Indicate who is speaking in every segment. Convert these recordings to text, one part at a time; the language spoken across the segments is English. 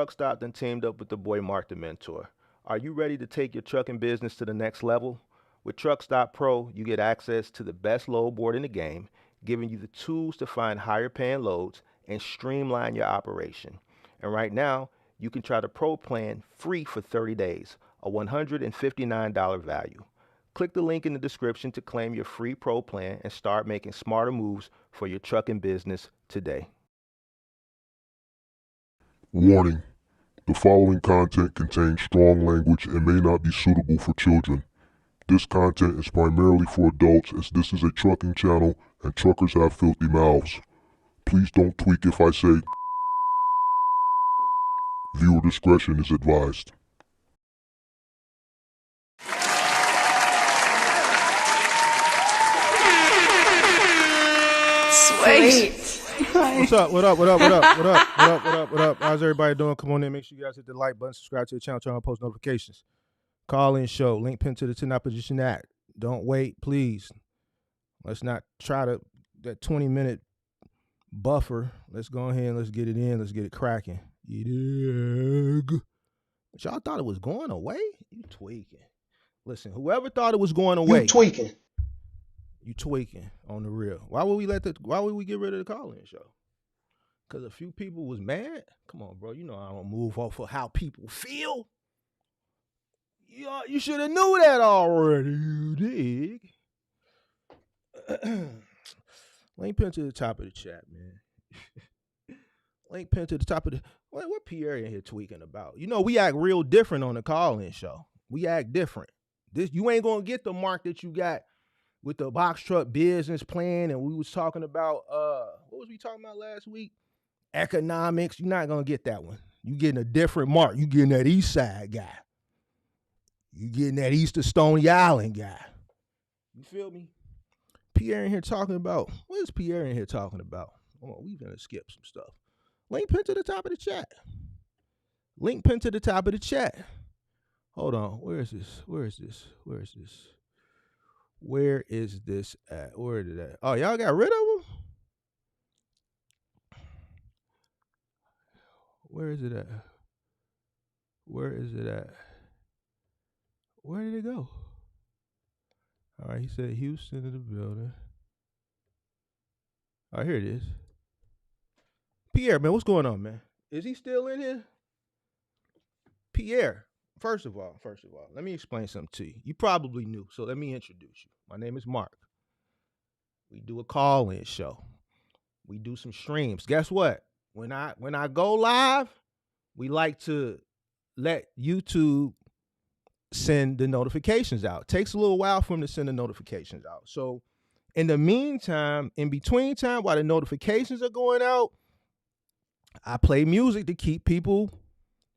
Speaker 1: Truckstop done teamed up with the boy Mark the Mentor. Are you ready to take your trucking business to the next level? With Truckstop Pro, you get access to the best load board in the game, giving you the tools to find higher paying loads and streamline your operation. And right now, you can try the Pro plan free for 30 days, a $159 value. Click the link in the description to claim your free Pro plan and start making smarter moves for your trucking business today.
Speaker 2: Warning: the following content contains strong language and may not be suitable for children. This content is primarily for adults, as this is a trucking channel and truckers have filthy mouths. Please don't tweak if I say. Viewer discretion is advised.
Speaker 3: Sweet.
Speaker 4: What's up? What up? What up? What up? What up? What up? What up? What up? How's everybody doing? Come on in. Make sure you guys hit the like button, subscribe to the channel, turn on post notifications. Call-in show. Link pinned to the 10 Opposition Act. Don't wait, please. Let's not try to that 20-minute buffer. Let's go ahead and let's get it in. Let's get it cracking. But y'all thought it was going away? You tweaking. Listen, whoever thought it was going away.
Speaker 5: You tweaking.
Speaker 4: You tweaking on the real. Why would we get rid of the call-in show? Because a few people was mad? Come on, bro. You know I don't move off of how people feel. You should have knew that already, you dig? Link pinned to the top of the chat, man. Link pinned to the top of the... What Pierre in here tweaking about? You know, we act real different on the call-in show. We act different. You ain't going to get the mark that you got with the box truck business plan, and we was talking about, what was we talking about last week? Economics. You're not going to get that one. You getting a different mark. You getting that East Side guy. You getting that East of Stony Island guy. You feel me? Pierre in here talking about, what is Pierre in here talking about? Oh, we gonna skip some stuff. Link pinned to the top of the chat. Link pinned to the top of the chat. Hold on. Where is this? Where is this? Where is this? Where is this at? Where did that? Oh, y'all got rid of them? Where is it at? Where is it at? Where did it go? All right, he said Houston in the building. All right, here it is. Pierre, man, what's going on, man? Is he still in here? Pierre, first of all, let me explain something to you. You probably knew, so let me introduce you. My name is Mark. We do a call-in show. We do some streams. Guess what? When I go live, we like to let YouTube send the notifications out. It takes a little while for them to send the notifications out. So in the meantime, in between time, while the notifications are going out, I play music to keep people,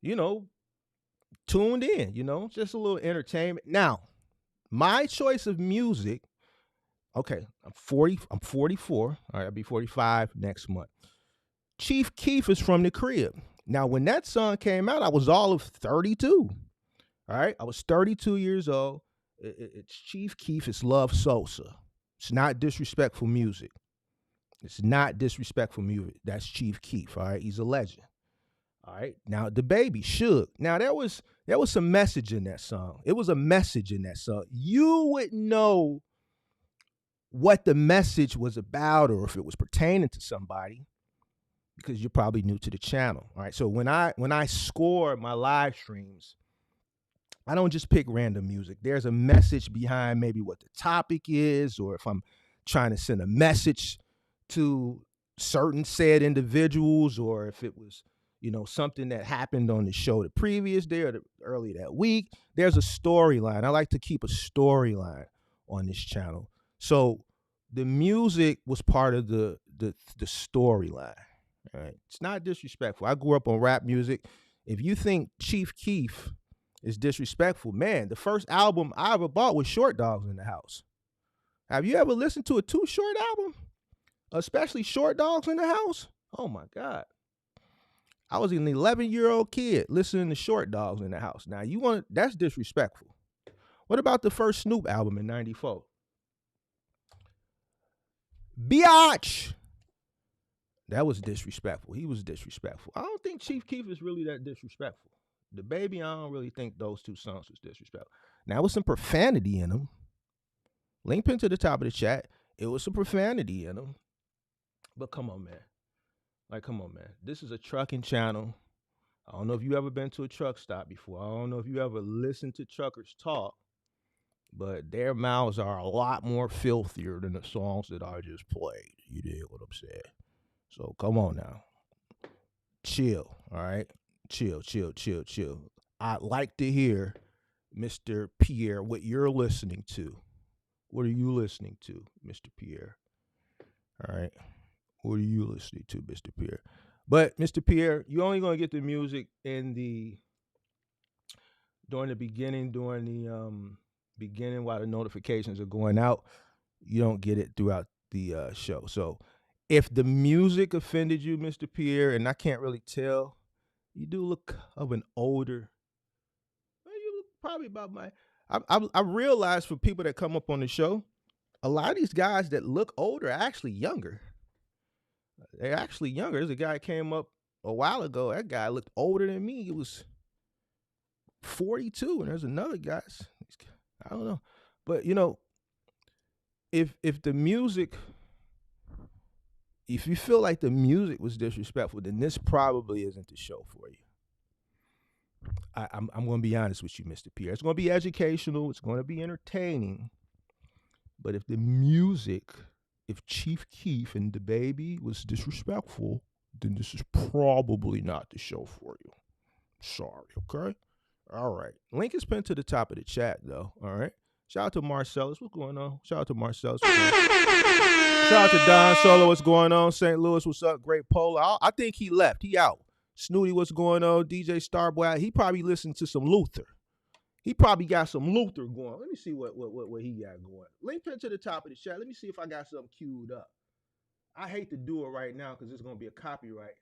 Speaker 4: tuned in, just a little entertainment. Now, my choice of music, okay, I'm 44. All right, I'll be 45 next month. Chief Keef is from the crib. Now, when that song came out, I was all of 32. All right, I was 32 years old. It's Chief Keef. It's Love Sosa. It's not disrespectful music. It's not disrespectful music. That's Chief Keef. All right, he's a legend. All right, now the baby Suge. Now there was some message in that song. It was a message in that song. You would know what the message was about, or if it was pertaining to somebody, because you're probably new to the channel. All right, so when I score my live streams, I don't just pick random music. There's a message behind maybe what the topic is, or if I'm trying to send a message to certain said individuals, or if it was, something that happened on the show the previous day or early that week. There's a storyline. I like to keep a storyline on this channel. So the music was part of the storyline. All right. It's not disrespectful. I grew up on rap music. If you think Chief Keef is disrespectful, man, the first album I ever bought was Short Dogs in the House. Have you ever listened to a Too Short album? Especially Short Dogs in the House? Oh my God. I was an 11-year-old kid listening to Short Dogs in the House. Now that's disrespectful. What about the first Snoop album in 94? Biatch. That was disrespectful. He was disrespectful. I don't think Chief Keef is really that disrespectful. The Baby, I don't really think those two songs was disrespectful. Now, with some profanity in them. Link pin to the top of the chat. It was some profanity in them. But come on, man. Like, come on, man. This is a trucking channel. I don't know if you ever been to a truck stop before. I don't know if you ever listened to truckers talk. But their mouths are a lot more filthier than the songs that I just played. You dig what I'm saying? So come on now. Chill, all right? Chill. I'd like to hear, Mr. Pierre, what you're listening to. What are you listening to, Mr. Pierre? All right. What are you listening to, Mr. Pierre? But, Mr. Pierre, you're only going to get the music during the beginning while the notifications are going out. You don't get it throughout the show. So if the music offended you, Mr. Pierre, and I can't really tell, you do look of an older. Well, you look probably about my. I realized for people that come up on the show, a lot of these guys that look older are actually younger. They're actually younger. There's a guy that came up a while ago. That guy looked older than me. He was 42, and there's another guy. I don't know, but you know, if the music, if you feel like the music was disrespectful, then this probably isn't the show for you. I'm going to be honest with you, Mr. Pierre. It's going to be educational. It's going to be entertaining. But if the music, if Chief Keef and the Baby was disrespectful, then this is probably not the show for you. Sorry, okay? All right. Link is pinned to the top of the chat, though. All right. Shout out to Marcellus. What's going on? Shout out to Marcellus. Shout out to Don Solo. What's going on? St. Louis. What's up? Great Polar. I think he left. He out. Snooty. What's going on? DJ Starboy. He probably listened to some Luther. He probably got some Luther going. Let me see what he got going. Link pinned to the top of the chat. Let me see if I got something queued up. I hate to do it right now because it's gonna be a copyright.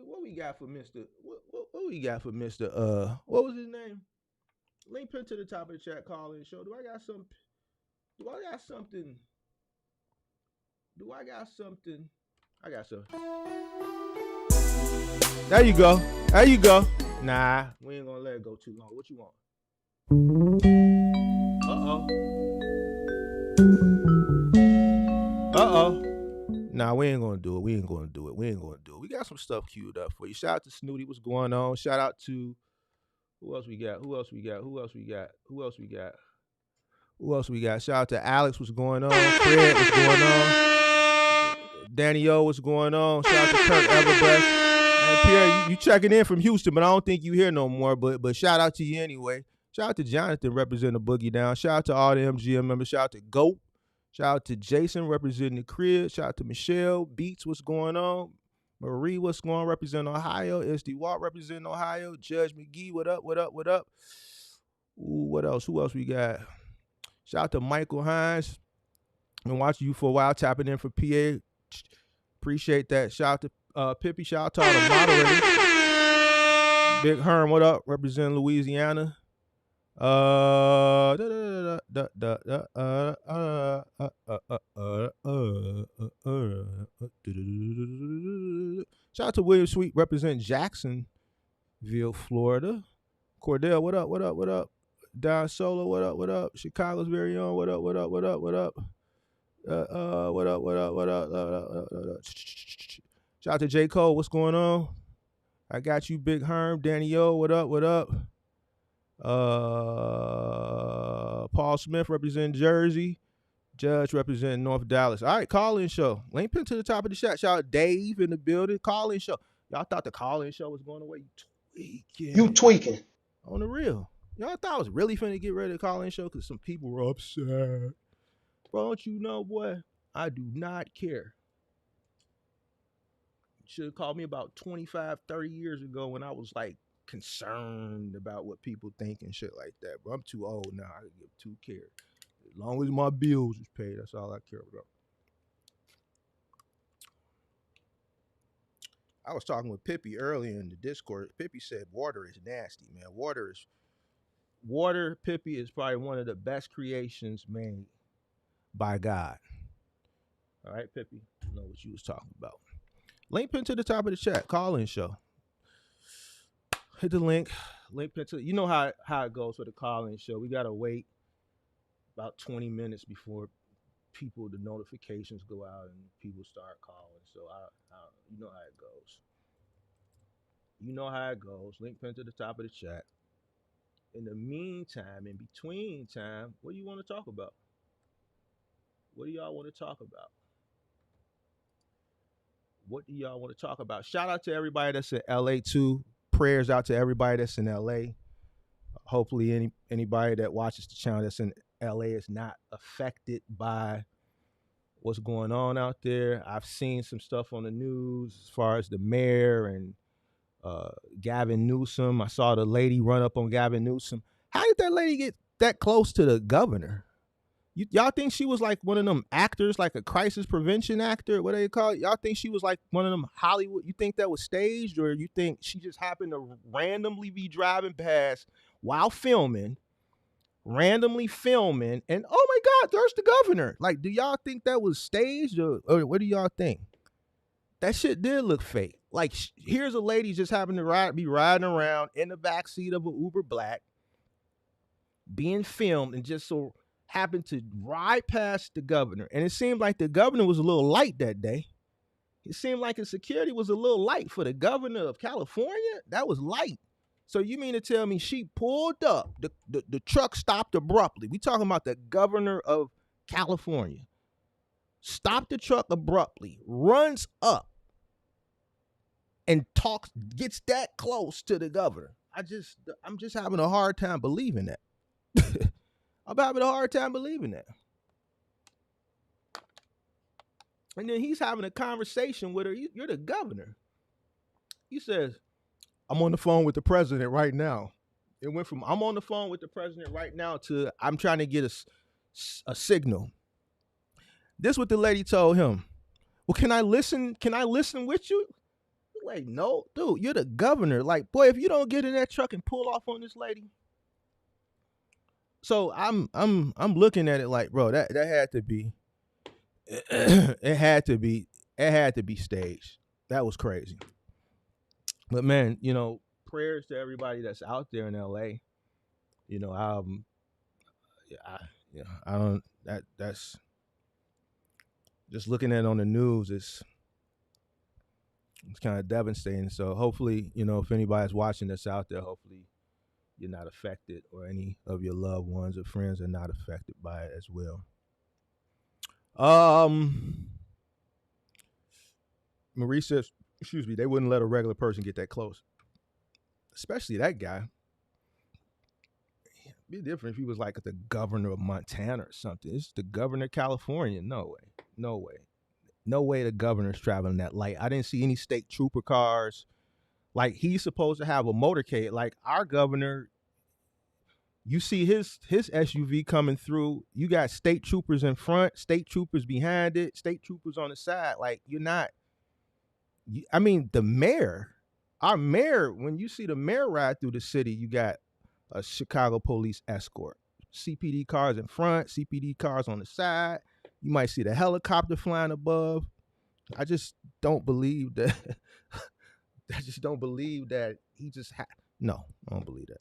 Speaker 4: What we got for Mr. What we got for Mr. What was his name? Link pinned to the top of the chat. Call in show. Do I got something? I got something. There you go. Nah, we ain't gonna let it go too long. What you want? Nah, we ain't gonna do it. We got some stuff queued up for you. Shout out to Snooty. What's going on? Shout out to who else we got? Shout out to Alex. What's going on? Fred. What's going on? Danny O. What's going on? Shout out to Kirk Everbest. And Pierre, you checking in from Houston, but I don't think you here no more. But shout out to you anyway. Shout out to Jonathan representing the Boogie Down. Shout out to all the MGM members. Shout out to GOAT. Shout out to Jason representing the crib. Shout out to Michelle Beats. What's going on? Marie, what's going on? Representing Ohio. SD Walt representing Ohio. Judge McGee, what up? Ooh, what else? Who else we got? Shout out to Michael Hines. Been watching you for a while, tapping in for PA. Appreciate that. Shout out to Pippi. Shout out to all the moderators. Big Herm, what up? Representing Louisiana. Shout out to William Sweet, representing Jacksonville, Florida. Cordell, what up? Don Solo, what up? Chicago's very own, what up? Shout out to J. Cole, what's going on? I got you, Big Herm. Danny O, what up? Paul Smith representing Jersey. Judge representing North Dallas. All right, call-in show. Link pin to the top of the chat. Shout out Dave in the building. Call-in show. Y'all thought the call-in show was going away?
Speaker 3: You tweaking.
Speaker 4: On the real. Y'all thought I was really finna get ready to call-in show because some people were upset. Bro, don't you know, boy? I do not care. You should have called me about 25, 30 years ago when I was like concerned about what people think and shit like that. But I'm too old now. I give two care. As long as my bills is paid, that's all I care about. I was talking with Pippi earlier in the Discord. Pippi said water is nasty, man. Water, Pippi, is probably one of the best creations made by God. All right, Pippi, I know what you was talking about. Link pin to the top of the chat. Call-in show. Hit the link. Link pin to. You know how it goes for the call-in show. We gotta wait about 20 minutes before the notifications go out and people start calling. So you know how it goes. You know how it goes. Link pin to the top of the chat. In the meantime, in between time, what do you want to talk about? What do y'all want to talk about? What do y'all want to talk about? Shout out to everybody that's in LA too. Prayers out to everybody that's in LA. Hopefully anybody that watches the channel that's in LA is not affected by what's going on out there. I've seen some stuff on the news as far as the mayor and Gavin Newsom. I saw the lady run up on Gavin Newsom. How did that lady get that close to the governor? Y'all think she was like one of them actors, like a crisis prevention actor? What do they call it? Y'all think she was like one of them Hollywood? You think that was staged, or you think she just happened to randomly be driving past while filming, randomly filming, and oh my God, there's the governor? Like, do y'all think that was staged, or what do y'all think? That shit did look fake. Like, here's a lady just having to be riding around in the backseat of an Uber Black, being filmed, and just so happened to ride past the governor. And it seemed like the governor was a little light that day. It seemed like his security was a little light for the governor of California. That was light. So you mean to tell me she pulled up, the truck stopped abruptly. We talking about the governor of California. Stopped the truck abruptly, runs up, and gets that close to the governor. I'm just having a hard time believing that. I'm having a hard time believing that. And then he's having a conversation with her. You're the governor. He says, I'm on the phone with the president right now. It went from I'm on the phone with the president right now to I'm trying to get a signal. This is what the lady told him. Well, can I listen? Can I listen with you? Like, no, dude, you're the governor. Like, boy, if you don't get in that truck and pull off on this lady. So I'm looking at it like, bro, that had to be it had to be staged. That was crazy. But man, prayers to everybody that's out there in LA. That's just looking at it on the news, it's kind of devastating. So hopefully, if anybody's watching this out there, hopefully you're not affected, or any of your loved ones or friends are not affected by it as well. Marie says, excuse me, they wouldn't let a regular person get that close, especially that guy. It'd be different if he was like the governor of Montana or something. It's the governor of California. No way the governor's traveling that light. I didn't see any state trooper cars. Like, he's supposed to have a motorcade. Like, our governor, you see his SUV coming through. You got state troopers in front, state troopers behind it, state troopers on the side. Like, the mayor, our mayor, when you see the mayor ride through the city, you got a Chicago police escort. CPD cars in front, CPD cars on the side. You might see the helicopter flying above. I just don't believe that. I just don't believe that he just no, I don't believe that.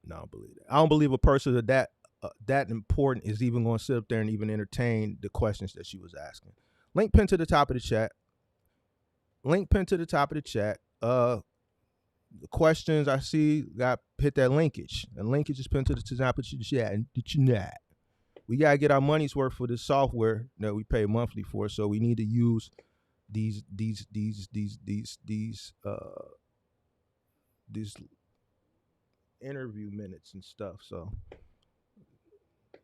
Speaker 4: No, I don't believe that. I don't believe a person that important is even going to sit up there and even entertain the questions that she was asking. Link pin to the top of the chat. The questions I see hit that linkage. The linkage is pinned to the top of the chat. We gotta get our money's worth for this software that we pay monthly for. So we need to use these interview minutes and stuff. So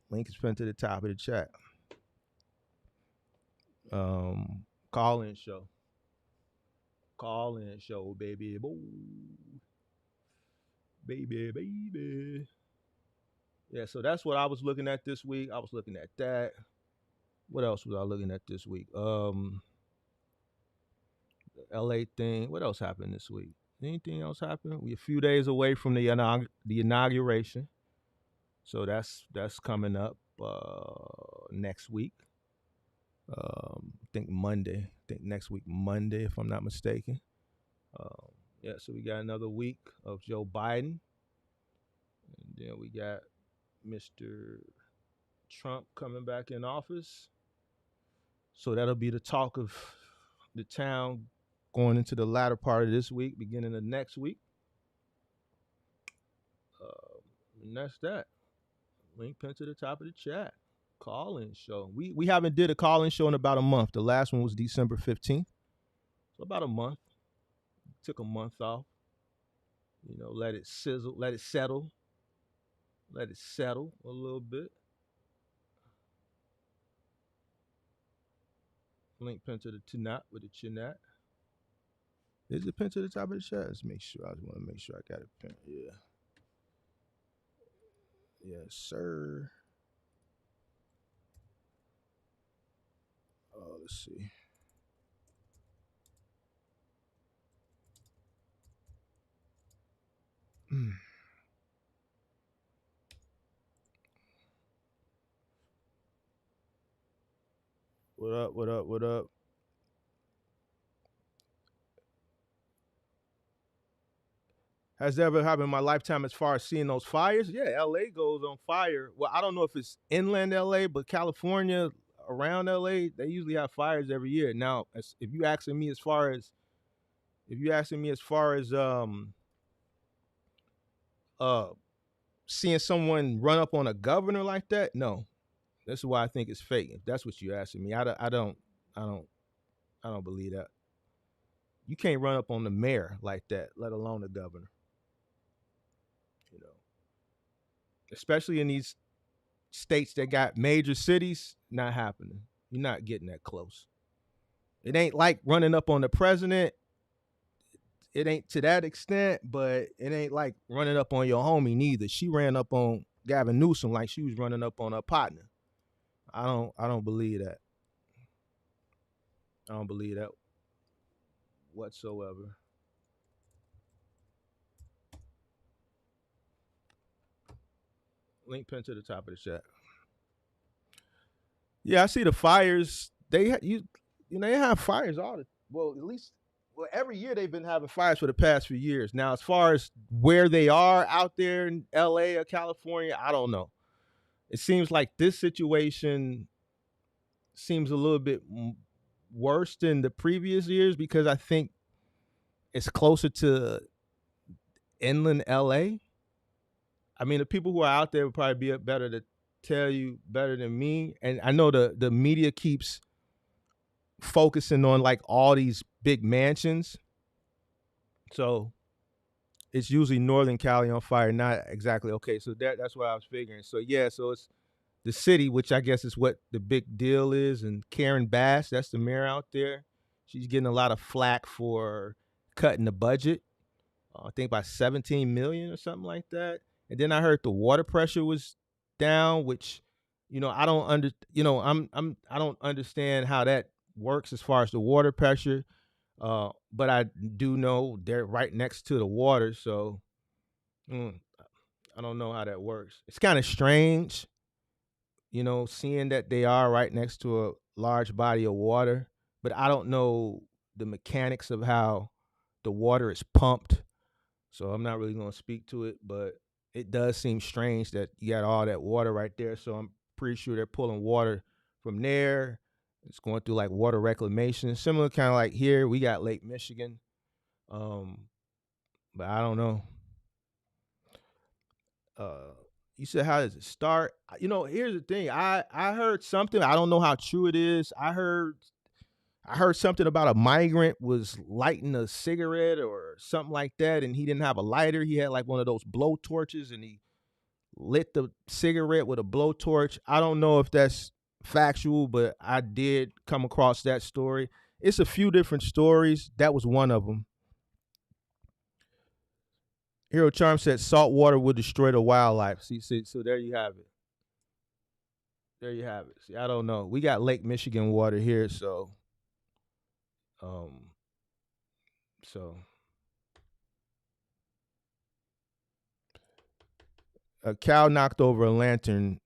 Speaker 4: link is pinned to the top of the chat. Call-in show, baby. Baby. Yeah, so that's what I was looking at this week. I was looking at that. What else was I looking at this week? The LA thing. What else happened this week? Anything else happen? We're a few days away from the inauguration. So that's coming up next week. I think Monday. I think next week Monday, if I'm not mistaken. Yeah, so we got another week of Joe Biden, and then we got Mr. Trump coming back in office. So that'll be the talk of the town going into the latter part of this week, beginning of next week. And that's that. Link pinned to the top of the chat. Call-in show. We haven't did a call-in show in about a month. The last one was December 15th. So about a month. Took a month off. You know, let it sizzle, let it settle. Let it settle a little bit. Link pinned to the Tanat with the Chinat. Is it pinned to the top of the chat? Let's make sure. I just want to make sure I got it pinned. Yeah. Yes, sir. Oh, let's see. What up? What up? What up? Has that ever happened in my lifetime as far as seeing those fires? Yeah, LA goes on fire. Well, I don't know if it's inland LA, but California, around LA, they usually have fires every year. Now, if you asking me as far as seeing someone run up on a governor like that, no. That's why I think it's fake. If that's what you're asking me, I don't believe that. You can't run up on the mayor like that, let alone the governor. You know, especially in these states that got major cities, not happening. You're not getting that close. It ain't like running up on the president. It ain't to that extent, but it ain't like running up on your homie neither. She ran up on Gavin Newsom like she was running up on her partner. I don't believe that. I don't believe that whatsoever. Link pinned to the top of the chat. Yeah, I see the fires. They have fires all the every year they've been having fires for the past few years. Now, as far as where they are out there in LA or California, I don't know. It seems like this situation seems a little bit worse than the previous years because I think it's closer to inland LA. I mean, the people who are out there would probably be better to tell you better than me. And I know the media keeps focusing on like all these big mansions. So it's usually Northern Cali on fire, not exactly. Okay, so that's what I was figuring. So yeah, so it's the city, which I guess is what the big deal is. And Karen Bass, that's the mayor out there. She's getting a lot of flack for cutting the budget. I think by 17 million or something like that. And then I heard the water pressure was down, which, I don't I don't understand how that works as far as the water pressure. But I do know they're right next to the water, so I don't know how that works. It's kind of strange, seeing that they are right next to a large body of water, but I don't know the mechanics of how the water is pumped. So I'm not really going to speak to it, but it does seem strange that you got all that water right there. So I'm pretty sure they're pulling water from there. It's going through like water reclamation, similar kind of like here we got Lake Michigan. But I don't know. You said, how does it start? Here's the thing. I heard something. I don't know how true it is. I heard something about a migrant was lighting a cigarette or something like that, and he didn't have a lighter. He had like one of those blow torches, and he lit the cigarette with a blowtorch. I don't know if that's factual, but I did come across that story. It's a few different stories. That was one of them. Hero Charm said salt water will destroy the wildlife. See, so there you have it. There you have it. See, I don't know. We got Lake Michigan water here, so a cow knocked over a lantern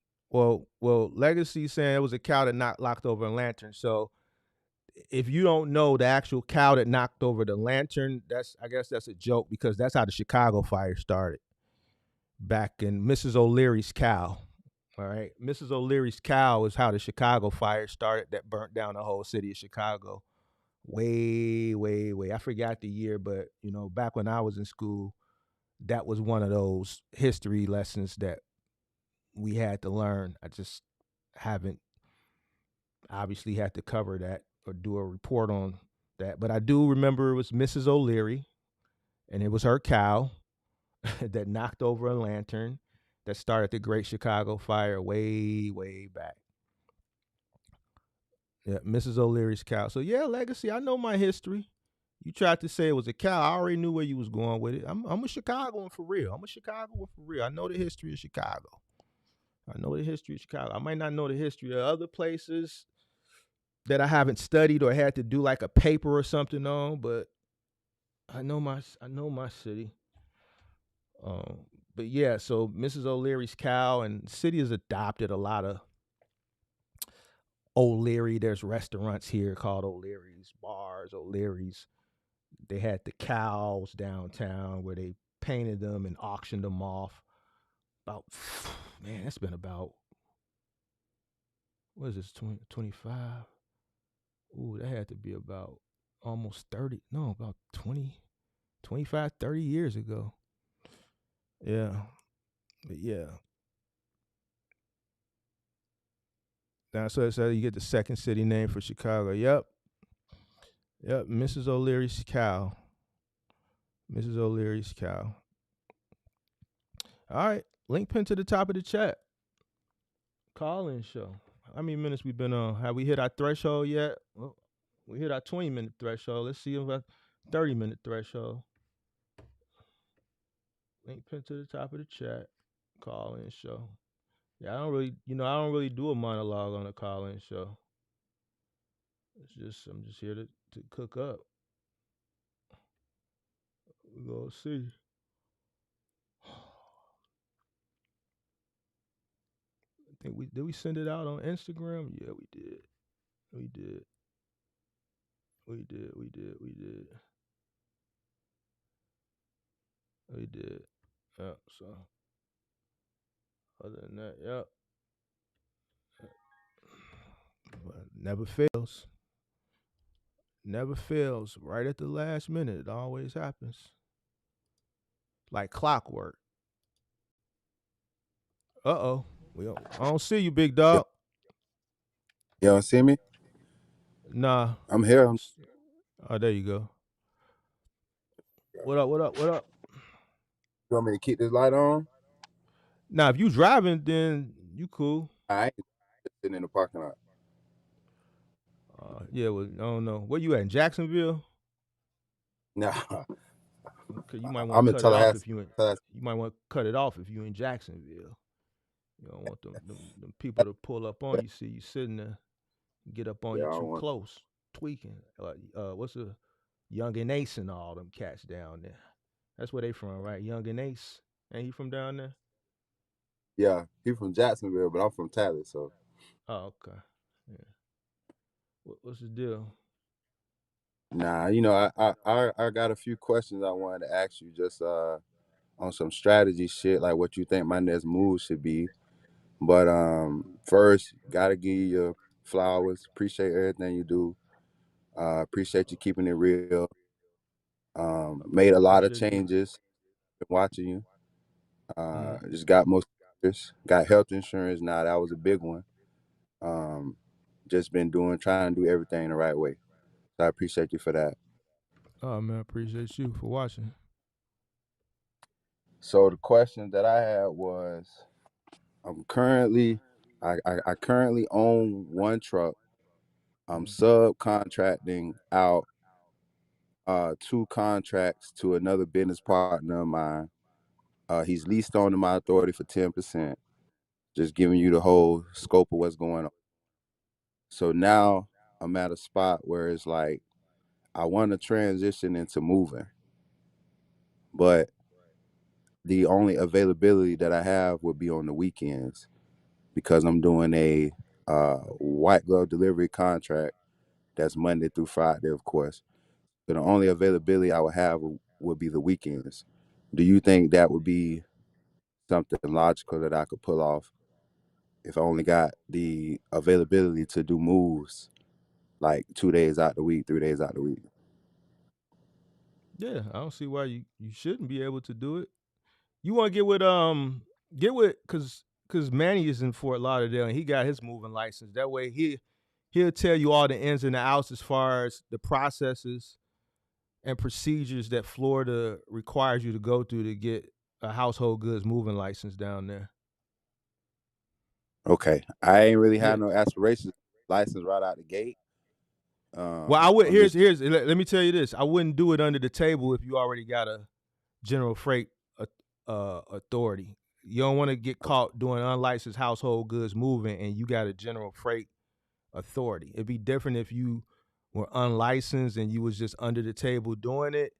Speaker 4: Well, Legacy saying it was a cow that locked over a lantern. So if you don't know the actual cow that knocked over the lantern, I guess that's a joke because that's how the Chicago fire started. Back in Mrs. O'Leary's cow. All right. Mrs. O'Leary's cow is how the Chicago fire started that burnt down the whole city of Chicago. Way, way, way. I forgot the year, but back when I was in school, that was one of those history lessons that we had to learn. I just haven't obviously had to cover that or do a report on that. But I do remember it was Mrs. O'Leary, and it was her cow that knocked over a lantern that started the Great Chicago Fire way, way back. Yeah, Mrs. O'Leary's cow. So yeah, Legacy, I know my history. You tried to say it was a cow. I already knew where you was going with it. I'm a Chicagoan for real. I know the history of Chicago. I might not know the history of other places that I haven't studied or had to do like a paper or something on, but I know my city. But yeah, so Mrs. O'Leary's cow, and the city has adopted a lot of O'Leary. There's restaurants here called O'Leary's, bars, O'Leary's. They had the cows downtown where they painted them and auctioned them off. About, man, that's been about, what is this, 25? Ooh, that had to be about almost 30, no, about 20, 25, 30 years ago. Yeah. But yeah. Now, so you get the second city name for Chicago. Yep. Mrs. O'Leary's cow. Mrs. O'Leary's cow. All right. Link pin to the top of the chat. Call-in show. How many minutes we been on? Have we hit our threshold yet? Well, we hit our 20-minute threshold. Let's see if our 30-minute threshold. Link pin to the top of the chat. Call-in show. Yeah, I don't really do a monologue on a call-in show. I'm just here to cook up. We're gonna see. I think we send it out on Instagram? Yeah, we did. We did. We did. We did. We did. We did. Yep. So other than that, yep. But never fails. Never fails. Right at the last minute, it always happens. Like clockwork. Uh-oh. I don't see you, big
Speaker 5: Yo,
Speaker 4: dog.
Speaker 5: you don't see me?
Speaker 4: Nah.
Speaker 5: I'm here.
Speaker 4: Oh, there you go. What up? What up? What up?
Speaker 5: You want me to keep this light on?
Speaker 4: Now, if you driving, then you cool.
Speaker 5: I ain't sitting in the parking lot.
Speaker 4: Yeah, well, I don't know. Where you at, in Jacksonville?
Speaker 5: Nah,
Speaker 4: Cause you might want
Speaker 5: I'm
Speaker 4: to
Speaker 5: in
Speaker 4: cut it off
Speaker 5: Tallahassee.
Speaker 4: if you might want to cut it off if you in Jacksonville. You don't want them people to pull up on you, see you sitting there, get up on
Speaker 5: Yeah,
Speaker 4: you
Speaker 5: I don't
Speaker 4: too
Speaker 5: want.
Speaker 4: close, tweaking. What's a Young and Ace and all them cats down there? That's where they from, right? Young and Ace, ain't he from down there?
Speaker 5: Yeah, he from Jacksonville, but I'm from Tally, so.
Speaker 4: Oh, okay. Yeah. What's the deal?
Speaker 5: Nah, I got a few questions I wanted to ask you just on some strategy shit, like what you think my next move should be. But first, gotta give you your flowers. Appreciate everything you do. Appreciate you keeping it real. Made a lot of
Speaker 4: Appreciate you.
Speaker 5: changes. Been watching you.
Speaker 4: Mm.
Speaker 5: Just got most got health insurance now. That was a big one. Um, just been trying to do everything the right way. So I appreciate you for that.
Speaker 4: Oh man, appreciate you for watching.
Speaker 5: So the question that I had was, I'm currently, I currently own one truck. I'm
Speaker 4: Mm.
Speaker 5: subcontracting out 2 contracts to another business partner of mine. He's leased on to my authority for 10%. Just giving you the whole scope of what's going on. So now I'm at a spot where it's like I want to transition into moving, but the only availability that I have would be on the weekends. because I'm doing a white glove delivery contract that's Monday through Friday, of course. So the only availability I would have would be the weekends. Do you think that would be something logical that I could pull off if I only got the availability to do moves like 2 days out the week, 3 days out the week?
Speaker 4: Yeah, I don't see why you shouldn't be able to do it. You want to get with cause Manny is in Fort Lauderdale and he got his moving license. That way he'll tell you all the ins and the outs as far as the processes and procedures that Florida requires you to go through to get a household goods moving license down there.
Speaker 5: Okay, I ain't really
Speaker 4: Yeah.
Speaker 5: had no aspirations license right out the gate.
Speaker 4: Well, I would
Speaker 5: I'm just
Speaker 4: let me tell you this. I wouldn't do it under the table if you already got a general freight authority. You don't want to get caught doing unlicensed household goods moving and you got a general freight authority. It'd be different if you were unlicensed and you was just under the table doing it,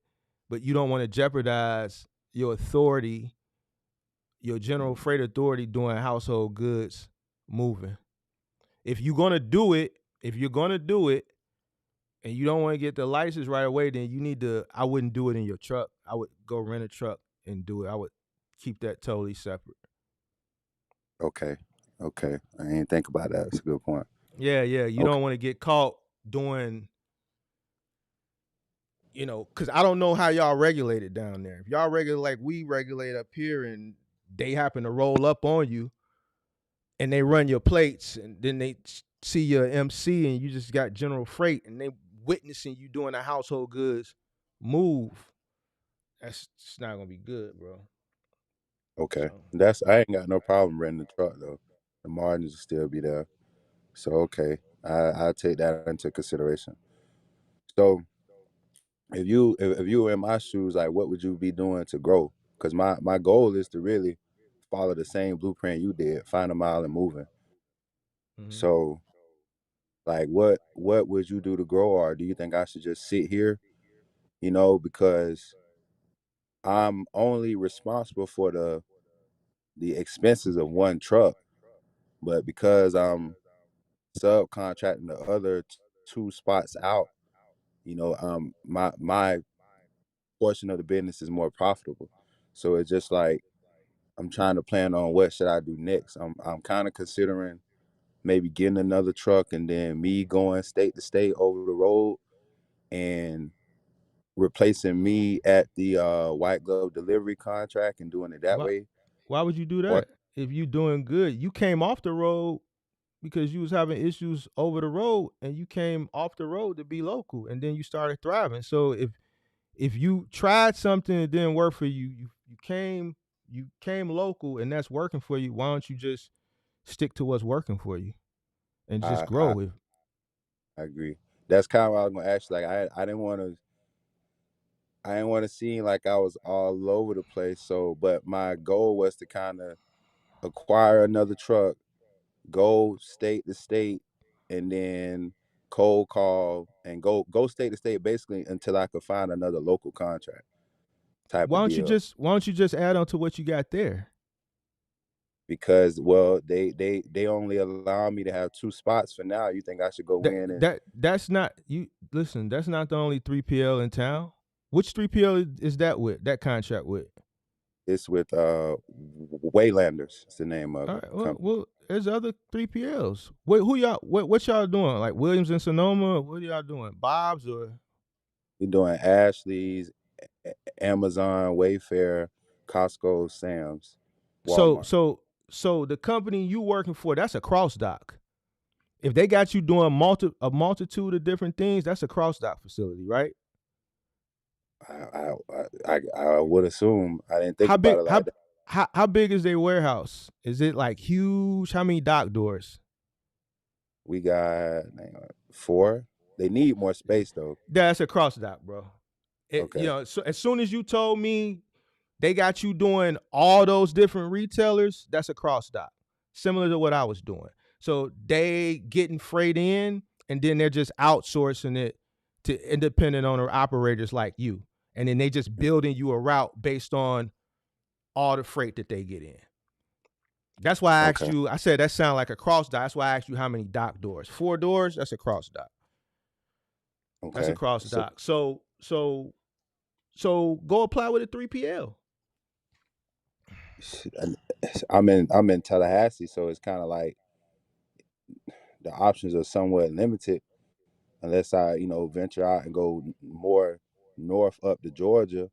Speaker 4: but you don't want to jeopardize your authority, your general freight authority doing household goods moving. If you're gonna do it, and you don't want to get the license right away, then you need to. I wouldn't do it in your truck. I would go rent a truck and do it. I would keep that totally separate.
Speaker 5: okay. Okay, I didn't think about that. That's a good point.
Speaker 4: Yeah. You
Speaker 5: Okay,
Speaker 4: don't want to get caught doing, because I don't know how y'all regulate it down there. If y'all regulate like we regulate up here, and they happen to roll up on you, and they run your plates, and then they see your MC, and you just got general freight, and they witnessing you doing a household goods move. That's it's not gonna be good, bro.
Speaker 5: okay.
Speaker 4: So
Speaker 5: I ain't got no problem renting the truck though. The margins will still be there. So okay, I take that into consideration. So if you were in my shoes, like what would you be doing to grow? Because my goal is to really follow the same blueprint you did, find a mile and moving.
Speaker 4: mhm.
Speaker 5: So like what would you do to grow, or do you think I should just sit here? Because I'm only responsible for the expenses of one truck, but because I'm subcontracting the other two spots out, my portion of the business is more profitable. So it's just like I'm trying to plan on what should I do next. I'm kind of considering maybe getting another truck and then me going state to state over the road and replacing me at the white glove delivery contract and doing it that
Speaker 4: Why
Speaker 5: way.
Speaker 4: why would you do
Speaker 5: Or
Speaker 4: that? If you doing good, you came off the road because you was having issues over the road, and you came off the road to be local, and then you started thriving. So if you tried something that didn't work for you, you came local and that's working for you. Why don't you just stick to what's working for you and just
Speaker 5: I, I
Speaker 4: grow? If
Speaker 5: I agree. That's kind of what I was gonna ask you. Like I didn't want to seem like I was all over the place. So, but my goal was to kind of acquire another truck, go state to state, and then cold call and go state to state basically until I could find another local contract type of deal.
Speaker 4: why don't you just add on to what you got there?
Speaker 5: Because well, they only allow me to have two spots for now. You think I should go
Speaker 4: That
Speaker 5: in and
Speaker 4: that's not you listen, that's not the only 3PL in town. Which 3PL is that with? That contract with?
Speaker 5: it's with Waylanders? It's the name of
Speaker 4: All
Speaker 5: the
Speaker 4: right.
Speaker 5: company.
Speaker 4: Well, there's other 3PLs. Who y'all? What y'all doing? Like Williams and Sonoma? What are y'all doing? Bob's or
Speaker 5: We're doing Ashley's, Amazon, Wayfair, Costco, Sam's,
Speaker 4: so
Speaker 5: Walmart.
Speaker 4: so so the company you working for? That's a cross dock. If they got you doing a multitude of different things, that's a cross dock facility, right?
Speaker 5: I would assume. I didn't think
Speaker 4: How
Speaker 5: about
Speaker 4: big?
Speaker 5: it like that.
Speaker 4: How big is their warehouse? Is it like huge? How many dock doors?
Speaker 5: We got hang on, 4. They need more space though.
Speaker 4: That's a cross dock, bro.
Speaker 5: Okay.
Speaker 4: So as soon as you told me they got you doing all those different retailers, that's a cross dock, similar to what I was doing. So they getting freight in, and then they're just outsourcing it to independent owner operators like you, and then they just building you a route based on all the freight that they get in. That's why I asked
Speaker 5: Okay.
Speaker 4: you. I said that sound like a cross dock. That's why I asked you how many dock doors. 4 doors. That's a cross dock. That's a
Speaker 5: Okay.
Speaker 4: cross dock. So go apply with a 3PL.
Speaker 5: I'm in Tallahassee, so it's kind of like the options are somewhat limited unless I, venture out and go more north up to Georgia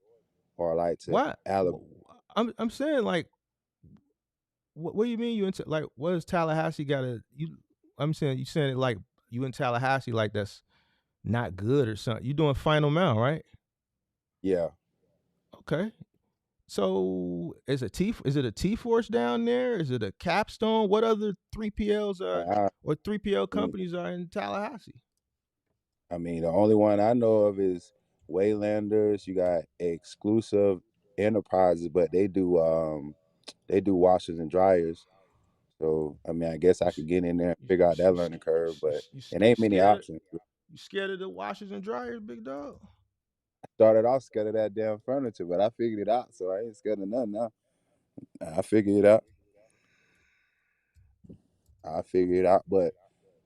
Speaker 5: or like to
Speaker 4: Why?
Speaker 5: Alabama.
Speaker 4: I'm saying like, what do you mean you into like? What does Tallahassee got to you? I'm saying you saying it like you in Tallahassee like that's not good or something. You doing Final Mount, right?
Speaker 5: Yeah.
Speaker 4: Okay. So is it a T Force down there? Is it a Capstone? What other 3PLs are
Speaker 5: I,
Speaker 4: or 3PL
Speaker 5: I mean,
Speaker 4: companies are in Tallahassee?
Speaker 5: the only one I know of is Waylanders. You got Exclusive Enterprises, but they do washers and dryers. So I guess I could get in there and
Speaker 4: You,
Speaker 5: figure out that
Speaker 4: you,
Speaker 5: learning curve,
Speaker 4: you,
Speaker 5: but
Speaker 4: you,
Speaker 5: it
Speaker 4: you
Speaker 5: ain't many
Speaker 4: scared?
Speaker 5: options.
Speaker 4: You scared of the washers and dryers, big dog?
Speaker 5: Started off scared of that damn furniture, but I figured it out, so I ain't scared of nothing now. I figured it out. But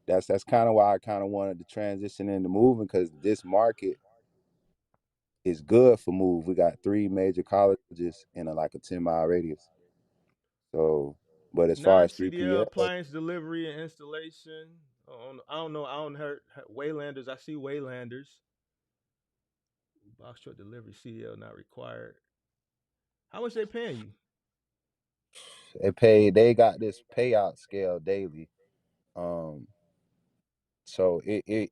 Speaker 5: that's kind of why I kind of wanted to transition into moving because this market is good for move. We got 3 major colleges in like a 10-mile radius. So, but as far as
Speaker 4: Non-CDL
Speaker 5: 3PL,
Speaker 4: appliance delivery and installation. I don't know. I don't heard Waylanders. I see Waylanders. Box truck delivery CDL not required. How much they paying you?
Speaker 5: they got this payout scale daily. Um, so it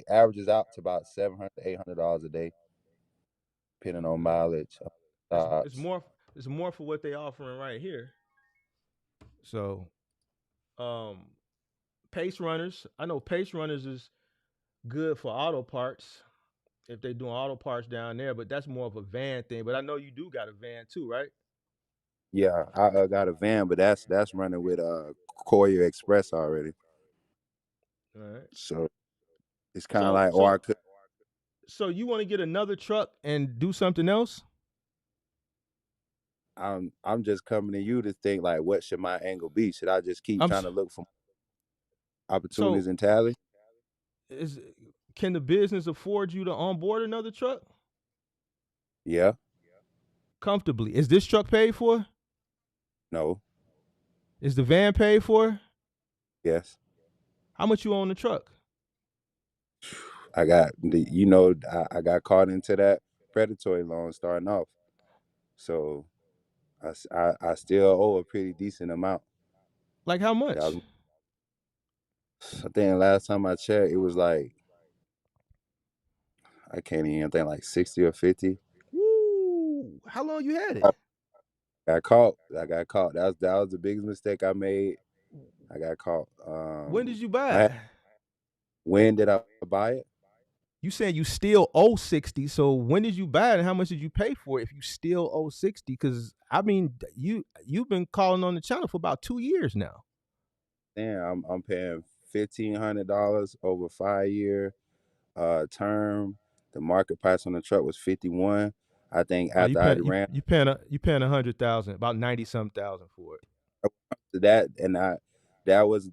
Speaker 5: averages out to about $700 to $800 a day, depending
Speaker 4: Pretty
Speaker 5: on
Speaker 4: good.
Speaker 5: mileage.
Speaker 4: It's more. It's more for what they offering right here. So, um, pace runners. I know pace runners is good for auto parts if they doing auto parts down there, but that's more of a van thing. But I know you do got a van too, right?
Speaker 5: Yeah, I got a van, but that's running with Courier Express already.
Speaker 4: All right.
Speaker 5: So it's kind of
Speaker 4: So
Speaker 5: like, or I
Speaker 4: so
Speaker 5: could.
Speaker 4: so you want to get another truck and do something else?
Speaker 5: I'm just coming to you to think like, what should my angle be? Should I just keep
Speaker 4: I'm
Speaker 5: trying to look for
Speaker 4: so
Speaker 5: opportunities in Tally?
Speaker 4: is can the business afford you to onboard another truck
Speaker 5: Yeah,
Speaker 4: comfortably? Is this truck paid for?
Speaker 5: no,
Speaker 4: Is the van paid for?
Speaker 5: yes.
Speaker 4: How much you own the truck?
Speaker 5: I got I got caught into that predatory loan starting off, so I still owe a pretty decent amount.
Speaker 4: Like how
Speaker 5: That
Speaker 4: much?
Speaker 5: was, I think last time I checked, it was like I can't even think like 60 or 50.
Speaker 4: Woo! How long you had
Speaker 5: I
Speaker 4: it?
Speaker 5: got caught. I got caught. That was the biggest mistake I made. I got caught.
Speaker 4: When did you buy it?
Speaker 5: When did I buy it?
Speaker 4: You saying you still owe 60. So when did you buy it and how much did you pay for it if you still owe 60? Because I mean, you've been calling on the channel for about 2 years now.
Speaker 5: Damn, I'm paying $1,500 over 5 year term. The market price on the truck was 51. I think
Speaker 4: Oh, you
Speaker 5: after I
Speaker 4: paying
Speaker 5: had ran
Speaker 4: you paying 100,000, about 90 some thousand for it.
Speaker 5: to that, and that was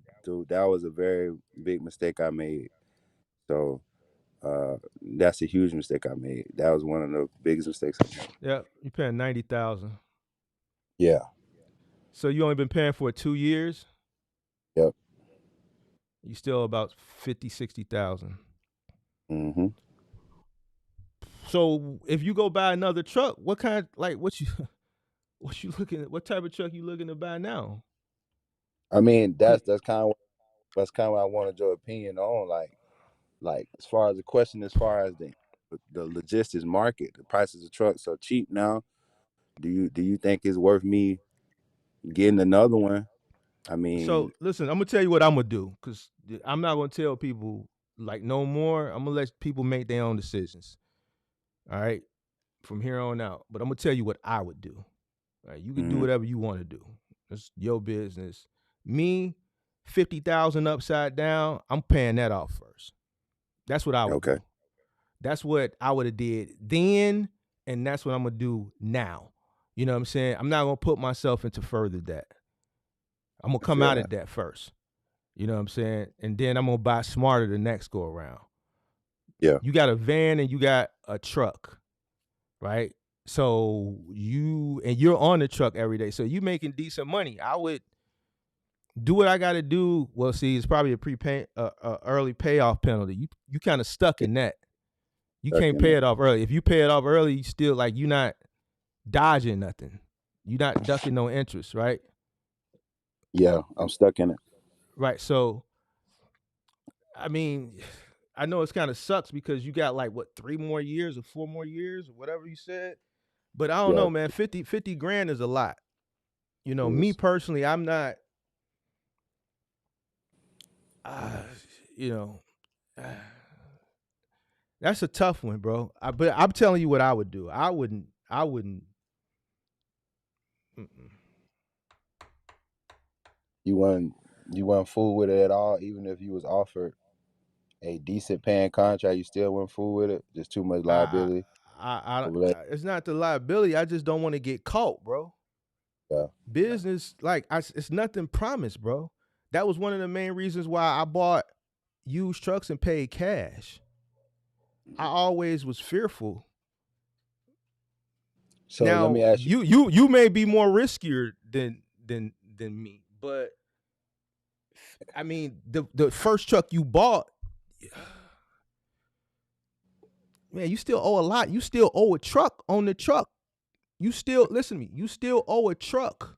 Speaker 5: that was a very big mistake I made. So that's a huge mistake I made. That was one of the biggest mistakes I made.
Speaker 4: Yeah, you paying 90,000.
Speaker 5: Yeah.
Speaker 4: So you only been paying for it 2 years.
Speaker 5: Yep.
Speaker 4: You still about 50, 60,000.
Speaker 5: Mm-hmm.
Speaker 4: So if you go buy another truck, what kind like what you what type of truck you looking to buy now?
Speaker 5: I mean,
Speaker 4: 'Cause-
Speaker 5: that's kind of what I wanted your opinion on. Like as far as the question, as far as the logistics market, the prices of trucks are cheap now. Do you think it's worth me getting another one? I
Speaker 4: So
Speaker 5: mean,
Speaker 4: listen, I'm gonna tell you what I'm gonna do because I'm not gonna tell people like no more. I'm gonna let people make their own decisions. All right, from here on out. But I'm gonna tell you what I would do. All right, you can do
Speaker 5: mhm,
Speaker 4: whatever you want to do. It's your business. Me, 50,000 upside down. I'm paying that off first. That's what I would
Speaker 5: okay,
Speaker 4: do. That's what I would have did then, and that's what I'm gonna do now. You know what I'm saying? I'm not gonna put myself into further debt. I'm gonna
Speaker 5: I
Speaker 4: come
Speaker 5: feel
Speaker 4: out
Speaker 5: that.
Speaker 4: at that first. You know what I'm saying? And then I'm gonna buy smarter the next go around.
Speaker 5: Yeah.
Speaker 4: You got a van and you got a truck, right? So you're on the truck every day. So you making decent money. I would do what I got to do. Well, see, it's probably a early payoff penalty. You kind of stuck in that. You
Speaker 5: Stuck
Speaker 4: can't
Speaker 5: in
Speaker 4: pay
Speaker 5: it.
Speaker 4: it off early. If you pay it off early, you still like you're not dodging nothing. You're not ducking no interest, right?
Speaker 5: Yeah, I'm stuck in it.
Speaker 4: Right. So, I mean, I know it's kind of sucks because you got like what 3 more years or 4 more years or whatever you said. But I don't
Speaker 5: Yeah,
Speaker 4: know, man. 50 grand is a lot. You know,
Speaker 5: it
Speaker 4: me
Speaker 5: is.
Speaker 4: personally, I'm not. Uh, you know, that's a tough one, bro. But I'm telling you what I would do. I wouldn't. I wouldn't. Mm-mm.
Speaker 5: You weren't you weren't fool with it at all, even if you was offered a decent paying contract, you still weren't fool with it. Just too much
Speaker 4: I,
Speaker 5: liability.
Speaker 4: I,
Speaker 5: Over that.
Speaker 4: it's not the liability. I just don't want to get caught, bro.
Speaker 5: Yeah.
Speaker 4: Business, like, it's nothing promised, bro. That was one of the main reasons why I bought used trucks and paid cash. I always was fearful.
Speaker 5: So let
Speaker 4: Now,
Speaker 5: me ask you.
Speaker 4: you may be more riskier than me, but I mean, the first truck you bought, man, you still owe a lot. You still owe a truck on the truck. You still listen to me. You still owe a truck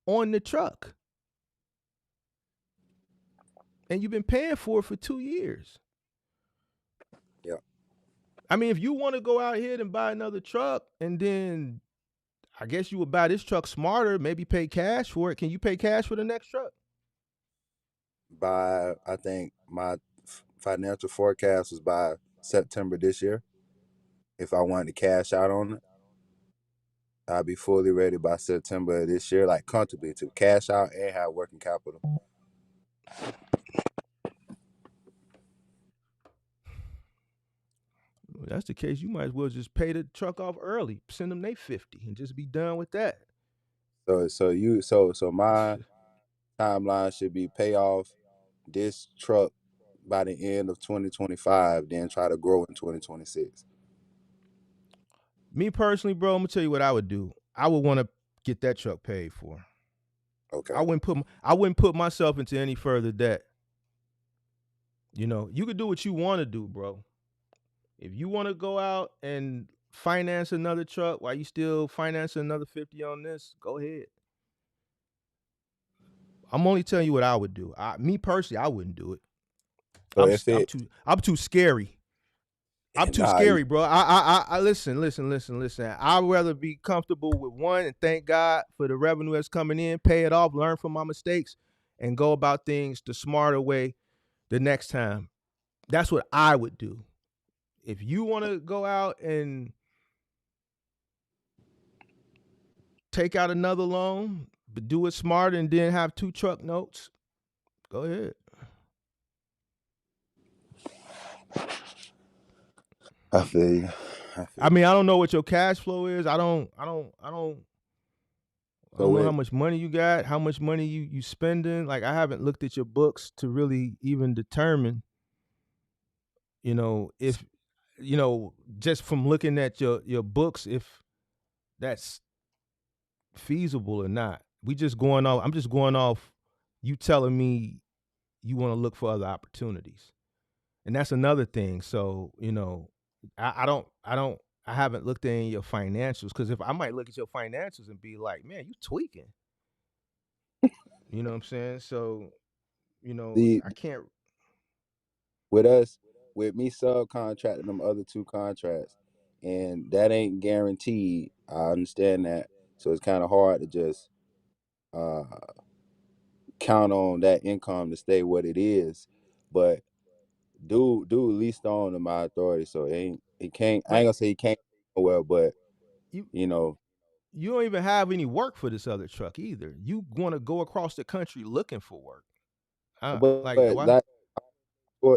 Speaker 4: on the truck, and you've been paying for it for 2 years.
Speaker 5: Yeah.
Speaker 4: I mean, if you want to go out here and buy another truck, and then I guess you would buy this truck smarter, maybe pay cash for it. Can you pay cash for the next truck?
Speaker 5: By I think my financial forecast was by September this year. If I wanted to cash out on it, I'd be fully ready by September of this year, like comfortably to cash out and have working capital.
Speaker 4: If that's the case, you might as well just pay the truck off early, send them they 50, and just be done with that.
Speaker 5: So my timeline should be pay off this truck by the end of 2025, then try to grow in 2026.
Speaker 4: Me personally, bro, I'm gonna tell you what I would do. I would want to get that truck paid for.
Speaker 5: Okay.
Speaker 4: I wouldn't put myself into any further debt. You know, you could do what you want to do, bro. If you want to go out and finance another truck while you still financing another 50 on this, go ahead. I'm only telling you what I would do. Me personally, I wouldn't do it.
Speaker 5: So if it
Speaker 4: I'm too scary. I'm too
Speaker 5: nah,
Speaker 4: scary, bro. I listen. I'd rather be comfortable with one and thank God for the revenue that's coming in, pay it off, learn from my mistakes, and go about things the smarter way the next time. That's what I would do. If you want to go out and take out another loan, but do it smart and then have 2 truck notes, go ahead.
Speaker 5: I feel you.
Speaker 4: I mean, I don't know what your cash flow is. I don't
Speaker 5: So
Speaker 4: know how
Speaker 5: with
Speaker 4: much money you got, how much money you spending. Like, I haven't looked at your books to really even determine, if just from looking at your books, if that's feasible or not. I'm just going off you telling me you want to look for other opportunities. And that's another thing. So, I haven't looked at any of your financials, because if I might look at your financials and be like, man, you tweaking. You know what I'm saying? So,
Speaker 5: the
Speaker 4: I can't.
Speaker 5: with us, with me subcontracting them other 2 contracts, and that ain't guaranteed. I understand that. So it's kind of hard to just uh count on that income to stay what it is. But do at least on to my authority. So he can't I ain't
Speaker 4: Man,
Speaker 5: gonna say he can't go nowhere, but
Speaker 4: you
Speaker 5: you know,
Speaker 4: you don't even have any work for this other truck either. You want to go across the country looking for work. Like,
Speaker 5: but
Speaker 4: why?
Speaker 5: like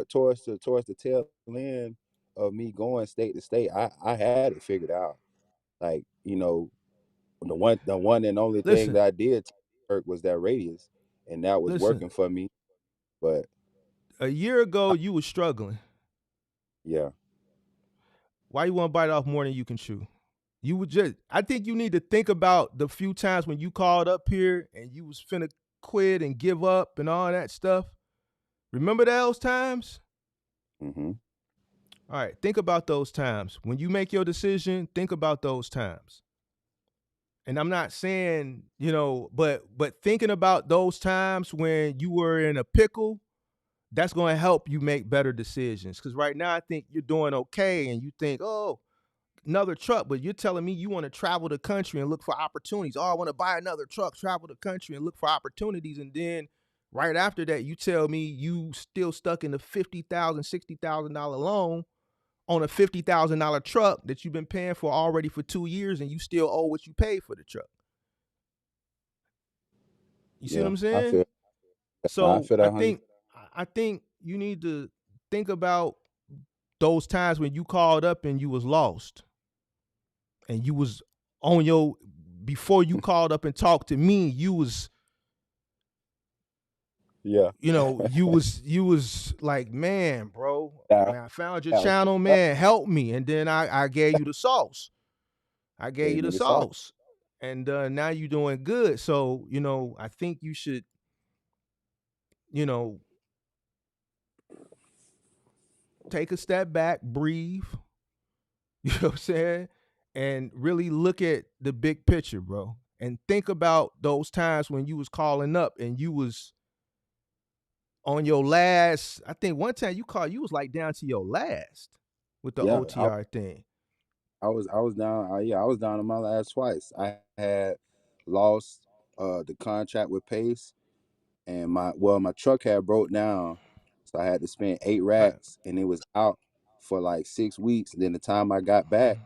Speaker 5: towards the tail end of me going state to state, I had it figured out. Like, the one and only thing
Speaker 4: Listen,
Speaker 5: that I did work was that radius. and that was
Speaker 4: Listen,
Speaker 5: working for me. But
Speaker 4: a year ago you was struggling.
Speaker 5: yeah,
Speaker 4: Why you want to bite off more than you can chew? You would just. I think you need to think about the few times when you called up here and you was finna quit and give up and all that stuff. Remember those times?
Speaker 5: mm-hmm.
Speaker 4: All right, think about those times. When you make your decision, think about those times. And I'm not saying, but thinking about those times when you were in a pickle, that's going to help you make better decisions. Because right now, I think you're doing okay, and you think, oh, another truck, but you're telling me you want to travel the country and look for opportunities. Oh, I want to buy another truck, travel the country and look for opportunities. And then right after that, you tell me you still stuck in the $50,000, $60,000 loan on a $50,000 truck that you've been paying for already for 2 years, and you still owe what you paid for the truck. You see what
Speaker 5: Yeah,
Speaker 4: I'm
Speaker 5: I
Speaker 4: saying?
Speaker 5: feel. No, I
Speaker 4: So
Speaker 5: feel
Speaker 4: I
Speaker 5: that 100.
Speaker 4: think I think you need to think about those times when you called up and you was lost and you was on your before you called up and talked to me, you was
Speaker 5: Yeah,
Speaker 4: you was like, man, bro,
Speaker 5: yeah,
Speaker 4: man, I found your
Speaker 5: yeah.
Speaker 4: channel, man, help me. And then I gave you the sauce. I gave
Speaker 5: Gave
Speaker 4: you
Speaker 5: me
Speaker 4: the
Speaker 5: the sauce.
Speaker 4: sauce. And now you're doing good. So, I think you should, you know, take a step back, breathe, you know what I'm saying? And really look at the big picture, bro. And think about those times when you was calling up and you was on your last. I think one time you called, you was like down to your last with the
Speaker 5: Yeah,
Speaker 4: OTR thing.
Speaker 5: I was down. Yeah, I was down on my last twice. I had lost the contract with Pace, and my truck had broke down, so I had to spend 8 racks, and it was out for like 6 weeks. And then the time I got back,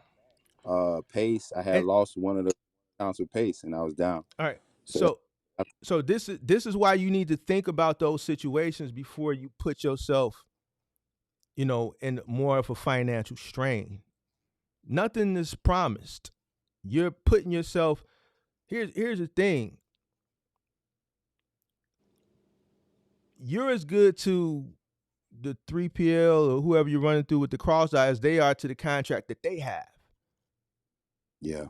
Speaker 5: Pace, I had
Speaker 4: And
Speaker 5: lost one of the accounts with Pace, and I was down.
Speaker 4: all right,
Speaker 5: So that,
Speaker 4: so this is why you need to think about those situations before you put yourself, in more of a financial strain. Nothing is promised. You're putting yourself. Here's the thing. You're as good to the 3PL or whoever you're running through with the cross eye as they are to the contract that they have.
Speaker 5: yeah,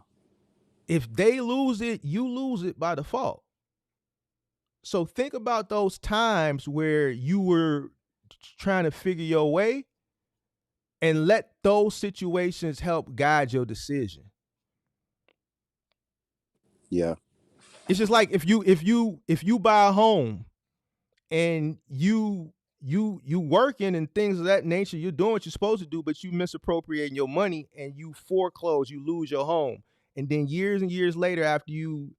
Speaker 4: If they lose it, you lose it by default. So think about those times where you were trying to figure your way and let those situations help guide your decision.
Speaker 5: yeah,
Speaker 4: It's just like if you buy a home and you working and things of that nature, you're doing what you're supposed to do, but you misappropriating your money and you foreclose, you lose your home. And then years and years later, after you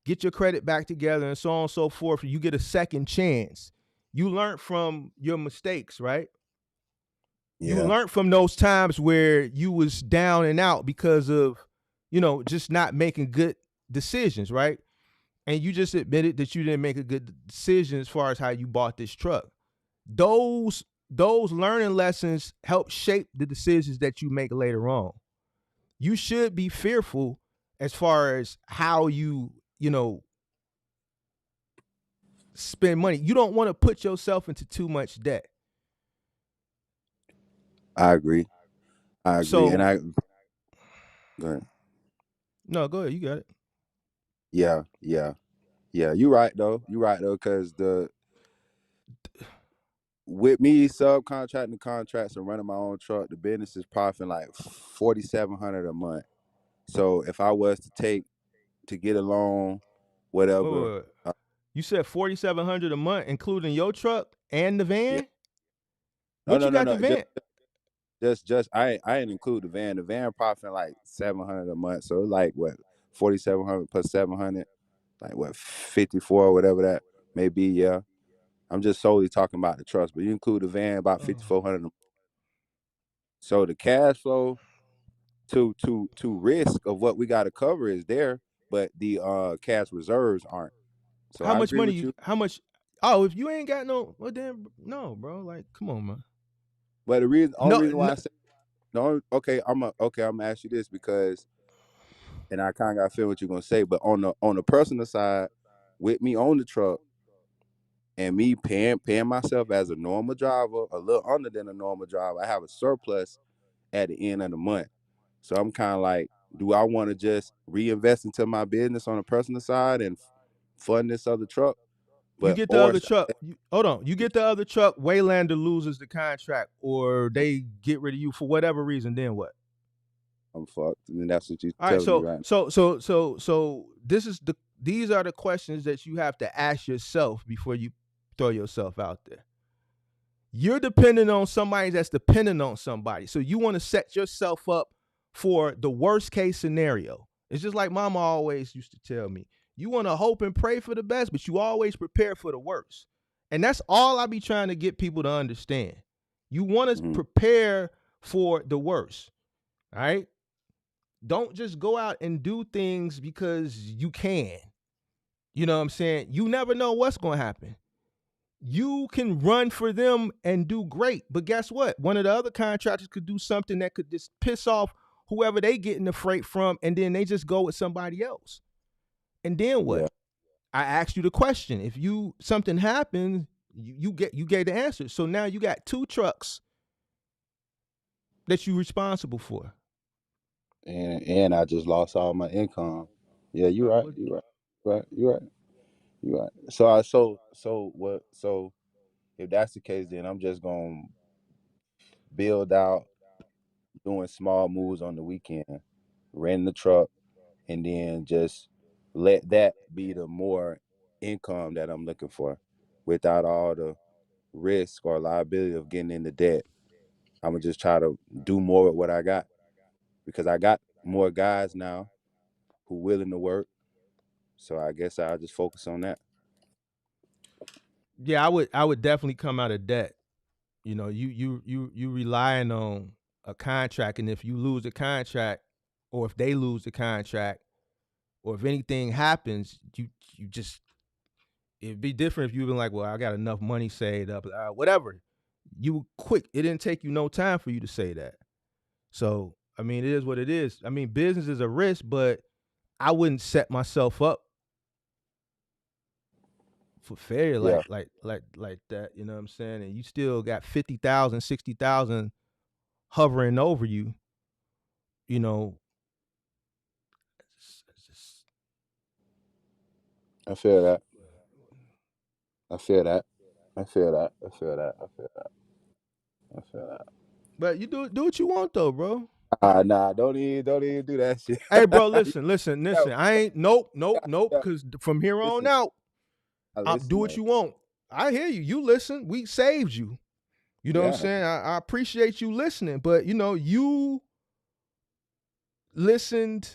Speaker 4: get your credit back together and so on and so forth, you get a second chance. You learn from your mistakes, right? You
Speaker 5: yeah,
Speaker 4: learn from those times where you was down and out because of, just not making good decisions, right? And you just admitted that you didn't make a good decision as far as how you bought this truck. Those learning lessons help shape the decisions that you make later on. You should be fearful as far as how you spend money. You don't want to put yourself into too much debt.
Speaker 5: I agree. I agree, and
Speaker 4: So
Speaker 5: go ahead.
Speaker 4: no, go ahead, you got it.
Speaker 5: Yeah, yeah, yeah. You right though. You right though, because the with me subcontracting contracts and running my own truck, the business is profiting like 4,700 a month. So if I was to get a loan,
Speaker 4: Wait, wait,
Speaker 5: whatever,
Speaker 4: wait. You said 4,700 a month, including your truck and the
Speaker 5: yeah.
Speaker 4: van.
Speaker 5: No,
Speaker 4: What
Speaker 5: no,
Speaker 4: you
Speaker 5: no,
Speaker 4: got the
Speaker 5: no.
Speaker 4: van?
Speaker 5: Just I ain't include the van. The van profiting like 700 a month. So it's like what 4,700 plus 700, like what 54 whatever that may be. Yeah, I'm just solely talking about the trust, but you include the van about
Speaker 4: Oh.
Speaker 5: 5,400. So the cash flow to risk of what we got to cover is there, but the cash reserves aren't. So
Speaker 4: How
Speaker 5: I
Speaker 4: much
Speaker 5: agree
Speaker 4: money
Speaker 5: with
Speaker 4: you?
Speaker 5: you.
Speaker 4: How much? Oh, if you ain't got no, well then no, bro. Like, come on, man.
Speaker 5: But only
Speaker 4: No,
Speaker 5: reason
Speaker 4: no
Speaker 5: why I say no, okay, I'm gonna ask you this because, and I kind of got to feel what you're gonna say, but on the personal side, with me on the truck, and me paying myself as a normal driver, a little under than a normal driver, I have a surplus at the end of the month. So I'm kind of like, do I want to just reinvest into my business on the personal side and fund this other truck?
Speaker 4: You
Speaker 5: But
Speaker 4: get the
Speaker 5: or
Speaker 4: other truck. Hold on. You get the other truck. Waylander loses the contract, or they get rid of you for whatever reason. Then what?
Speaker 5: I'm fucked, and that's what you're
Speaker 4: All right.
Speaker 5: telling me
Speaker 4: So
Speaker 5: right now.
Speaker 4: this is these are the questions that you have to ask yourself before you throw yourself out there. You're dependent on somebody that's dependent on somebody. So you want to set yourself up for the worst case scenario. It's just like mama always used to tell me. You want to hope and pray for the best, but you always prepare for the worst. And that's all I be trying to get people to understand. You want to prepare for the worst. All right? Don't just go out and do things because you can. You know what I'm saying? You never know what's going to happen. You can run for them and do great. But guess what? One of the other contractors could do something that could just piss off whoever they getting the freight from, and then they just go with somebody else. And then what?
Speaker 5: Yeah.
Speaker 4: I asked you the question. If something happens, you gave the answer. So now you got 2 trucks that you're responsible for.
Speaker 5: And I just lost all my income. Yeah, you're right. You're right. So if that's the case, then I'm just gonna build out doing small moves on the weekend, renting the truck, and then just let that be the more income that I'm looking for, without all the risk or liability of getting into debt. I'm gonna just try to do more with what I got, because I got more guys now who willing to work. So I guess I'll just focus on that.
Speaker 4: Yeah, I would definitely come out of debt. You know, you relying on a contract, and if you lose the contract, or if they lose the contract, or if anything happens, you just it'd be different if you've been like, well, I got enough money saved up, whatever. You quick. It didn't take you no time for you to say that. So I mean, it is what it is. I mean, business is a risk, but I wouldn't set myself up for failure
Speaker 5: Yeah.
Speaker 4: like that. You know what I'm saying? And you still got 50,000, 60,000 hovering over you. You know, it's just,
Speaker 5: I feel that. I feel that. I feel that. I feel that. I feel that. I feel that.
Speaker 4: but you do what you want though, bro.
Speaker 5: Nah, don't even do that shit.
Speaker 4: Hey, bro,
Speaker 5: You
Speaker 4: listen.
Speaker 5: got-
Speaker 4: I ain't nope.
Speaker 5: yeah,
Speaker 4: Because from here on
Speaker 5: listen,
Speaker 4: out,
Speaker 5: I
Speaker 4: do
Speaker 5: listen
Speaker 4: what
Speaker 5: though.
Speaker 4: you want. I hear you. You listen. We saved you. You know what I'm
Speaker 5: Yeah.
Speaker 4: saying? I appreciate you listening, but you know, you listened,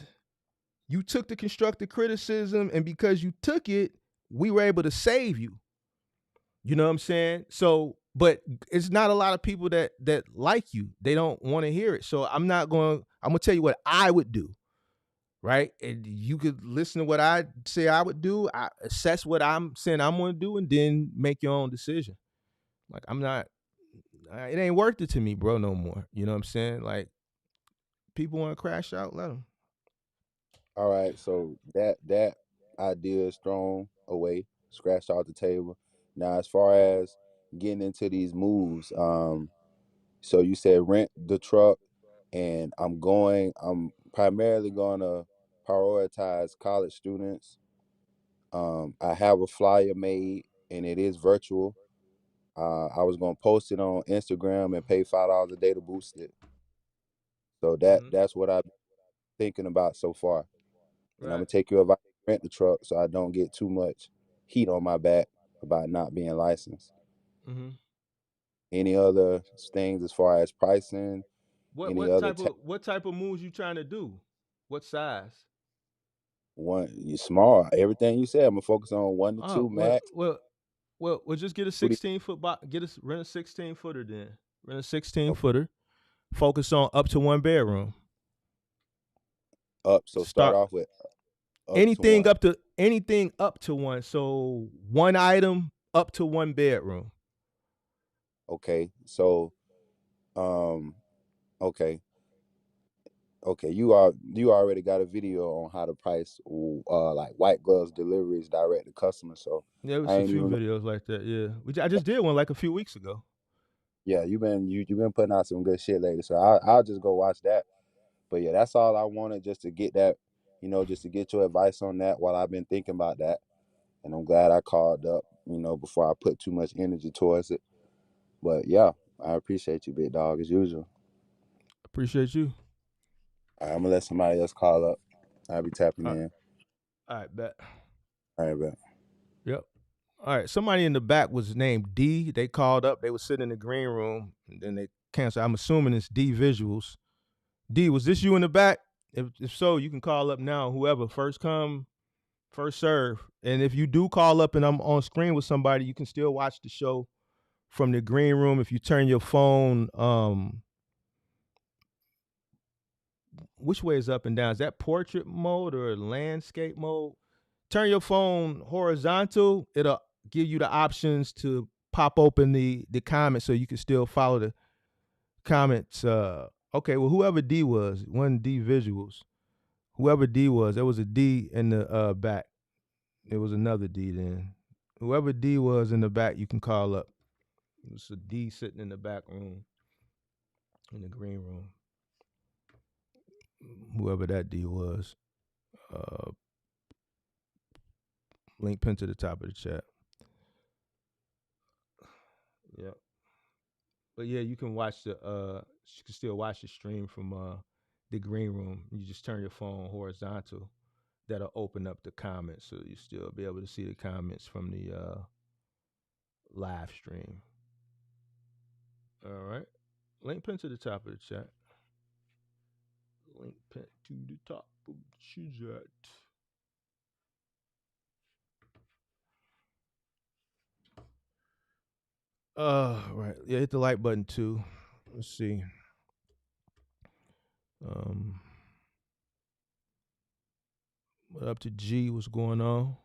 Speaker 4: you took the constructive criticism, and because you took it, we were able to save you. You know what I'm saying? So, but it's not a lot of people that like you. They don't want to hear it. So I'm gonna tell you what I would do. Right? And you could listen to what I say I would do, I assess what I'm saying I'm gonna do, and then make your own decision. Like I'm not it ain't worth it to me, bro, no more. You know what I'm saying? Like people want to crash out, let them.
Speaker 5: All right. So that idea is thrown away, scratched off the table. Now, as far as getting into these moves, so you said rent the truck, and I'm primarily gonna prioritize college students. I have a flyer made, and it is virtual. I was gonna post it on Instagram and pay $5 a day to boost it. So
Speaker 4: Mm-hmm.
Speaker 5: that's what I've been thinking about so far. And I'm
Speaker 4: Right.
Speaker 5: gonna take your advice, rent the truck, so I don't get too much heat on my back about not being licensed.
Speaker 4: Mm-hmm.
Speaker 5: Any other things as far as pricing?
Speaker 4: What
Speaker 5: Any
Speaker 4: what
Speaker 5: other
Speaker 4: type of what type of moves you trying to do? What size?
Speaker 5: one? You small. Everything you said, I'm gonna focus on 1 to 2
Speaker 4: Oh well,
Speaker 5: max.
Speaker 4: just get a
Speaker 5: What do
Speaker 4: 16-foot box. Rent a 16-footer then. Rent a 16
Speaker 5: you,
Speaker 4: footer. Focus on up to 1 bedroom.
Speaker 5: up? So start
Speaker 4: Start
Speaker 5: off with up to one.
Speaker 4: anything up to one. So one item up to 1 bedroom.
Speaker 5: Okay. So, um, okay. Okay, you already got a video on how to price like white gloves deliveries direct to customers. So
Speaker 4: Yeah, it was
Speaker 5: I
Speaker 4: a
Speaker 5: ain't
Speaker 4: few
Speaker 5: even
Speaker 4: videos like that. Yeah, I just did one like a few weeks ago.
Speaker 5: yeah, you been putting out some good shit lately. So I'll just go watch that. But yeah, that's all I wanted, just to get that, just to get your advice on that while I've been thinking about that. And I'm glad I called up, before I put too much energy towards it. But yeah, I appreciate you, big dog, as usual.
Speaker 4: Appreciate you.
Speaker 5: All right, I'm gonna let somebody else call up. I'll be tapping
Speaker 4: All
Speaker 5: in.
Speaker 4: right, bet.
Speaker 5: All right, bet.
Speaker 4: Yep. All right. Somebody in the back was named D. They called up. They was sitting in the green room, and then they canceled. I'm assuming it's D Visuals. D, was this you in the back? If so, you can call up now. Whoever, first come, first serve. And if you do call up and I'm on screen with somebody, you can still watch the show from the green room. If you turn your phone, which way is up and down? Is that portrait mode or landscape mode? Turn your phone horizontal. It'll give you the options to pop open the comments so you can still follow the comments. Okay, well, whoever D was, one D Visuals, whoever D was, there was a D in the back. There was another D then. Whoever D was in the back, you can call up. It's a D sitting in the back room, in the green room. Whoever that D was. Link pinned to the top of the chat. Yeah. But yeah, you can watch you can still watch the stream from the green room. You just turn your phone horizontal. That'll open up the comments, so you still be able to see the comments from the live stream. All right. Link pinned to the top of the chat. Link pinned to the top of the chat. Right. Yeah, hit the like button too. Let's see. Um, what up to G? What's going on?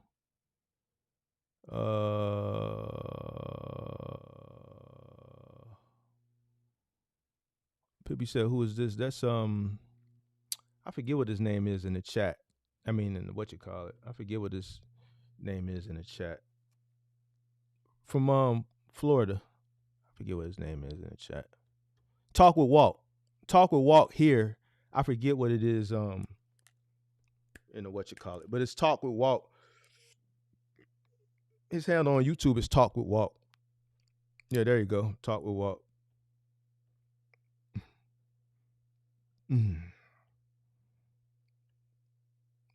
Speaker 4: Pippi said, "Who is this?" That's I forget what his name is in the chat. I mean, in the, what you call it. I forget what his name is in the chat. From Florida. I forget what his name is in the chat. Talk with Walt. Talk with Walt here. I forget what it is. In the what you call it, but it's Talk with Walt. His handle on YouTube is Talk with Walt. Yeah, there you go. Talk with Walt.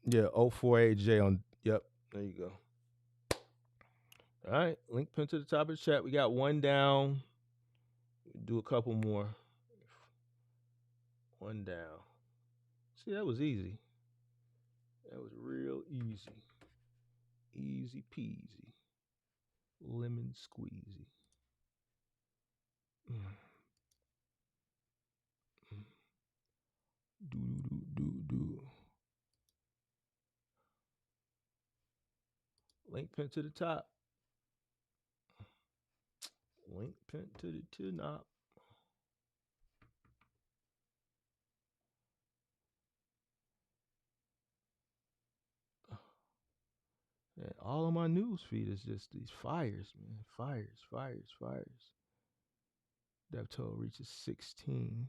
Speaker 4: Yeah, 048J on. Yep, there you go. All right, link pinned to the top of the chat. We got one down. Do a couple more. One down. See, that was easy. That was real easy. Easy peasy. Lemon squeezy. Do do do do. Link pinned to the top. Link pinned to the top. Yeah, all on my news feed is just these fires, man. Fires, fires, fires. Death toll reaches 16.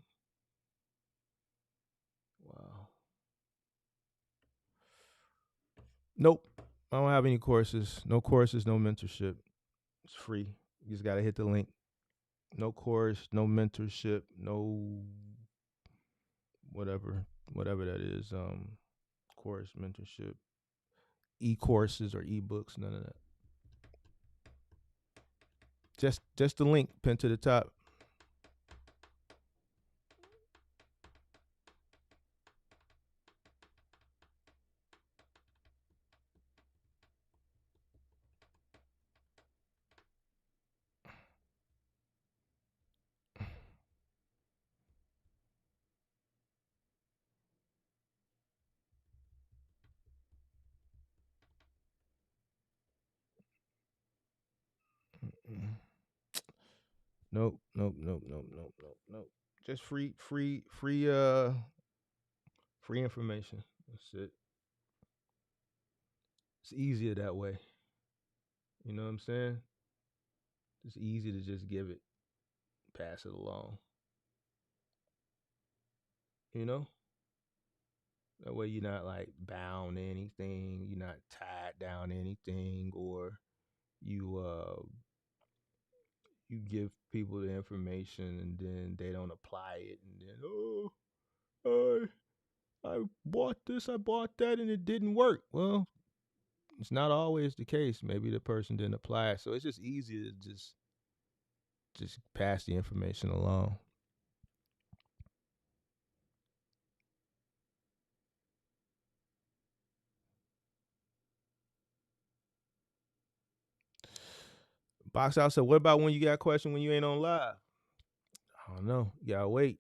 Speaker 4: Wow. Nope. I don't have any courses. No courses, no mentorship. It's free. You just gotta hit the link. No course, no mentorship, no whatever that is. Course, mentorship, e-courses or e-books, none of that. Just the link pinned to the top. Nope, nope, nope, nope, nope, nope, nope. Just free. Free information. That's it. It's easier that way. You know what I'm saying? It's easy to just give it, pass it along. You know? That way you're not like bound to anything, you're not tied down to anything, or you you give people the information and then they don't apply it, and then I bought this, I bought that, and it didn't work. Well, it's not always the case. Maybe the person didn't apply it, so it's just easier to just pass the information along. Box out said, "What about when you got a question when you ain't on live?" I don't know. You gotta wait.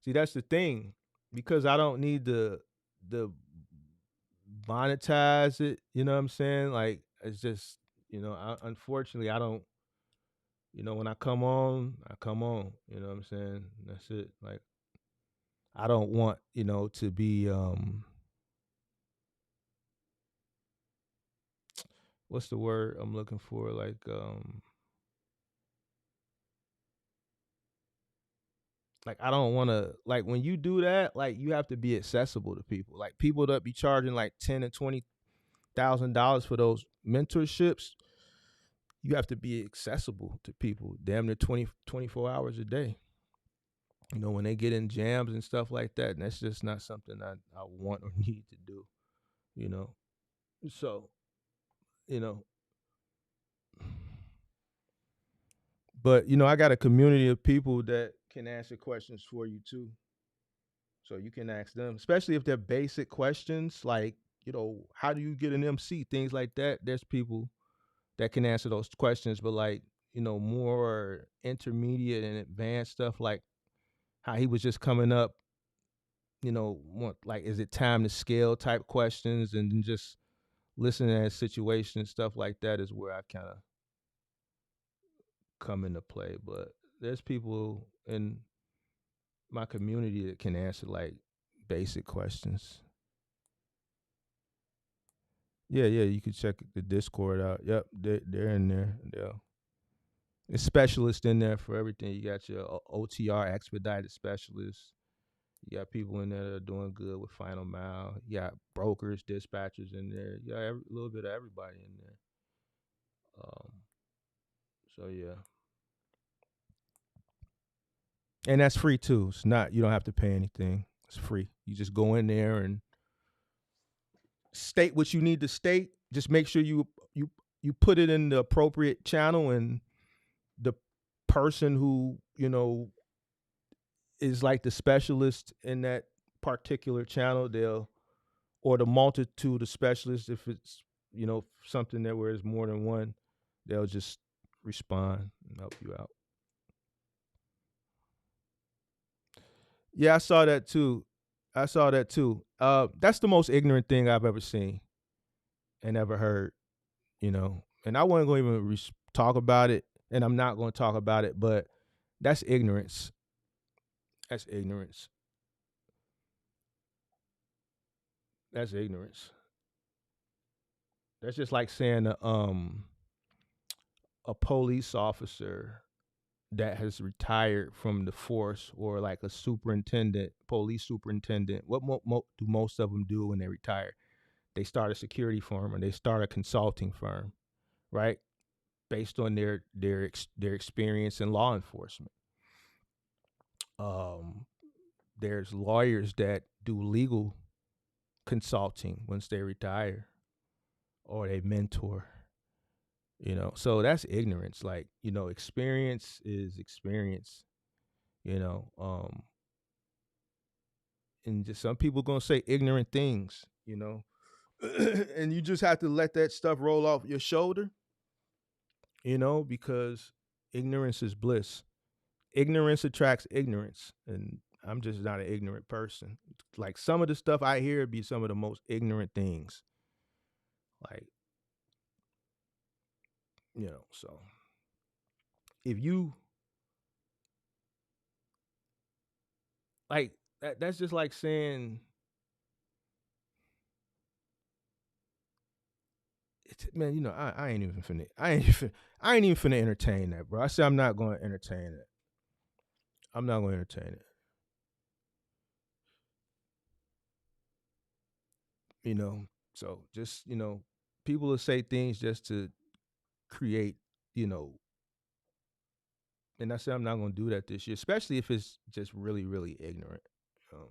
Speaker 4: See, that's the thing, because I don't need the monetize it. You know what I'm saying? Like, it's just, unfortunately, I don't. When I come on, I come on. You know what I'm saying? That's it. Like, I don't want to be what's the word I'm looking for? Like I don't want to, like, when you do that, like, you have to be accessible to people. Like, people that be charging like $10,000 and $20,000 for those mentorships, you have to be accessible to people damn near 24 hours a day. When they get in jams and stuff like that, and that's just not something I want or need to do. You know, so you know, but I got a community of people that can answer questions for you too. So you can ask them, especially if they're basic questions like, how do you get an MC, things like that. There's people that can answer those questions, but like, more intermediate and advanced stuff, like how he was just coming up, more like, is it time to scale type questions, and then just listening at situations, stuff like that is where I kind of come into play. But there's people in my community that can answer like basic questions. Yeah, you could check the Discord out. Yep, they're in there. Yeah, it's specialists in there for everything. You got your OTR expedited specialists. You got people in there that are doing good with final mile. You got brokers, dispatchers in there. You got a little bit of everybody in there. Um, so yeah, and that's free too. It's not, you don't have to pay anything. It's free. You just go in there and state what you need to state. Just make sure you put it in the appropriate channel, and the person who is like the specialist in that particular channel, they'll, or the multitude of specialists, if it's something that where there's more than one, they'll just respond and help you out. Yeah, I saw that too. That's the most ignorant thing I've ever seen and ever heard. And I wasn't going to even talk about it, and I'm not going to talk about it, but that's ignorance. That's ignorance. That's ignorance. That's just like saying a police officer that has retired from the force, or like a superintendent, police superintendent. What do most of them do when they retire? They start a security firm, or they start a consulting firm, right? Based on their experience in law enforcement. There's lawyers that do legal consulting once they retire, or they mentor. So that's ignorance. Like, experience is experience. You know, and just some people gonna say ignorant things. And you just have to let that stuff roll off your shoulder. Because ignorance is bliss. Ignorance attracts ignorance, and I'm just not an ignorant person. Like, some of the stuff I hear be some of the most ignorant things. Like, so if you like that's just like saying man, you know, I ain't even finna entertain that, bro. I said I'm not going to entertain it. I'm not going to entertain it. You know, so just, you know, people will say things just to create, you know, and I said I'm not going to do that this year, especially if it's just really, really ignorant. You know?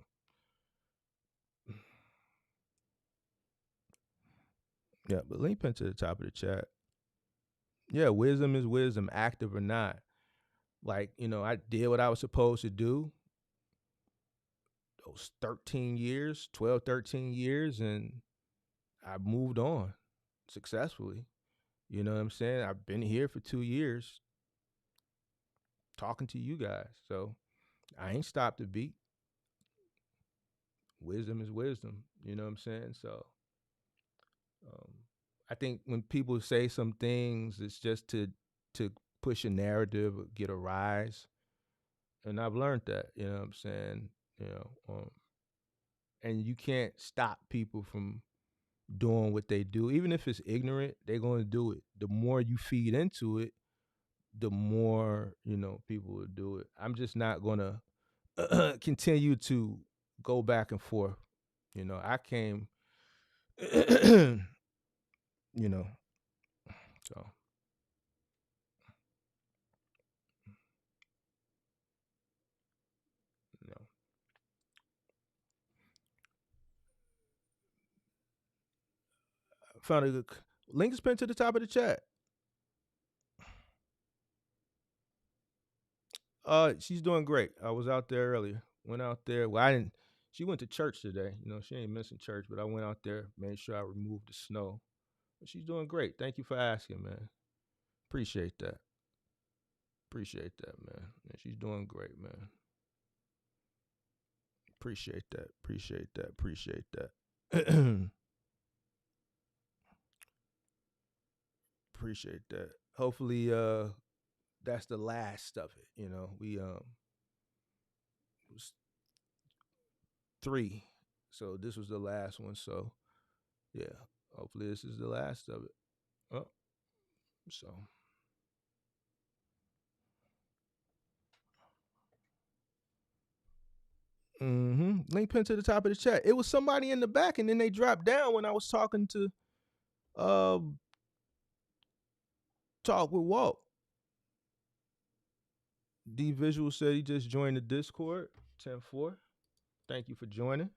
Speaker 4: Yeah, but link pin to the top of the chat. Yeah, wisdom is wisdom, active or not. Like, you know, I did what I was supposed to do those 13 years, 12, 13 years, and I moved on successfully. You know what I'm saying? I've been here for 2 years talking to you guys. So I ain't stopped a beat. Wisdom is wisdom. You know what I'm saying? So um, I think when people say some things, it's just to push a narrative or get a rise. And I've learned that, you know what I'm saying? You know, and you can't stop people from doing what they do. Even if it's ignorant, they're going to do it. The more you feed into it, the more, you know, people will do it. I'm just not going to continue to go back and forth. You know, I came, you know, so, you know. Found a good link is pinned to the top of the chat. She's doing great. I was out there earlier. Went out there. Well, I didn't. She went to church today. You know, she ain't missing church, but I went out there, made sure I removed the snow. But she's doing great. Thank you for asking, man. Appreciate that. Appreciate that, man. Yeah, she's doing great, man. Appreciate that. Appreciate that. Appreciate that. Appreciate that. Hopefully, that's the last of it. You know, we was 3, so this was the last one. So yeah, hopefully this is the last of it. Oh, so. Link pin to the top of the chat. It was somebody in the back, and then they dropped down when I was talking to Talk with Walt. D Visual said he just joined the Discord. 10-4. Thank you for joining.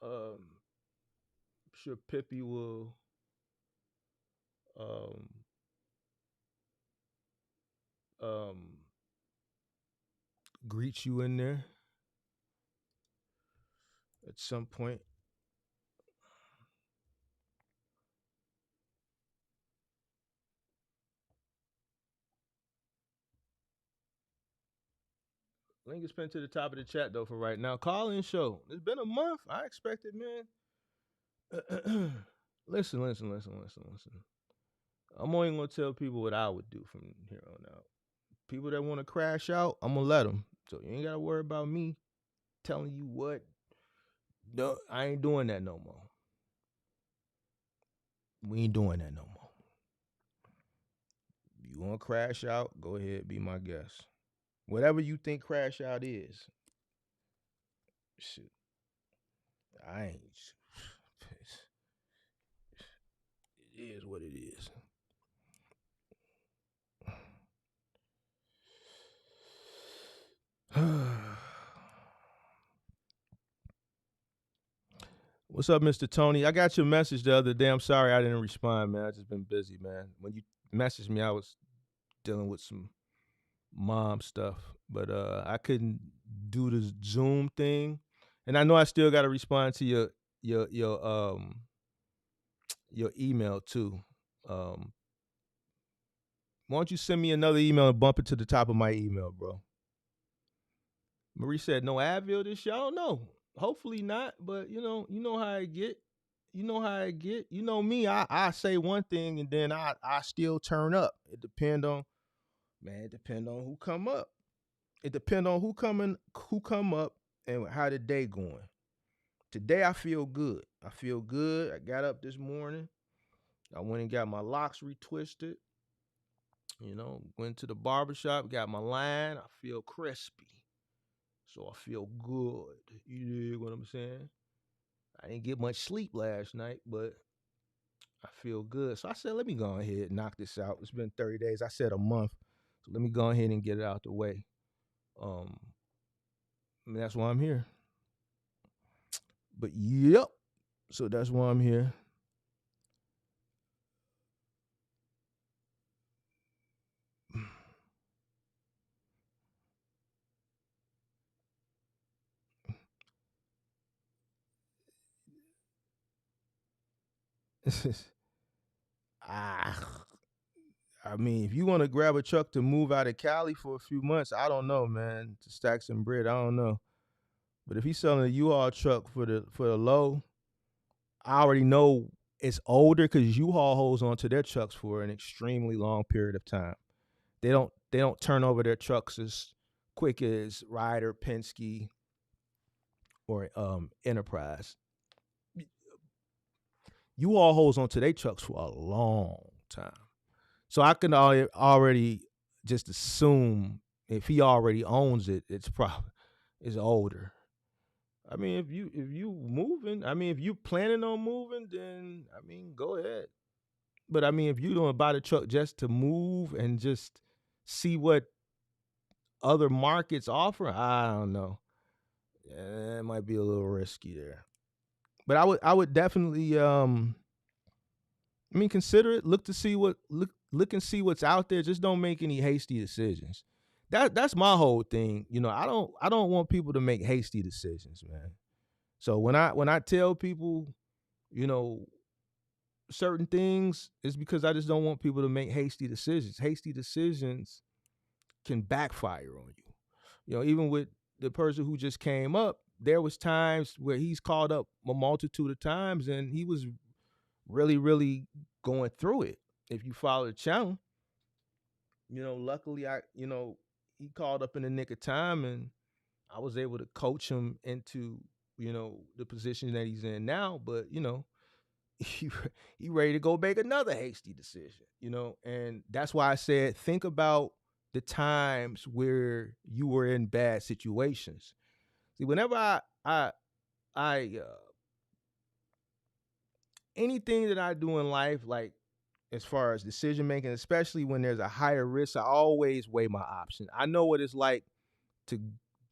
Speaker 4: I'm sure Pippi will greet you in there at some point. Link is pinned to the top of the chat though for right now. Call in show. It's been a month. I expected, man. Listen. I'm only gonna tell people what I would do from here on out. People that want to crash out, I'm gonna let them. So you ain't gotta worry about me telling you what. No, I ain't doing that no more. We ain't doing that no more. You want to crash out? Go ahead, be my guest. Whatever you think crash out is, shit, I ain't. It is what it is. What's up, Mr. Tony? I got your message the other day. I'm sorry I didn't respond, man. I just been busy, man. When you messaged me, I was dealing with some mom stuff, but I couldn't do the Zoom thing, and I know I still got to respond to your email too. Why don't you send me another email and bump it to the top of my email, bro? Marie said no Advil this year. I don't know. Hopefully not, but you know how I get. You know how I get. You know me. I say one thing and then I still turn up. It depend on who come up. It depend on who come up and how the day going. Today I feel good. I feel good. I got up this morning. I went and got my locks retwisted. Went to the barbershop, got my line. I feel crispy. So I feel good. You dig what I'm saying? I didn't get much sleep last night, but I feel good. So I said, let me go ahead and knock this out. It's been 30 days. I said a month. So let me go ahead and get it out the way. That's why I'm here. But yep. So that's why I'm here. ah, I mean, if you want to grab a truck to move out of Cali for a few months, I don't know, man. To stack some bread, I don't know. But if he's selling a U-Haul truck for the low, I already know it's older because U-Haul holds on to their trucks for an extremely long period of time. They don't turn over their trucks as quick as Ryder, Penske, or Enterprise. U-Haul holds on to their trucks for a long time. So I can already just assume if he already owns it, it's older. I mean, if you moving, I mean, if you planning on moving, then I mean, go ahead. But I mean, if you don't buy the truck just to move and just see what other markets offer, I don't know. It might be a little risky there. But I would definitely consider it. Look and see what's out there. Just don't make any hasty decisions. That's my whole thing. I don't want people to make hasty decisions, man. So when I tell people, certain things, it's because I just don't want people to make hasty decisions. Hasty decisions can backfire on you. Even with the person who just came up, there was times where he's called up a multitude of times and he was really, really going through it. If you follow the channel, luckily he called up in the nick of time and I was able to coach him into, the position that he's in now. But, he ready to go make another hasty decision, and that's why I said, think about the times where you were in bad situations. See, whenever I anything that I do in life, like as far as decision making, especially when there's a higher risk, I always weigh my options. I know what it's like to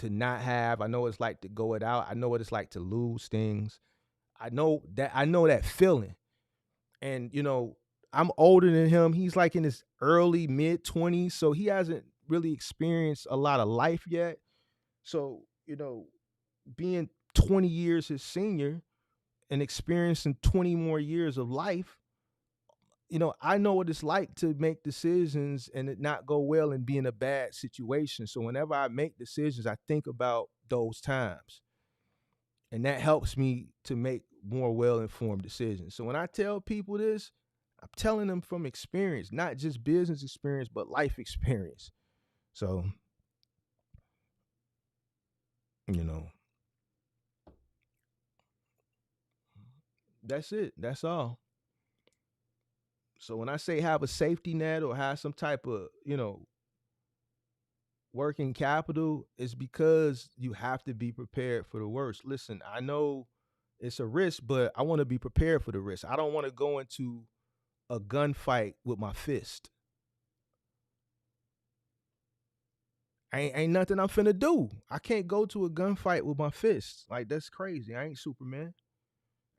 Speaker 4: not have. I know what it's like to go it out. I know what it's like to lose things. I know that feeling. And I'm older than him. He's like in his early mid-20s, so he hasn't really experienced a lot of life yet. So, being 20 years his senior and experiencing 20 more years of life, I know what it's like to make decisions and it not go well and be in a bad situation. So whenever I make decisions, I think about those times. And that helps me to make more well-informed decisions. So when I tell people this, I'm telling them from experience, not just business experience, but life experience. So, that's it. That's all. So when I say have a safety net or have some type of, working capital, it's because you have to be prepared for the worst. Listen, I know it's a risk, but I want to be prepared for the risk. I don't want to go into a gunfight with my fist. Ain't nothing I'm finna do. I can't go to a gunfight with my fists. Like, that's crazy. I ain't Superman.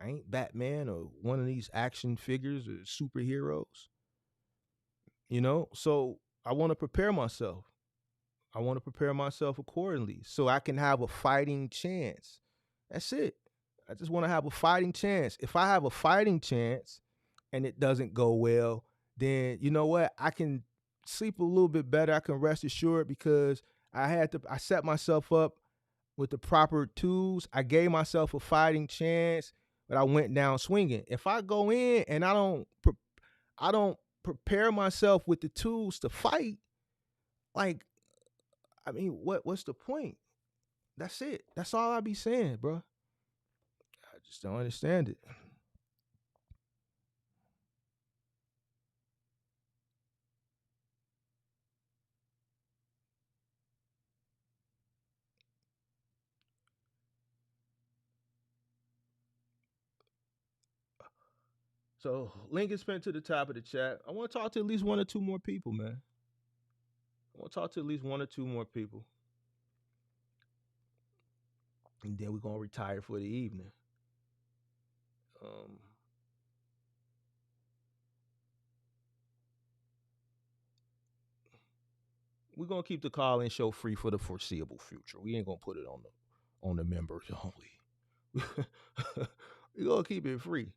Speaker 4: I ain't Batman or one of these action figures or superheroes. So I want to prepare myself. I want to prepare myself accordingly so I can have a fighting chance. That's it. I just want to have a fighting chance. If I have a fighting chance and it doesn't go well, then you know what? I can sleep a little bit better. I can rest assured because I set myself up with the proper tools. I gave myself a fighting chance, but I went down swinging. If I go in and I don't prepare myself with the tools to fight, like, I mean, what's the point? That's it. That's all I be saying, bro. Just don't understand it. So link is pinned to the top of the chat. I want to talk to at least one or two more people, man. I want to talk to at least one or two more people. And then we're going to retire for the evening. We're going to keep the call-in show free for the foreseeable future. We ain't going to put it on the members only. We're going to keep it free.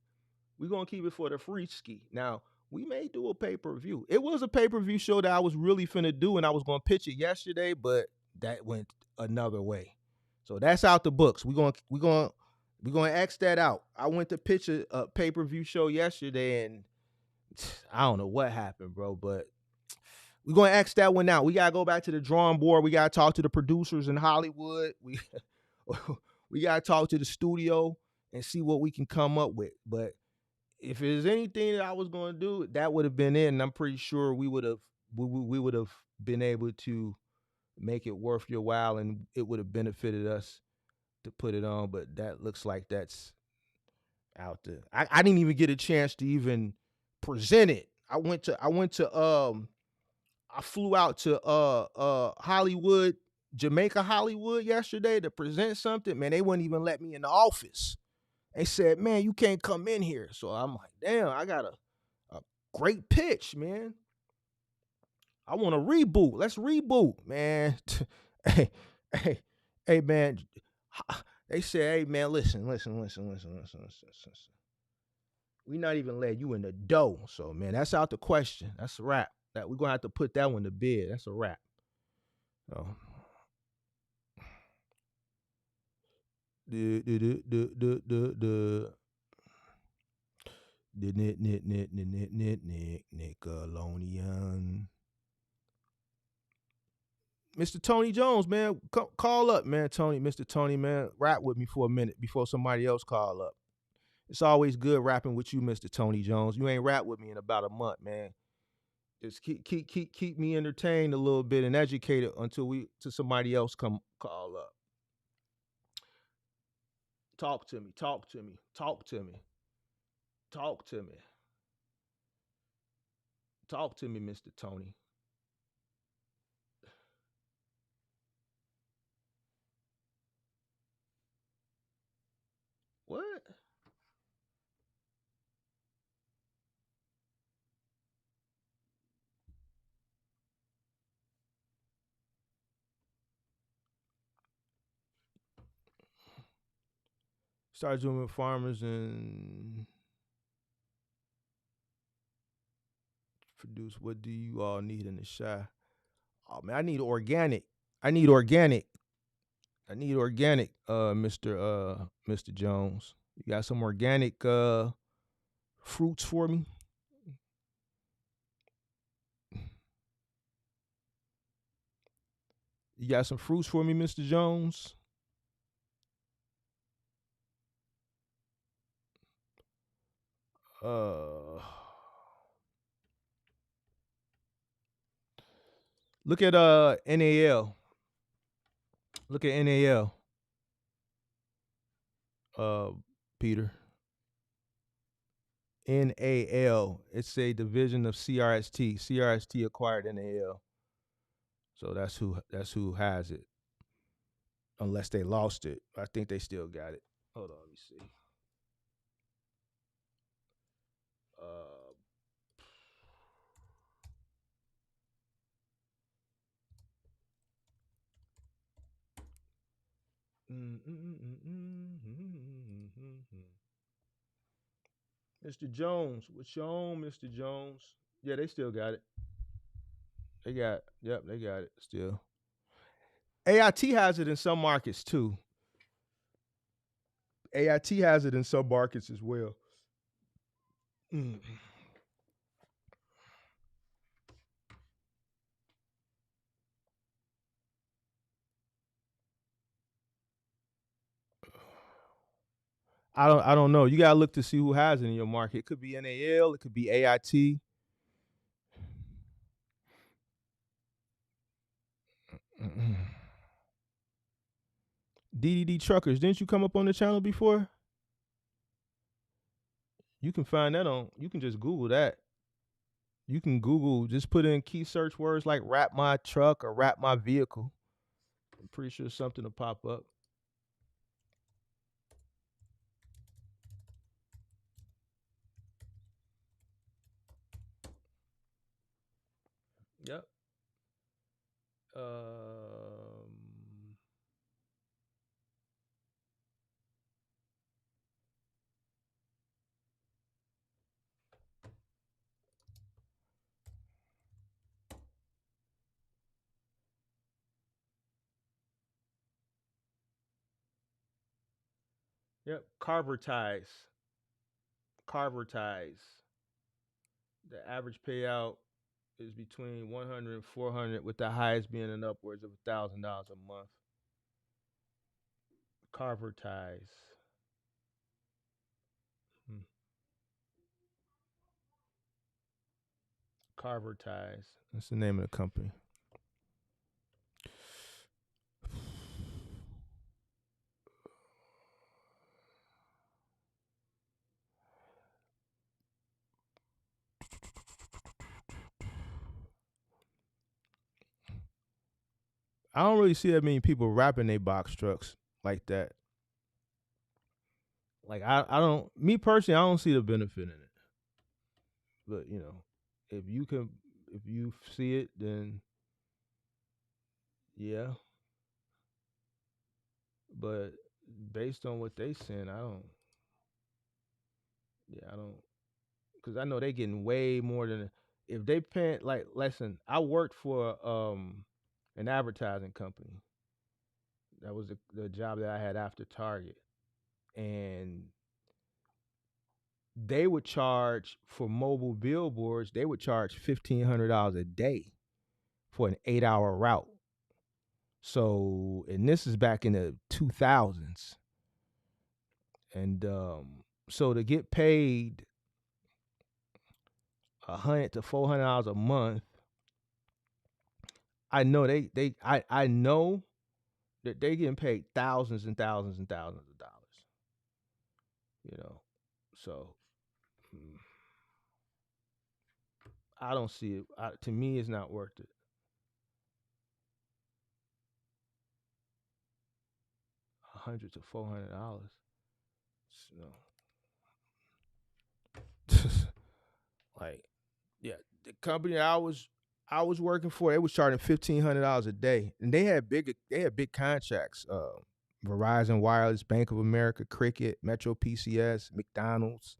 Speaker 4: We're going to keep it for the free ski. Now, we may do a pay-per-view. It was a pay-per-view show that I was really finna do, and I was going to pitch it yesterday, but that went another way. So that's out the books. We're going to X that out. I went to pitch a pay-per-view show yesterday, and I don't know what happened, bro, but we're going to X that one out. We got to go back to the drawing board. We got to talk to the producers in Hollywood. We got to talk to the studio and see what we can come up with. But if there's anything that I was going to do, that would have been it, and I'm pretty sure we would have been able to make it worth your while, and it would have benefited us to put it on. But that looks like that's out there. I didn't even get a chance to even present it. I flew out to Hollywood, Jamaica, Hollywood yesterday to present something. Man, they wouldn't even let me in the office. They said, man, you can't come in here. So I'm like, damn, I got a great pitch, man. I want to reboot. Let's reboot, man. hey, man. They said, hey, man, listen. We not even letting you in the dough. So, man, that's out the question. That's a wrap. That we're gonna have to put that one to bed. That's a wrap. So, Nickelodeon. Mr. Tony Jones, man, call up, man. Mr. Tony, man, rap with me for a minute before somebody else call up. It's always good rapping with you, Mr. Tony Jones. You ain't rap with me in about a month, man. Just keep me entertained a little bit and educated until somebody else come call up. Talk to me, talk to me, talk to me, talk to me, talk to me, Mr. Tony. What? Start doing with farmers and produce. What do you all need in the shop? Oh man, I need organic. Mr. Jones. You got some organic fruits for me? You got some fruits for me, Mr. Jones? Look at NAL. Look at NAL. Peter. NAL. It's a division of CRST. CRST acquired NAL. So that's who has it. Unless they lost it. I think they still got it. Hold on, let me see. Mr. Jones, what's your own, Mr. Jones? Yeah, they still got it. They got it still. AIT has it in some markets too. AIT has it in some markets as well. I don't know. You gotta look to see who has it in your market. It could be NAL, it could be AIT. DDD Truckers. Didn't you come up on the channel before? You can find that on. You can just Google that. You can Google. Just put in key search words like "wrap my truck" or "wrap my vehicle." I'm pretty sure something will pop up. Yep. Yep. Carver ties. Carver ties. The average payout is between 100 and 400, with the highest being in upwards of $1,000 a month. Carver ties. Carver ties. That's the name of the company. I don't really see that many people wrapping their box trucks like that. Like I don't. Me personally, I don't see the benefit in it. But you know, if you see it, then yeah. But based on what they send, I don't. Yeah, I don't. Because I know they getting way more than if they pay. Like, listen, I worked for an advertising company. That was the job that I had after Target, and they would charge for mobile billboards. They would charge $1,500 a day for an 8-hour route. So, and this is back in the 2000s, and so to get paid $100 to $400 a month, I know I know that they getting paid thousands and thousands and thousands of dollars. You know, so I don't see it. To me, it's not worth it. $100 to $400. So, like, yeah, the company I was working for, they was charging $1,500 a day, and they had big contracts. Verizon Wireless, Bank of America, Cricket, Metro PCS, McDonald's,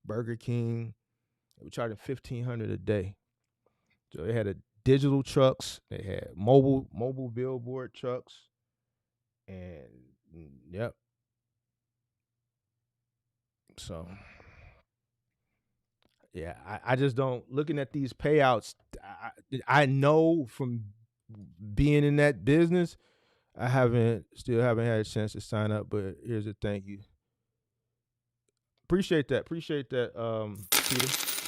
Speaker 4: Burger King. They were charging $1,500 a day. So they had digital trucks, they had mobile billboard trucks, and yep. So yeah, I just don't. Looking at these payouts, I know from being in that business, I still haven't had a chance to sign up. But here's a thank you. Appreciate that, Peter.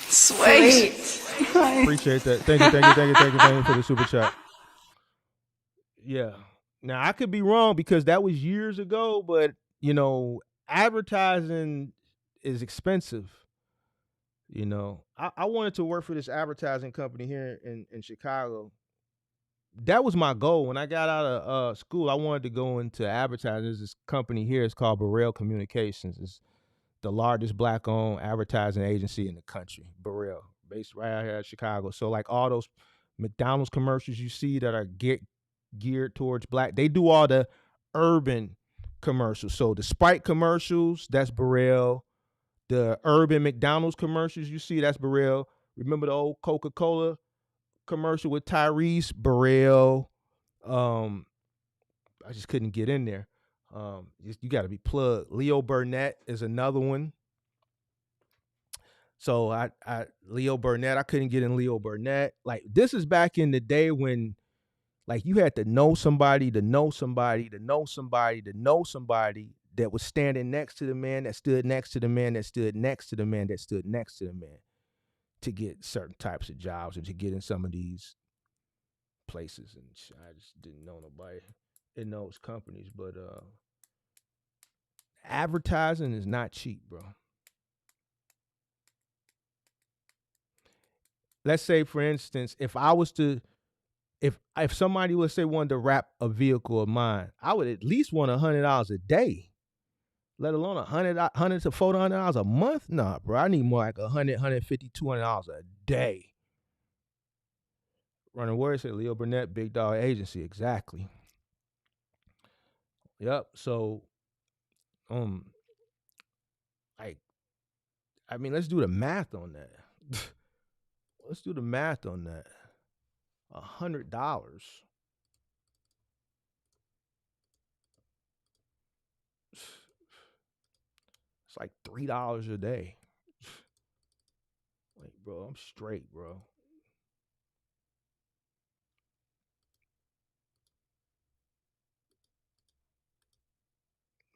Speaker 6: Sweet.
Speaker 4: Appreciate that. Thank you for the super chat. Yeah. Now I could be wrong because that was years ago, but you know, advertising is expensive. You know, I wanted to work for this advertising company here in Chicago. That was my goal when I got out of school. I wanted to go into advertising. There's this company here. It's called Burrell Communications. It's the largest black-owned advertising agency in the country. Burrell, based right out here in Chicago. So like all those McDonald's commercials you see that are geared towards black, they do all the urban commercials. So the Sprite commercials, that's Burrell. The urban McDonald's commercials you see, that's Burrell. Remember the old Coca-Cola commercial with Tyrese? Burrell. I just couldn't get in there. You got to be plugged. Leo Burnett is another one. So Leo Burnett, I couldn't get in Leo Burnett. Like, this is back in the day when, like, you had to know somebody to know somebody to know somebody to know somebody that was standing next to the man that stood next to the man that stood next to the man that stood next to the man to get certain types of jobs and to get in some of these places. And I just didn't know nobody in those companies. But advertising is not cheap, bro. Let's say, for instance, if I was to, if somebody would say wanted to wrap a vehicle of mine, I would at least want $100 a day, let alone $100 to $400 a month. Nah, bro, I need more like $100, $150, $200 a day. Running words at Leo Burnett, Big Dog Agency, exactly. Yep. So, like, I mean, let's do the math on that. Let's do the math on that. $100. It's like $3 a day. Like, bro, I'm straight, bro.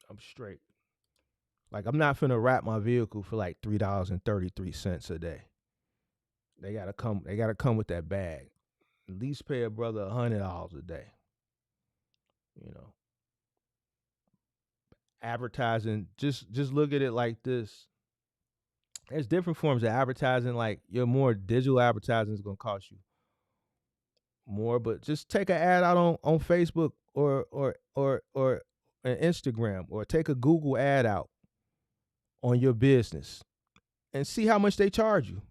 Speaker 4: I'm straight. Like, I'm not finna wrap my vehicle for like $3.33 a day. They gotta come with that bag. At least pay a brother $100 a day. You know. Advertising, just look at it like this. There's different forms of advertising. Like, your more digital advertising is gonna cost you more, but just take an ad out on Facebook or an Instagram, or take a Google ad out on your business and see how much they charge you.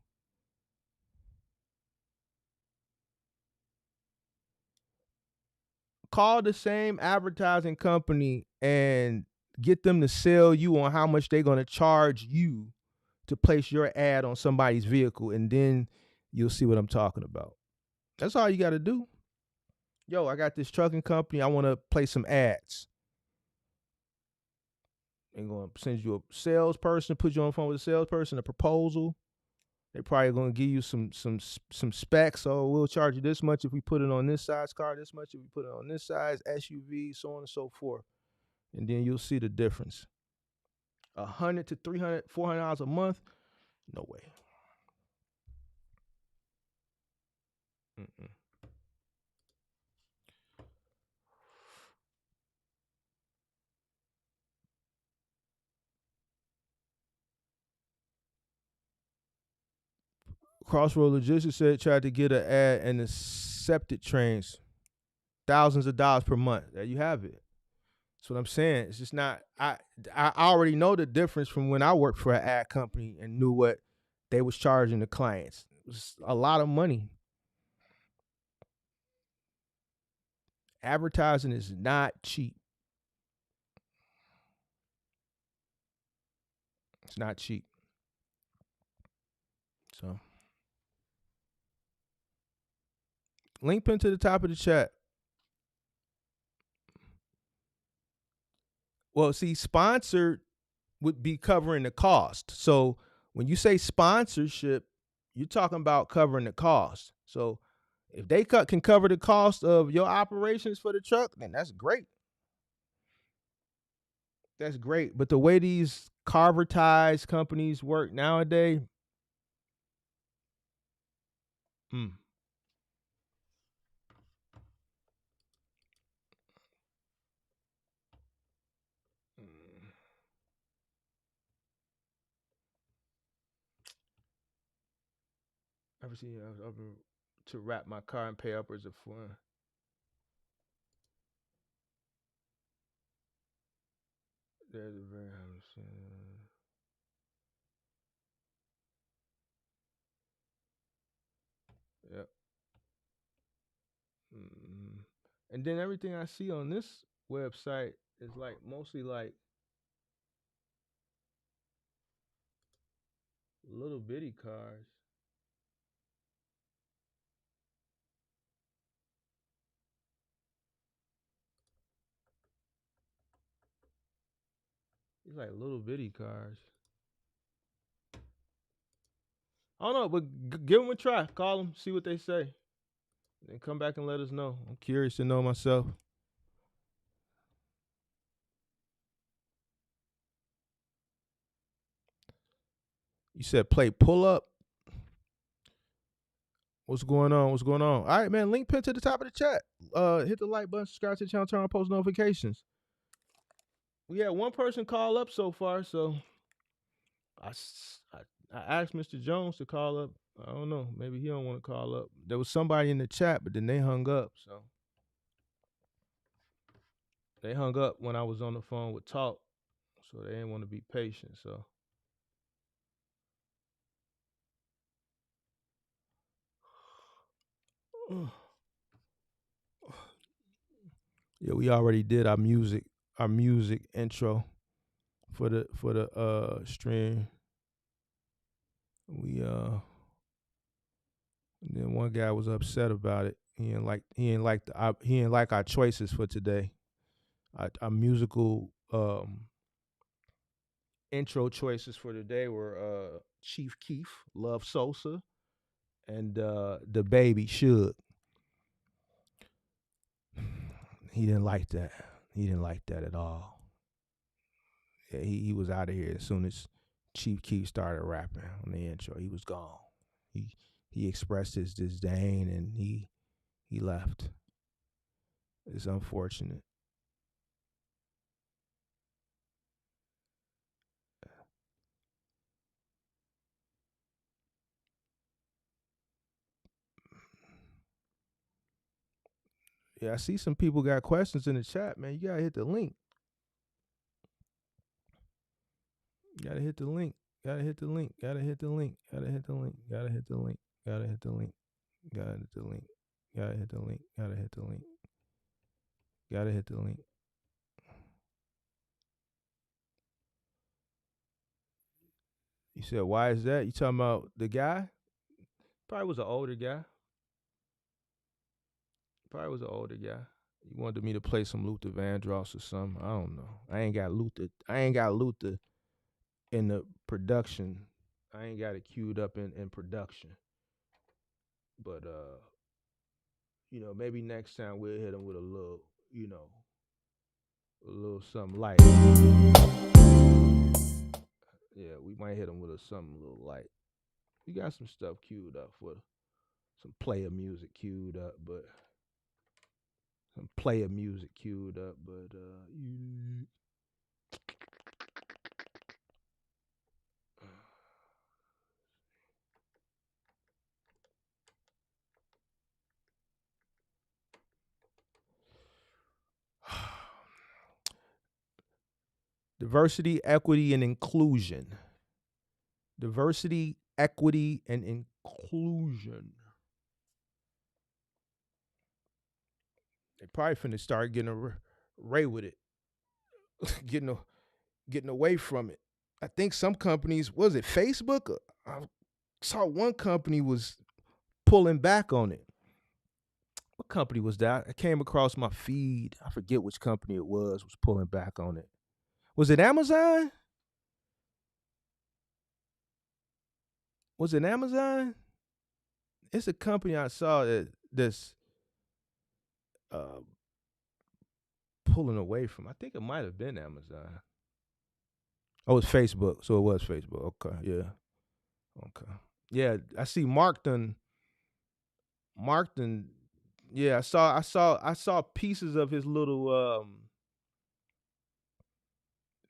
Speaker 4: Call the same advertising company and get them to sell you on how much they're going to charge you to place your ad on somebody's vehicle, and then you'll see what I'm talking about. That's all you got to do. Yo, I got this trucking company. I want to place some ads. They're going to send you a salesperson, put you on the phone with a salesperson, a proposal. They're probably going to give you some specs. So we'll charge you this much if we put it on this size car, this much if we put it on this size SUV, so on and so forth. And then you'll see the difference. $100 to $300, $400 a month? No way. Mm-mm. Crossroad Logistics said tried to get an ad in the septic trains, thousands of dollars per month. There you have it. That's what I'm saying. It's just not. I already know the difference from when I worked for an ad company and knew what they was charging the clients. It was a lot of money. Advertising is not cheap. It's not cheap. So, link pin to the top of the chat. Well, see, sponsored would be covering the cost. So when you say sponsorship, you're talking about covering the cost. So if they can cover the cost of your operations for the truck, then that's great. That's great. But the way these carvertized companies work nowadays, Ever seen to wrap my car and pay upwards of $400? There's a very high. Yep. And then everything I see on this website is like mostly like little bitty cars. These like little bitty cars. I don't know, but give them a try. Call them, see what they say, and come back and let us know. I'm curious to know myself. You said play pull up. What's going on? What's going on? All right, man. Link pin to the top of the chat. Hit the like button, subscribe to the channel, turn on post notifications. We had one person call up so far, so I asked Mr. Jones to call up. I don't know. Maybe he don't want to call up. There was somebody in the chat, but then they hung up. So they hung up when I was on the phone with Talk. So they didn't want to be patient. So yeah, we already did our music intro for the stream. We and then one guy was upset about it. He didn't like our choices for today. Our musical intro choices for today were Chief Keef, Love Sosa, and the Baby Suge. He didn't like that. He didn't like that at all. Yeah, he was out of here as soon as Chief Keef started rapping on the intro. He was gone. He expressed his disdain and he left. It's unfortunate. Yeah, I see some people got questions in the chat, man. You gotta hit the link. Gotta hit the link. Gotta hit the link. Gotta hit the link. Gotta hit the link. Gotta hit the link. Gotta hit the link. Gotta hit the link. Gotta hit the link. Gotta hit the link. Gotta hit the link. You said, why is that? You talking about the guy? Probably was an older guy. Probably was an older guy. He wanted me to play some Luther Vandross or something. I don't know. I ain't got Luther in the production. I ain't got it queued up in production. But maybe next time we'll hit him with a little, a little something light. Yeah, we might hit him with something a little light. We got some stuff queued up for some player music queued up, but diversity, equity, and inclusion. Diversity, equity, and inclusion. They probably finna start getting away with it, getting away from it. I think some companies, was it Facebook? I saw one company was pulling back on it. What company was that? I came across my feed. I forget which company it was pulling back on it. Was it Amazon? Was it Amazon? It's a company I saw that's pulling away from. I think it might have been Amazon. Oh, it's Facebook. So it was Facebook. Okay, yeah. Okay. Yeah, I see Markton. Yeah, I saw pieces of his little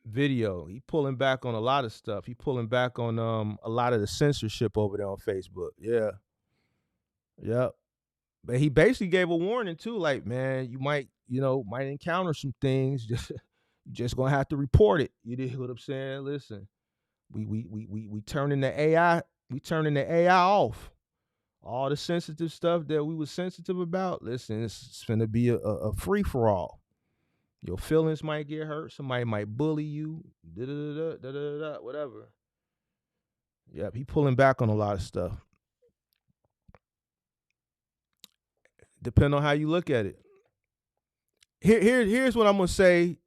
Speaker 4: video. He pulling back on a lot of stuff. He pulling back on a lot of the censorship over there on Facebook. Yeah. Yep. But he basically gave a warning too, like, man, you might encounter some things. You just gonna have to report it. You know what I'm saying? Listen, we turning the AI, off. All the sensitive stuff that we was sensitive about, listen, it's gonna be a free for all. Your feelings might get hurt. Somebody might bully you. Whatever. Yep, he pulling back on a lot of stuff. Depending on how you look at it. Here's what I'm gonna say,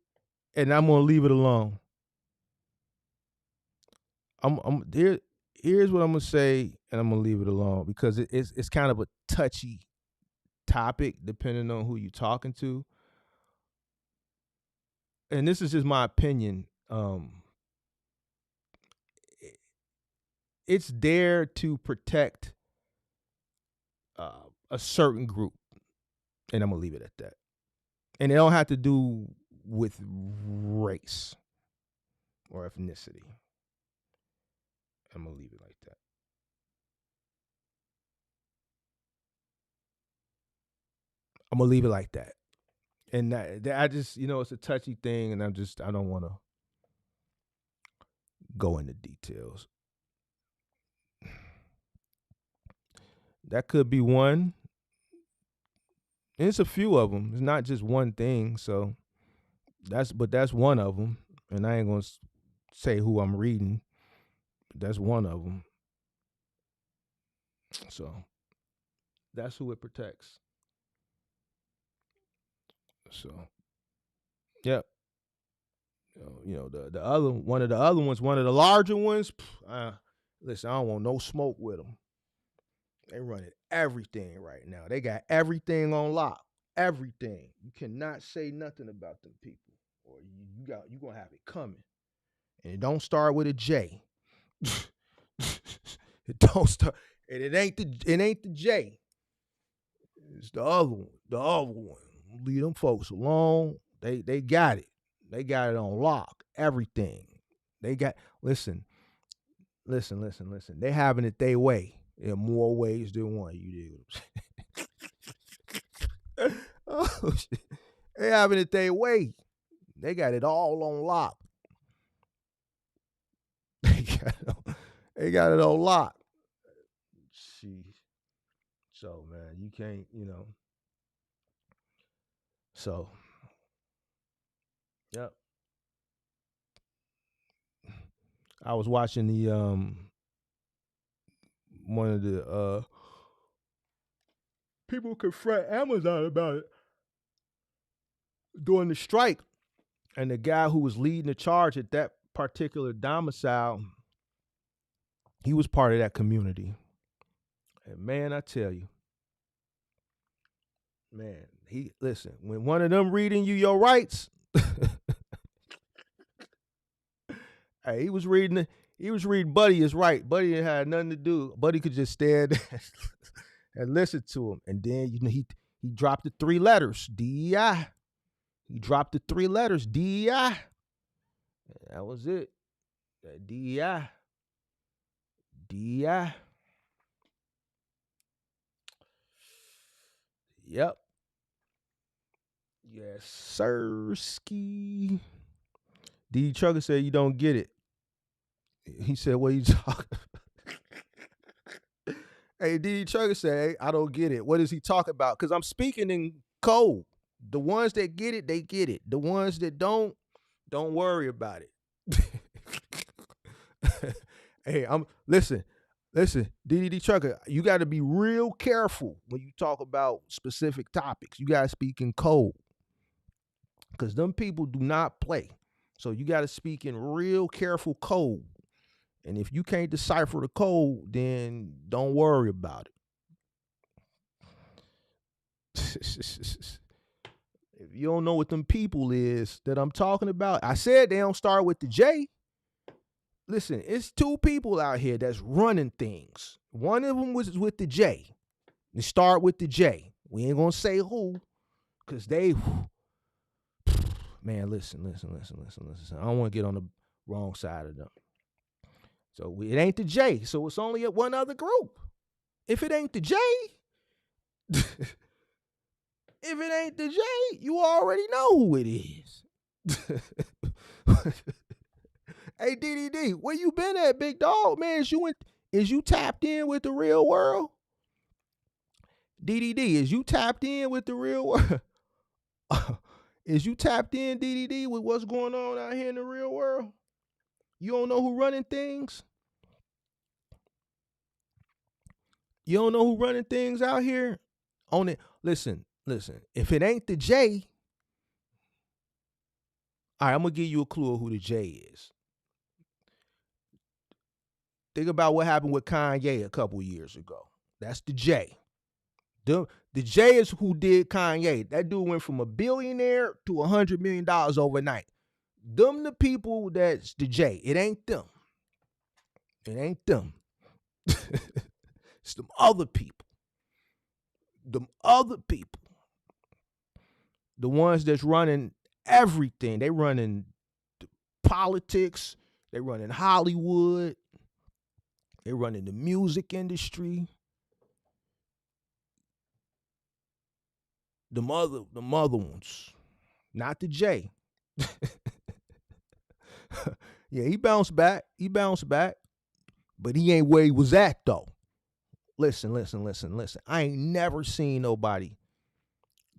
Speaker 4: and I'm gonna leave it alone. Here's what I'm gonna say, and I'm gonna leave it alone because it's kind of a touchy topic depending on who you're talking to. And this is just my opinion. it's there to protect a certain group, and I'm gonna leave it at that. And it don't have to do with race or ethnicity. I'm gonna leave it like that. I'm gonna leave it like that. And I just, it's a touchy thing, and I don't want to go into details. That could be one. And it's a few of them. It's not just one thing. So that's one of them. And I ain't gonna say who I'm reading. That's one of them. So that's who it protects. So, yep. The other one of the other ones, one of the larger ones. Listen, I don't want no smoke with them. They running everything right now. They got everything on lock. Everything. You cannot say nothing about them people, or you gonna have it coming. And it don't start with a J. It don't start, and it ain't the J. It's the other one. The other one. Leave them folks alone. They got it. They got it on lock. Everything. They got listen. They having it their way in more ways than one. You do. Oh shit. They having it their way. They got it all on lock. They got it on lock. Jeez. So man, you can't, So, yep. I was watching the one of the people confront Amazon about it during the strike, and the guy who was leading the charge at that particular domicile, he was part of that community. And man, I tell you, man, listen, when one of them reading you your rights, hey, he was reading Buddy is right. Buddy had nothing to do. Buddy could just stand and listen to him. And then he dropped the 3 letters, DEI. He dropped the 3 letters, DEI. That was it. That DEI. DEI. Yep. Yes, sir. Ski. D. Trucker said you don't get it. He said, what are you talking? Hey, D. Trucker said, hey, I don't get it. What is he talking about? Because I'm speaking in code. The ones that get it, they get it. The ones that don't worry about it. Hey, listen, DDD Trucker, you got to be real careful when you talk about specific topics. You got to speak in code, because them people do not play. So you got to speak in real careful code. And if you can't decipher the code, then don't worry about it. If you don't know what them people is that I'm talking about, I said they don't start with the J. Listen, it's 2 people out here that's running things. One of them was with the J. They start with the J. We ain't gonna say who, because they, man, listen. I don't want to get on the wrong side of them. So it ain't the J. So it's only one other group. If it ain't the J, you already know who it is. Hey, DDD, where you been at, big dog? Man, is you tapped in with the real world? DDD, is you tapped in with the real world? Is you tapped in, DDD, with what's going on out here in the real world? You don't know who running things? You don't know who running things out here? On it. Listen. If it ain't the J, all right, I'm going to give you a clue of who the J is. Think about what happened with Kanye a couple years ago. That's the J. The J is who did Kanye. That dude went from a billionaire to $100 million overnight. Them the people that's the J. It ain't them. It's them other people. Them other people. The ones that's running everything. They running politics. They running Hollywood. They running the music industry. Them other ones. Not the J. Yeah, he bounced back. But he ain't where he was at, though. Listen. I ain't never seen nobody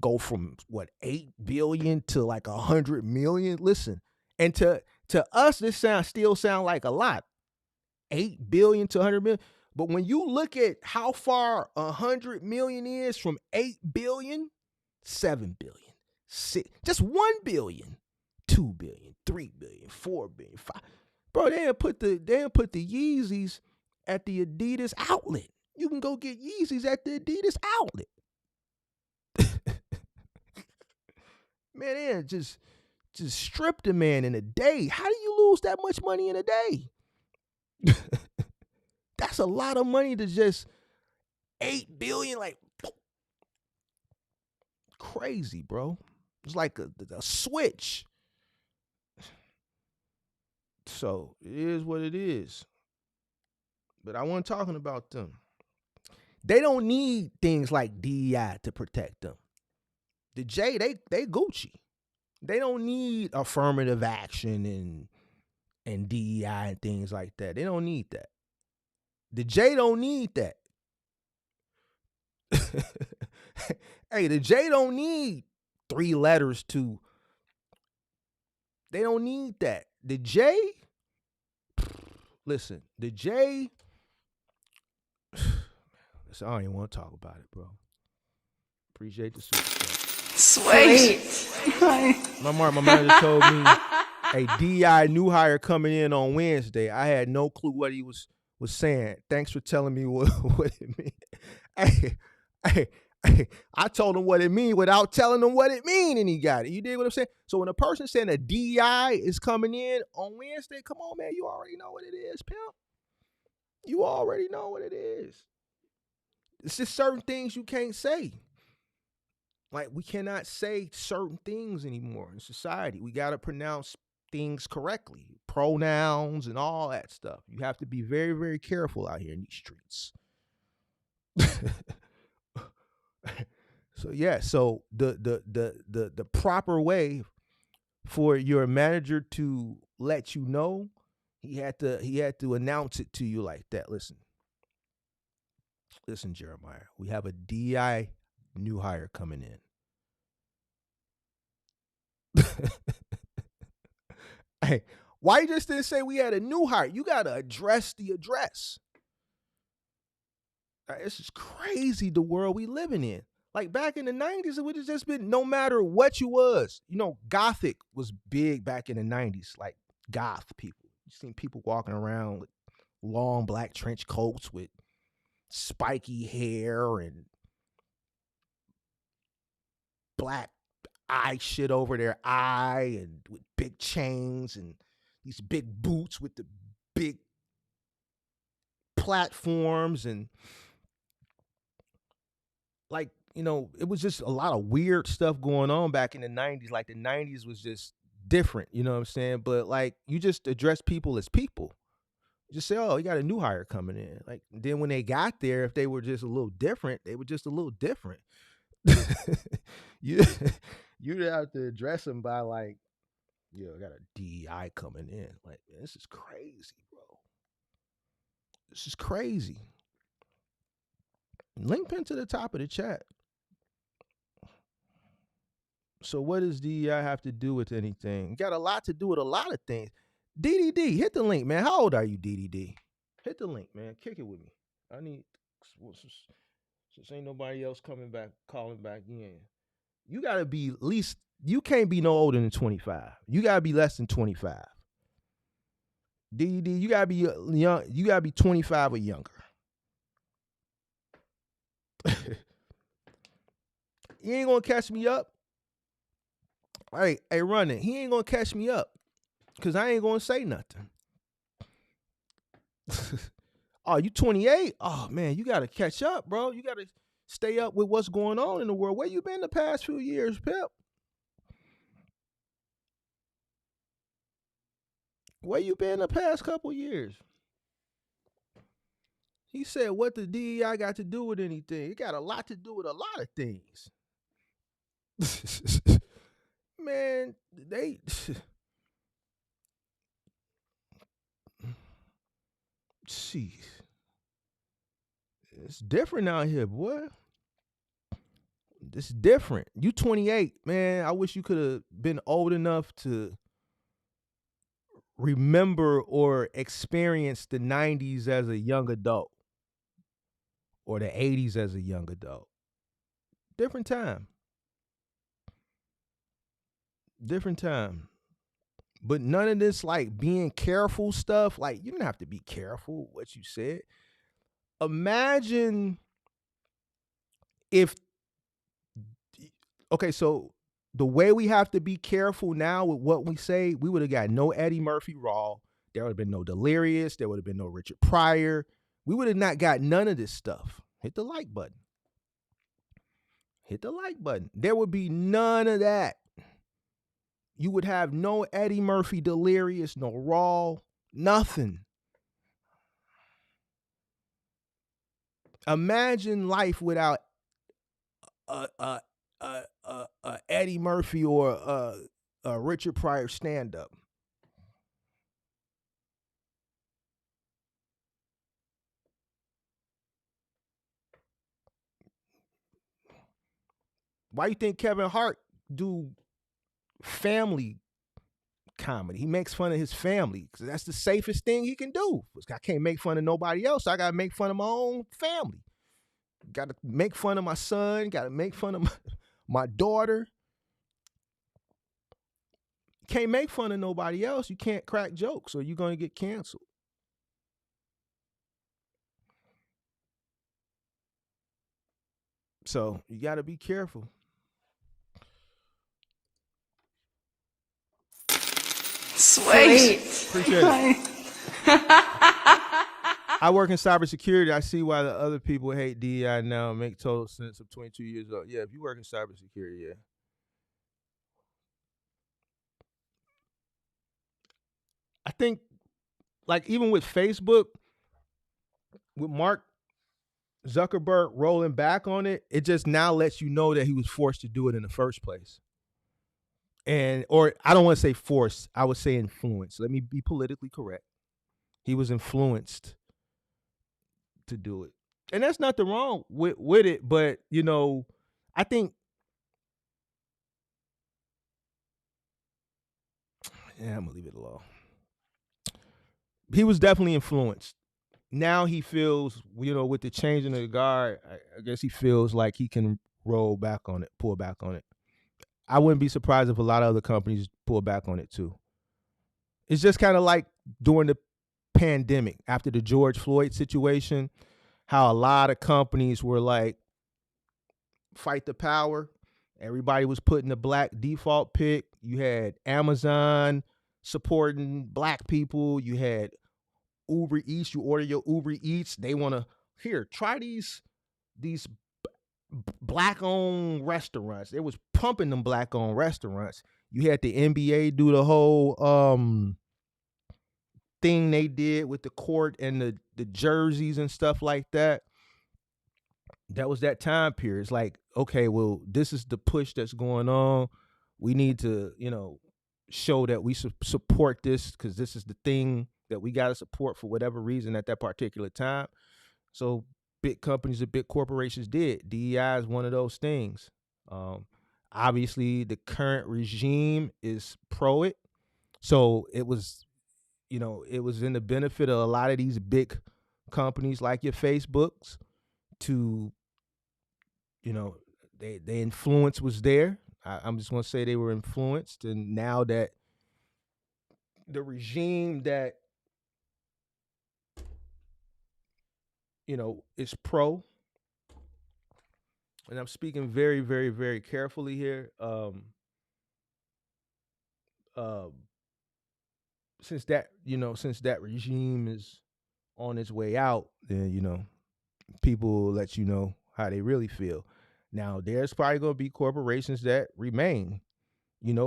Speaker 4: go from, 8 billion to like 100 million? Listen, and to us, this still sound like a lot. 8 billion to 100 million. But when you look at how far 100 million is from 8 billion, 7 billion, 6, just 1 billion, 2 billion, 3 billion, 4 billion, 5. Bro, they didn't put the Yeezys at the Adidas outlet. You can go get Yeezys at the Adidas outlet. Man, they just strip the man in a day. How do you lose that much money in a day? That's a lot of money to just 8 billion, like crazy, bro. It's like a switch. So it is what it is. But I wasn't talking about them. They don't need things like DEI to protect them. The J, they Gucci. They don't need affirmative action and DEI and things like that. They don't need that. The J don't need that. Hey, the J don't need 3 letters to. They don't need that. The J, listen, the J, listen, I don't even want to talk about it, bro. Appreciate the
Speaker 6: Sweet.
Speaker 4: My manager told me a DI new hire coming in on Wednesday. I had no clue what he was saying. Thanks for telling me what it means. Hey, I told him what it mean without telling him what it mean, and he got it. You dig what I'm saying? So when a person saying a DI is coming in on Wednesday, come on, man, you already know what it is, pimp. You already know what it is. It's just certain things you can't say. Like, we cannot say certain things anymore in society. We got to pronounce things correctly, pronouns and all that stuff. You have to be very, very careful out here in these streets. So yeah, so the proper way for your manager to let you know, he had to announce it to you like that. Listen, Jeremiah, we have a DI new hire coming in. Hey, why you just didn't say we had a new hire? You got to address the address. This is crazy, the world we living in. Like back in the 90s, it would have just been no matter what you was. You know, Gothic was big back in the 90s, like goth people. You seen people walking around with long black trench coats with spiky hair and black eye shit over their eye and with big chains and these big boots with the big platforms and like, you know, it was just a lot of weird stuff going on back in the 90s. Like the 90s was just different, you know what I'm saying? But like, you just address people as people. Just say, oh, you got a new hire coming in. Like, then when they got there, if they were just a little different, they were just a little different. You'd have to address them by like, yo, I got a DEI coming in. Like, man, this is crazy, bro. This is crazy. Link pin to the top of the chat. So what does DEI have to do with anything? Got a lot to do with a lot of things. DDD, hit the link, man. How old are you, DDD? Hit the link, man. Kick it with me. I need, since ain't nobody else calling back in. You got to be at least, you can't be no older than 25. You got to be less than 25. DDD, you got to be young. You got to be 25 or younger. He ain't going to catch me up. Hey, running. He ain't going to catch me up because I ain't going to say nothing. Oh, you 28? Oh man, you gotta catch up, bro. You gotta stay up with what's going on in the world. Where you been the past few years, Pip? Where you been the past couple years? He said, what the DEI got to do with anything? It got a lot to do with a lot of things. Man, they jeez. It's different out here, boy. It's different. You 28, man. I wish you could have been old enough to remember or experience the 90s as a young adult or the 80s as a young adult. Different time. Different time. But none of this like being careful stuff, like you don't have to be careful what you said. Imagine if, okay, so the way we have to be careful now with what we say, we would have got no Eddie Murphy Raw. There would have been no Delirious. There would have been no Richard Pryor. We would have not got none of this stuff. Hit the like button. Hit the like button. There would be none of that. You would have no Eddie Murphy Delirious, no Raw, nothing. Imagine life without a Eddie Murphy or a Richard Pryor stand-up. Why you think Kevin Hart do family comedy? He makes fun of his family because that's the safest thing he can do. I can't make fun of nobody else. I gotta make fun of my own family. Gotta make fun of my son. Gotta make fun of my daughter. Can't make fun of nobody else. You can't crack jokes or you're gonna get canceled. So you gotta be careful.
Speaker 6: Sweet.
Speaker 4: Appreciate it. I work in cybersecurity. I see why the other people hate DEI now. Make total sense. I'm 22 years old. Yeah, if you work in cybersecurity, yeah. I think, like, even with Facebook, with Mark Zuckerberg rolling back on it, it just now lets you know that he was forced to do it in the first place. And, or I don't want to say forced, I would say influenced. Let me be politically correct. He was influenced to do it. And that's nothing wrong with it, but, you know, I think, yeah, I'm going to leave it alone. He was definitely influenced. Now he feels, you know, with the changing of the guard, I guess he feels like he can roll back on it, pull back on it. I wouldn't be surprised if a lot of other companies pull back on it too. It's just kind of like during the pandemic, after the George Floyd situation, how a lot of companies were like, fight the power. Everybody was putting the black default pick. You had Amazon supporting black people. You had Uber Eats. You order your Uber Eats. They want to, here, try these black-owned restaurants. They was pumping them black-owned restaurants. You had the NBA do the whole thing they did with the court and the jerseys and stuff like that. That was that time period. It's like, okay, well, this is the push that's going on. We need to, you know, show that we support this because this is the thing that we got to support for whatever reason at that particular time. So big companies and big corporations did. DEI is one of those things. Obviously, the current regime is pro it. So it was, you know, it was in the benefit of a lot of these big companies like your Facebooks to, you know, the influence was there. I'm just going to say they were influenced. And now that the regime that, you know, is pro, and I'm speaking very, very, very carefully here, since that, you know, since that regime is on its way out, then people will let you know how they really feel. Now, there's probably going to be corporations that remain,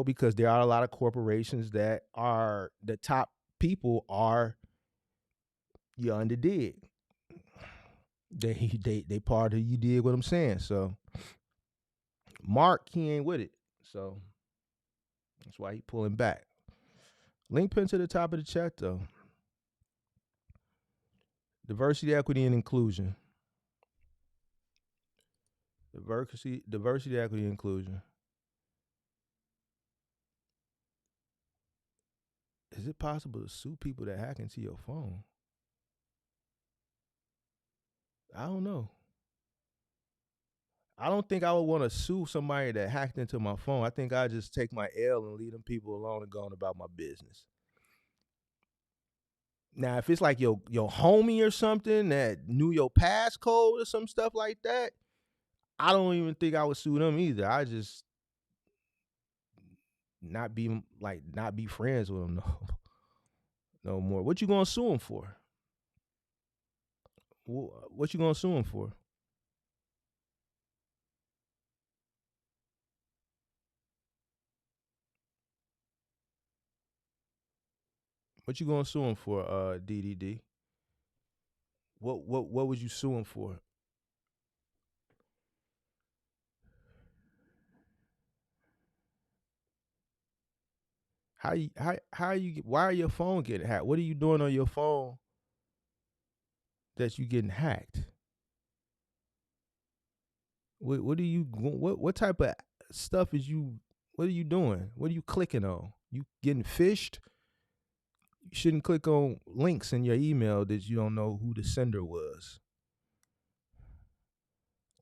Speaker 4: because there are a lot of corporations that are the top people are you underdig. They part of you dig what I'm saying. So Mark, he ain't with it. So that's why he pulling back. Link pin to the top of the chat though. Diversity, equity, and inclusion. Diversity, equity, and inclusion. Is it possible to sue people that hack into your phone? I don't know. I don't think I would want to sue somebody that hacked into my phone. I think I'd just take my L and leave them people alone and go on about my business. Now, if it's like your homie or something that knew your passcode or some stuff like that, I don't even think I would sue them either. I just not be friends with them no more. What you gonna sue them for? What you gonna sue them for? What you gonna sue him for, DDD? What was you suing for? Why are your phone getting hacked? What are you doing on your phone that you getting hacked? What type of stuff is you? What are you doing? What are you clicking on? You getting fished? You shouldn't click on links in your email that you don't know who the sender was.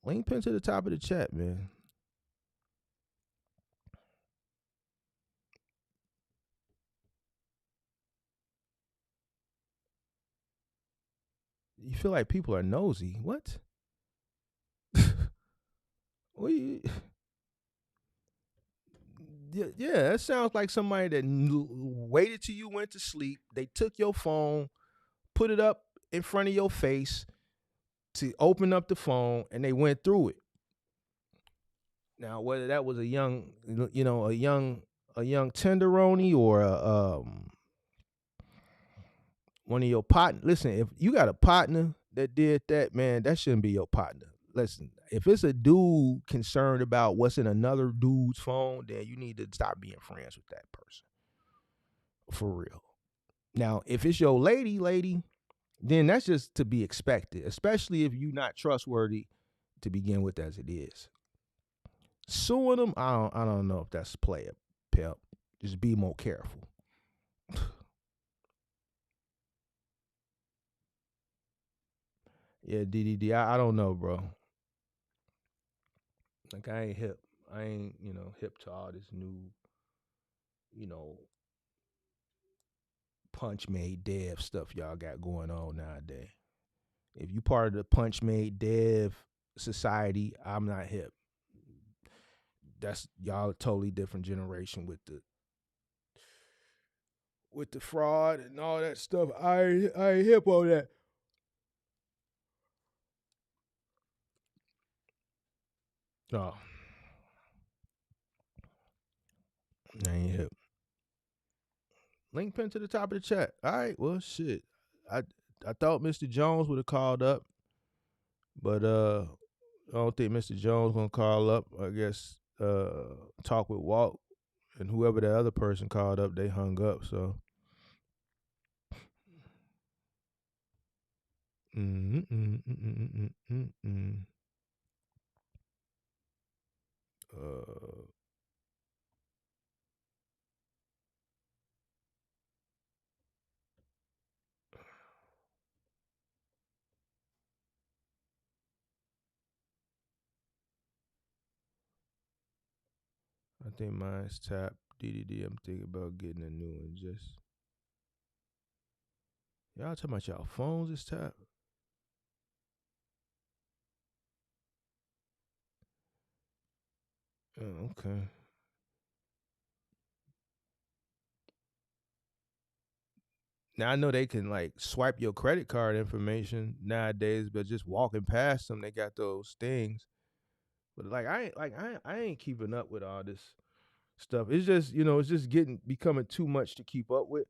Speaker 4: Link pin to the top of the chat, man. You feel like people are nosy. What? What you? Yeah, that sounds like somebody that waited till you went to sleep. They took your phone, put it up in front of your face to open up the phone, and they went through it. Now, whether that was a young tenderoni or one of your partners. Listen, if you got a partner that did that, man, that shouldn't be your partner. Listen, if it's a dude concerned about what's in another dude's phone, then you need to stop being friends with that person. For real. Now, if it's your lady, then that's just to be expected, especially if you're not trustworthy to begin with as it is. Suing them, I don't know if that's player pep. Just be more careful. Yeah, DDD, I don't know, bro. Like I ain't hip. I ain't, hip to all this new, punch made dev stuff y'all got going on nowadays. If you part of the punch made dev society, I'm not hip. That's y'all a totally different generation with the fraud and all that stuff. I ain't hip on that. No. I ain't hip. Link pin to the top of the chat. All right, well shit. I thought Mr. Jones would have called up, but I don't think Mr. Jones gonna call up. I guess talk with Walt, and whoever the other person called up, they hung up. So I think mine's tapped. DDD, I'm thinking about getting a new one. Just y'all talking about y'all phones is tapped. Oh, okay. Now I know they can like swipe your credit card information nowadays, but just walking past them, they got those things. But like I ain't keeping up with all this stuff. It's just it's just becoming too much to keep up with.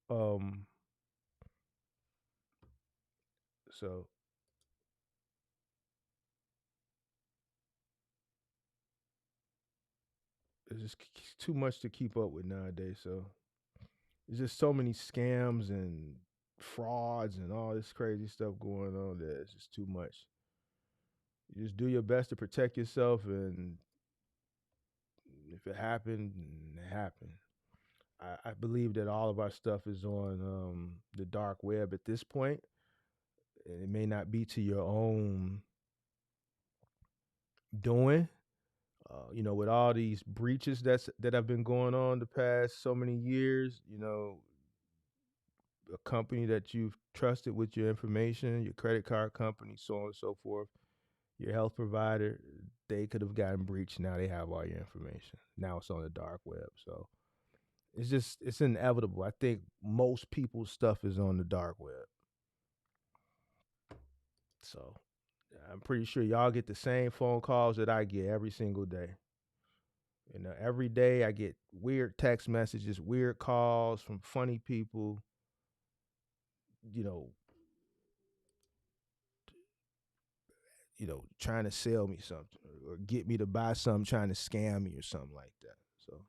Speaker 4: Um, so it's just too much to keep up with nowadays. So there's just so many scams and frauds and all this crazy stuff going on that it's just too much. You just do your best to protect yourself, and if it happened, it happened. I believe that all of our stuff is on the dark web at this point, and it may not be to your own doing. With all these breaches that have been going on the past so many years, a company that you've trusted with your information, your credit card company, so on and so forth, your health provider, they could have gotten breached. Now they have all your information. Now it's on the dark web. So it's inevitable. I think most people's stuff is on the dark web. So I'm pretty sure y'all get the same phone calls that I get every single day. Every day I get weird text messages, weird calls from funny people, you know, trying to sell me something or get me to buy something, trying to scam me or something like that. So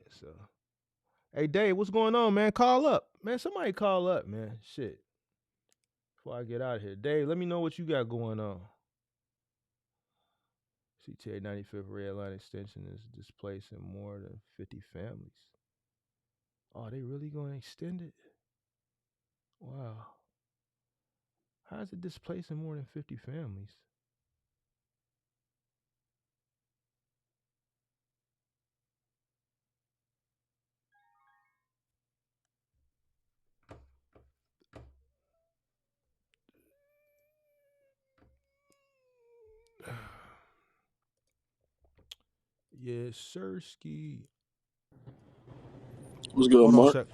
Speaker 4: so hey Dave, what's going on, man? Call up. Man, somebody call up, man. Shit. Before I get out of here. Dave, let me know what you got going on. CTA 95th Red Line Extension is displacing more than 50 families. Oh, they really going to extend it? Wow. How is it displacing more than 50 families? Yes, Sirski.
Speaker 7: What's good,
Speaker 4: Hold on a
Speaker 7: Mark?
Speaker 4: sec.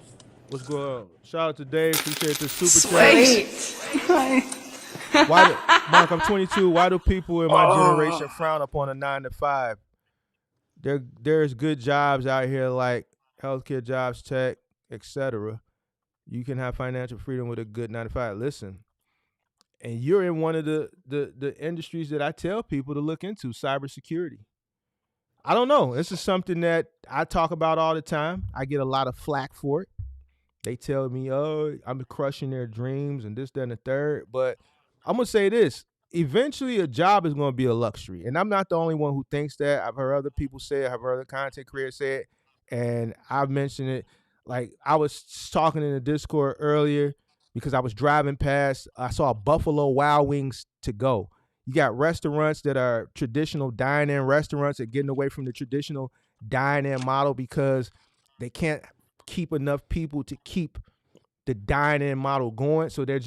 Speaker 4: What's going on? Shout out to Dave. Appreciate the super chat.
Speaker 6: Sweet.
Speaker 4: Mark, I'm 22. Why do people in my generation frown upon a 9 to 5? There's good jobs out here like healthcare jobs, tech, etc. You can have financial freedom with a good 9 to 5. Listen, and you're in one of the industries that I tell people to look into, cybersecurity. I don't know. This is something that I talk about all the time. I get a lot of flack for it. They tell me, oh, I'm crushing their dreams and this, that, and the third. But I'm going to say this. Eventually, a job is going to be a luxury. And I'm not the only one who thinks that. I've heard other people say it. I've heard other content creators say it. And I've mentioned it. Like, I was talking in the Discord earlier because I was driving past. I saw Buffalo Wild Wings to go. You got restaurants that are traditional dine-in restaurants that are getting away from the traditional dine-in model because they can't keep enough people to keep the dine-in model going. So they're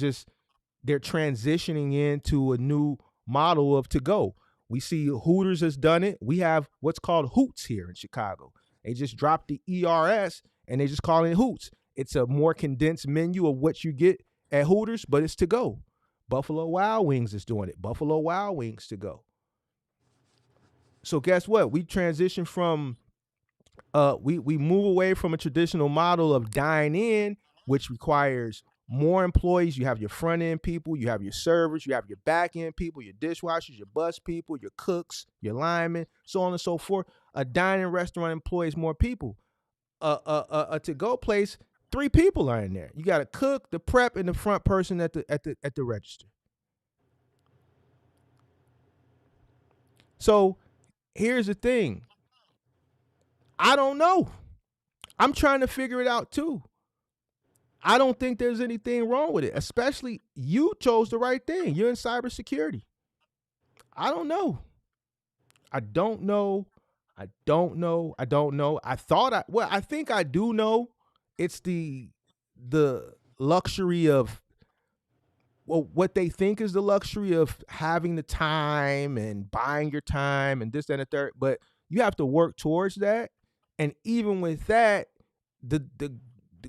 Speaker 4: transitioning into a new model of to go. We see Hooters has done it. We have what's called Hoots here in Chicago. They just dropped the ERS and they just call it Hoots. It's a more condensed menu of what you get at Hooters, but it's to go. Buffalo Wild Wings is doing it. Buffalo Wild Wings to go. So guess what? We transition from we move away from a traditional model of dine in, which requires more employees. You have your front end people, you have your servers, you have your back end people, your dishwashers, your bus people, your cooks, your linemen, so on and so forth. A dine-in restaurant employs more people. A to-go place, 3 people are in there. You got a cook, the prep, and the front person at the register. So here's the thing. I don't know. I'm trying to figure it out too. I don't think there's anything wrong with it, especially you chose the right thing. You're in cybersecurity. I don't know. I don't know. I think I do know. It's the the luxury of, well, what they think is the luxury of having the time and buying your time and this, that, and the third. But you have to work towards that. And even with that, the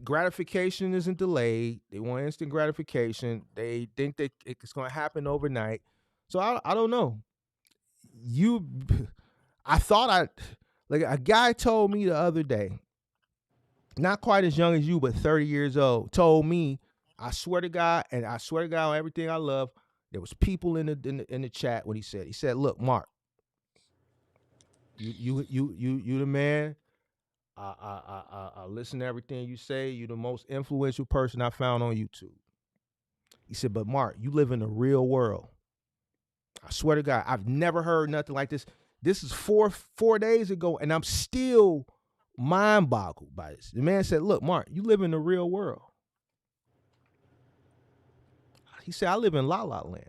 Speaker 4: gratification isn't delayed. They want instant gratification. They think that it's going to happen overnight. So I don't know. Like a guy told me the other day, not quite as young as you, but 30 years old, told me, I swear to God, and I swear to God on everything I love, there was people in the chat when he said, look, Mark, you the man. I listen to everything you say. You're the most influential person I found on YouTube. He said, but Mark, you live in the real world. I swear to God, I've never heard nothing like this. This is four days ago, and I'm still mind boggled by this. The man said, look, Mark, you live in the real world. He said, I live in La La Land.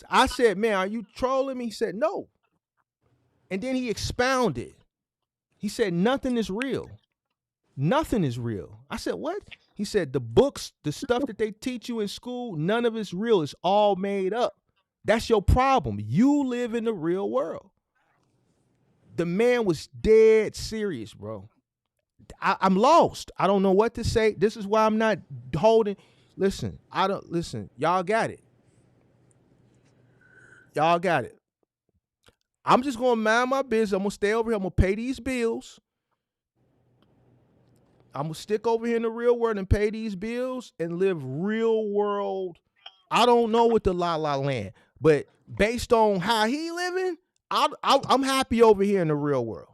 Speaker 4: I said, man, are you trolling me? He said, no. And then he expounded. He said, nothing is real. Nothing is real. I said, what? He said, the books, the stuff that they teach you in school, none of it's real. It's all made up. That's your problem. You live in the real world. The man was dead serious, bro. I'm lost. I don't know what to say. This is why I'm not holding. Listen. Y'all got it. Y'all got it. I'm just going to mind my business. I'm going to stay over here. I'm going to pay these bills. I'm going to stick over here in the real world and pay these bills and live real world. I don't know what the La La Land, but based on how he living, I'm happy over here in the real world.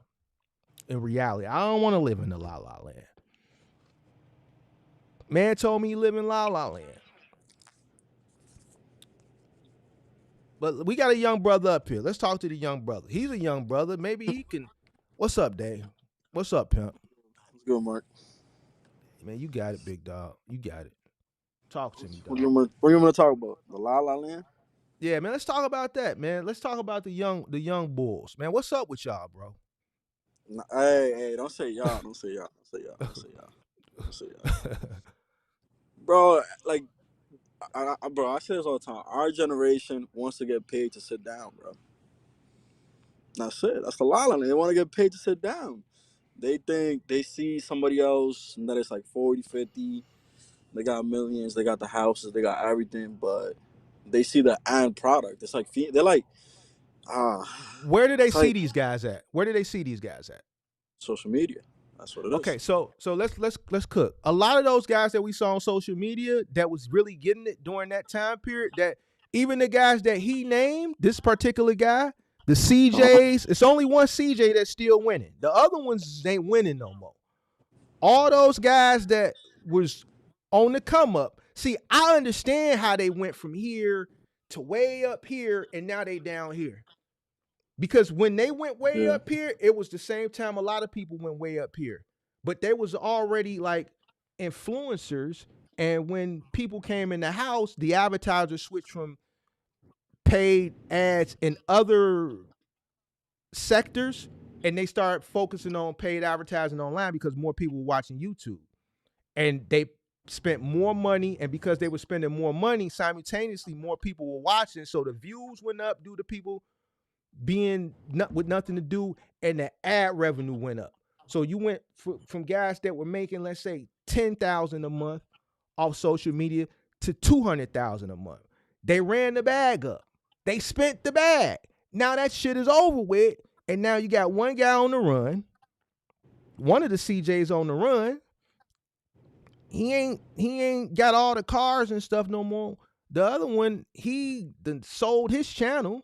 Speaker 4: In reality, I don't want to live in the La La Land. Man told me he live in La La Land. But we got a young brother up here. Let's talk to the young brother. He's a young brother. Maybe he can. What's up, Dave? What's up, pimp?
Speaker 7: What's good, Mark?
Speaker 4: Man, you got it, big dog. You got it. Talk to me, dog.
Speaker 7: What do you want to talk about? The La La Land?
Speaker 4: Yeah, man. Let's talk about that, man. Let's talk about the young bulls, man. What's up with y'all, bro?
Speaker 7: Hey, don't say y'all. Don't say y'all. Bro, like, I say this all the time. Our generation wants to get paid to sit down, bro. That's it. That's the La La Land. They want to get paid to sit down. They think they see somebody else that is like 40, 50. They got millions. They got the houses. They got everything. But they see the end product. It's like, they're like,
Speaker 4: where do they see these guys at? Where do they see these guys at?
Speaker 7: Social media. That's what it is.
Speaker 4: Okay, so let's cook. A lot of those guys that we saw on social media that was really getting it during that time period, that even the guys that he named, this particular guy, the CJs, it's only one CJ that's still winning. The other ones ain't winning no more. All those guys that was on the come up. See, I understand how they went from here to way up here, and now they down here. Because when they went way up here, it was the same time a lot of people went way up here. But they was already like influencers. And when people came in the house, the advertisers switched from paid ads in other sectors, and they started focusing on paid advertising online because more people were watching YouTube. And they spent more money, and because they were spending more money, simultaneously more people were watching. So the views went up due to people being with nothing to do, and the ad revenue went up. So you went from guys that were making, let's say, $10,000 a month off social media to $200,000 a month. They ran the bag up. They spent the bag. Now that shit is over with, and now you got one guy on the run. One of the CJs on the run. He ain't got all the cars and stuff no more. The other one, he done sold his channel.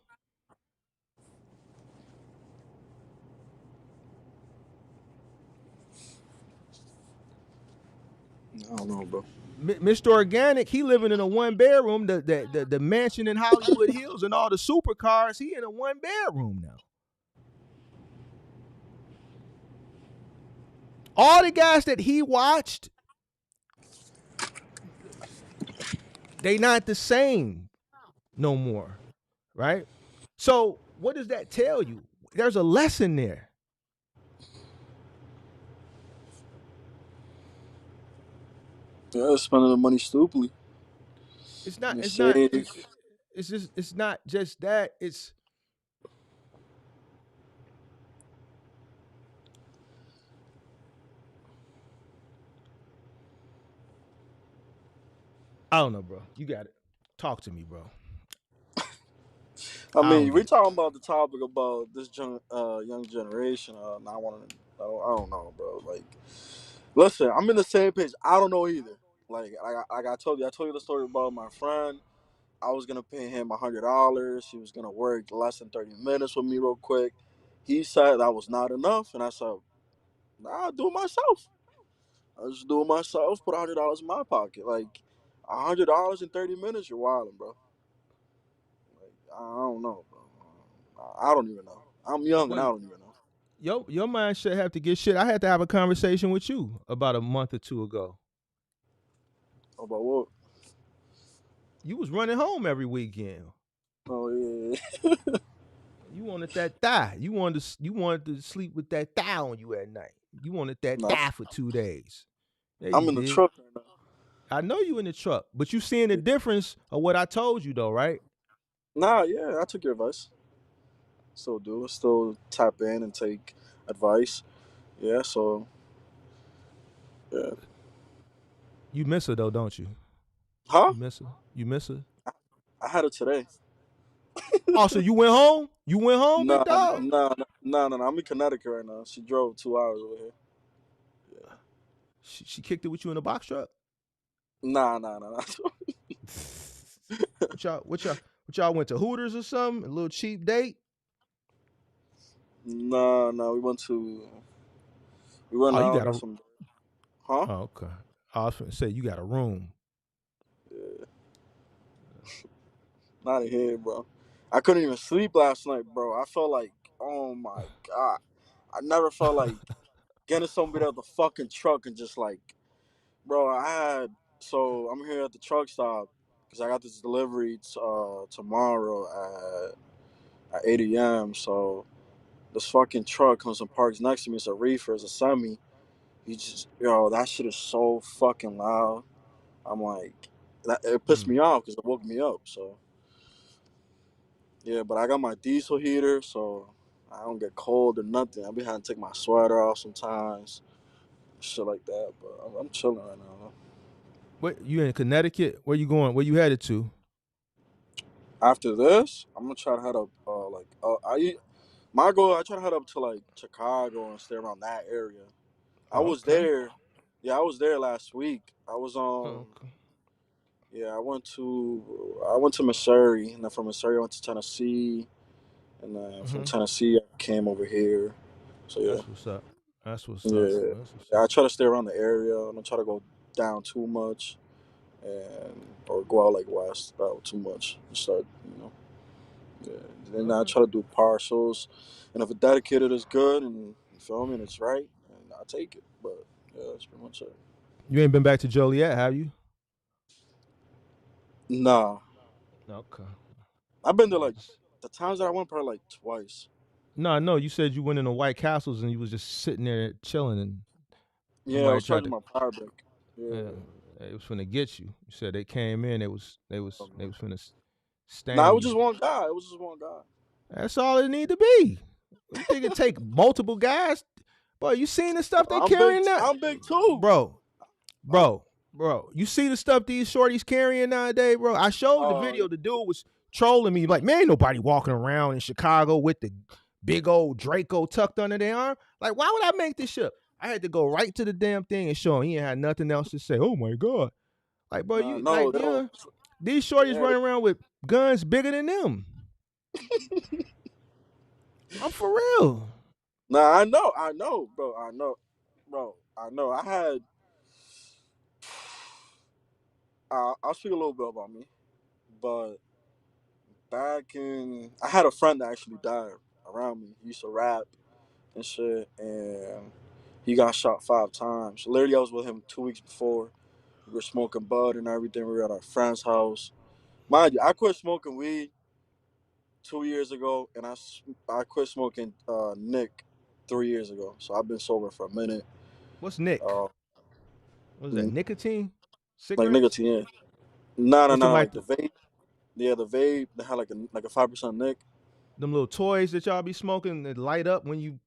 Speaker 7: I don't know, bro.
Speaker 4: Mr. Organic, he living in a one bedroom. The mansion in Hollywood Hills and all the supercars, he in a one bedroom now. All the guys that he watched, they not the same no more, right? So what does that tell you? There's a lesson there.
Speaker 7: Yeah, spending the money stupidly.
Speaker 4: It's not.
Speaker 7: You
Speaker 4: It's not.
Speaker 7: save.
Speaker 4: It's just. It's not just that. It's. I don't know, bro. You got it. Talk to me, bro.
Speaker 7: I
Speaker 4: I don't
Speaker 7: mean, we
Speaker 4: get it.
Speaker 7: talking about the topic about this young generation. And I want to. I don't know, bro. Like, listen, I'm in the same page. I don't know either. Like I told you the story about my friend. I was gonna pay him $100. He was gonna work less than 30 minutes with me real quick. He said that was not enough, and I said, "Nah, I'll do it myself. I'll just do it myself. Put $100 in my pocket. Like $100 in 30 minutes. You're wilding, bro. Like I don't know, bro. I don't even know. I'm young and
Speaker 4: Well,
Speaker 7: I don't even know
Speaker 4: your mind should have to get shit. I had to have a conversation with you about a month or two ago.
Speaker 7: about what.
Speaker 4: You was running home every weekend.
Speaker 7: Oh yeah,
Speaker 4: You wanted that thigh. You wanted to sleep with that thigh on you at night. You wanted that
Speaker 7: nah.
Speaker 4: thigh for 2 days. Yeah,
Speaker 7: I'm
Speaker 4: you
Speaker 7: in the
Speaker 4: did.
Speaker 7: truck right now.
Speaker 4: I know you in the truck, but you seeing the difference of what I told you though, right?
Speaker 7: Nah, yeah, I took your advice. Still do. Still tap in and take advice. Yeah, so yeah.
Speaker 4: You miss her though, don't you?
Speaker 7: Huh?
Speaker 4: You miss her. You miss her.
Speaker 7: I had it today.
Speaker 4: Oh, so you went home? You went home, big
Speaker 7: Nah,
Speaker 4: dog?
Speaker 7: nah. I'm in Connecticut right now. She drove 2 hours over here. Yeah.
Speaker 4: She kicked it with you in a box truck.
Speaker 7: Nah.
Speaker 4: What y'all went to Hooters or something? A little cheap date?
Speaker 7: Nah. We went
Speaker 4: Oh, you
Speaker 7: out,
Speaker 4: got
Speaker 7: got
Speaker 4: a.
Speaker 7: some. Huh?
Speaker 4: Oh, okay. I was gonna say you got a room.
Speaker 7: Yeah, not in here, bro. I couldn't even sleep last night, bro. I felt like, oh my god, I never felt like getting somebody out the fucking truck and just like, bro. So I'm here at the truck stop because I got this delivery tomorrow at 8 a.m. So this fucking truck comes and parks next to me. It's a reefer, it's a semi. That shit is so fucking loud. I'm like, it pissed
Speaker 4: Mm.
Speaker 7: me off because it woke me up. So yeah, but I got my diesel heater, so I don't get cold or nothing. I be having to take my sweater off sometimes, shit like that. But I'm chilling right now.
Speaker 4: What you in Connecticut? Where you going? Where you headed to?
Speaker 7: After this, I'm gonna try to head up. My goal. I try to head up to like Chicago and stay around that area. I
Speaker 4: Oh,
Speaker 7: was
Speaker 4: okay.
Speaker 7: there. Yeah, I was there last week. I was
Speaker 4: Oh, okay.
Speaker 7: Yeah, I went to Missouri, and then from Missouri I went to Tennessee, and then from
Speaker 4: Hmm.
Speaker 7: Tennessee I came over here. So yeah,
Speaker 4: That's what's up. That's what's up.
Speaker 7: yeah,
Speaker 4: That's what's
Speaker 7: yeah.
Speaker 4: up.
Speaker 7: I try to stay around the area. I don't try to go down too much, and or go out like west out too much. Start, you know. Yeah. Then I
Speaker 4: Okay.
Speaker 7: try to do partials, and if a dedicated is good and you feel me and it's right, and I take it. But yeah, that's pretty much it.
Speaker 4: You ain't been back to Joliet, have you?
Speaker 7: Nah,
Speaker 4: Okay.
Speaker 7: I've been there
Speaker 4: I
Speaker 7: like
Speaker 4: just
Speaker 7: the times that I went probably like twice.
Speaker 4: no, no. You said you went into White Castles and you was just sitting there chilling, and
Speaker 7: Yeah, I
Speaker 4: somebody
Speaker 7: was
Speaker 4: tried
Speaker 7: charging
Speaker 4: to.
Speaker 7: my power break. Yeah.
Speaker 4: It was finna get you. You said they came in. They was finna
Speaker 7: Nah, it
Speaker 4: stand
Speaker 7: was
Speaker 4: you.
Speaker 7: just one guy. It was just one guy.
Speaker 4: That's all it need to be. You think it take multiple guys? Boy, you seen the stuff they
Speaker 7: I'm big.
Speaker 4: carrying now,
Speaker 7: I'm big too.
Speaker 4: bro,
Speaker 7: Huh?
Speaker 4: bro, bro. You see the stuff these shorties carrying nowadays, bro. I showed the
Speaker 7: Yeah.
Speaker 4: video. The dude was trolling me like, man, ain't nobody walking around in Chicago with the big old Draco tucked under their arm. Like, why would I make this shit up? I had to go right to the damn thing and show him. He ain't had nothing else to say. Oh my god, like, bro,
Speaker 7: Nah,
Speaker 4: you
Speaker 7: no,
Speaker 4: like,
Speaker 7: they don't.
Speaker 4: these shorties
Speaker 7: Yeah.
Speaker 4: running around with guns bigger than them. I'm for real.
Speaker 7: Nah, bro. I know. I'll speak a little bit about me, but I had a friend that actually died around me. He used to rap and shit, and he got shot 5 times. Literally, I was with him 2 weeks before. We were smoking bud and everything. We were at our friend's house. Mind you, I quit smoking weed 2 years ago, and I quit smoking Nick 3 years ago. So I've been sober for a minute.
Speaker 4: What's Nick?
Speaker 7: Uh,
Speaker 4: What is that?
Speaker 7: n-
Speaker 4: Nicotine?
Speaker 7: Like
Speaker 4: Cigarettes?
Speaker 7: nicotine, yeah. No,
Speaker 4: What's them like
Speaker 7: like the vape. Yeah, the vape. They had like a 5% nic.
Speaker 4: them little toys that y'all be smoking that light up when you?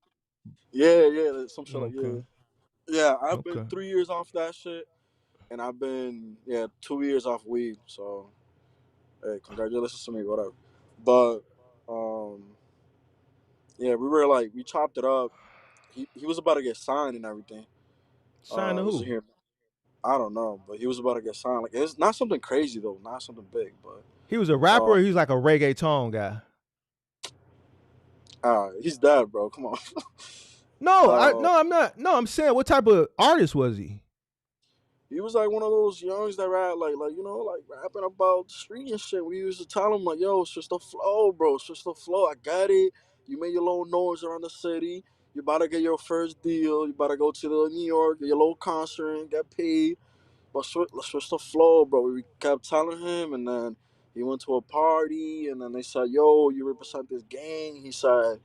Speaker 7: Yeah, some shit like
Speaker 4: Okay,
Speaker 7: yeah. I've been
Speaker 4: okay.
Speaker 7: 3 years off that shit, and I've been 2 years off weed. So hey, congratulations to me, whatever. But um, yeah, we chopped it up. He was about to get signed and everything.
Speaker 4: Sign to
Speaker 7: This is
Speaker 4: who?
Speaker 7: here. I don't know, but he was about to get signed. Like it's not something crazy though, not something big, but
Speaker 4: He was a rapper,
Speaker 7: uh,
Speaker 4: or he was like a reggaeton guy?
Speaker 7: he's dead, bro. Come on.
Speaker 4: No,
Speaker 7: uh,
Speaker 4: no, I'm not. No, I'm saying, what type of artist was he?
Speaker 7: he was like one of those youngs that rap like like rapping about the street and shit. We used to tell him like, yo, it's just the flow, bro. It's just the flow. I got it. You made your little noise around the city. You about to get your first deal. You about to go to the New York, get your little concert and get paid. But let's switch the flow, bro. We kept telling him, and then he went to a party, and then they said, "Yo, you represent this gang." He said,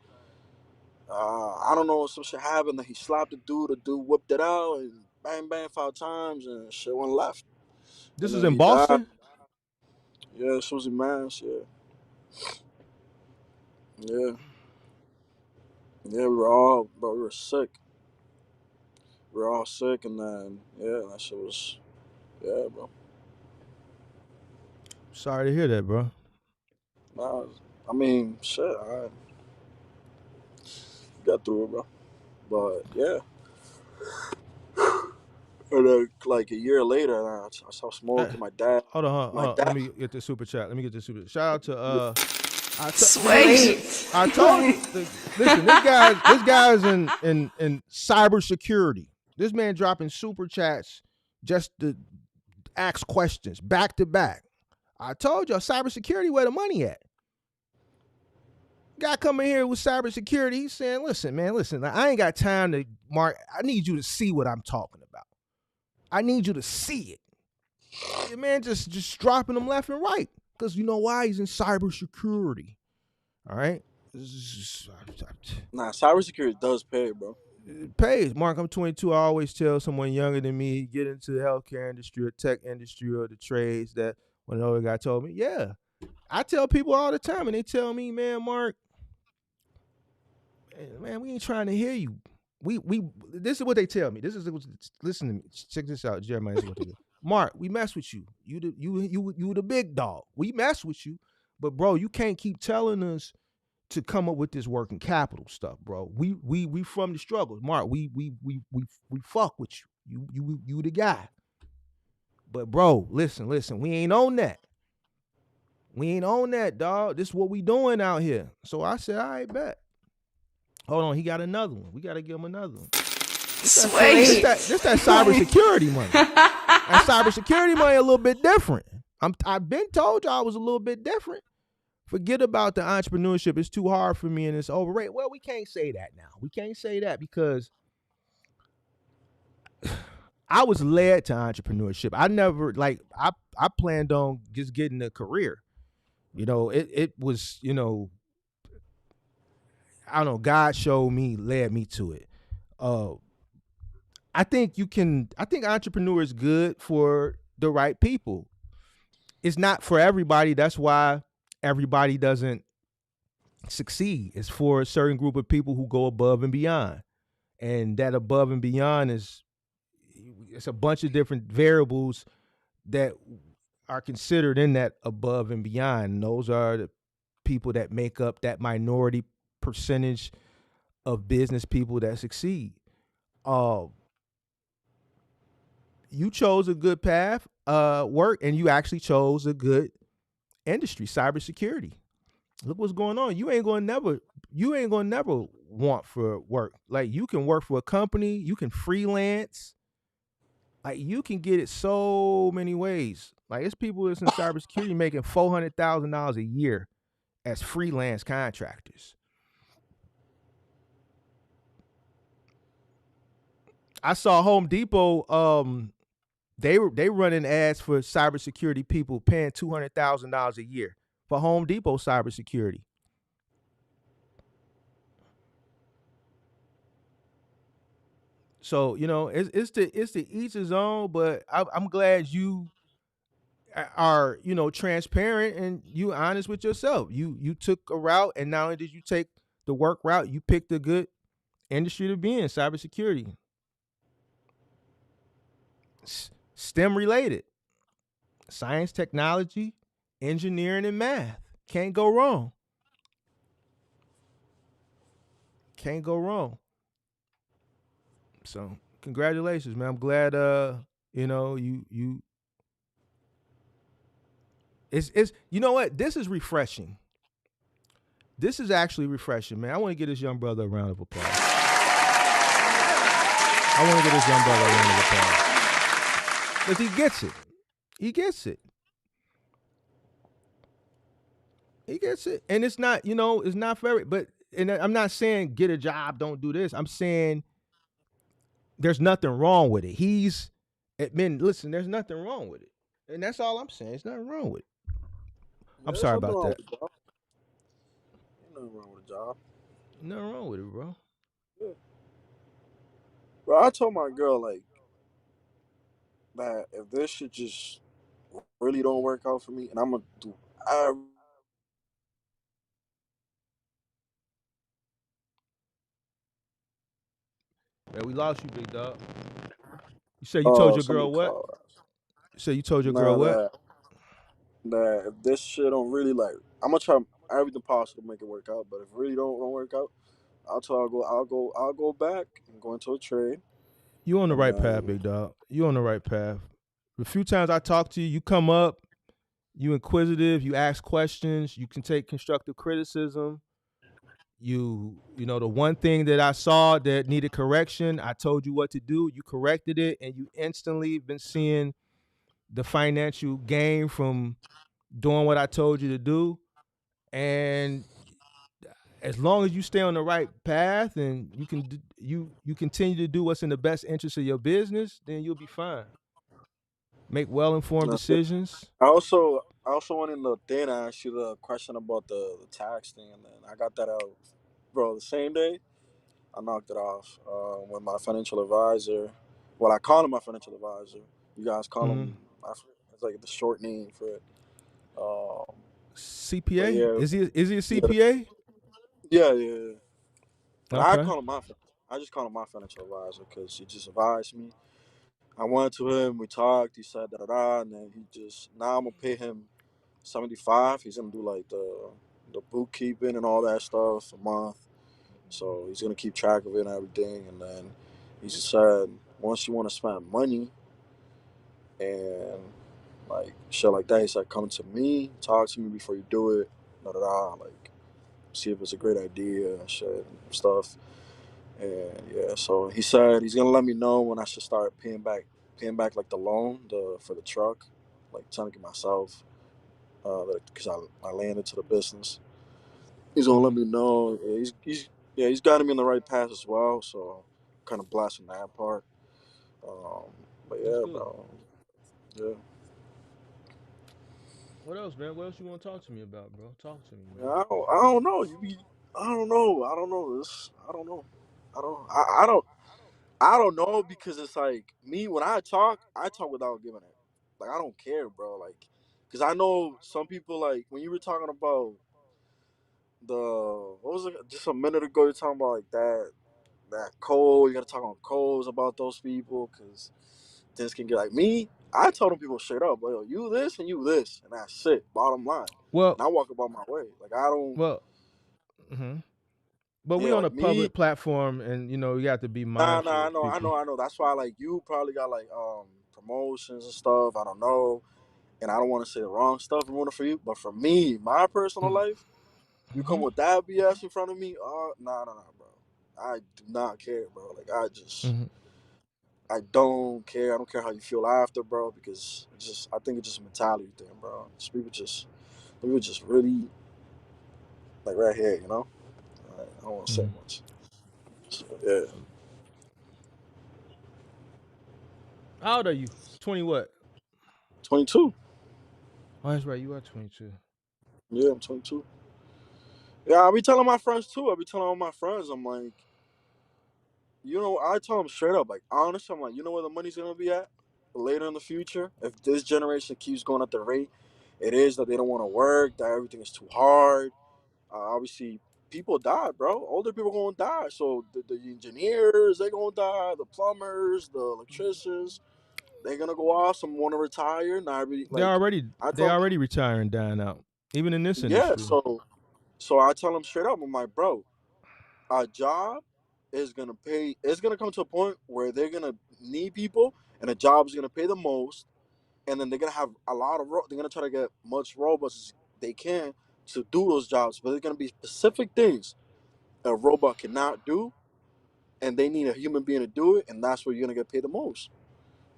Speaker 7: "I don't know, some shit happened." That he slapped the dude whipped it out, and bang, bang, 5 times, and shit went left.
Speaker 4: This
Speaker 7: And
Speaker 4: is
Speaker 7: then
Speaker 4: in
Speaker 7: he died.
Speaker 4: Boston.
Speaker 7: Yeah, Susie Mass. Yeah, yeah. We were sick. We were all sick, and then that shit was, bro.
Speaker 4: Sorry to hear that, bro.
Speaker 7: Nah, I mean, shit. I got through it, bro. But yeah. And then, like a year later, I saw
Speaker 4: Uh,
Speaker 7: Smoke and my dad.
Speaker 4: Hold on,
Speaker 7: My
Speaker 4: Let
Speaker 7: dad.
Speaker 4: me get the super chat. Let me get the super. Shout out to
Speaker 6: Sweet.
Speaker 4: I told you. Listen, this guy's in cybersecurity. This man dropping super chats just to ask questions back to back. I told y'all, cybersecurity, where the money at? Guy coming here with cybersecurity, he's saying, listen, man, I ain't got time to mark. I need you to see what I'm talking about. I need you to see it. Your man just dropping them left and right. Because you know why? He's in cybersecurity. All right?
Speaker 7: Nah, cybersecurity does pay, bro.
Speaker 4: It pays. Mark, I'm 22. I always tell someone younger than me, get into the healthcare industry or tech industry or the trades, that when an older guy told me, yeah. I tell people all the time, and they tell me, man, Mark, man, we ain't trying to hear you. We this is what they tell me. Listen to me. Check this out, Jeremiah. This is what they do. Mark, we mess with you. You the big dog. We mess with you, but bro, you can't keep telling us to come up with this working capital stuff, bro. We from the struggle, Mark. We fuck with you. You the guy. But bro, listen. We ain't on that. We ain't on that, dog. This is what we doing out here. So I said, all right, bet. Hold on, he got another one. We got to give him another one.
Speaker 6: Sweet.
Speaker 4: This that cybersecurity money. That cybersecurity money a little bit different. I've been told y'all I was a little bit different. Forget about the entrepreneurship. It's too hard for me and it's overrated. Well, we can't say that now. We can't say that because I was led to entrepreneurship. I never I planned on just getting a career. It was, I don't know, God showed me, led me to it. I think entrepreneur is good for the right people. It's not for everybody. That's why everybody doesn't succeed. It's for a certain group of people who go above and beyond. And that above and beyond it's a bunch of different variables that are considered in that above and beyond. And those are the people that make up that minority percentage of business people that succeed. You chose a good path, work, and you actually chose a good industry, cybersecurity. Look what's going on. You ain't gonna never want for work. Like, you can work for a company, you can freelance. Like, you can get it so many ways. Like, it's people that's in cybersecurity making $400,000 a year as freelance contractors. I saw Home Depot. They running ads for cybersecurity people paying $200,000 a year for Home Depot cybersecurity. So it's to each his own. But I'm glad you are transparent and you honest with yourself. You took a route, and not only did you take the work route, you picked a good industry to be in, cybersecurity, STEM related, science, technology, engineering, and math. Can't go wrong. Can't go wrong. So congratulations, man. I'm glad you it's you know what? This is refreshing. This is actually refreshing, man. I want to give this young brother a round of applause. I want to give this young brother a round of applause. Because he gets it. He gets it. He gets it. And it's not, it's not for but and I'm not saying get a job, don't do this. I'm saying there's nothing wrong with it. He's admitting, listen, there's nothing wrong with it. And that's all I'm saying. There's nothing wrong with it. I'm
Speaker 7: Yeah,
Speaker 4: sorry
Speaker 7: there's nothing
Speaker 4: about
Speaker 7: wrong
Speaker 4: that.
Speaker 7: with the job. Ain't nothing wrong with the job.
Speaker 4: Nothing wrong with it, bro.
Speaker 7: Yeah. Bro, I told my girl like that if this shit just really don't work out for me, and I'm gonna do everything.
Speaker 4: Man, we lost you, big dog. You said you told your
Speaker 7: Somebody
Speaker 4: girl what?
Speaker 7: call us.
Speaker 4: You said you told your girl
Speaker 7: Nah,
Speaker 4: what?
Speaker 7: that if this shit don't really like, I'm gonna try everything possible to make it work out. But if it really don't work out, I'll go back and go into a trade,
Speaker 4: You on the
Speaker 7: and
Speaker 4: right path,
Speaker 7: then
Speaker 4: big dog. You on the right path. The few times I talk to you, you come up, you inquisitive, you ask questions, you can take constructive criticism. The one thing that I saw that needed correction, I told you what to do, you corrected it, and you instantly been seeing the financial gain from doing what I told you to do. And as long as you stay on the right path and you continue to do what's in the best interest of your business, then you'll be fine. Make well-informed
Speaker 7: that's it.
Speaker 4: decisions.
Speaker 7: I also went in the thing. I asked you the question about the tax thing, and then I got that out, bro. The same day I knocked it off with my financial advisor. Well, I call him my financial advisor. You guys call
Speaker 4: Mm-hmm.
Speaker 7: him. It's like the short name for it. Um, but
Speaker 4: CPA?
Speaker 7: yeah,
Speaker 4: Is he a
Speaker 7: yeah,
Speaker 4: CPA?
Speaker 7: yeah. But I
Speaker 4: Okay.
Speaker 7: call him I just call him my financial advisor because he just advised me. I went to him. We talked. He said da da da, and then he just now I'm gonna pay him 75. He's gonna do like the bookkeeping and all that stuff a month. So he's gonna keep track of it and everything. And then he just said once you want to spend money and like shit like that, he said come to me, talk to me before you do it. Da da da. Like see if it's a great idea and shit and stuff. And yeah, so he said he's gonna let me know when I should start paying back like the loan for the truck, like trying to get myself, because I landed to the business. He's gonna let
Speaker 4: Mm-hmm.
Speaker 7: me know. Yeah, he's got me in the right path as well. So kind of blessing that part. Um, but
Speaker 4: That's
Speaker 7: yeah,
Speaker 4: good.
Speaker 7: bro. Yeah.
Speaker 4: What else, man? What else you want to talk to me about, bro? Talk to me,
Speaker 7: Yeah,
Speaker 4: man.
Speaker 7: I don't know. I don't know. I don't know this. I don't know. I don't know because it's like me when I talk without giving it. Like I don't care, bro. Like, cause I know some people like when you were talking about the what was it just a minute ago? You're talking about like that code. You gotta talk on codes about those people because this can get like me. I told them people straight up, yo, you this and you this, and that's it. Bottom line,
Speaker 4: Well,
Speaker 7: and I walk about my way. Like I don't.
Speaker 4: well, hmm but we
Speaker 7: Yeah,
Speaker 4: on a
Speaker 7: like me.
Speaker 4: public platform, and you have to be
Speaker 7: Nah,
Speaker 4: mindful of people.
Speaker 7: I know. That's why like you probably got like promotions and stuff. I don't know, and I don't want to say the wrong stuff and ruin it for you. But for me, my personal life, you come
Speaker 4: Mm-hmm.
Speaker 7: with that BS in front of me. Nah, bro. I do not care, bro. Like
Speaker 4: Mm-hmm.
Speaker 7: I don't care. I don't care how you feel after, bro. Because I think it's just a mentality thing, bro. People just really like right here, you know. I don't want to say
Speaker 4: Mm-hmm.
Speaker 7: much. So, yeah,
Speaker 4: How old are you? 20 what?
Speaker 7: 22.
Speaker 4: Oh, that's right. You are 22.
Speaker 7: Yeah, I'm 22. Yeah, I be telling my friends too. I be telling all my friends, I'm like, You know, I tell them straight up, like, honestly, I'm like, you know where the money's gonna be at later in the future? If this generation keeps going at the rate it is, that they don't want to work, that everything is too hard. Obviously, people die, bro. Older people gonna die. So the engineers, they gonna die. The plumbers, the electricians, they gonna go off. Some want to retire. Not every
Speaker 4: They're
Speaker 7: like
Speaker 4: already
Speaker 7: I
Speaker 4: they
Speaker 7: told,
Speaker 4: already retiring, dying out, even in this
Speaker 7: yeah.
Speaker 4: industry.
Speaker 7: So I tell them straight up, I'm like, bro, a job is gonna pay. It's gonna come to a point where they're gonna need people, and a job is gonna pay the most, and then they're gonna have a lot of. They're gonna try to get much robots as they can to do those jobs, but there's gonna be specific things a robot cannot do, and they need a human being to do it, and that's where you're gonna get paid the most.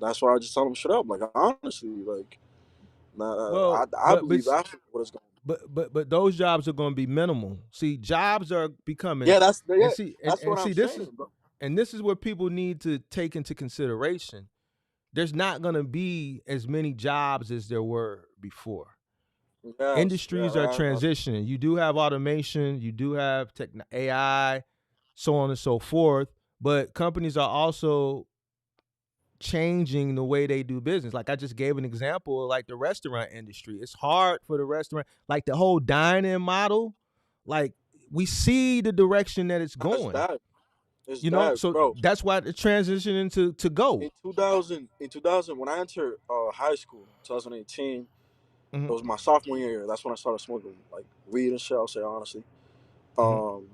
Speaker 7: That's why I just tell them straight up, like honestly, like nah,
Speaker 4: Well,
Speaker 7: I believe that's what it's gonna be.
Speaker 4: but those jobs are going to be minimal. See, jobs are becoming,
Speaker 7: Yeah, that's
Speaker 4: and
Speaker 7: yeah,
Speaker 4: see,
Speaker 7: that's what I'm
Speaker 4: this
Speaker 7: saying,
Speaker 4: is,
Speaker 7: bro.
Speaker 4: and this is what people need to take into consideration. There's not going to be as many jobs as there were before.
Speaker 7: Yes, yeah,
Speaker 4: Industries are
Speaker 7: I,
Speaker 4: transitioning. You do have automation, you do have AI, so on and so forth. But companies are also changing the way they do business. Like I just gave an example of like the restaurant industry. It's hard for the restaurant, like the whole dine-in model. Like we see the direction that it's
Speaker 7: that's
Speaker 4: going.
Speaker 7: that. It's
Speaker 4: You know,
Speaker 7: that,
Speaker 4: so
Speaker 7: bro.
Speaker 4: that's why the transition into to go.
Speaker 7: In 2000, when I entered high school, 2018, it
Speaker 4: Mm-hmm,
Speaker 7: was my sophomore year. That's when I started smoking like weed and shit. I'll say honestly.
Speaker 4: mm-hmm,
Speaker 7: Um,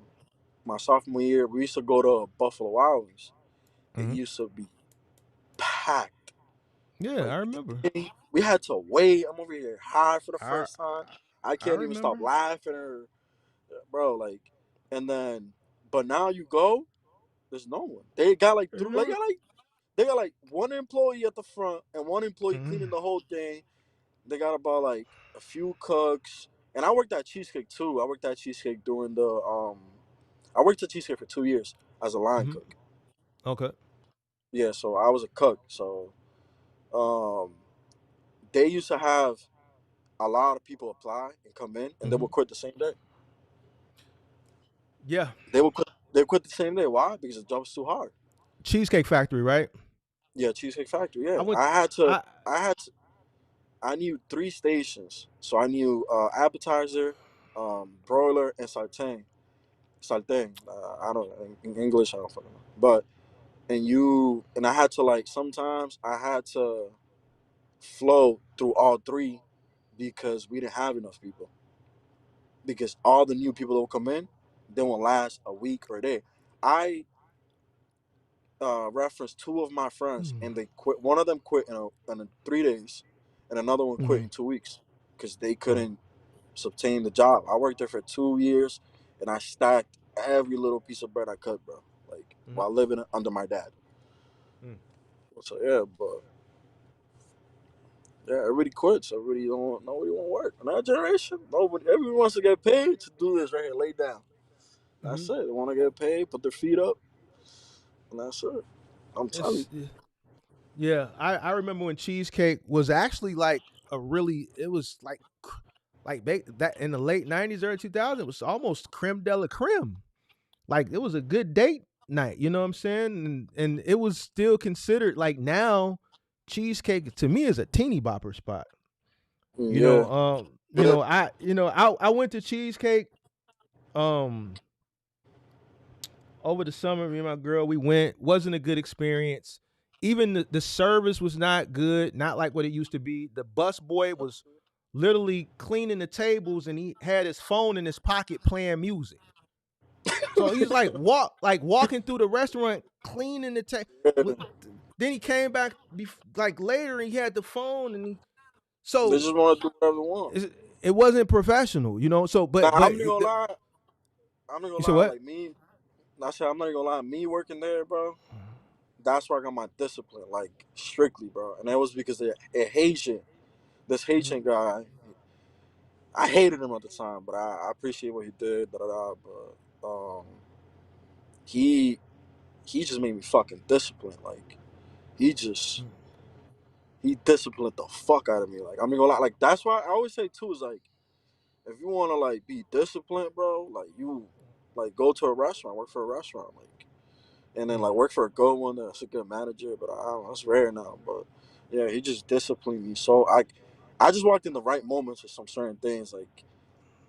Speaker 7: my sophomore year, we used to go to Buffalo Wild Wings. It
Speaker 4: mm-hmm.
Speaker 7: used to be packed.
Speaker 4: Yeah,
Speaker 7: Like
Speaker 4: I remember.
Speaker 7: we had to wait. I'm over here high for the
Speaker 4: I
Speaker 7: first time. I
Speaker 4: I
Speaker 7: can't even stop
Speaker 4: remember.
Speaker 7: laughing or, bro. Like, and then, but now you go, there's no one. They got like through.
Speaker 4: Yeah.
Speaker 7: They got like one employee at the front and one employee
Speaker 4: Mm-hmm,
Speaker 7: cleaning the whole thing. They got about like a few cooks. And I worked at Cheesecake too. I worked at Cheesecake during the I worked at Cheesecake for 2 years as a line
Speaker 4: mm-hmm.
Speaker 7: cook.
Speaker 4: Okay.
Speaker 7: Yeah, so I was a cook. So um they used to have a lot of people apply and come in, and they
Speaker 4: Mm-hmm.
Speaker 7: would quit the same day.
Speaker 4: Yeah.
Speaker 7: They quit the same day. Why? Because the job's too hard.
Speaker 4: Cheesecake Factory, right?
Speaker 7: Yeah, Cheesecake Factory.
Speaker 4: I
Speaker 7: Yeah.
Speaker 4: went. I.
Speaker 7: I had to I knew three stations. So I knew appetizer, broiler, and sartén. Sartén. I don't in English. I don't fucking know. But and I had to like sometimes I had to flow through all three because we didn't have enough people. Because all the new people that will come in, they won't last a week or a day. I referenced two of my friends, and they quit. One of them quit in 3 days, and another one quit
Speaker 4: Mm-hmm.
Speaker 7: in 2 weeks because they
Speaker 4: Oh.
Speaker 7: couldn't obtain the job. I worked there for 2 years, and I stacked every little piece of bread I could, bro. Like
Speaker 4: Mm-hmm.
Speaker 7: while living under my dad.
Speaker 4: Mm.
Speaker 7: So yeah, but yeah, everybody quits. Everybody don't nobody want to work. In that generation, nobody. Everyone wants to get paid to do this right here. Lay down.
Speaker 4: Mm-hmm.
Speaker 7: That's it. They want to get paid, put their feet up, and that's it. I'm telling you.
Speaker 4: It's Yeah, I remember when cheesecake was actually like a really it was like that in the late '90s, early 2000s. It was almost creme de la creme. Like it was a good date night. You know what I'm saying? And it was still considered like now cheesecake to me is a teeny bopper spot. You
Speaker 7: Yeah.
Speaker 4: know, I went to cheesecake um over the summer. Me and my girl, we went. Wasn't a good experience. Even the service was not good. Not like what it used to be. The bus boy was literally cleaning the tables, and he had his phone in his pocket playing music. So he's like walking through the restaurant cleaning the table.
Speaker 7: Yeah.
Speaker 4: Then he came back like later, and he had the phone, and
Speaker 7: They
Speaker 4: so
Speaker 7: just want to do whatever they want.
Speaker 4: it wasn't professional, you know. So
Speaker 7: Now
Speaker 4: but
Speaker 7: I'm not gonna lie. I'm not
Speaker 4: you
Speaker 7: gonna
Speaker 4: said
Speaker 7: lie.
Speaker 4: what?
Speaker 7: Like me, I said I'm not gonna lie. Me working there, bro. That's where I got my discipline, like strictly, bro. And that was because a Haitian, this
Speaker 4: Mm-hmm.
Speaker 7: Haitian guy. I hated him at the time, but I appreciate what he did. Da, da, da, but he he just made me fucking disciplined. Like he just he disciplined the fuck out of me. Like I'm not gonna lie. Like that's why I always say too is like if you wanna like be disciplined, bro, like you like go to a restaurant, work for a restaurant, like and then like
Speaker 4: Mm.
Speaker 7: work for a good one that's a good manager. But I don't know, it's rare now. But yeah, he just disciplined me. So I just walked in the right moments with some certain things. Like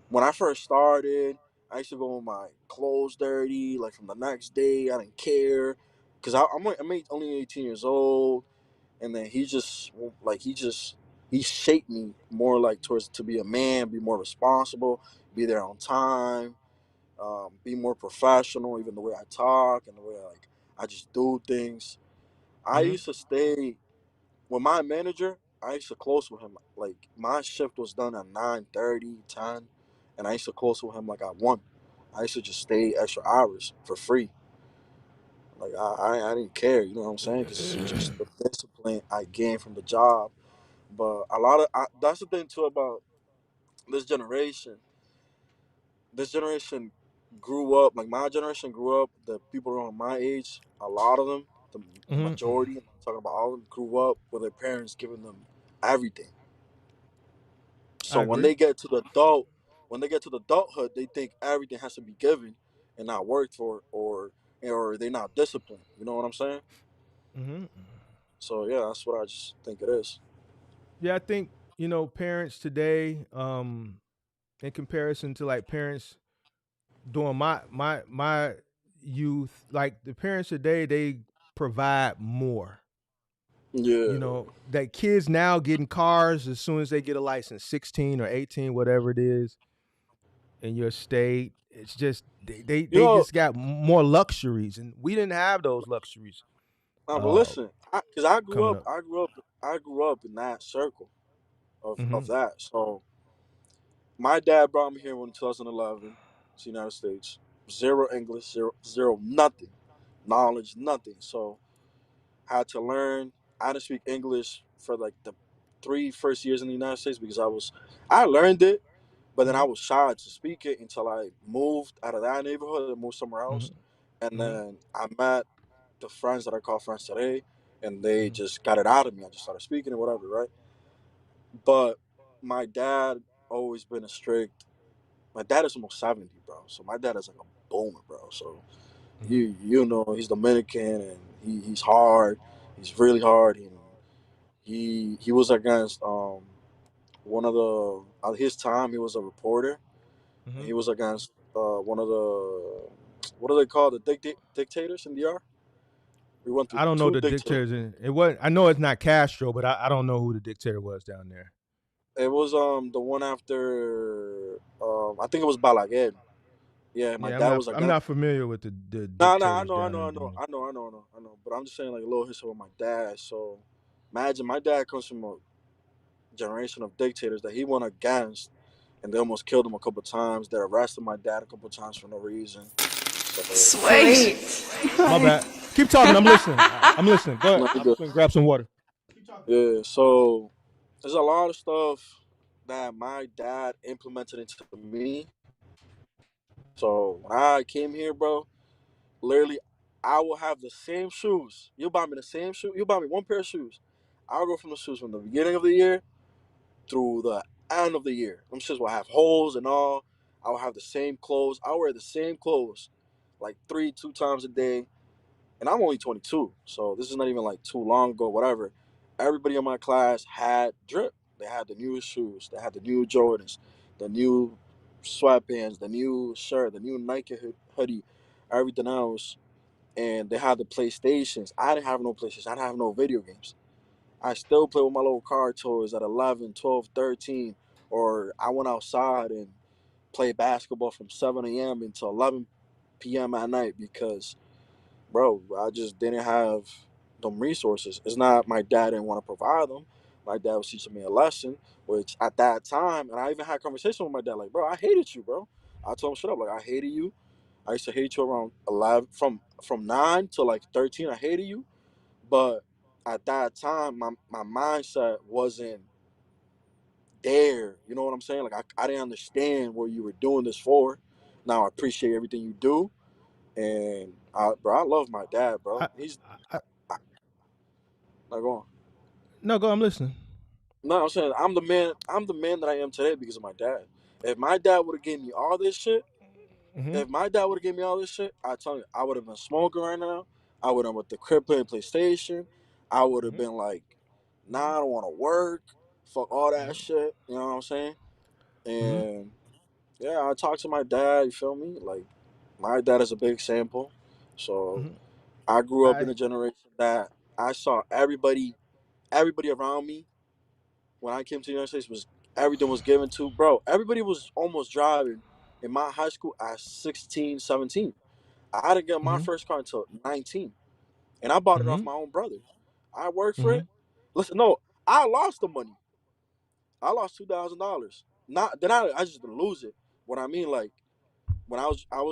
Speaker 7: when I first started, I used to go with my clothes dirty. Like from the next day, I didn't care because I'm only 18 years old, and then he shaped me more like towards to be a man, be more responsible, be there on time, be more professional, even the way I talk and the way I just do things. I
Speaker 4: Mhm.
Speaker 7: used to stay with my manager. I used to close with him. Like my shift was done at 9:30, 10, and I used to close with him like at 1. I used to just stay extra hours for free. Like I didn't care, you know what I'm saying? Because just the discipline I gained from the job. But that's the thing too about this generation. This generation grew up like my generation grew up. The people around my age, a lot of them, the
Speaker 4: Mhm.
Speaker 7: majority, I'm talking about all of them, grew up with their parents giving them everything. So
Speaker 4: I agree.
Speaker 7: when they get to the adulthood, they think everything has to be given and not worked for, or they're not disciplined. You know what I'm saying?
Speaker 4: Mhm.
Speaker 7: So yeah, that's what I just think it is.
Speaker 4: Yeah, I think parents today, in comparison to like parents during my youth, like the parents today, they provide more.
Speaker 7: Yeah,
Speaker 4: That kids now getting cars as soon as they get a license, 16 or 18, whatever it is in your state. It's just
Speaker 7: you
Speaker 4: they
Speaker 7: know.
Speaker 4: just got more luxuries, and we didn't have those luxuries
Speaker 7: But
Speaker 4: uh
Speaker 7: listen, because I grew
Speaker 4: coming
Speaker 7: up,
Speaker 4: up.
Speaker 7: I grew up in that circle of
Speaker 4: Mhm.
Speaker 7: that. So my dad brought me here in 2011 to the United States. Zero English, zero nothing, knowledge, nothing. So I had to learn. I didn't speak English for like the 3 first years in the United States because I learned it, but then I
Speaker 4: Mhm.
Speaker 7: was shy to speak it until I moved out of that neighborhood and moved somewhere else.
Speaker 4: Mhm.
Speaker 7: And
Speaker 4: Mhm.
Speaker 7: then I met the friends that I call friends today, and they
Speaker 4: Mhm.
Speaker 7: just got it out of me. I just started speaking and whatever, right? But my dad always been a strict. My dad is almost 70, bro. So my dad is like a boomer, bro. So
Speaker 4: Mhm.
Speaker 7: you know he's Dominican and he's hard. He's really hard. And he was against one of the at his time he was a reporter, and
Speaker 4: Mhm.
Speaker 7: he was against one of the what do they call the dictators in DR. We went through
Speaker 4: I don't know
Speaker 7: two
Speaker 4: the
Speaker 7: dictators.
Speaker 4: dictators. It was. I know it's not Castro, but I don't know who the dictator was down there.
Speaker 7: It was the one after I think it was Balaguer. Yeah, my
Speaker 4: Yeah,
Speaker 7: dad was
Speaker 4: I'm
Speaker 7: against.
Speaker 4: not familiar with the
Speaker 7: Nah, I
Speaker 4: dictators
Speaker 7: know, I
Speaker 4: down
Speaker 7: know,
Speaker 4: there
Speaker 7: I know,
Speaker 4: doing
Speaker 7: I know, I know, I know, I know. But I'm just saying like a little history with my dad. So imagine my dad comes from a generation of dictators that he went against, and they almost killed him a couple times. They arrested my dad a couple times for no reason. So
Speaker 6: Sweet.
Speaker 4: My bad. Keep talking. I'm listening. I'm listening. Go ahead.
Speaker 7: no, you
Speaker 4: I'm
Speaker 7: good.
Speaker 4: going to grab some water.
Speaker 7: Yeah. So there's a lot of stuff that my dad implemented into me. So when I came here, bro, literally, I will have the same shoes. You buy me the same shoe. You buy me one pair of shoes. I'll go from the shoes from the beginning of the year through the end of the year. Them shoes will have holes and all. I will have the same clothes. I'll wear the same clothes like two times a day. And I'm only 22, so this is not even like too long ago, whatever. Everybody in my class had drip. They had the newest shoes. They had the new Jordans, the new sweatpants, the new shirt, the new Nike hoodie, everything else. And they had the PlayStations. I didn't have no PlayStation. I didn't have no video games. I still play with my little car toys at 11, 12, 13. Or I went outside and played basketball from 7 a.m. until 11 p.m. at night because, bro, I just didn't have them resources. It's not my dad didn't want to provide them. My dad was teaching me a lesson, which at that time, and I even had a conversation with my dad, like, bro, I hated you, bro. I told him straight up, like, I hated you. I used to hate you around 11, from 9 to like 13. I hated you, but at that time, my mindset wasn't there. You know what I'm saying? Like I didn't understand what you were doing this for. Now I appreciate everything you do, and bro, I love my dad, bro.
Speaker 4: I,
Speaker 7: He's
Speaker 4: I,
Speaker 7: I, like on.
Speaker 4: no, go. I'm listening.
Speaker 7: No, I'm saying I'm the man. I'm the man that I am today because of my dad. If my dad would have given me all this shit,
Speaker 4: Hmm.
Speaker 7: if my dad would have given me all this shit, I tell you, I would have been smoking right now. I would have went to crib playing PlayStation. I would have been like, nah, I don't want to work. Fuck all that shit. You know what I'm saying? And yeah, I talked to my dad. You feel me? Like, my dad is a big sample, so I grew up in a generation that I saw everybody around me when I came to the United States was everything was given to, bro. Everybody was almost driving in my high school at 16, 17. I didn't get my first car until 19, and I bought it off my own brother. I worked for it. Listen, no, I lost the money. I lost $2,000. Not then I just didn't lose it. What I mean, like when I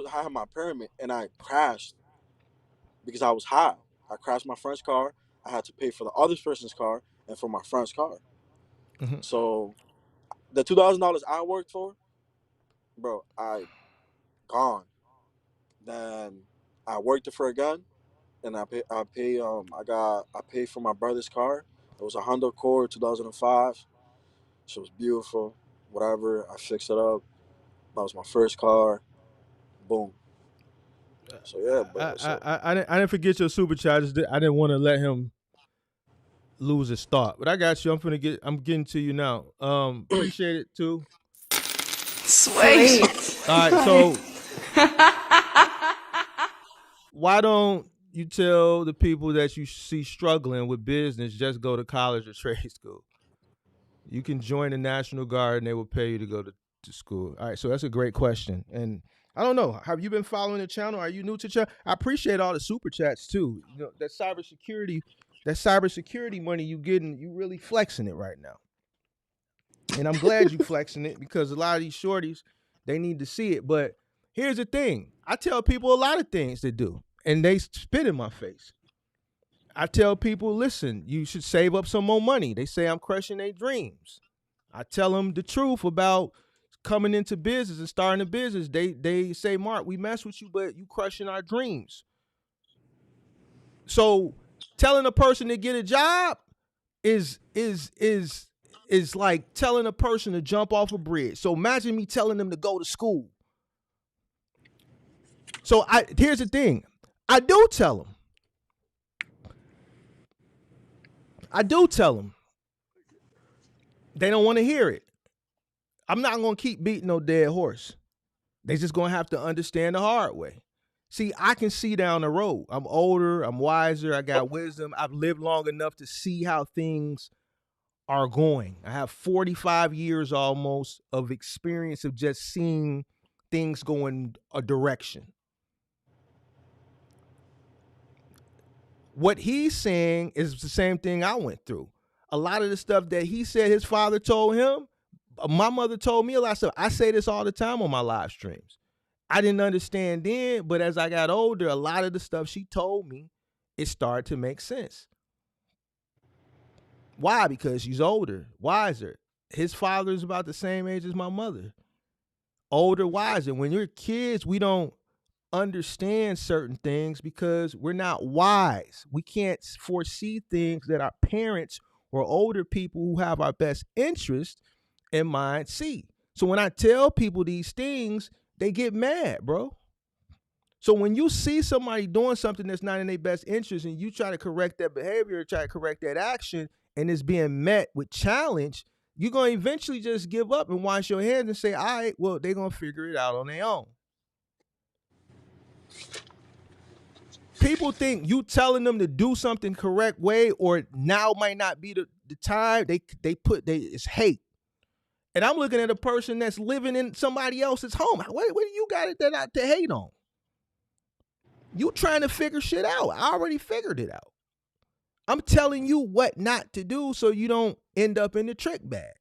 Speaker 7: had my permit and I crashed because I was high. I crashed my friend's car. I had to pay for the other person's car and for my friend's car. So the $2,000 I worked for, bro, I gone. Then I worked it for again, and I paid for my brother's car. It was a Honda Accord 2005. She was beautiful. Whatever, I fixed it up. That was my first car. Boom. So yeah, bro.
Speaker 4: I didn't forget your super chat. I didn't want to let him lose his thought, but I got you. I'm getting to you now. Appreciate it too.
Speaker 6: Sweet.
Speaker 4: All right, so why don't you tell the people that you see struggling with business just go to college or trade school? You can join the National Guard and they will pay you to go to school. All right, so that's a great question. And I don't know, have you been following the channel? Are you new to the channel? I appreciate all the super chats too. You know, that cybersecurity money you getting, you really flexing it right now. And I'm glad you flexing it because a lot of these shorties, they need to see it. But here's the thing. I tell people a lot of things to do, and they spit in my face. I tell people, listen, you should save up some more money. They say I'm crushing their dreams. I tell them the truth about coming into business and starting a business. They say, Mark, we mess with you, but you crushing our dreams. So telling a person to get a job is like telling a person to jump off a bridge. So imagine me telling them to go to school. So here's the thing. I do tell them. They don't want to hear it. I'm not going to keep beating no dead horse. They just going to have to understand the hard way. See, I can see down the road. I'm older. I'm wiser. I got wisdom. I've lived long enough to see how things are going. I have 45 years almost of experience of just seeing things go in a direction. What he's saying is the same thing I went through. A lot of the stuff that he said his father told him, my mother told me a lot of stuff. I say this all the time on my live streams. I didn't understand then, but as I got older, a lot of the stuff she told me, it started to make sense. Why? Because she's older, wiser. His father's about the same age as my mother. Older, wiser. When you're kids, we don't understand certain things because we're not wise. We can't foresee things that our parents or older people who have our best interest in mind see. So when I tell people these things, they get mad, bro. So when you see somebody doing something that's not in their best interest and you try to correct that behavior, try to correct that action, and it's being met with challenge, you're going to eventually just give up and wash your hands and say, all right, well, they're going to figure it out on their own. People think you telling them to do something correct way or now might not be the time. It's hate. And I'm looking at a person that's living in somebody else's home. What do you got it that to hate on? You trying to figure shit out. I already figured it out. I'm telling you what not to do so you don't end up in the trick bag.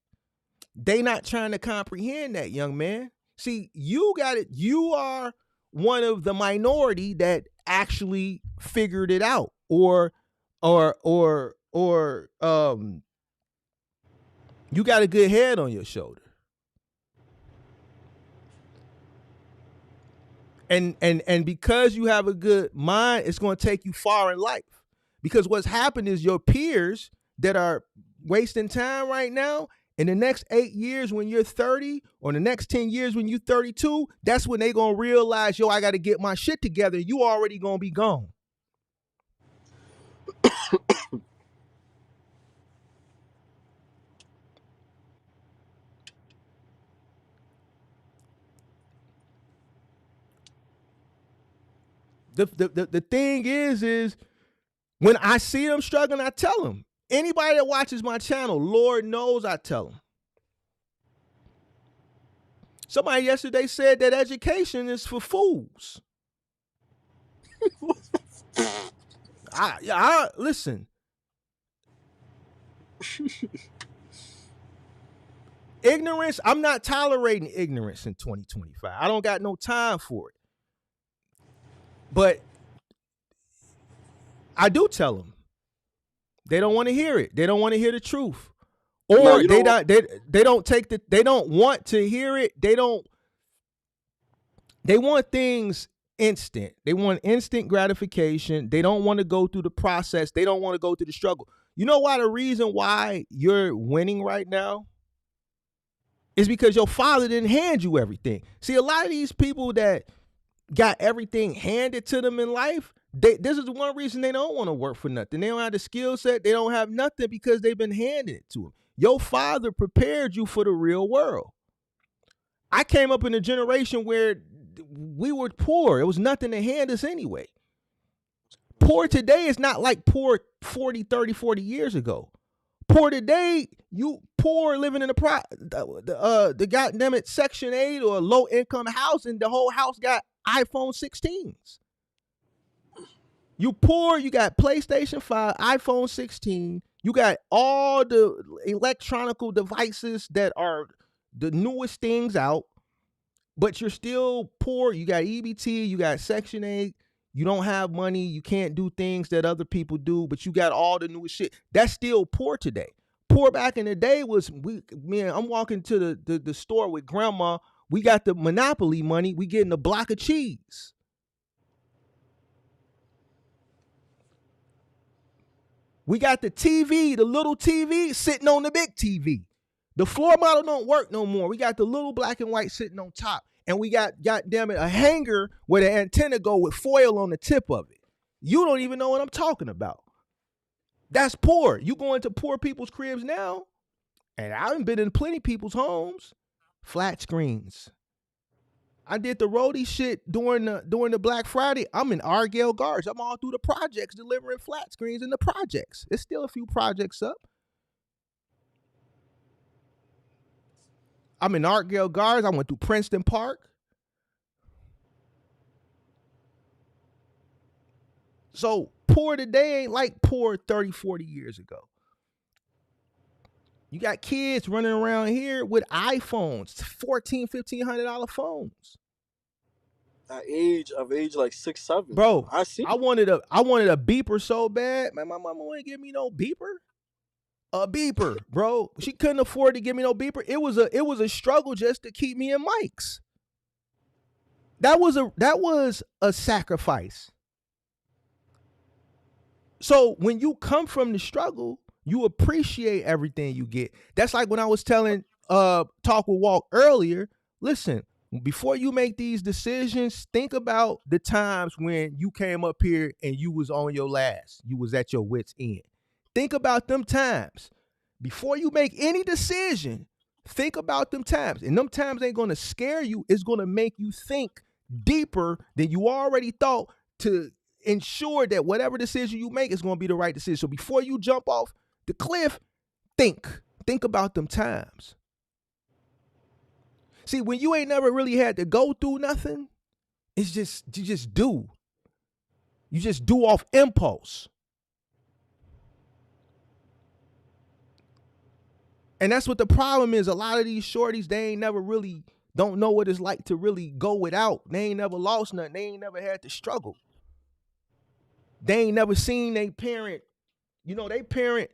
Speaker 4: They not trying to comprehend that, young man. See, you got it. You are one of the minority that actually figured it out, or you got a good head on your shoulder. And because you have a good mind, it's going to take you far in life. Because what's happened is your peers that are wasting time right now, in the next 8 years when you're 30 or the next 10 years when you're 32, that's when they going to realize, yo, I got to get my shit together. You already going to be gone. The thing is when I see them struggling, I tell them. Anybody that watches my channel, Lord knows I tell them. Somebody yesterday said that education is for fools. I listen. Ignorance, I'm not tolerating ignorance in 2025. I don't got no time for it. But I do tell them. They don't want to hear it. They don't want to hear the truth. Or
Speaker 7: No,
Speaker 4: they don't want to hear it. They want things instant. They want instant gratification. They don't want to go through the process. They don't want to go through the struggle. You know why? The reason why you're winning right now is because your father didn't hand you everything. See, a lot of these people that got everything handed to them in life, this is one reason they don't want to work for nothing. They don't have the skill set. They don't have nothing because they've been handed it to them. Your father prepared you for the real world. I came up in a generation where we were poor. It was nothing to hand us anyway. Poor today is not like poor 40 years ago. Poor today, you poor living in the goddamn it Section 8 or low income housing, the whole house got iPhone 16s. You poor, you got PlayStation 5, iPhone 16, you got all the electronical devices that are the newest things out, but you're still poor. You got EBT, you got Section 8, you don't have money, you can't do things that other people do, but you got all the newest shit. That's still poor today. Poor back in the day was I'm walking to the store with grandma. We got the Monopoly money. We getting a block of cheese. We got the TV, the little TV sitting on the big TV. The floor model don't work no more. We got the little black and white sitting on top. And we got, goddamn it, a hanger where the antenna go with foil on the tip of it. You don't even know what I'm talking about. That's poor. You go into poor people's cribs now, and I've been in plenty people's homes, flat screens. I did the roadie shit during the Black Friday. I'm in Argyle Gardens. I'm all through the projects delivering flat screens in the projects. There's still a few projects up. I'm in Argyle Gardens. I went through Princeton Park. So poor today ain't like poor 30, 40 years ago. You got kids running around here with iPhones, $1,400, $1,500 phones.
Speaker 7: At age like 6, 7.
Speaker 4: Bro,
Speaker 7: I
Speaker 4: wanted a beeper so bad. Man, my mama wouldn't give me no beeper. A beeper, bro. She couldn't afford to give me no beeper. It was a struggle just to keep me in mics. That was a sacrifice. So when you come from the struggle, you appreciate everything you get. That's like when I was telling Talk with Walk earlier. Listen, before you make these decisions, think about the times when you came up here and you was on your last. You was at your wit's end. Think about them times. Before you make any decision, think about them times. And them times ain't going to scare you. It's going to make you think deeper than you already thought to ensure that whatever decision you make is going to be the right decision. So before you jump off the cliff, think about them times. See, when you ain't never really had to go through nothing, it's just, you just do. You just do off impulse. And that's what the problem is. A lot of these shorties, they ain't never really, don't know what it's like to really go without. They ain't never lost nothing. They ain't never had to struggle. They ain't never seen their parent, they parent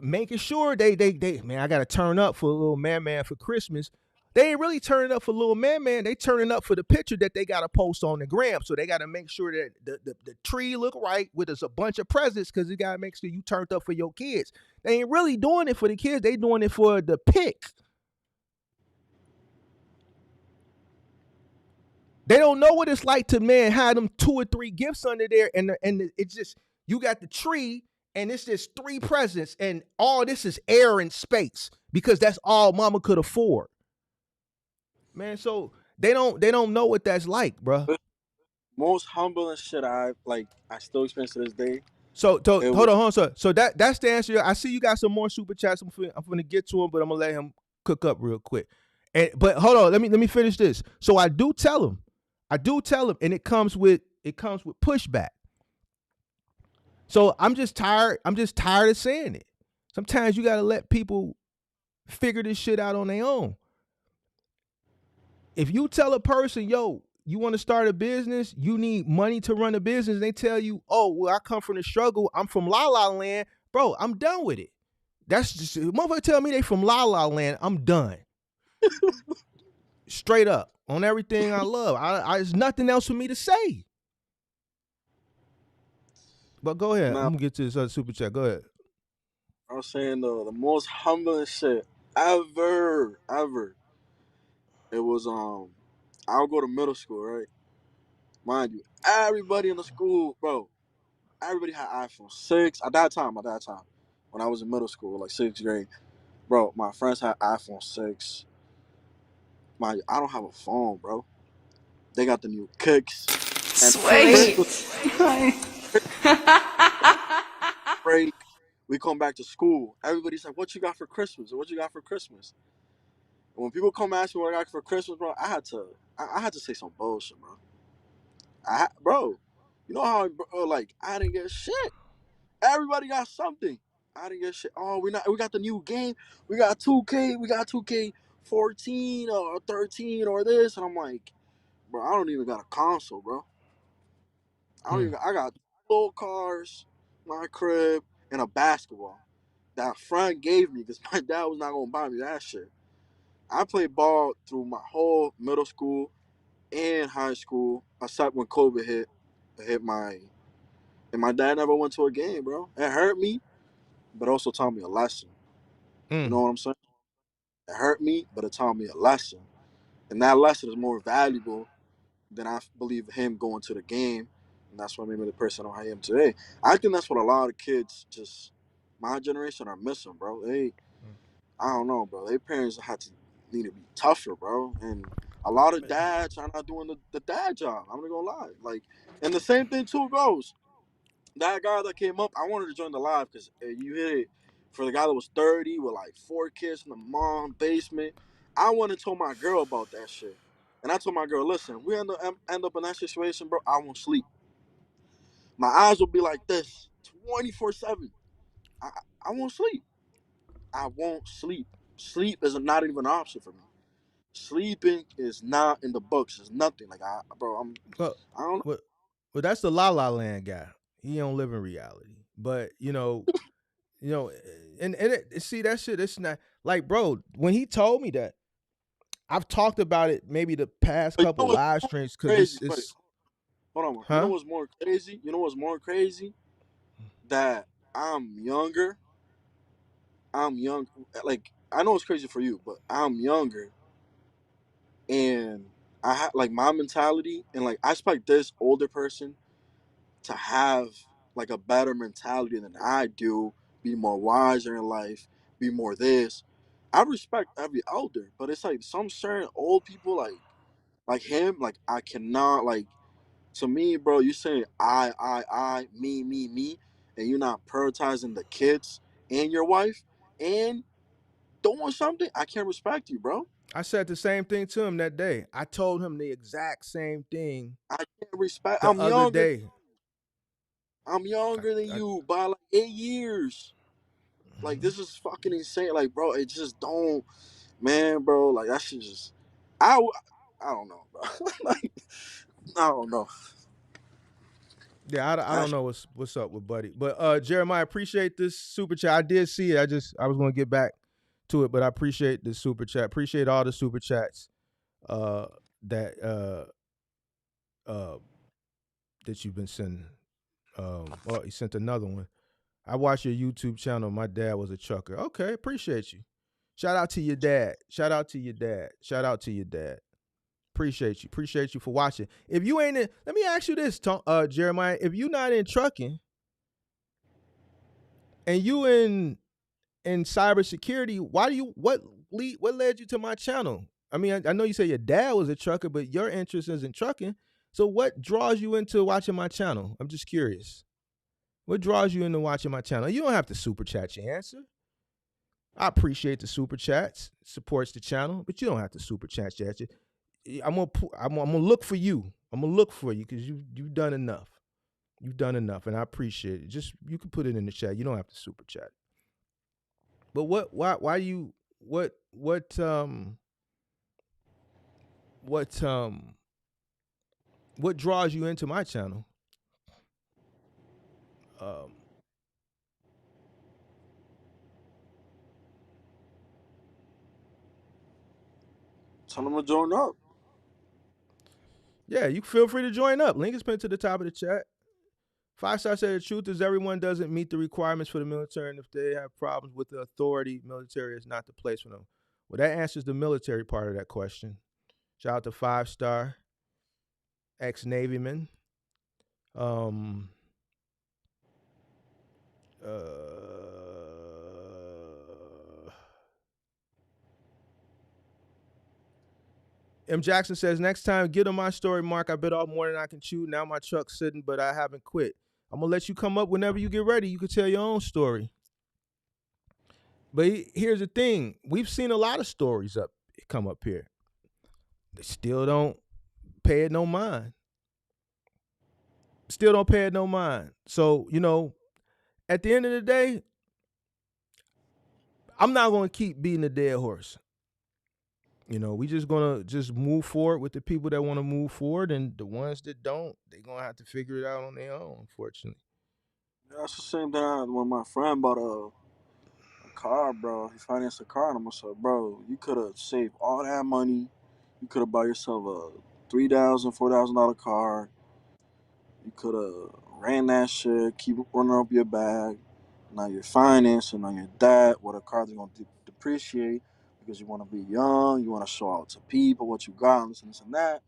Speaker 4: making sure they man, I got to turn up for a little man for Christmas. They ain't really turning up for little man. They turning up for the picture that they got to post on the gram. So they got to make sure that the tree look right with us a bunch of presents because you got to make sure you turned up for your kids. They ain't really doing it for the kids. They doing it for the pic. They don't know what it's like to, man, have them 2 or 3 gifts under there and it's just You got the tree, and it's just 3 presents, and all this is air and space because that's all mama could afford. Man, so they don't know what that's like, bro.
Speaker 7: Most humbling shit I still experience to this day.
Speaker 4: So
Speaker 7: It
Speaker 4: hold
Speaker 7: was
Speaker 4: on. So that's the answer. I see you got some more super chats. I'm gonna get to him, but I'm gonna let him cook up real quick. But hold on, let me finish this. So I do tell him, and it comes with pushback. So I'm just tired of saying it. Sometimes you gotta let people figure this shit out on their own. If you tell a person, yo, you want to start a business, you need money to run a business, and they tell you, oh, well, I come from the struggle, I'm from La La Land, bro, I'm done with it. That's just, motherfucker tell me they from La La Land, I'm done. Straight up, on everything I love. There's nothing else for me to say. But go ahead,
Speaker 7: nah.
Speaker 4: I'm gonna get to this other super chat. Go ahead.
Speaker 7: I was saying the most humbling shit ever. It was I'll go to middle school, right? Mind you, everybody in the school, bro, everybody had iPhone 6 at that time. When I was in middle school, like 6th grade, bro, my friends had iPhone 6. I don't have a phone, bro. They got the new kicks, and
Speaker 6: Sweet.
Speaker 7: break. We come back to school. Everybody's like, "What you got for Christmas? What you got for Christmas?" And when people come ask me what I got for Christmas, bro, I had to say some bullshit, bro. Bro, you know how like I didn't get shit. Everybody got something. I didn't get shit. Oh, we got the new game. We got 2K. We got 2K14 or 13 or this, and I'm like, bro, I don't even got a console, bro. I got little cars, my crib, and a basketball that a friend gave me because my dad was not gonna buy me that shit. I played ball through my whole middle school and high school, except when COVID hit and my dad never went to a game, bro. It hurt me, but also taught me a lesson. You know what I'm saying? It hurt me, but it taught me a lesson, and that lesson is more valuable than I believe him going to the game, and that's what made me the person I am today. I think that's what a lot of kids, just my generation, are missing, bro. I don't know, bro. Their parents need to be tougher, bro. And a lot of dads are not doing the dad job. I'm not gonna lie. Like, and the same thing too goes. That guy that came up, I wanted to join the live because you hit it for the guy that was 30 with like 4 kids in the mom basement. I went and told my girl about that shit. And I told my girl, listen, we end up in that situation, bro, I won't sleep. My eyes will be like this 24/7. I won't sleep. I won't sleep. Sleep is not even an option for me. Sleeping is not in the books. It's nothing. Like
Speaker 4: Well,
Speaker 7: I don't know.
Speaker 4: well, that's the La La Land guy. He don't live in reality. But see that shit. It's not like, bro. When he told me that, I've talked about it maybe the past
Speaker 7: But you know
Speaker 4: couple
Speaker 7: what's
Speaker 4: live streams because
Speaker 7: crazy? Wait,
Speaker 4: it's
Speaker 7: hold on. You know
Speaker 4: huh?
Speaker 7: what's more crazy? You know what's more crazy? That I'm younger. I'm young. Like I know it's crazy for you, but I'm younger, and I have like my mentality, and like I expect this older person to have like a better mentality than I do, be more wiser in life, be more this. I respect every elder, but it's like some certain old people like him, like I cannot like to me, bro, you saying me, and you're not prioritizing the kids and your wife and doing something, I can't respect you, bro.
Speaker 4: I said the same thing to him that day. I told him the exact same thing
Speaker 7: I can't respect.
Speaker 4: the other day.
Speaker 7: I'm younger than
Speaker 4: I,
Speaker 7: you by like 8 years. Like this is fucking insane. Like, bro, it just don't, man, bro. Like that shit just, I, I don't know, bro. Like, I don't know.
Speaker 4: yeah, I don't know what's up with Buddy, but Jeremiah, appreciate this super chat. I did see it. I was gonna get back to it, but I appreciate the super chat. Appreciate all the super chats that that you've been sending. Well, he sent another one. I watched your YouTube channel. My dad was a trucker. Okay, appreciate you. Shout out to your dad. Shout out to your dad. Shout out to your dad. Appreciate you. Appreciate you for watching. If you ain't in, let me ask you this, Jeremiah. If you not in trucking, And you in cybersecurity, what led you to my channel? I mean, I know you say your dad was a trucker, but your interest is in trucking. So what draws you into watching my channel? I'm just curious. What draws you into watching my channel? You don't have to super chat your answer. I appreciate the super chats, supports the channel, but you don't have to super chat your answer. I'm gonna look for you. I'm gonna look for you because you've done enough. You've done enough, and I appreciate it. Just you can put it in the chat. You don't have to super chat. But why you what draws you into my channel?
Speaker 7: Tell them to join up.
Speaker 4: Yeah, you feel free to join up. Link is pinned to the top of the chat. 5-star said the truth is everyone doesn't meet the requirements for the military, and if they have problems with the authority, military is not the place for them. Well, that answers the military part of that question. Shout out to 5-star, ex-Navyman. M. Jackson says, next time, get on my story, Mark. I bit off more than I can chew. Now my truck's sitting, but I haven't quit. I'm going to let you come up whenever you get ready. You can tell your own story. But here's the thing. We've seen a lot of stories come up here. They still don't pay it no mind. Still don't pay it no mind. So, at the end of the day, I'm not going to keep beating a dead horse. We just gonna move forward with the people that want to move forward, and the ones that don't, they're gonna have to figure it out on their own, unfortunately.
Speaker 7: Yeah, that's the same thing when my friend bought a car, bro. He financed a car, and I'm gonna say, bro, you could have saved all that money. You could have bought yourself a $3,000, $4,000 car. You could have ran that shit, keep running up your bag. Now you're financing on your debt, what a car that's gonna depreciate because you want to be young, you want to show out to people what you got, and this and that.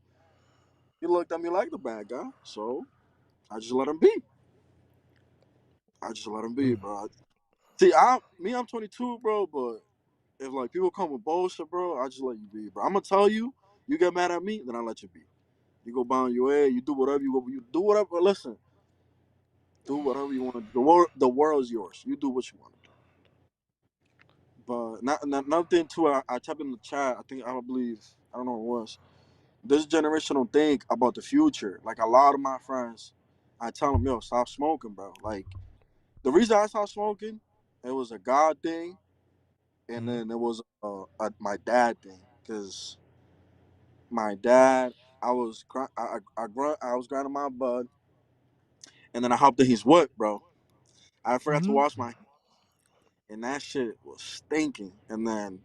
Speaker 7: He looked at me like the bad guy, so I just let him be. I just let him be, bro. See, I'm 22, bro, but if like people come with bullshit, bro, I just let you be, bro. I'm gonna tell you, you get mad at me, then I let you be. You go bound your way, you do whatever you do whatever. Listen, do whatever you want to do. The world's yours. You do what you want to do. But nothing too. I typed in the chat. I believe I don't know what it was. This generation don't think about the future. Like a lot of my friends, I tell them, yo, stop smoking, bro. Like the reason I stopped smoking, it was a God thing, and then it was my dad thing. Cause my dad, I was grinding my bud, and then I hopped in his whip, bro. I forgot to wash my, and that shit was stinking. And then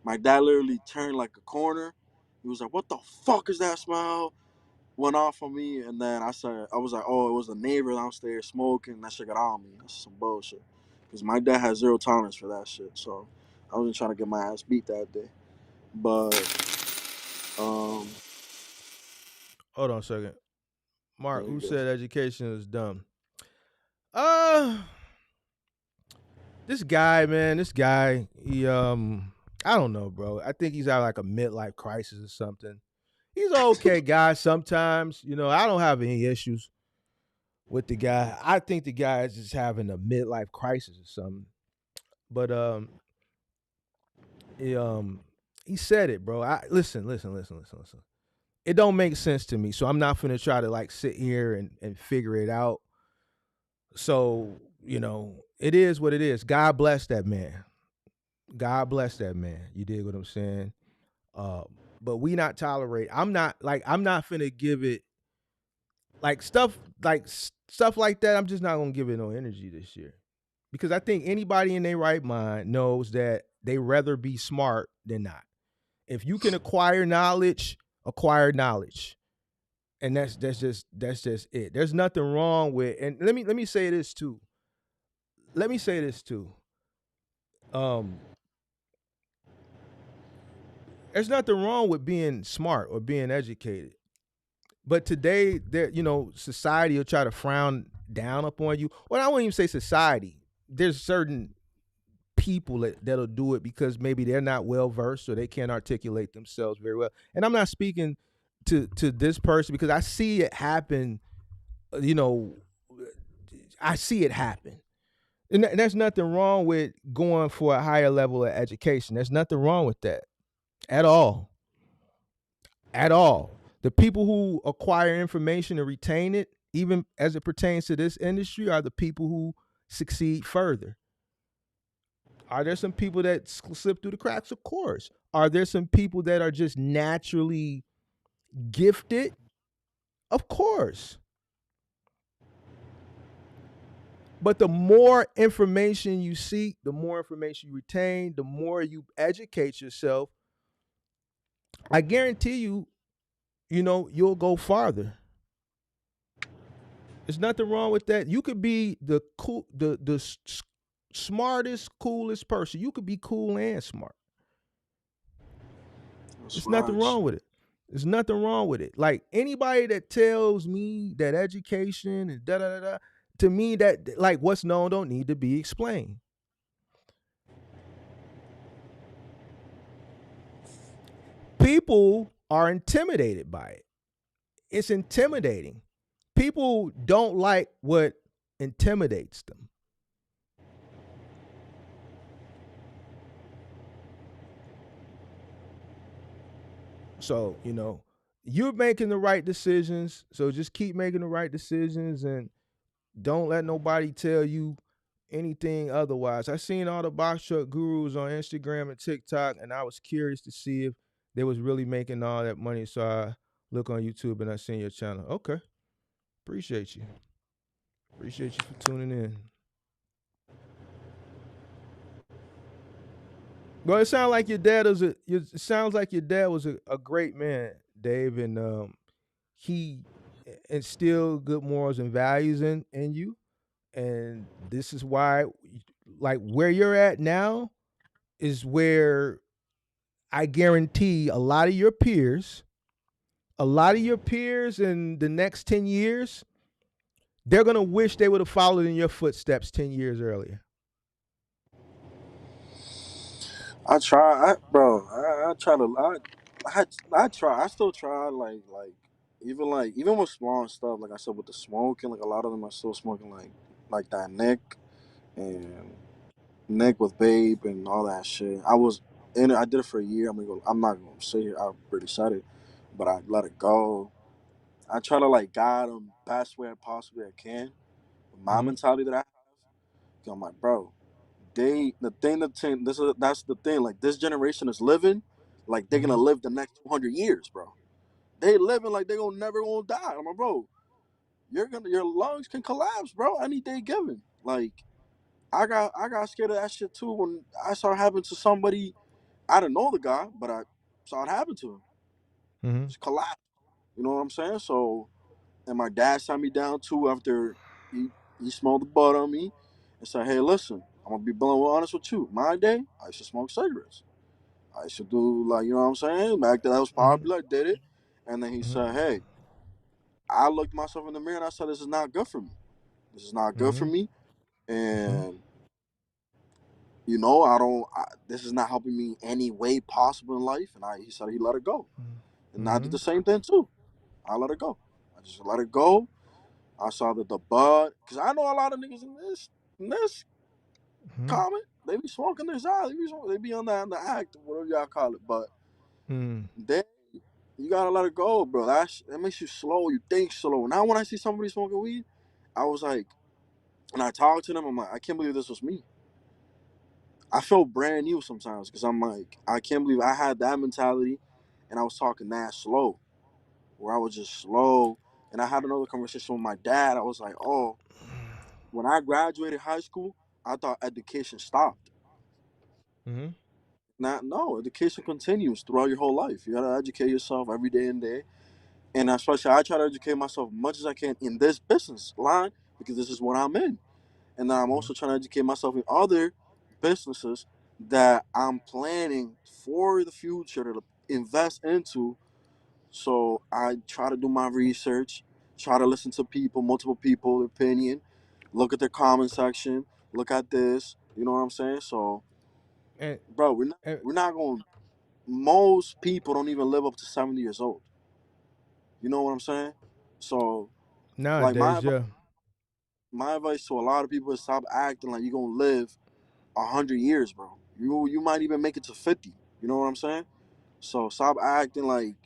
Speaker 7: my dad literally turned like a corner. He was like, "What the fuck is that smell?" Went off on me, and then I was like, "Oh, it was a neighbor downstairs smoking." That shit got on me. That's some bullshit. Cause my dad has zero tolerance for that shit. So I wasn't trying to get my ass beat that day. But
Speaker 4: Hold on a second. Mark,
Speaker 7: yeah,
Speaker 4: who
Speaker 7: you good.
Speaker 4: said education is dumb? This guy, he I don't know, bro. I think he's out like a midlife crisis or something. He's an okay guy sometimes. I don't have any issues with the guy. I think the guy is just having a midlife crisis or something. But he said it, bro. Listen. It don't make sense to me, so I'm not finna try to like sit here and figure it out. So it is what it is. God bless that man. God bless that man. You dig what I'm saying? But we not tolerate. I'm not finna give it like stuff like that. I'm just not gonna give it no energy this year because I think anybody in their right mind knows that they rather be smart than not. If you can acquire knowledge, and that's just it. There's nothing wrong with. And let me say this too. There's nothing wrong with being smart or being educated. But today, society will try to frown down upon you. Well, I won't even say society. there's certain people that'll do it because maybe they're not well versed or they can't articulate themselves very well. And I'm not speaking to this person because I see it happen. You know, I see it happen. And there's nothing wrong with going for a higher level of education. There's nothing wrong with that at all. At all. The people who acquire information and retain it, even as it pertains to this industry, are the people who succeed further. Are there some people that slip through the cracks? Of course. Are there some people that are just naturally gifted? Of course. But the more information you seek, the more information you retain, the more you educate yourself, I guarantee you, you'll go farther. There's nothing wrong with that. You could be the cool, the smartest, coolest person. You could be cool and smart. There's nothing wrong with it. There's nothing wrong with it. Like anybody that tells me that education and da da da da, to me that like what's known don't need to be explained. People are intimidated by it. It's intimidating. People don't like what intimidates them. So, you're making the right decisions. So just keep making the right decisions and don't let nobody tell you anything otherwise. I seen all the box truck gurus on Instagram and TikTok, and I was curious to see if they was really making all that money. So I look on YouTube and I seen your channel. Okay. Appreciate you. Appreciate you for tuning in. Well, it sounds like your dad was a great man, Dave, and he instilled good morals and values in you. And this is why, like where you're at now, is where I guarantee a lot of your peers in the next 10 years, they're gonna wish they would have followed in your footsteps 10 years earlier.
Speaker 7: I try, I try to, I try. I still try, even with small stuff. Like I said, with the smoking, like a lot of them are still smoking, like that and Nick with Babe and all that shit. I was in it. I did it for a year. I'm not gonna say it. I already said it, but I let it go. I try to like guide them best way possibly I can. My
Speaker 4: Mm-hmm.
Speaker 7: mentality that I have, 'cause I'm like, bro, that's the thing. Like this generation is living, like they're
Speaker 4: Mm-hmm.
Speaker 7: gonna live the next 200 years, bro. They living like they gonna never gonna die. I'm like, bro, your lungs can collapse, bro, any day given. Like I got scared of that shit too when I saw it happen to somebody. I didn't know the guy, but I saw it happen to him.
Speaker 4: Mm-hmm.
Speaker 7: Just collapse. You know what I'm saying? So, and my dad sat me down too after he smelled the butt on me and said, "Hey, listen, I'm gonna be blunt and honest with you. My day, I used to smoke cigarettes. I used to do like you know what I'm saying. Back then, I was
Speaker 4: Mm-hmm.
Speaker 7: popular. I did it, and then he said, "Hey, I looked myself in the mirror and I said, this is not good for me. This is not good for
Speaker 4: Mm-hmm.
Speaker 7: me,
Speaker 4: Mm-hmm.
Speaker 7: and this is not helping me any way possible in life." And he said he let it go, and I did
Speaker 4: Mm-hmm.
Speaker 7: the same thing too. I let it go. I just let it go. I saw that the bud, because I know a lot of niggas in this
Speaker 4: Mm-hmm.
Speaker 7: comment, they be smoking their side. They be on the act, whatever y'all call it. But
Speaker 4: Mm-hmm.
Speaker 7: then you gotta let it go, bro. That makes you slow. You think slow. Now when I see somebody smoking weed, I was like, and I talk to them, I'm like, I can't believe this was me. I feel brand new sometimes because I'm like, I can't believe I had that mentality, and I was talking that slow, where I was just slow. And I had another conversation with my dad. I was like, oh, when I graduated high school, I thought education stopped.
Speaker 4: Mm-hmm.
Speaker 7: Not no, education continues throughout your whole life. You gotta educate yourself every day and day. And especially I try to educate myself as much as I can in this business line because this is what I'm in. And then I'm also trying to educate myself in other businesses that I'm planning for the future to invest into. So I try to do my research, try to listen to people, multiple people opinion, look at their comment section, Look at this. You know what I'm saying? So,
Speaker 4: And,
Speaker 7: bro,
Speaker 4: and
Speaker 7: we're not going. Most people don't even live up to 70 years old. You know what I'm saying? So, like
Speaker 4: nowadays, yeah.
Speaker 7: my advice to a lot of people is stop acting like you're gonna live 100 years, bro. You might even make it to 50. You know what I'm saying? So stop acting like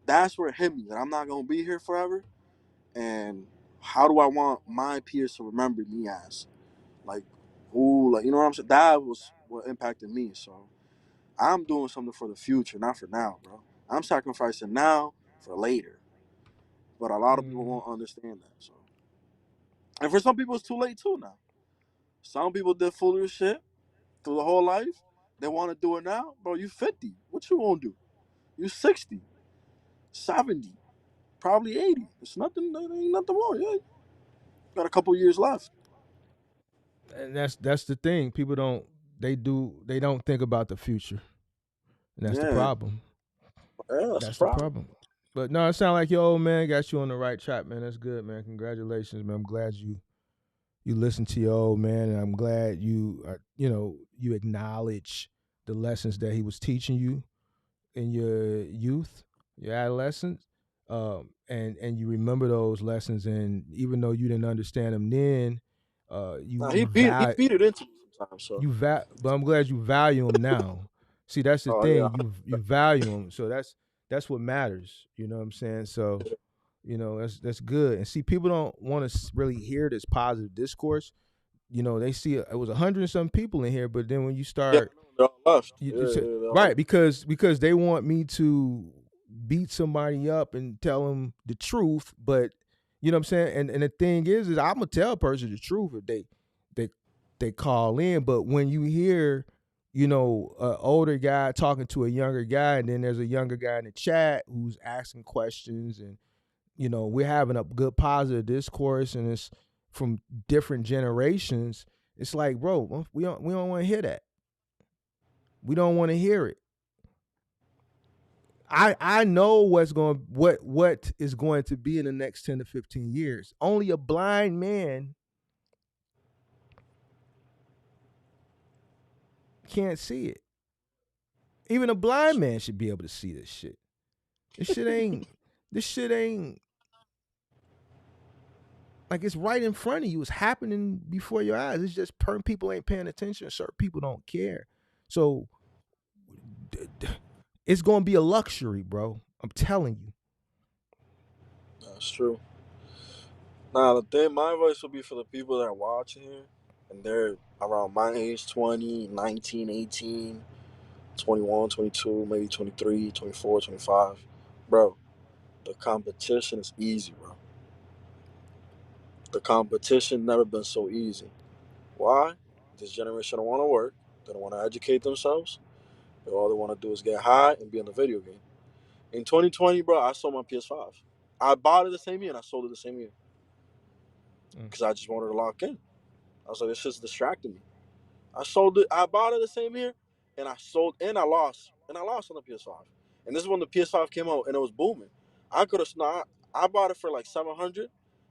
Speaker 7: that's where it hit me that I'm not gonna be here forever. And how do I want my peers to remember me as? Like, who, like, you know what I'm saying? That was what impacted me. So I'm doing something for the future, not for now, bro. I'm sacrificing now for later. But a lot of people
Speaker 4: Mhm.
Speaker 7: won't understand that. So, and for some people, it's too late too now. Some people did foolish shit through the whole life. They want to do it now, bro. You 50. What you gonna do? You 60, 70, probably 80. It's nothing. There ain't nothing wrong. Yeah, got a couple years left.
Speaker 4: And that's the thing. People they don't think about the future. And that's the
Speaker 7: Yeah,
Speaker 4: problem.
Speaker 7: yeah, that's a
Speaker 4: That's the
Speaker 7: problem.
Speaker 4: problem. But no, it sound like your old man got you on the right track, man. That's good, man. Congratulations, man. I'm glad you listened to your old man, and I'm glad you acknowledge the lessons that he was teaching you in your youth, your adolescence, and you remember those lessons. And even though you didn't understand them then, you
Speaker 7: Now
Speaker 4: you
Speaker 7: he
Speaker 4: value
Speaker 7: feed it into me sometimes. So,
Speaker 4: but I'm glad you value them now. See, that's the
Speaker 7: oh yeah,
Speaker 4: thing. You value them, so that's what matters. You know what I'm saying? So, that's good. And see, people don't want to really hear this positive discourse. They see it was 100 and some people in here, but then when you
Speaker 7: yeah,
Speaker 4: start,
Speaker 7: they're all left.
Speaker 4: you
Speaker 7: Yeah,
Speaker 4: say,
Speaker 7: yeah, they're all
Speaker 4: right,
Speaker 7: left.
Speaker 4: because they want me to beat somebody up and tell them the truth, but you know what I'm saying. And the thing is I'm gonna tell a person the truth if they they call in. But when you hear, an older guy talking to a younger guy, and then there's a younger guy in the chat who's asking questions, and we're having a good positive discourse, and it's from different generations. It's like, bro, we don't want to hear that. We don't want to hear it. I know what is going to be in the next 10 to 15 years. Only a blind man can't see it. Even a blind man should be able to see this shit. This shit ain't this shit ain't like it's right in front of you. It's happening before your eyes. It's just people ain't paying attention. Certain people don't care. So it's gonna be a luxury, bro. I'm telling you.
Speaker 7: That's true. Now the thing, my advice would be for the people that are watching here, and they're around my age, 20, 19, 18, 21, 22, maybe 23, 24, 25. Bro, the competition is easy, bro. The competition never been so easy. Why? This generation don't want to work. They don't want to educate themselves. All they want to do is get high and be in the video game. In 2020, bro, I sold my PS5. I bought it the same year and I sold it the same year
Speaker 4: Mm.
Speaker 7: because I just wanted to lock in. I was like, this just distracting me. I sold it. I bought it the same year, and I sold and I lost, on the PS5. And this is when the PS5 came out and it was booming. I could have not. I bought it for like 700,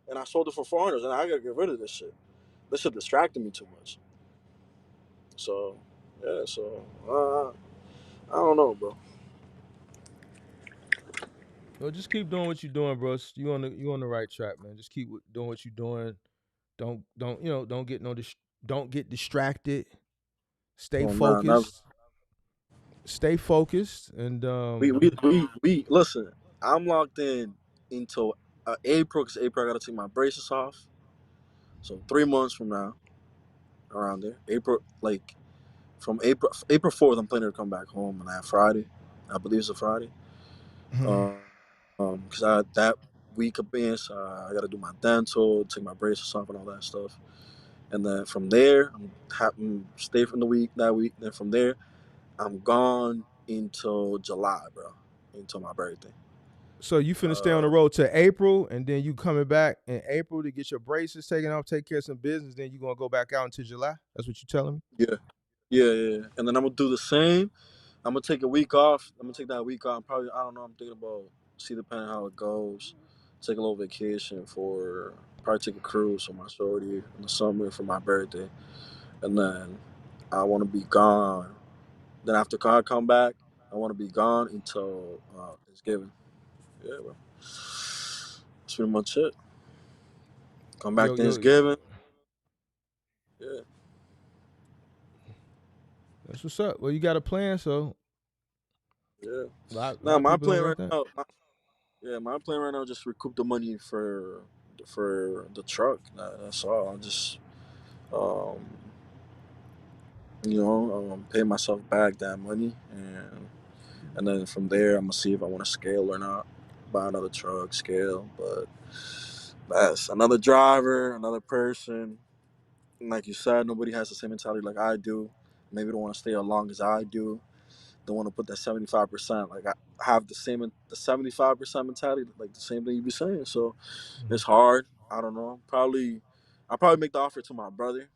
Speaker 7: and I sold it for 400. And I gotta get rid of this shit. This shit distracted me too much. So yeah. So I don't know, bro.
Speaker 4: Well, just keep doing what you're doing, bro. You on the right track, man. Just keep doing what you're doing. Don't get don't get distracted. Stay
Speaker 7: Oh nah, never.
Speaker 4: focused. Stay focused, and
Speaker 7: We listen. I'm locked in until April because April I gotta take my braces off. So 3 months from now, around there, April, like from April 4th, I'm planning to come back home on that Friday. I believe it's a Friday. Because that week of being, so I got to do my dental, take my braces off, and all that stuff. And then from there, I'm happy stay from the week that week. Then from there, I'm gone until July, bro, until my birthday.
Speaker 4: so you finna stay on the
Speaker 7: Uh,
Speaker 4: road to April, and then you coming back in April to get your braces taken off, take care of some business. Then you gonna go back out into July. That's what you telling me?
Speaker 7: yeah, yeah. And then I'm gonna do the same. I'm gonna take a week off. I'm gonna take that week off. Probably, I don't know. I'm thinking about see depending how it goes. Take a little vacation for probably take a cruise with my shorty in the summer for my birthday, and then I want to be gone. Then after I come back, I want to be gone until Thanksgiving. Yeah, bro. That's pretty much it. Come back
Speaker 4: Yo,
Speaker 7: Thanksgiving. Yeah,
Speaker 4: that's what's up. Well, you got a plan, so
Speaker 7: yeah.
Speaker 4: a lot
Speaker 7: Now
Speaker 4: of
Speaker 7: my
Speaker 4: people don't
Speaker 7: plan
Speaker 4: got
Speaker 7: right
Speaker 4: that.
Speaker 7: now. My plan right now is just recoup the money for the truck. That's all. I just um, pay myself back that money, and then from there I'm gonna see if I want to scale or not. Buy another truck, scale, but that's another driver, another person. And like you said, nobody has the same mentality like I do. Maybe don't want to stay as long as I do. Don't want to put that 75%. Like I have the 75% mentality, like the same thing you be saying. So it's hard. I don't know. I'll probably make the offer to my brother.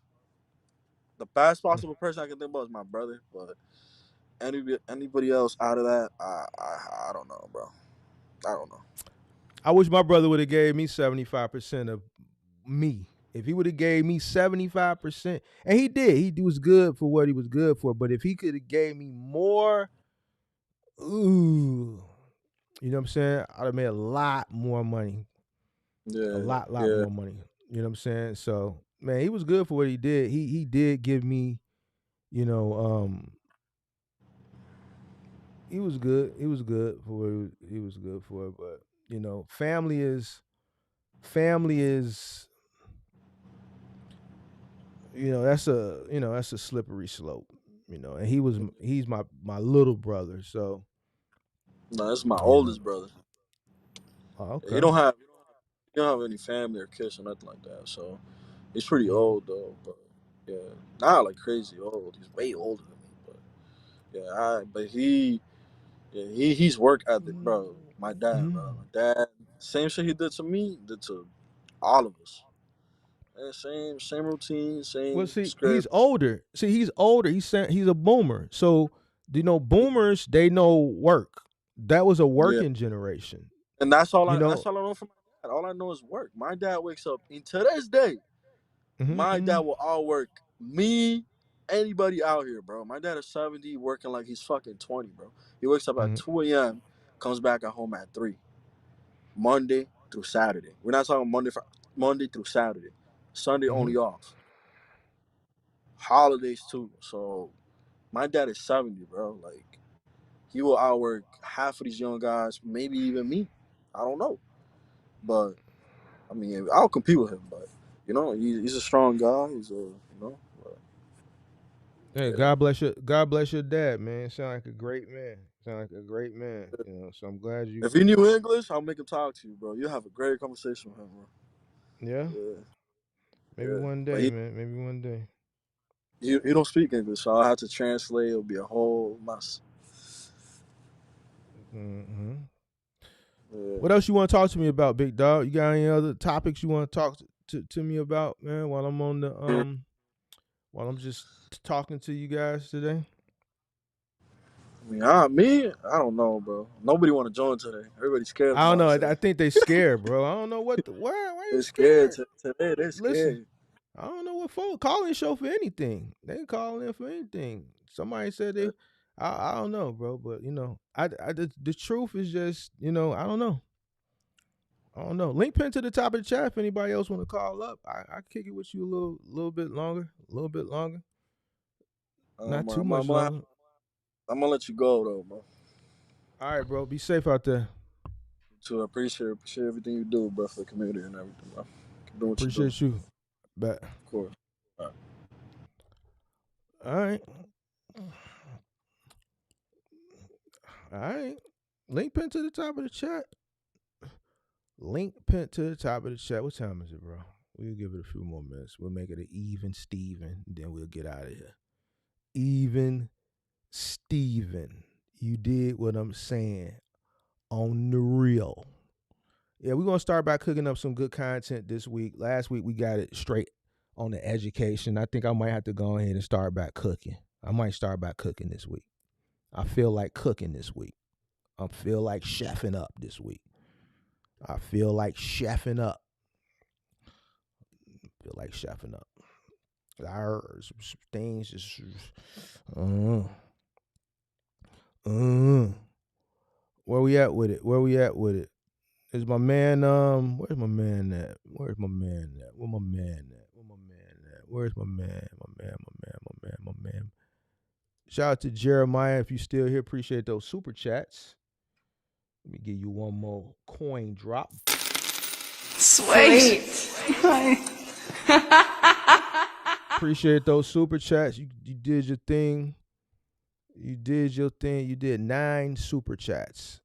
Speaker 7: The best possible person I can think about is my brother, but anybody else out of that, I don't know, bro. I don't know.
Speaker 4: I wish my brother would have gave me 75% of me. If he would have gave me 75%, and he did, he was good for what he was good for. But if he could have gave me more, ooh, you know what I'm saying? I'd have made a lot more money, a
Speaker 7: Yeah,
Speaker 4: lot
Speaker 7: yeah.
Speaker 4: more money. You know what I'm saying? So man, he was good for what he did. He did give me, you know, he was good. He was good for what he was good for. But you know, family is that's a slippery slope, and he's my little brother, so
Speaker 7: No, that's my
Speaker 4: you know.
Speaker 7: oldest brother.
Speaker 4: Oh,
Speaker 7: He
Speaker 4: okay.
Speaker 7: don't have any family or kids or nothing like that. So he's pretty
Speaker 4: Mhm.
Speaker 7: old though. But yeah, not like crazy old. He's way older than me. But yeah, but he's work ethic, bro. My dad,
Speaker 4: Mhm.
Speaker 7: bro. My dad, same shit he did to me, did to all of us. Yeah, same routine,
Speaker 4: Well,
Speaker 7: same
Speaker 4: see, he's
Speaker 7: script.
Speaker 4: older. He's a boomer. So, boomers, they know work. That was a
Speaker 7: Yeah,
Speaker 4: working generation.
Speaker 7: and
Speaker 4: You
Speaker 7: that's
Speaker 4: know.
Speaker 7: all I know from my dad. All I know is work. My dad wakes up, and to this day,
Speaker 4: Mhm.
Speaker 7: my dad
Speaker 4: Mhm.
Speaker 7: will outwork me, anybody out here, bro. My dad is 70, working like he's fucking 20, bro. He wakes up at
Speaker 4: Mhm.
Speaker 7: 2 a.m., comes back at home at 3, Monday through Saturday. We're not talking Monday through Saturday. Sunday only
Speaker 4: Mhm.
Speaker 7: off. Holidays too. So my dad is 70, bro. Like he will outwork half of these young guys, maybe even me. I don't know. But I mean, I'll compete with him, but he's a strong guy. But,
Speaker 4: Hey,
Speaker 7: yeah.
Speaker 4: God bless your dad, man. Sound like a great man. Sound like a great man. So I'm glad you.
Speaker 7: If he knew English, I'll make him talk to you, bro. You have a great conversation with him, bro.
Speaker 4: Yeah.
Speaker 7: Yeah,
Speaker 4: Maybe
Speaker 7: yeah.
Speaker 4: one
Speaker 7: But
Speaker 4: day,
Speaker 7: he
Speaker 4: man. Maybe one day.
Speaker 7: he don't speak English, so I'll have to translate. It'll be a whole mess.
Speaker 4: Hmm.
Speaker 7: Yeah.
Speaker 4: What else you want to talk to me about, big dog? You got any other topics you want to talk to me about, man? While I'm just talking to you guys today.
Speaker 7: I don't know, bro. Nobody want to join today. Everybody's scared of
Speaker 4: I don't know.
Speaker 7: Mars
Speaker 4: I
Speaker 7: today.
Speaker 4: think they scared, bro. I don't know what. Why you
Speaker 7: They're scared
Speaker 4: scared?
Speaker 7: today. They're
Speaker 4: Listen,
Speaker 7: scared.
Speaker 4: I don't know what folks calling show for anything. They ain't calling in for anything. Somebody said they. I don't know, bro. But the truth is just I don't know. I don't know. Link pin to the top of the chat if anybody else want to call up. I kick it with you a little bit longer, a little bit longer, not
Speaker 7: I'm,
Speaker 4: too
Speaker 7: I'm, I'm,
Speaker 4: much
Speaker 7: gonna,
Speaker 4: longer.
Speaker 7: I'm gonna let you go though, bro.
Speaker 4: All right, bro. Be safe out there.
Speaker 7: To appreciate everything you do, bro, for the community and everything, bro. Keep doing what you do,
Speaker 4: Appreciate you. Bet.
Speaker 7: of course. All right.
Speaker 4: All right. All right. Link pin to the top of the chat. Link pin to the top of the chat. What time is it, bro? We'll give it a few more minutes. We'll make it an even Steven. Then we'll get out of here. Even Steven. You did what I'm saying on the real. Yeah, we're gonna start by cooking up some good content this week. Last week we got it straight on the education. I think I might have to go ahead and start back cooking. I might start back cooking this week. I feel like cooking this week. I feel like chefing up this week. I feel like chefing up. feel like chefing up. Some things just where we at with it? Where we at with it? Is my man where's my man at? Where's my man at? Where my man at? Where my man at? Where's my man? My man. Shout out to Jeremiah if you still here. Appreciate those super chats. Let me give you one more coin drop.
Speaker 6: Sweet.
Speaker 4: Appreciate those super chats. You did your thing. You did your thing. You did 9 super chats.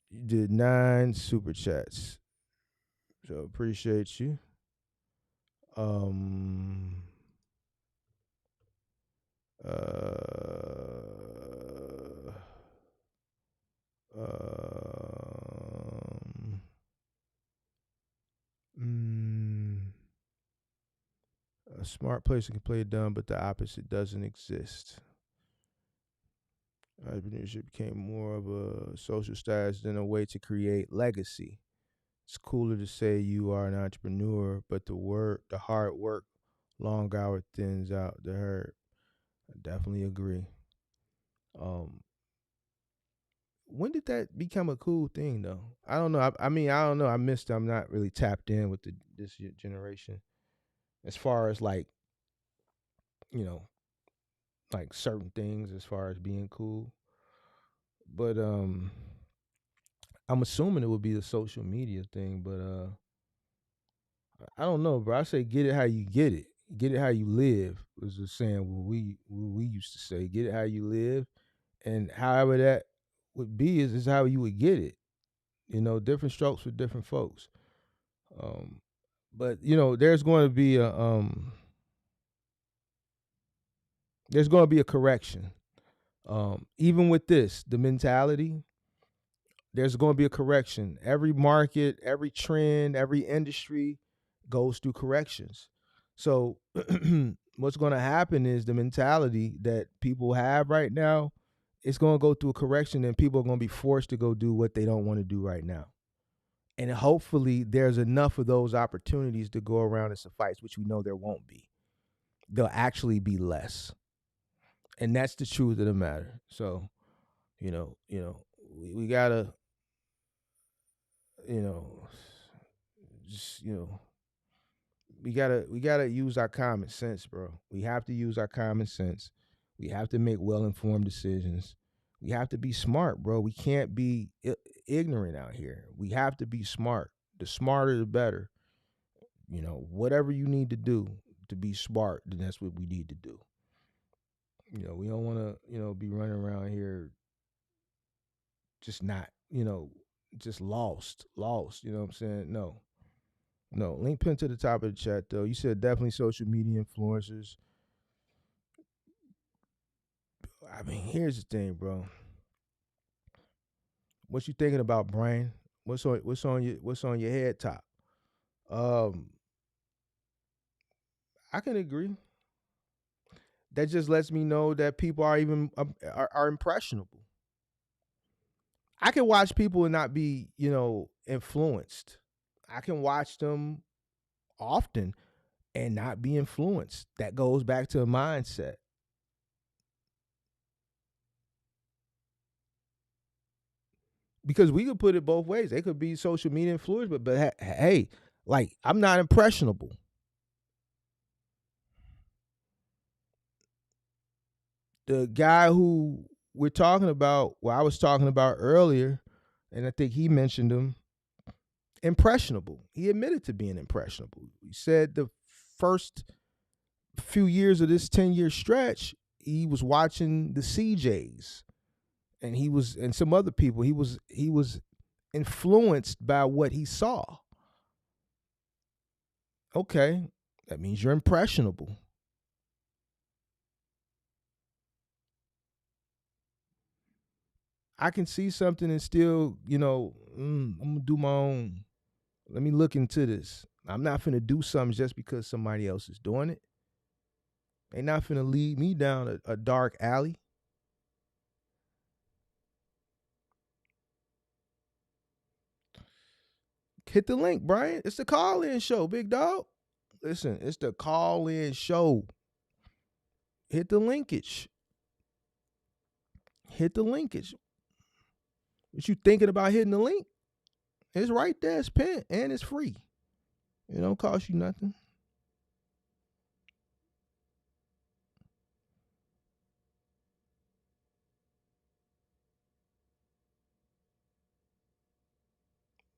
Speaker 4: You did 9 super chats. So appreciate you. A smart person can play dumb, but the opposite doesn't exist. Entrepreneurship became more of a social status than a way to create legacy. It's cooler to say you are an entrepreneur, but the hard work, long hour thins out the herd. I definitely agree. When did that become a cool thing, though? I don't know. I mean, I don't know. I missed. I'm not really tapped in with this generation, as far as like, like certain things as far as being cool. But I'm assuming it would be the social media thing. But I don't know, bro. I say get it how you get it. Get it how you live was the saying what we used to say. Get it how you live, and however that would be is how you would get it. Different strokes for different folks. But there's going to be a correction. Even with this, the mentality, there's going to be a correction. Every market, every trend, every industry goes through corrections. So what's going to happen is the mentality that people have right now, it's going to go through a correction, and people are going to be forced to go do what they don't want to do right now. And hopefully there's enough of those opportunities to go around and suffice, which we know there won't be. There'll actually be less. And that's the truth of the matter. So, we gotta, just, we gotta use our common sense, bro. We have to use our common sense. We have to make well-informed decisions. We have to be smart, bro. We can't be ignorant out here. We have to be smart. The smarter, the better. Whatever you need to do to be smart, then that's what we need to do. We don't want to, be running around here just not, just lost. You know what I'm saying? No. Link pin to the top of the chat, though. You said definitely social media influencers. I mean, here's the thing, bro. What you thinking about, Brian? What's on your head top? I can agree. That just lets me know that people are even are impressionable. I can watch people and not be, influenced. I can watch them often and not be influenced. That goes back to a mindset. Because we could put it both ways. They could be social media influencers, but hey, like, I'm not impressionable. The guy who we're talking about, I was talking about earlier, and I think he mentioned him, impressionable. He admitted to being impressionable. He said the first few years of this 10-year stretch, he was watching the CJs, and some other people. He was influenced by what he saw. Okay, that means you're impressionable. I can see something and still, I'm gonna do my own. Let me look into this. I'm not finna do something just because somebody else is doing it. They not finna lead me down a dark alley. Hit the link, Brian. It's the call-in show, big dog. Listen, it's the call-in show. Hit the linkage. Hit the linkage. What you thinking about hitting the link? It's right there. It's pinned and it's free. It don't cost you nothing.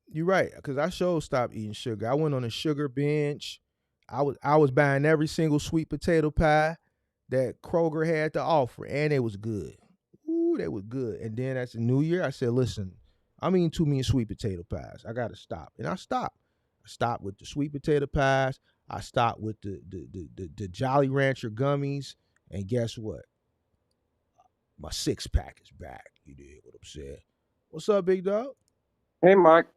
Speaker 4: You're right, because I sure stopped eating sugar. I went on a sugar binge. I was buying every single sweet potato pie that Kroger had to offer, and it was good. Ooh, they was good. And then that's the new year. I said, listen, I'm eating too many sweet potato pies. I gotta stop. And I stopped. I stopped with the sweet potato pies. I stopped with the Jolly Rancher gummies. And guess what? My 6-pack is back. You did what I'm saying. What's up, big dog?
Speaker 8: Hey, Mark,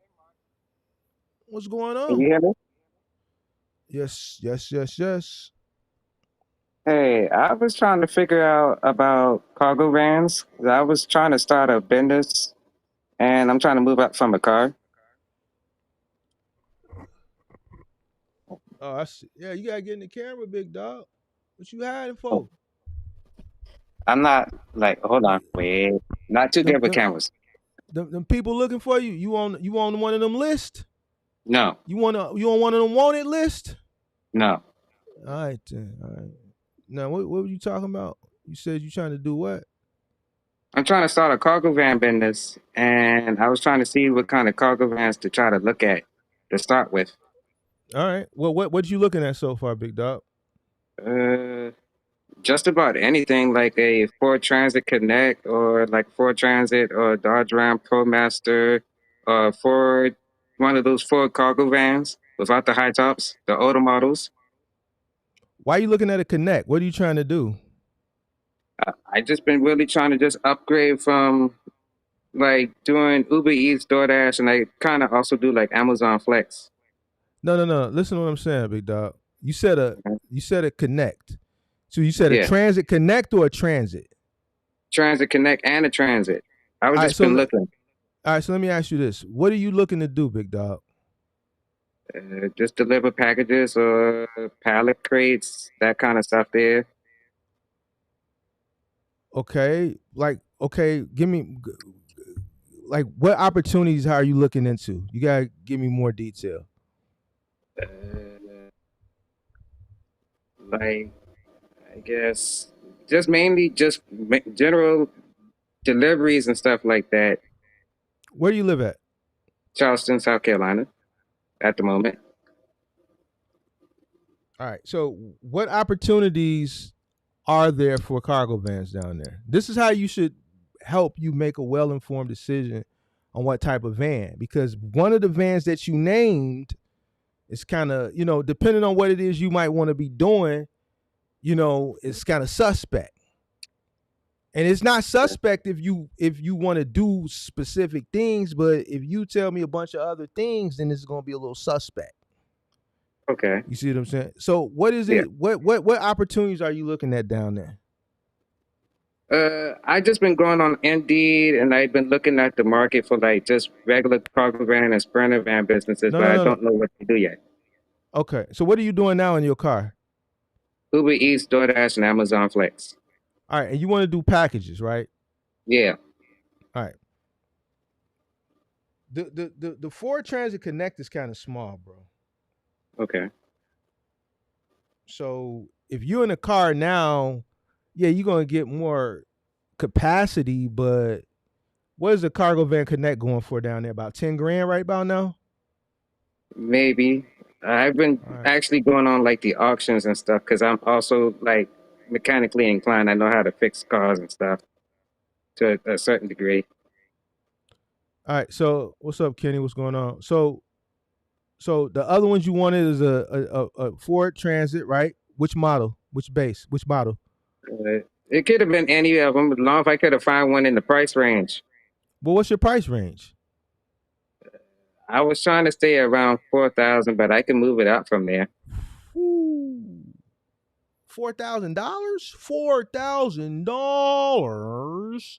Speaker 4: What's going
Speaker 8: can you
Speaker 4: on?
Speaker 8: hear me?
Speaker 4: Yes.
Speaker 8: Hey, I was trying to figure out about cargo vans. I was trying to start a business and I'm trying to move out from a car.
Speaker 4: Oh, I see. Yeah, you gotta get in the camera, big dog. What you hiding for?
Speaker 8: I'm not like, hold on, wait, not too
Speaker 4: Them,
Speaker 8: good with
Speaker 4: them,
Speaker 8: cameras.
Speaker 4: them people looking for you. You on one of them lists?
Speaker 8: No,
Speaker 4: You on one of them wanted list?
Speaker 8: no.
Speaker 4: All right, then. All right. Now, what were you talking about? You said you trying to do what?
Speaker 8: I'm trying to start a cargo van business and I was trying to see what kind of cargo vans to try to look at to start with.
Speaker 4: All right. Well, what you looking at so far, big dog?
Speaker 8: Uh, just about anything like a Ford Transit Connect or like Ford Transit or Dodge Ram ProMaster or Ford, one of those Ford cargo vans without the high tops, the older models.
Speaker 4: Why you looking at a Connect? What are you trying to do?
Speaker 8: I just been really trying to just upgrade from like doing Uber Eats, DoorDash, and I kind of also do like Amazon Flex.
Speaker 4: No. Listen to what I'm saying, big dog. You said a Connect. So you said a
Speaker 8: Yeah,
Speaker 4: Transit Connect or a Transit?
Speaker 8: Transit Connect and a Transit. I was
Speaker 4: All right.
Speaker 8: just been looking,
Speaker 4: So let me ask you this: what are you looking to do, big dog?
Speaker 8: just deliver packages or pallet crates, that kind of stuff there.
Speaker 4: Okay, give me like what opportunities are you looking into? You gotta give me more detail.
Speaker 8: Uh, like I guess just mainly just general deliveries and stuff like that.
Speaker 4: Where do you live at?
Speaker 8: Charleston, South Carolina, at the moment.
Speaker 4: All right. So what opportunities are there for cargo vans down there? This is how you should help you make a well-informed decision on what type of van, because one of the vans that you named is kind of, depending on what it is you might want to be doing, it's kind of suspect. And it's not suspect if you want to do specific things, but if you tell me a bunch of other things, then it's going to be a little suspect.
Speaker 8: Okay.
Speaker 4: You see what I'm saying? So what is
Speaker 8: Yeah.
Speaker 4: it? What opportunities are you looking at down there?
Speaker 8: I just been going on Indeed and I've been looking at the market for like just regular cargo van and sprinter van businesses,
Speaker 4: No,
Speaker 8: but
Speaker 4: no,
Speaker 8: I
Speaker 4: no, no.
Speaker 8: don't know what to do yet.
Speaker 4: Okay. So what are you doing now in your car?
Speaker 8: Uber Eats, DoorDash, and Amazon Flex.
Speaker 4: All right, and you want to do packages, right?
Speaker 8: Yeah.
Speaker 4: All right. The Ford Transit Connect is kind of small, bro.
Speaker 8: Okay.
Speaker 4: So if you're in a car now, yeah, you're gonna get more capacity, but what is the cargo van Connect going for down there? About 10 grand right about now?
Speaker 8: Maybe. I've been
Speaker 4: All right.
Speaker 8: actually going on like the auctions and stuff because I'm also like mechanically inclined. I know how to fix cars and stuff to a certain degree.
Speaker 4: All right. So what's up, Kenny? What's going on? So the other ones you wanted is a Ford Transit, right? Which model? Which base? Which model?
Speaker 8: It could have been any of them, as long as I could have found one in the price range.
Speaker 4: Well, what's your price range?
Speaker 8: I was trying to stay around 4,000, but I can move it up from there.
Speaker 4: Ooh, $4,000? $4,000?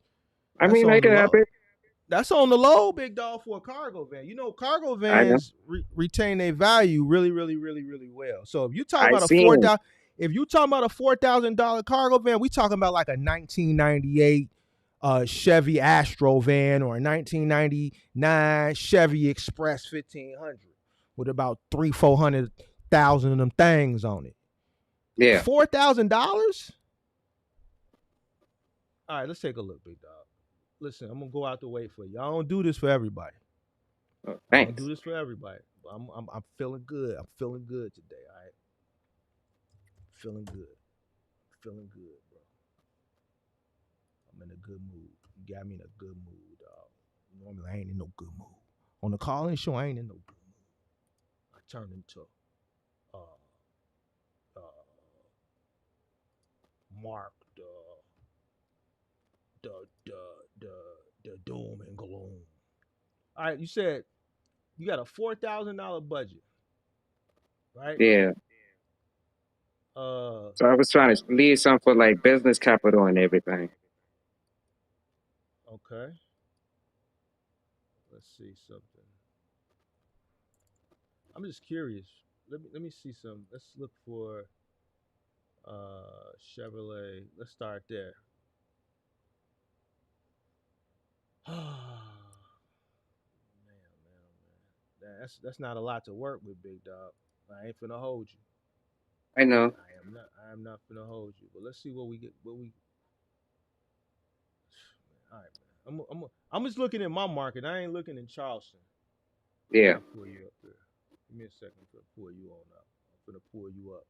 Speaker 8: I
Speaker 4: That's
Speaker 8: mean, I
Speaker 4: on the
Speaker 8: could have
Speaker 4: low.
Speaker 8: it.
Speaker 4: That's on the low, big dog, for a cargo van. You know, cargo
Speaker 8: I know.
Speaker 4: vans retain their value really, really, really, really well. So if you talk
Speaker 8: I
Speaker 4: about a
Speaker 8: seen.
Speaker 4: $4,000 cargo van, we talking about like a 1998 Chevy Astro van or a 1999 Chevy Express 1500 with about 400,000 of them things on it.
Speaker 8: Yeah.
Speaker 4: $4,000? All right, let's take a look, big dog. Listen, I'm gonna go out the way for you. I don't do this for everybody.
Speaker 8: Oh,
Speaker 4: I don't
Speaker 8: thanks.
Speaker 4: do this for everybody. I'm feeling good. I'm feeling good today. All right, feeling good. Feeling good, bro. I'm in a good mood. You got me in a good mood, dog. Normally I ain't in no good mood. On the call-in show, I ain't in no good mood. I turned into uh uh Mark the the the the doom and gloom. All right, you said you got a $4,000 budget, right?
Speaker 8: Yeah.
Speaker 4: Uh,
Speaker 8: So I was trying to leave some for like business capital and everything.
Speaker 4: okay. Let's see something. I'm just curious. Let me see some. Let's look for Chevrolet. Let's start there. Man, man. That's not a lot to work with, big dog. I ain't finna hold you.
Speaker 8: I know.
Speaker 4: I am not finna hold you. But let's see what we get. What we. All right, man. I'm just looking at my market. I ain't looking in Charleston. Let
Speaker 8: Yeah.
Speaker 4: me pull you up here. Give me a second to pull you on up. I'm finna pull you up.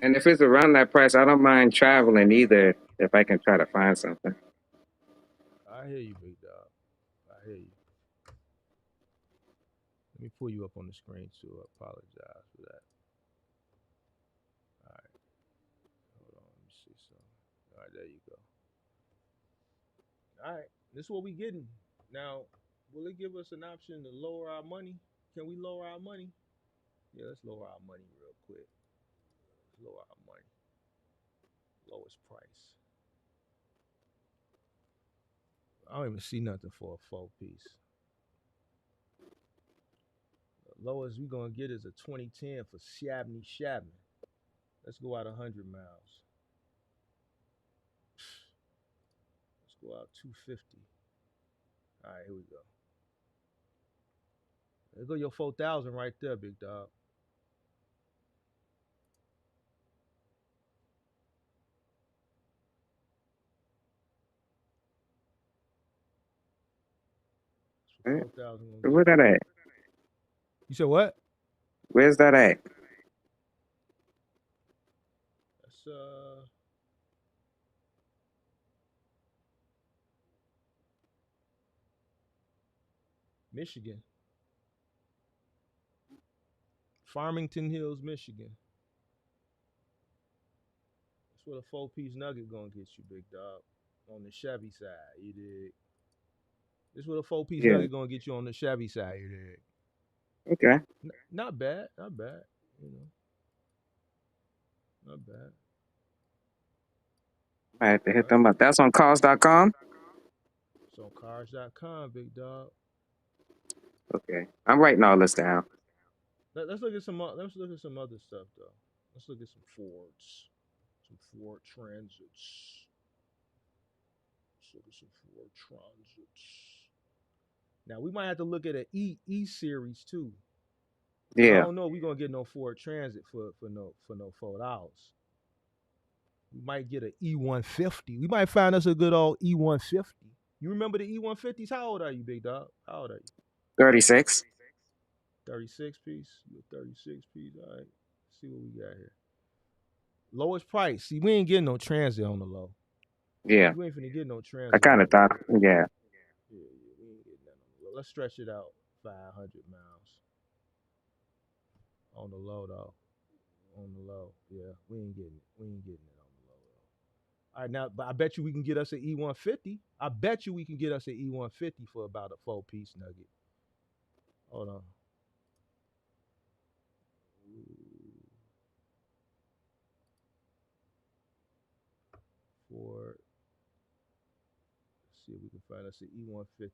Speaker 8: And if it's around that price, I don't mind traveling either if I can try to find something.
Speaker 4: I hear you, big dog. I hear you. Let me pull you up on the screen too. I apologize for that. All right, hold on. Let me see something. All right, there you go. All right, this is what we getting. Now, will it give us an option to lower our money? Can we lower our money? Yeah, let's lower our money real quick. Let's lower our money. Lowest price. I don't even see nothing for a 4 piece. The lowest we gonna get is a 2010 for Shabney Shabney. Let's go out 100 miles. Let's go out 250. All right, here we go. There go your 4,000 right there, big dog. That's
Speaker 8: Eh,
Speaker 4: what 4,000 gonna
Speaker 8: Where
Speaker 4: get
Speaker 8: that
Speaker 4: you.
Speaker 8: at?
Speaker 4: You said what?
Speaker 8: Where's that at?
Speaker 4: That's Michigan, Farmington Hills, Michigan. That's what a 4 piece nugget gonna get you, big dog. On the Chevy side, you dig? This what a 4 piece
Speaker 8: Yeah.
Speaker 4: nugget gonna get you on the Chevy side, you dig?
Speaker 8: Okay.
Speaker 4: Not bad, not bad. You know, not bad.
Speaker 8: I have to
Speaker 4: All
Speaker 8: hit
Speaker 4: right.
Speaker 8: them up. That's on cars.com.
Speaker 4: It's on cars.com, big dog.
Speaker 8: Okay. I'm writing all this down.
Speaker 4: Let's look at some. Let's look at some other stuff though. Let's look at some Fords, some Ford Transits. Let's look at some Ford Transits. Now we might have to look at an E series too. I
Speaker 8: Yeah.
Speaker 4: don't know. We're gonna get no Ford Transit for no $4. We might get an E150. We might find us a good old E150. You remember the E150s? How old are you, big dog? How old are you?
Speaker 8: 36.
Speaker 4: 36 piece. You a 36 piece. All right. Let's see what we got here. Lowest price. See, we ain't getting no transit on the low.
Speaker 8: Yeah.
Speaker 4: You ain't finna get no
Speaker 8: I
Speaker 4: transit
Speaker 8: kind
Speaker 4: on
Speaker 8: of
Speaker 4: the low.
Speaker 8: thought. Yeah.
Speaker 4: Yeah, we ain't getting that on the low. Let's stretch it out 500 miles on the low though. On the low, yeah, we ain't getting it. We ain't getting it on the low though. All right, now, but I bet you we can get us an E150. I bet you we can get us an E150 for about a 4 piece nugget. Hold on. Ford. Let's see if we can find us an E150.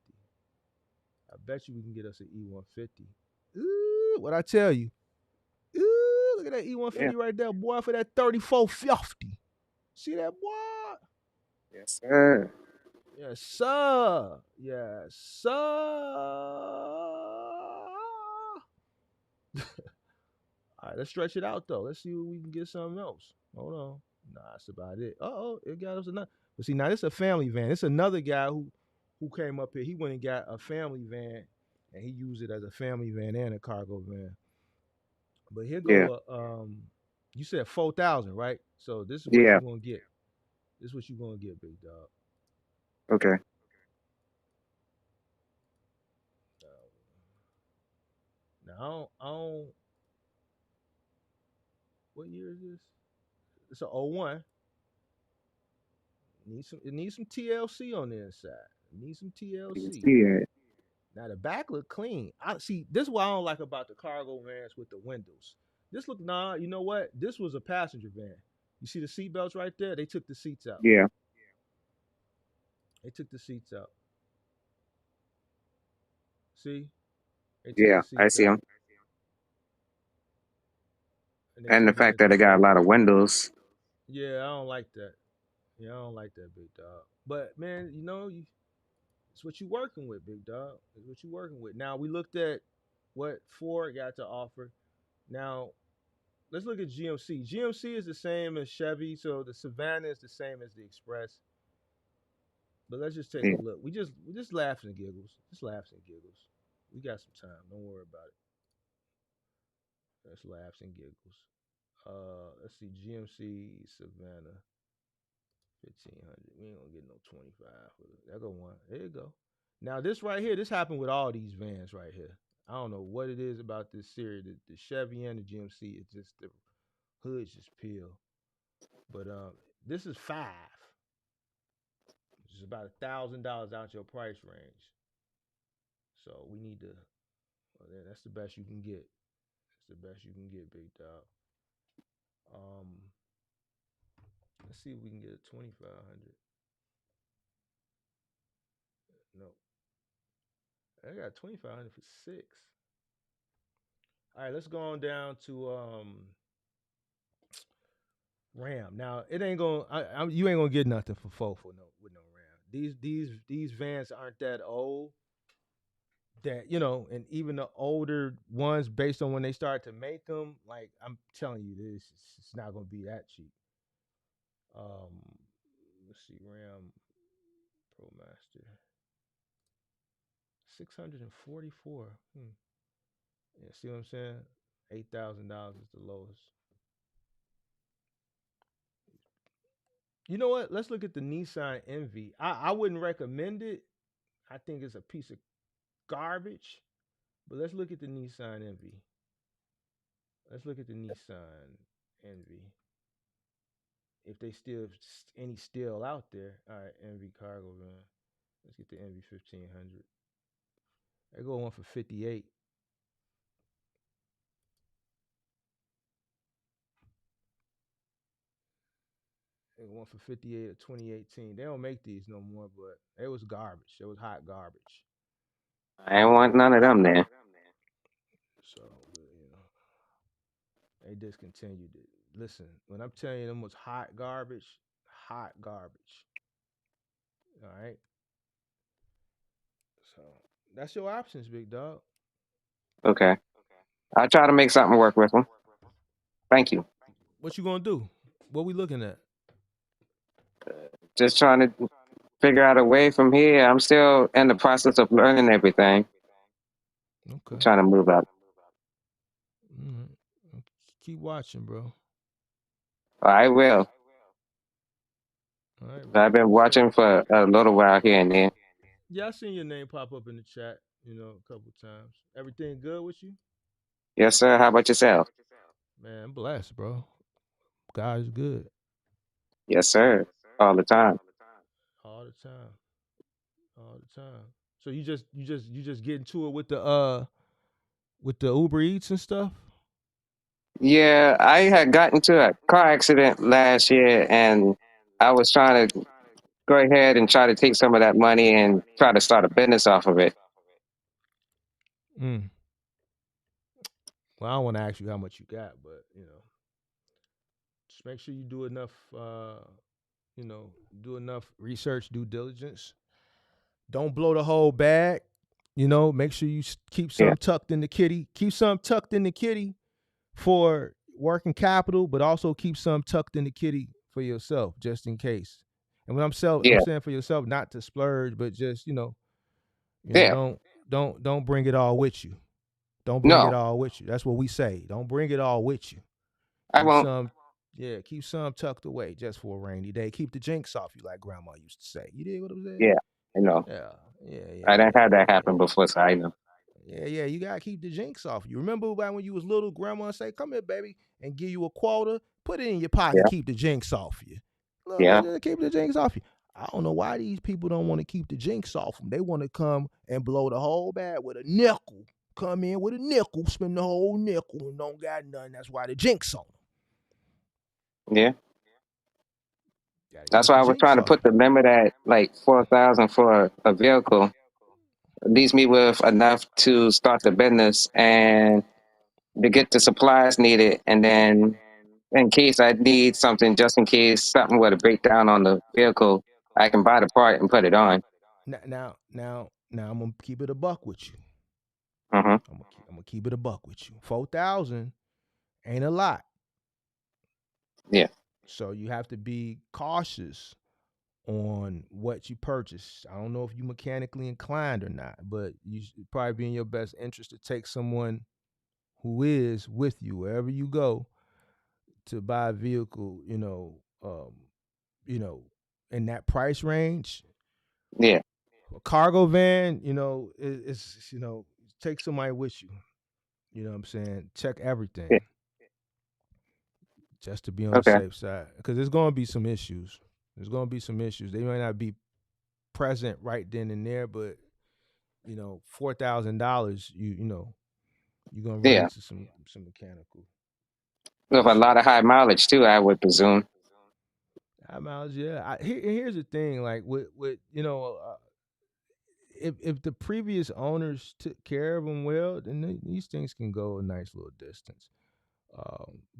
Speaker 4: I bet you we can get us an E150. Ooh, what I tell you? Ooh, look at that
Speaker 8: Yeah.
Speaker 4: E150 right there, boy, for that 3450. See that, boy?
Speaker 8: Yes, sir.
Speaker 4: Yes, sir. Yes, sir. All right, let's stretch it out though. Let's see if we can get something else. Hold on. Nah, that's about it. Oh, it got us another. But see, now this is a family van. It's another guy who came up here. He went and got a family van, and he used it as a family van and a cargo van. But here
Speaker 8: Yeah.
Speaker 4: go. You said 4,000, right? So this is what
Speaker 8: Yeah.
Speaker 4: you're gonna get. This is what you're gonna get, big dog.
Speaker 8: Okay.
Speaker 4: Now I don't. What year is this? It's a '01. It needs some TLC on the inside. It needs some TLC.
Speaker 8: Yeah.
Speaker 4: Now the back look clean. I see. This is what I don't like about the cargo vans with the windows. This look nah. You know what? This was a passenger van. You see the seat belts right there? They took the seats out.
Speaker 8: Yeah.
Speaker 4: They took the seats out. See? They took
Speaker 8: Yeah.
Speaker 4: the
Speaker 8: I
Speaker 4: seats
Speaker 8: see
Speaker 4: out.
Speaker 8: them.
Speaker 4: And they
Speaker 8: And the
Speaker 4: took it
Speaker 8: fact
Speaker 4: into
Speaker 8: that it got a
Speaker 4: storage.
Speaker 8: lot of windows.
Speaker 4: Yeah, I don't like that. Yeah, I don't like that, big dog. But man, it's what you working with, big dog. It's what you working with. Now we looked at what Ford got to offer. Now let's look at GMC. GMC is the same as Chevy, so the Savannah is the same as the Express. But let's just take a
Speaker 8: Yeah.
Speaker 4: look. We just laughs and giggles. Just laughs and giggles. We got some time. Don't worry about it. That's laughs and giggles. Let's see. GMC Savannah 1500. We ain't gonna get no 25 for it. There go one. There you go. Now this right here, this happened with all these vans right here. I don't know what it is about this series, the Chevy and the GMC. It's just the hoods just peel. But this is five, which is about $1,000 out your price range. So we need to. Well, that's the best you can get. That's the best you can get, big dog. Um, let's see if we can get a 2500. No, I got 2500 for six. All right, let's go on down to Ram. Now it ain't gonna. You ain't gonna get nothing for four for no with no Ram. These vans aren't that old. That and even the older ones, based on when they start to make them, like I'm telling you, this it's not gonna be that cheap. Um, let's see, Ram Pro Master, 644. Yeah, see what I'm saying? $8,000 is the lowest. You know what? Let's look at the Nissan Envy. I wouldn't recommend it. I think it's a piece of garbage. But let's look at the Nissan Envy. Let's look at the Nissan Envy. If they still any still out there. All right, Envy cargo van. Let's get the Envy 1500. They go one for 58. They go one for 58 of 2018. They don't make these no more, but it was garbage. It was hot garbage.
Speaker 8: I ain't want none of them then.
Speaker 4: So, they discontinued it. Listen, when I'm telling you them was hot garbage, hot garbage. All right. So that's your options, big dog.
Speaker 8: Okay. I'll try to make something work with them. Thank you.
Speaker 4: What you gonna do? What we looking at?
Speaker 8: Just trying to figure out a way from here. I'm still in the process of learning everything. I'm
Speaker 4: Okay.
Speaker 8: trying to move up.
Speaker 4: Mm-hmm. Keep watching, bro.
Speaker 8: I will.
Speaker 4: All right, man.
Speaker 8: I've been
Speaker 4: Appreciate
Speaker 8: watching
Speaker 4: it.
Speaker 8: for a little while here and there.
Speaker 4: Yeah, I seen your name pop up in the chat, a couple times. Everything good with you?
Speaker 8: Yes, sir. How about yourself?
Speaker 4: Man, I'm blessed, bro. God is good.
Speaker 8: Yes, sir. All the time.
Speaker 4: All the time. All the time. So you just get into it with the Uber Eats and stuff?
Speaker 8: Yeah, I had gotten into a car accident last year, and I was trying to go ahead and try to take some of that money and try to start a business off of it.
Speaker 4: Mm. Well, I don't want to ask you how much you got, but just make sure you do enough. Do enough research, due diligence. Don't blow the whole bag. Make sure you keep
Speaker 8: Yeah,
Speaker 4: some tucked in the kitty. Keep some tucked in the kitty for working capital, but also keep some tucked in the kitty for yourself, just in case. And when I'm
Speaker 8: yeah,
Speaker 4: saying for yourself, not to splurge, but just
Speaker 8: yeah.
Speaker 4: don't bring it all with you. Don't bring it
Speaker 8: No,
Speaker 4: all with you. That's what we say. Don't bring it all with you.
Speaker 8: I
Speaker 4: Keep
Speaker 8: won't.
Speaker 4: some, yeah, keep some tucked away just for a rainy day. Keep the jinx off you, like grandma used to say. You did what I'm saying?
Speaker 8: Yeah, you know,
Speaker 4: Yeah, yeah, yeah,
Speaker 8: I done
Speaker 4: yeah,
Speaker 8: had
Speaker 4: yeah,
Speaker 8: that happen before, so I know.
Speaker 4: yeah, yeah. You gotta keep the jinx off you. Remember back when you was little, grandma say, "Come here, baby," and give you a quarter. Put it in your pocket.
Speaker 8: Yeah,
Speaker 4: Keep the jinx off you. Look,
Speaker 8: yeah,
Speaker 4: keep the jinx off you. I don't know why these people don't want to keep the jinx off them. They want to come and blow the whole bag with a nickel. Come in with a nickel, spend the whole nickel, and don't got nothing. That's why the jinx on them.
Speaker 8: yeah.
Speaker 4: Gotta
Speaker 8: That's
Speaker 4: keep
Speaker 8: why
Speaker 4: the
Speaker 8: I was
Speaker 4: jinx
Speaker 8: trying to
Speaker 4: off
Speaker 8: put
Speaker 4: you.
Speaker 8: the limit at like 4,000 for a vehicle. Leaves me with enough to start the business and to get the supplies needed, and then in case I need something, just in case something were to break down on the vehicle, I can buy the part and put it on.
Speaker 4: Now, I'm gonna keep it a buck with you.
Speaker 8: Hmm.
Speaker 4: I'm gonna keep it a buck with you. 4,000 ain't a lot,
Speaker 8: Yeah,
Speaker 4: so you have to be cautious on what you purchase. I don't know if you mechanically inclined or not, but you should probably be in your best interest to take someone who is with you wherever you go to buy a vehicle. You know, in that price range.
Speaker 8: yeah,
Speaker 4: A cargo van, it's take somebody with you. You know what I'm saying? Check
Speaker 8: yeah.
Speaker 4: everything just to be on the
Speaker 8: Okay.
Speaker 4: safe side, because there's going to be some issues. There's going to be some issues. They might not be present right then and there, but $4,000, you're gonna run
Speaker 8: Yeah.
Speaker 4: into some mechanical
Speaker 8: With a lot
Speaker 4: issues.
Speaker 8: of high mileage too, I would presume.
Speaker 4: High mileage, yeah. Here's the thing, like with if the previous owners took care of them well, then these things can go a nice little distance.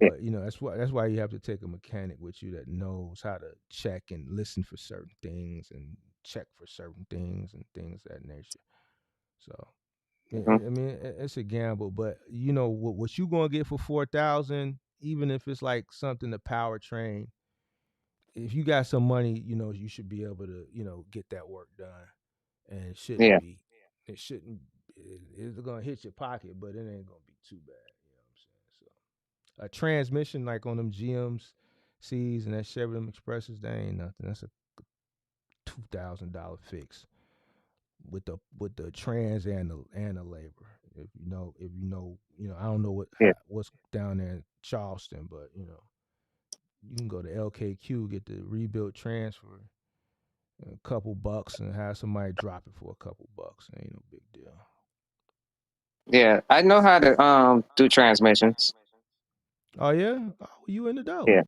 Speaker 8: Yeah,
Speaker 4: But that's why you have to take a mechanic with you that knows how to check and listen for certain things and check for certain things and things of that nature. So
Speaker 8: mhm.
Speaker 4: I mean, it's a gamble, but what you gonna get for 4,000, even if it's like something to powertrain. If you got some money, you should be able to, get that work done, and it shouldn't
Speaker 8: Yeah,
Speaker 4: be, it shouldn't, it's gonna hit your pocket, but it ain't gonna be too bad. You know what I'm saying? So a transmission like on them GMs, C's and that Chevy them Expresses, that ain't nothing. That's a $2,000 fix with the trans and the labor. I don't know
Speaker 8: yeah,
Speaker 4: what's down there in Charleston, but you can go to LKQ, get the rebuilt trans for a couple bucks, and have somebody drop it for a couple bucks. It ain't no big deal.
Speaker 8: yeah. I know how to do transmissions.
Speaker 4: Oh yeah, oh, you in the dough.
Speaker 8: Yeah.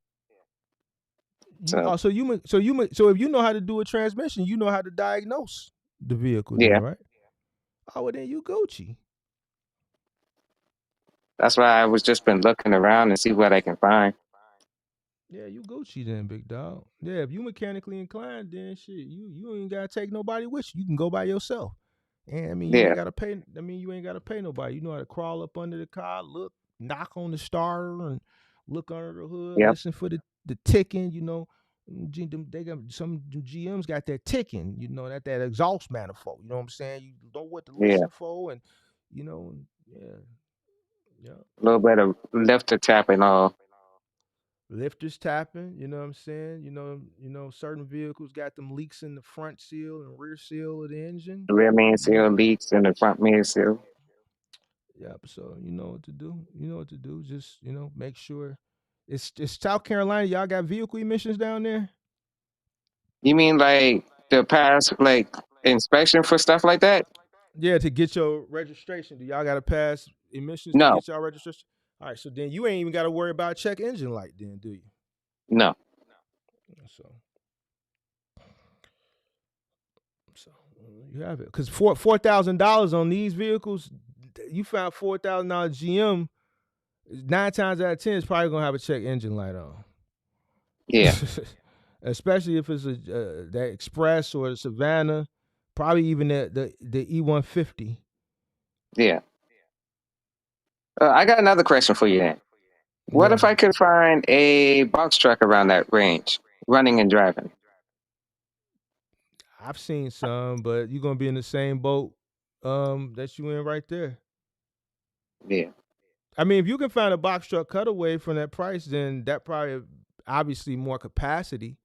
Speaker 4: You
Speaker 8: So
Speaker 4: so if you know how to do a transmission, you know how to diagnose the vehicle, then
Speaker 8: yeah,
Speaker 4: right? Oh, well then you Gucci.
Speaker 8: that's why I was just been looking around and see what I can find.
Speaker 4: Yeah, you Gucci then, big dog. Yeah, if you mechanically inclined, then shit, you ain't gotta take nobody with you. You can go by yourself. And I mean, you ain't
Speaker 8: Yeah,
Speaker 4: gotta pay. I mean, you ain't gotta pay nobody. You know how to crawl up under the car, look, knock on the starter, and look under the hood,
Speaker 8: yep,
Speaker 4: listen for the ticking. They got some GMs got that ticking. That exhaust manifold. You know what I'm saying? You know what to
Speaker 8: yeah.
Speaker 4: listen for, and yeah, yeah.
Speaker 8: A little bit of lifter tap and all.
Speaker 4: Lifters tapping, you know what I'm saying? Certain vehicles got them leaks in the front seal and rear seal of the engine.
Speaker 8: The rear main
Speaker 4: You know,
Speaker 8: seal leaks and the front main seal.
Speaker 4: yep. So you know what to do. You know what to do. Just make sure it's South Carolina. Y'all got vehicle emissions down there.
Speaker 8: You mean like the pass like inspection for stuff like that?
Speaker 4: Yeah, to get your registration, do y'all got to pass emissions to
Speaker 8: No,
Speaker 4: get y'all registration? All right, so then you ain't even got to worry about check engine light, then, do you?
Speaker 8: no.
Speaker 4: So, so you have it because $4,000 on these vehicles. you found $4,000 GM, 9 times out of 10 it's probably gonna have a check engine light on.
Speaker 8: Yeah.
Speaker 4: Especially if it's that Express or the Savannah, probably even the E150.
Speaker 8: Yeah. I got another question for you then. What
Speaker 4: Yeah,
Speaker 8: if I could find a box truck around that range, running and driving?
Speaker 4: I've seen some, but you're gonna be in the same boat that you in right there.
Speaker 8: Yeah.
Speaker 4: I mean, if you can find a box truck cutaway from that price, then that probably obviously more capacity,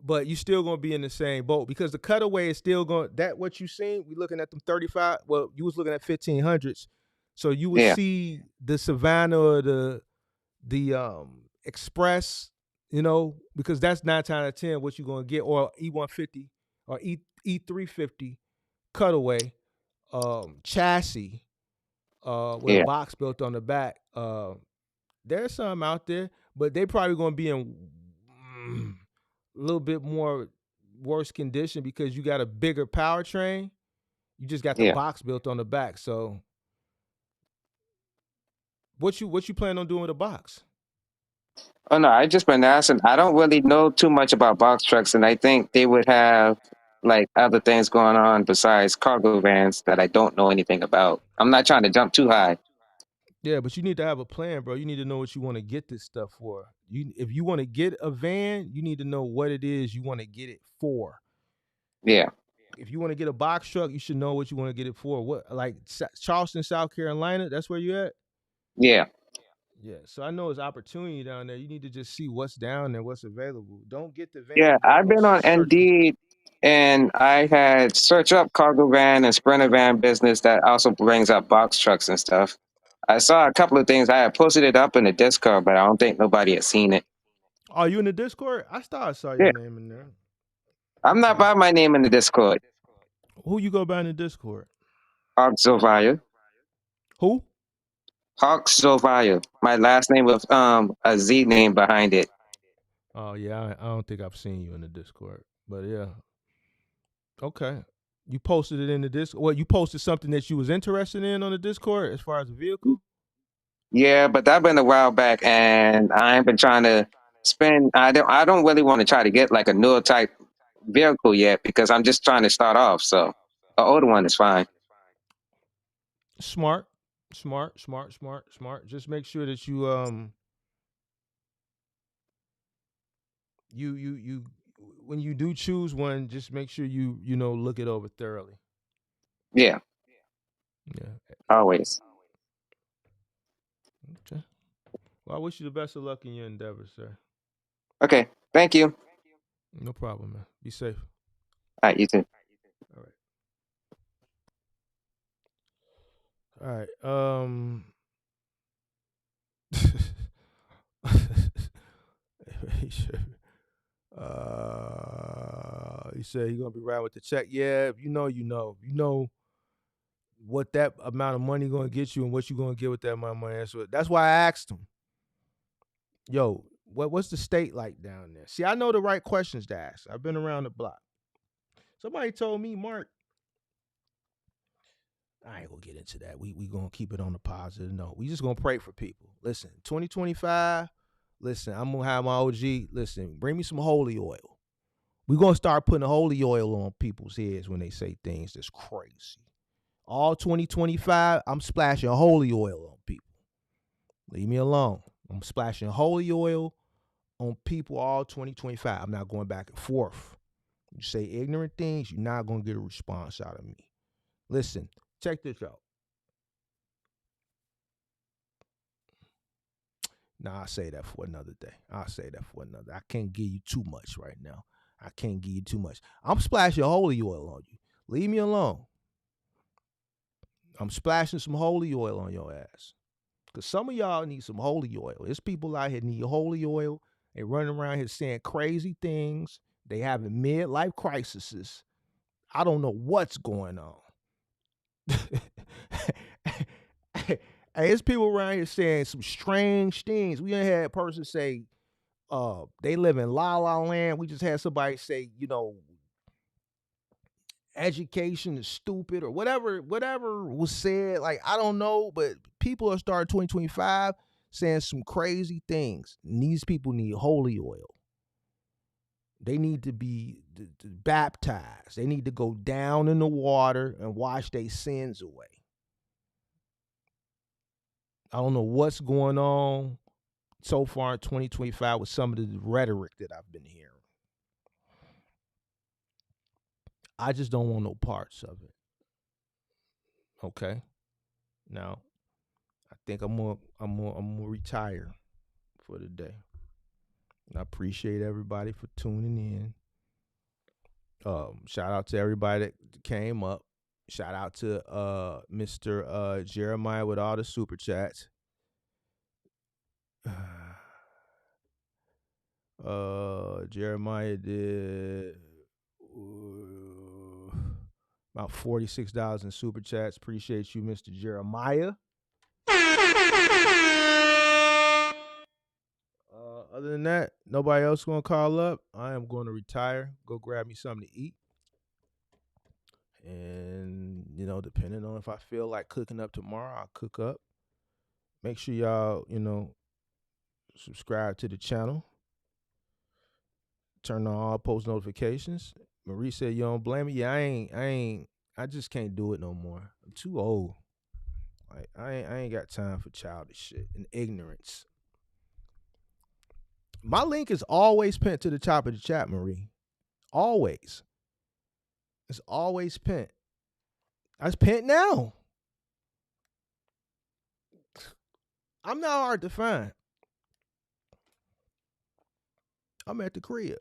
Speaker 4: but you still gonna be in the same boat because the cutaway is still going. That what you seen? We looking at them 35. Well, you was looking at 1500s, so you would
Speaker 8: Yeah.
Speaker 4: see the Savannah or the Express, because that's 9 times out of 10 what you're gonna get, or E150 or E350 cutaway chassis with a
Speaker 8: Yeah.
Speaker 4: box built on the back. There's some out there, but they probably gonna be in a little bit more worse condition because you got a bigger powertrain. You just got the
Speaker 8: Yeah.
Speaker 4: box built on the back. So what you plan on doing with a box?
Speaker 8: Oh no, I just been asking. I don't really know too much about box trucks, and I think they would have like other things going on besides cargo vans that I don't know anything about. I'm not trying to jump too high.
Speaker 4: Yeah, but you need to have a plan, bro. You need to know what you want to get this stuff for. If you want to get a van, you need to know what it is you want to get it for.
Speaker 8: Yeah.
Speaker 4: If you want to get a box truck, you should know what you want to get it for. What, like Charleston, South Carolina? That's where you at?
Speaker 8: Yeah.
Speaker 4: Yeah. So I know it's opportunity down there. You need to just see what's down there, what's available. Don't get the van
Speaker 8: Yeah.
Speaker 4: if you ain't
Speaker 8: I've
Speaker 4: gonna
Speaker 8: been on
Speaker 4: search.
Speaker 8: Indeed, and I had search up cargo van and sprinter van business that also brings up box trucks and stuff. I saw a couple of things. I had posted it up in the Discord, but I don't think nobody had seen it.
Speaker 4: Are you in the Discord? I thought I saw your
Speaker 8: Yeah.
Speaker 4: name in there.
Speaker 8: I'm not by my name in the Discord.
Speaker 4: Who you go by in the Discord?
Speaker 8: Hawk Zovaya.
Speaker 4: Who?
Speaker 8: Hawk Zovaya. My last name with a Z name behind it.
Speaker 4: Oh yeah, I don't think I've seen you in the Discord, but yeah. Okay. You posted it in the Discord. Well, you posted something that you was interested in on the Discord as far as a vehicle?
Speaker 8: Yeah, but that been a while back, and I ain't been trying to spend. I don't really want to try to get like a newer type vehicle yet because I'm just trying to start off. So an older one is fine.
Speaker 4: Smart. Just make sure that you when you do choose one, just make sure you look it over thoroughly.
Speaker 8: Yeah,
Speaker 4: Yeah.
Speaker 8: always.
Speaker 4: Okay. Well, I wish you the best of luck in your endeavors, sir.
Speaker 8: Okay, thank you.
Speaker 4: No problem, man. Be safe.
Speaker 8: All right, you too.
Speaker 4: All right. All right. He said he's gonna be riding with the check. Yeah, you know what that amount of money gonna get you and what you gonna get with that amount of money. That's why I asked him, yo, what's the state like down there? See, I know the right questions to ask. I've been around the block. Somebody told me, Mark, I ain't gonna get into that. We gonna keep it on the positive. No, we just gonna pray for people. Listen, 2025. Listen, I'm gonna have my OG. Listen, bring me some holy oil. We're gonna start putting holy oil on people's heads when they say things that's crazy. All 2025, I'm splashing holy oil on people. Leave me alone. I'm splashing holy oil on people all 2025. I'm not going back and forth. You say ignorant things, you're not gonna get a response out of me. Listen, check this out. Nah, I'll say that for another day. I can't give you too much right now. I'm splashing holy oil on you. Leave me alone. I'm splashing some holy oil on your ass. Because some of y'all need some holy oil. There's people out here need holy oil. They running around here saying crazy things. They having midlife crises. I don't know what's going on. Hey, there's people around here saying some strange things. We ain't had a person say, they live in La La Land. We just had somebody say, education is stupid or whatever was said. Like, I don't know, but people are starting 2025 saying some crazy things. And these people need holy oil. They need to be baptized. They need to go down in the water and wash their sins away. I don't know what's going on so far in 2025 with some of the rhetoric that I've been hearing. I just don't want no parts of it. Okay. Now, I think I'm gonna retire for the day. I appreciate everybody for tuning in. Shout out to everybody that came up. Shout out to Mr. Jeremiah with all the super chats. Jeremiah did about $46 in super chats. Appreciate you, Mr. Jeremiah. Other than that, nobody else gonna call up. I am going to retire. Go grab me something to eat. And, depending on if I feel like cooking up tomorrow, I'll cook up. Make sure y'all, subscribe to the channel. Turn on all post notifications. Marie said you don't blame me. Yeah, I just can't do it no more. I'm too old. Like, I ain't got time for childish shit and ignorance. My link is always pinned to the top of the chat, Marie. Always. It's always pinned. It's pinned now. I'm not hard to find. I'm at the crib.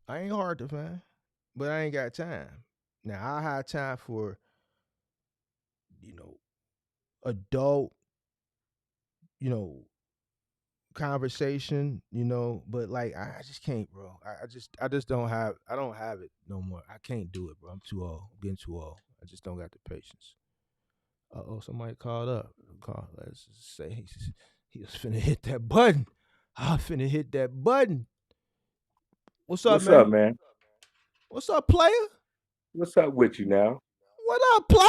Speaker 4: I ain't hard to find, but I ain't got time. Now, I have time for, adult, conversation, but like I just can't, bro. I just don't have it no more. I can't do it, bro. I'm too old. I'm getting too old. I just don't got the patience. Somebody called up. Let's just say he was finna hit that button. I finna hit that button. What's up,
Speaker 9: What's
Speaker 4: man?
Speaker 9: up, man?
Speaker 4: What's up, player?
Speaker 9: What's up with you now?
Speaker 4: What up, player?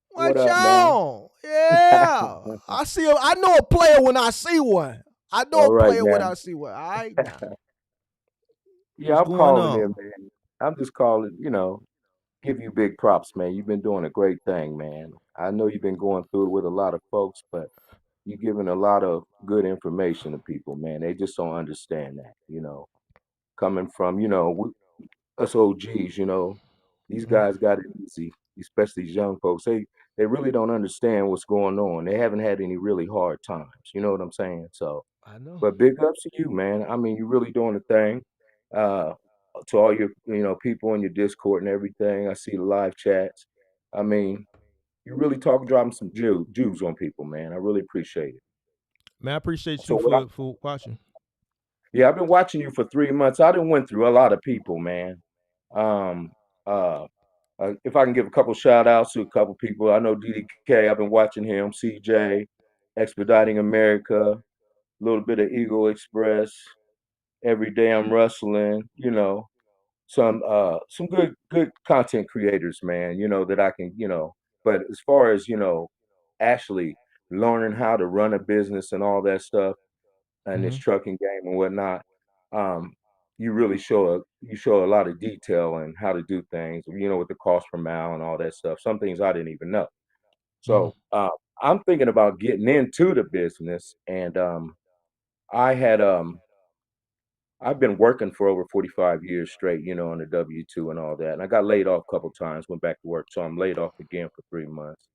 Speaker 9: What
Speaker 4: What
Speaker 9: up, man?
Speaker 4: y'all? Yeah. I see I know a player when I see one. I know
Speaker 9: All
Speaker 4: a
Speaker 9: right,
Speaker 4: player when
Speaker 9: now.
Speaker 4: I see one. All right, now.
Speaker 9: Yeah,
Speaker 4: What's
Speaker 9: I'm
Speaker 4: going
Speaker 9: calling
Speaker 4: on?
Speaker 9: in, man. I'm just calling, give you big props, man. You've been doing a great thing, man. I know you've been going through it with a lot of folks, but you're giving a lot of good information to people, man. They just don't understand that. Coming from, us OGs, these
Speaker 4: Mm-hmm.
Speaker 9: guys got it easy, especially these young folks. They really don't understand what's going on. They haven't had any really hard times. You know what I'm saying? So,
Speaker 4: I know.
Speaker 9: but big ups to you, man. I mean, you're really doing the thing. Uh, to all your, people in your Discord and everything. I see the live chats. I mean, you really dropping some Jews on people, man. I really appreciate it.
Speaker 4: Man, I appreciate
Speaker 9: So
Speaker 4: you
Speaker 9: what?
Speaker 4: for watching.
Speaker 9: Yeah, I've been watching you for 3 months. I done went through a lot of people, man. Um, uh, if I can give a couple shout outs to a couple people, I know DDK. I've been watching him. CJ, Expediting America, a little bit of Eagle Express. Every day I'm wrestling. Some good content creators, man. That I can. But as far as actually learning how to run a business and all that stuff and this
Speaker 4: Mm-hmm.
Speaker 9: trucking game and whatnot, um, you show a lot of detail and how to do things, with the cost per mile and all that stuff. Some things I didn't even know.
Speaker 4: Mm-hmm.
Speaker 9: So I'm thinking about getting into the business, and I had I've been working for over 45 years straight, on the W-2 and all that, and I got laid off a couple times, went back to work, so I'm laid off again for 3 months.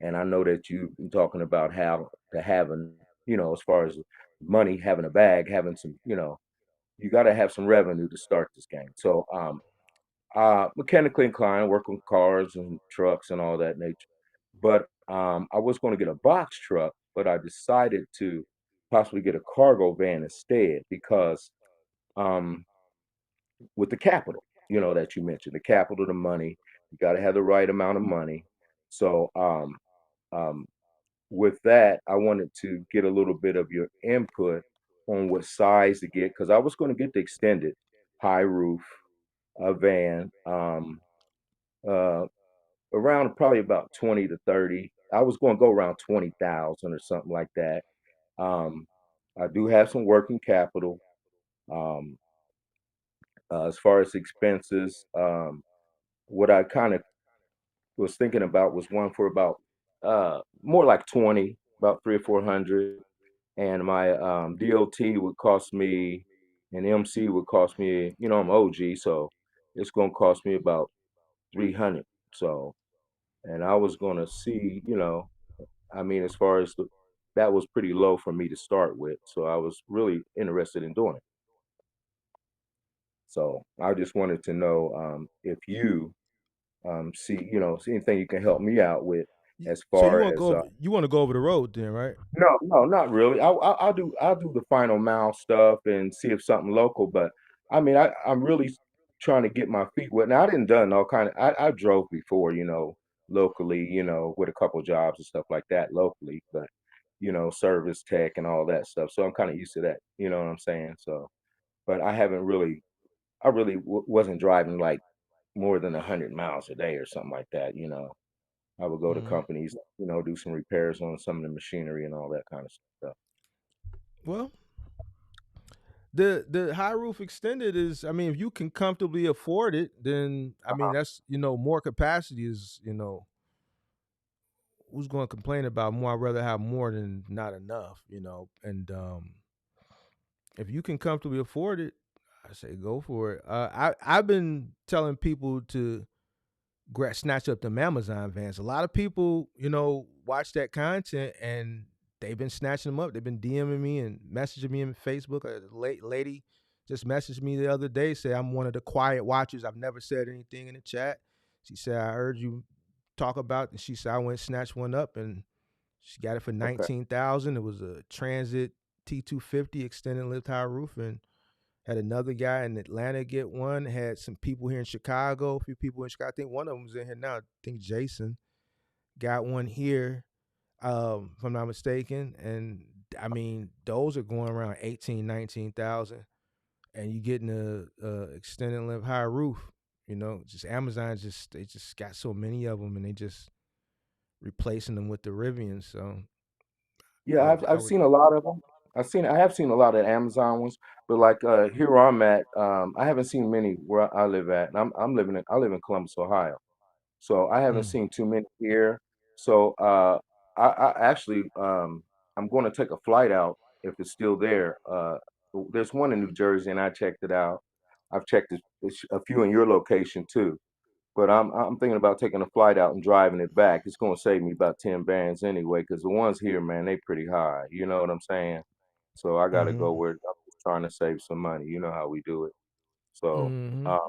Speaker 9: And I know that you've been talking about how to having, as far as money, having a bag, having some, you got to have some revenue to start this game. So, mechanically inclined, work on cars and trucks and all that nature. But I was going to get a box truck, but I decided to possibly get a cargo van instead because um, with the capital, that you mentioned, the capital, the money, you got to have the right amount of money. So, um, with that, I wanted to get a little bit of your input on what size to get because I was going to get the extended high roof van. uh, around probably about 20 to 30. I was going to go around 20,000 or something like that. Um, I do have some working capital. Um, as far as expenses, what I kind of was thinking about was one for about more like 20, about 3 or 400, and my DOT would cost me, and MC would cost me. You know, I'm OG, so it's gonna cost me about 300. So, and I was gonna see, I mean, as far as that was pretty low for me to start with, so I was really interested in doing it. So I just wanted to know if you see, see anything you can help me out with as
Speaker 4: So you
Speaker 9: far
Speaker 4: want to go
Speaker 9: as
Speaker 4: over, you want to go over the road then, right?
Speaker 9: no, no, not really. I'll do the final mile stuff and see if something local. But I mean, I'm really trying to get my feet wet. Now I didn't done all kind of. I drove before, locally, with a couple jobs and stuff like that locally. But service tech and all that stuff. So I'm kind of used to that. You know what I'm saying? So, but I haven't really. I really wasn't driving like more than 100 miles a day or something like that. I would go to
Speaker 4: Mm.
Speaker 9: companies, do some repairs on some of the machinery and all that kind of stuff.
Speaker 4: Well, the high roof extended is, I mean, if you can comfortably afford it, then I mean that's more capacity is who's going to complain about more? I'd rather have more than not enough, and if you can comfortably afford it, I say go for it. I've been telling people to snatch up them Amazon vans. A lot of people, watch that content and they've been snatching them up. They've been DMing me and messaging me on Facebook. A lady just messaged me the other day, say I'm one of the quiet watchers. I've never said anything in the chat. She said I heard you talk about, and she said I went and snatched one up, and she got it for
Speaker 9: Okay.
Speaker 4: 19,000. It was a Transit T250 extended lift high roof, and had another guy in Atlanta get one. Had some people here in Chicago, a few people in Chicago. I think one of them's in here now. I think Jason got one here, if I'm not mistaken. And I mean, those are going around 18, 19,000, and you getting a extended lift high roof. Just Amazon they just got so many of them, and they just replacing them with the Rivians. So
Speaker 9: Yeah,
Speaker 4: I
Speaker 9: I've
Speaker 4: would.
Speaker 9: seen a lot of them. I have seen a lot of Amazon ones, but like here where I'm at, I haven't seen many where I live at. And I live in Columbus, Ohio. So I haven't
Speaker 4: Mm.
Speaker 9: seen too many here. So I actually I'm going to take a flight out if it's still there. There's one in New Jersey and I checked it out. I've checked a few in your location too. But I'm thinking about taking a flight out and driving it back. It's gonna save me about 10 bands anyway, because the ones here, man, they pretty high. You know what I'm saying? So I gotta
Speaker 4: Mm-hmm.
Speaker 9: go where I'm just trying to save some money. You know how we do it. So
Speaker 4: Mm-hmm.
Speaker 9: uh,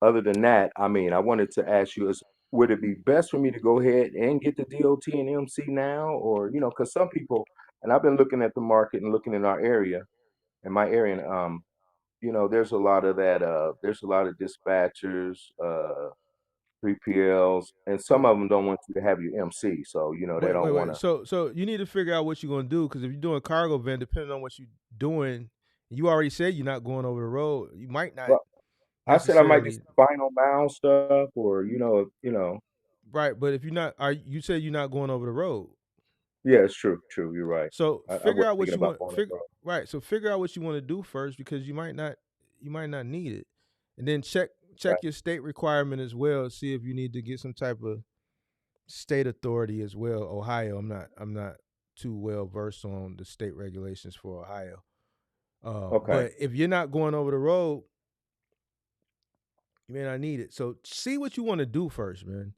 Speaker 9: other than that, I mean, I wanted to ask you, would it be best for me to go ahead and get the DOT and MC now, or because some people, and I've been looking at the market and looking in our area, in my area, and there's a lot of that. There's a lot of dispatchers. 3PLs, and some of them don't want you to have your MC, so they
Speaker 4: Wait, wait,
Speaker 9: don't want
Speaker 4: wait.
Speaker 9: to.
Speaker 4: So you need to figure out what you're gonna do, because if you're doing cargo van, depending on what you're doing, you already said you're not going over the road. You might not
Speaker 9: Well, I said I might do
Speaker 4: necessarily.
Speaker 9: some final mile stuff, or
Speaker 4: Right, but if you're not, you said you're not going over the road.
Speaker 9: yeah, it's true, true. You're right.
Speaker 4: So
Speaker 9: I
Speaker 4: figure
Speaker 9: wasn't
Speaker 4: out what
Speaker 9: thinking
Speaker 4: you
Speaker 9: about
Speaker 4: want.
Speaker 9: going over.
Speaker 4: Right. So figure out what you want to do first, because you might not need it, and then check
Speaker 9: Right.
Speaker 4: your state requirement as well. See if you need to get some type of state authority as well. Ohio, I'm not too well versed on the state regulations for Ohio.
Speaker 9: Okay.
Speaker 4: But if you're not going over the road, you may not need it. So see what you want to do first, man.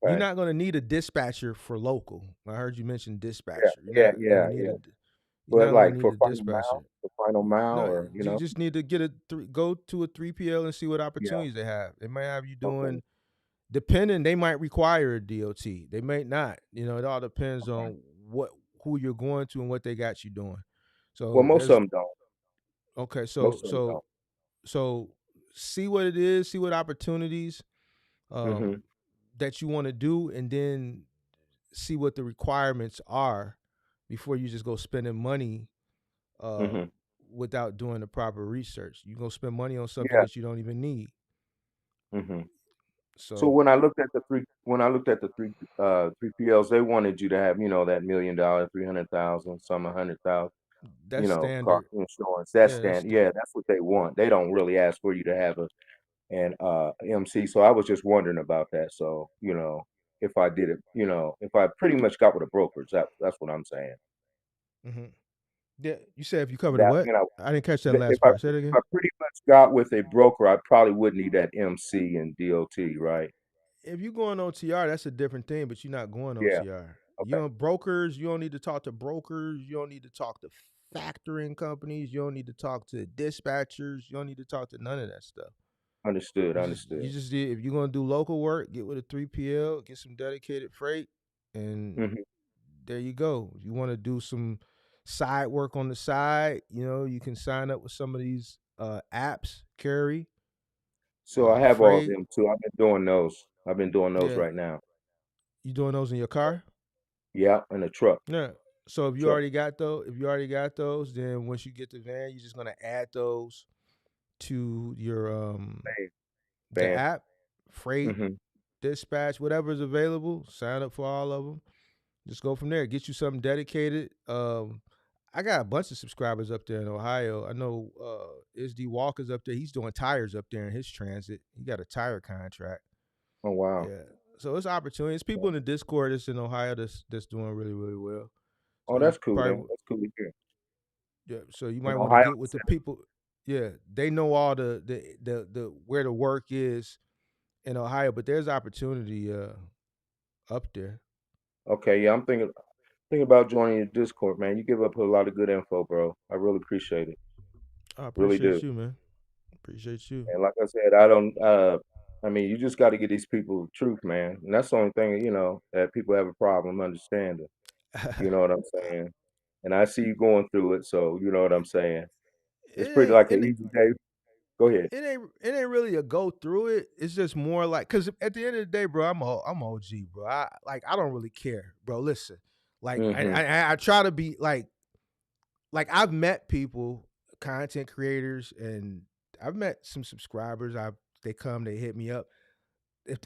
Speaker 4: You're
Speaker 9: Okay.
Speaker 4: not going to need a dispatcher for local. I heard you mention
Speaker 9: Yeah.
Speaker 4: dispatcher. You're
Speaker 9: Yeah.
Speaker 4: not going to
Speaker 9: Yeah.
Speaker 4: need
Speaker 9: Yeah.
Speaker 4: a. You're
Speaker 9: But
Speaker 4: not going to
Speaker 9: like
Speaker 4: need
Speaker 9: for
Speaker 4: a dispatcher.
Speaker 9: final mile,
Speaker 4: No,
Speaker 9: or
Speaker 4: you just need to go to a 3PL and see what
Speaker 9: yeah.
Speaker 4: opportunities they have. They might have you
Speaker 9: Okay.
Speaker 4: doing, depending. They might require a DOT. They may not. It all depends
Speaker 9: Okay.
Speaker 4: on who you're going to and what they got you doing.
Speaker 9: Well,
Speaker 4: So
Speaker 9: most of
Speaker 4: there's
Speaker 9: them don't.
Speaker 4: okay.
Speaker 9: Most
Speaker 4: So
Speaker 9: of them
Speaker 4: so
Speaker 9: don't.
Speaker 4: so see what it is. See what opportunities
Speaker 9: Mhm.
Speaker 4: that you want to do, and then see what the requirements are before you just go spending money uh,
Speaker 9: Mhm.
Speaker 4: without doing the proper research. You go spend money on something
Speaker 9: Yeah.
Speaker 4: that you don't even need.
Speaker 9: Mhm. So when I looked at the three 3PLs, they wanted you to have, that $1 million, 300,000, some 100,000,
Speaker 4: that's
Speaker 9: car
Speaker 4: standard.
Speaker 9: insurance. That's
Speaker 4: Yeah, that's
Speaker 9: yeah, that's what they want. They don't really ask for you to have an MC. So I was just wondering about that. So, if I did it, if I pretty much got with a brokerage, that's what I'm saying.
Speaker 4: mm-hmm. Yeah, you said if you covered a
Speaker 9: That,
Speaker 4: what? I didn't catch that
Speaker 9: if
Speaker 4: last
Speaker 9: I
Speaker 4: part. Say it
Speaker 9: if
Speaker 4: again.
Speaker 9: I pretty much got with a broker, I probably would need that MC and DOT, right?
Speaker 4: If you going OTR, that's a different thing, but you're not going
Speaker 9: Yeah.
Speaker 4: OTR. You
Speaker 9: Okay.
Speaker 4: on brokers, you don't need to talk to brokers, you don't need to talk to factoring companies, you don't need to talk to dispatchers, you don't need to talk to none of that stuff.
Speaker 9: Understood.
Speaker 4: You just did if you're gonna do local work, get with a 3PL, get some dedicated freight, and
Speaker 9: Hmm.
Speaker 4: there you go. If you want to do some side work on the side, you can sign up with some of these apps, Carry,
Speaker 9: So I have all of
Speaker 4: Freight.
Speaker 9: them too. I've been doing those. I've been doing those
Speaker 4: Yeah,
Speaker 9: right now.
Speaker 4: you doing those in your car?
Speaker 9: Yeah, in a truck.
Speaker 4: Yeah. So
Speaker 9: Truck.
Speaker 4: if you already got those, then once you get the van, you're just gonna add those to your the
Speaker 9: Van.
Speaker 4: app, Freight,
Speaker 9: Hmm.
Speaker 4: Dispatch, whatever's available. Sign up for all of them. Just go from there. Get you something dedicated. I got a bunch of subscribers up there in Ohio. I know SD Walker's up there. He's doing tires up there in his transit. He got a tire contract.
Speaker 9: Oh wow.
Speaker 4: Yeah. So it's opportunities. People in the Discord that's in Ohio that's doing really, really well.
Speaker 9: Oh,
Speaker 4: So you
Speaker 9: that's cool, man.
Speaker 4: probably
Speaker 9: That's cool to hear.
Speaker 4: yeah. So you
Speaker 9: In
Speaker 4: might want to
Speaker 9: Ohio,
Speaker 4: get with the people. Yeah, they know all the where the work is in Ohio, but there's opportunity up there.
Speaker 9: okay, yeah, I'm thinking about joining your Discord, man. You give up a lot of good info, bro. I really appreciate it.
Speaker 4: I
Speaker 9: Really do.
Speaker 4: appreciate you, man. Appreciate you.
Speaker 9: And like I said, I don't. I mean, you just got to get these people the truth, man. And that's the only thing, that people have a problem understanding. You know what I'm saying? And I see you going through it, so you know what I'm saying. It's pretty
Speaker 4: it
Speaker 9: like an
Speaker 4: ain't
Speaker 9: easy day. Go ahead.
Speaker 4: it ain't really a go through it. It's just more like because at the end of the day, bro, I'm OG, bro. I don't really care, bro. Listen, like
Speaker 9: Hmm.
Speaker 4: I try to be like I've met people, content creators, and I've met some subscribers. They come, they hit me up.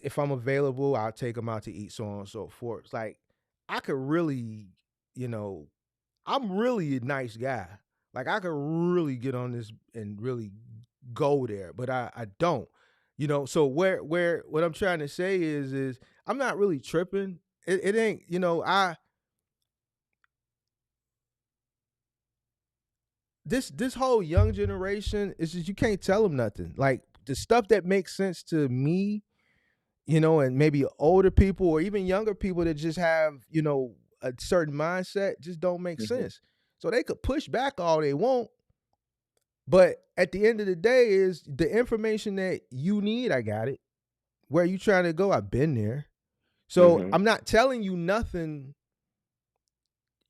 Speaker 4: If I'm available, I'll take them out to eat, so on and so forth. It's like I could really, you know, I'm really a nice guy. Like I could really get on this and really go there, but I don't. So where what I'm trying to say is I'm not really tripping. It ain't, I this whole young generation is just you can't tell them nothing. Like the stuff that makes sense to me, and maybe older people or even younger people that just have, a certain mindset just don't make
Speaker 9: Hmm.
Speaker 4: sense. So they could push back all they want, but at the end of the day is the information that you need, I got it. Where you trying to go, I've been there. So
Speaker 9: Hmm.
Speaker 4: I'm not telling you nothing.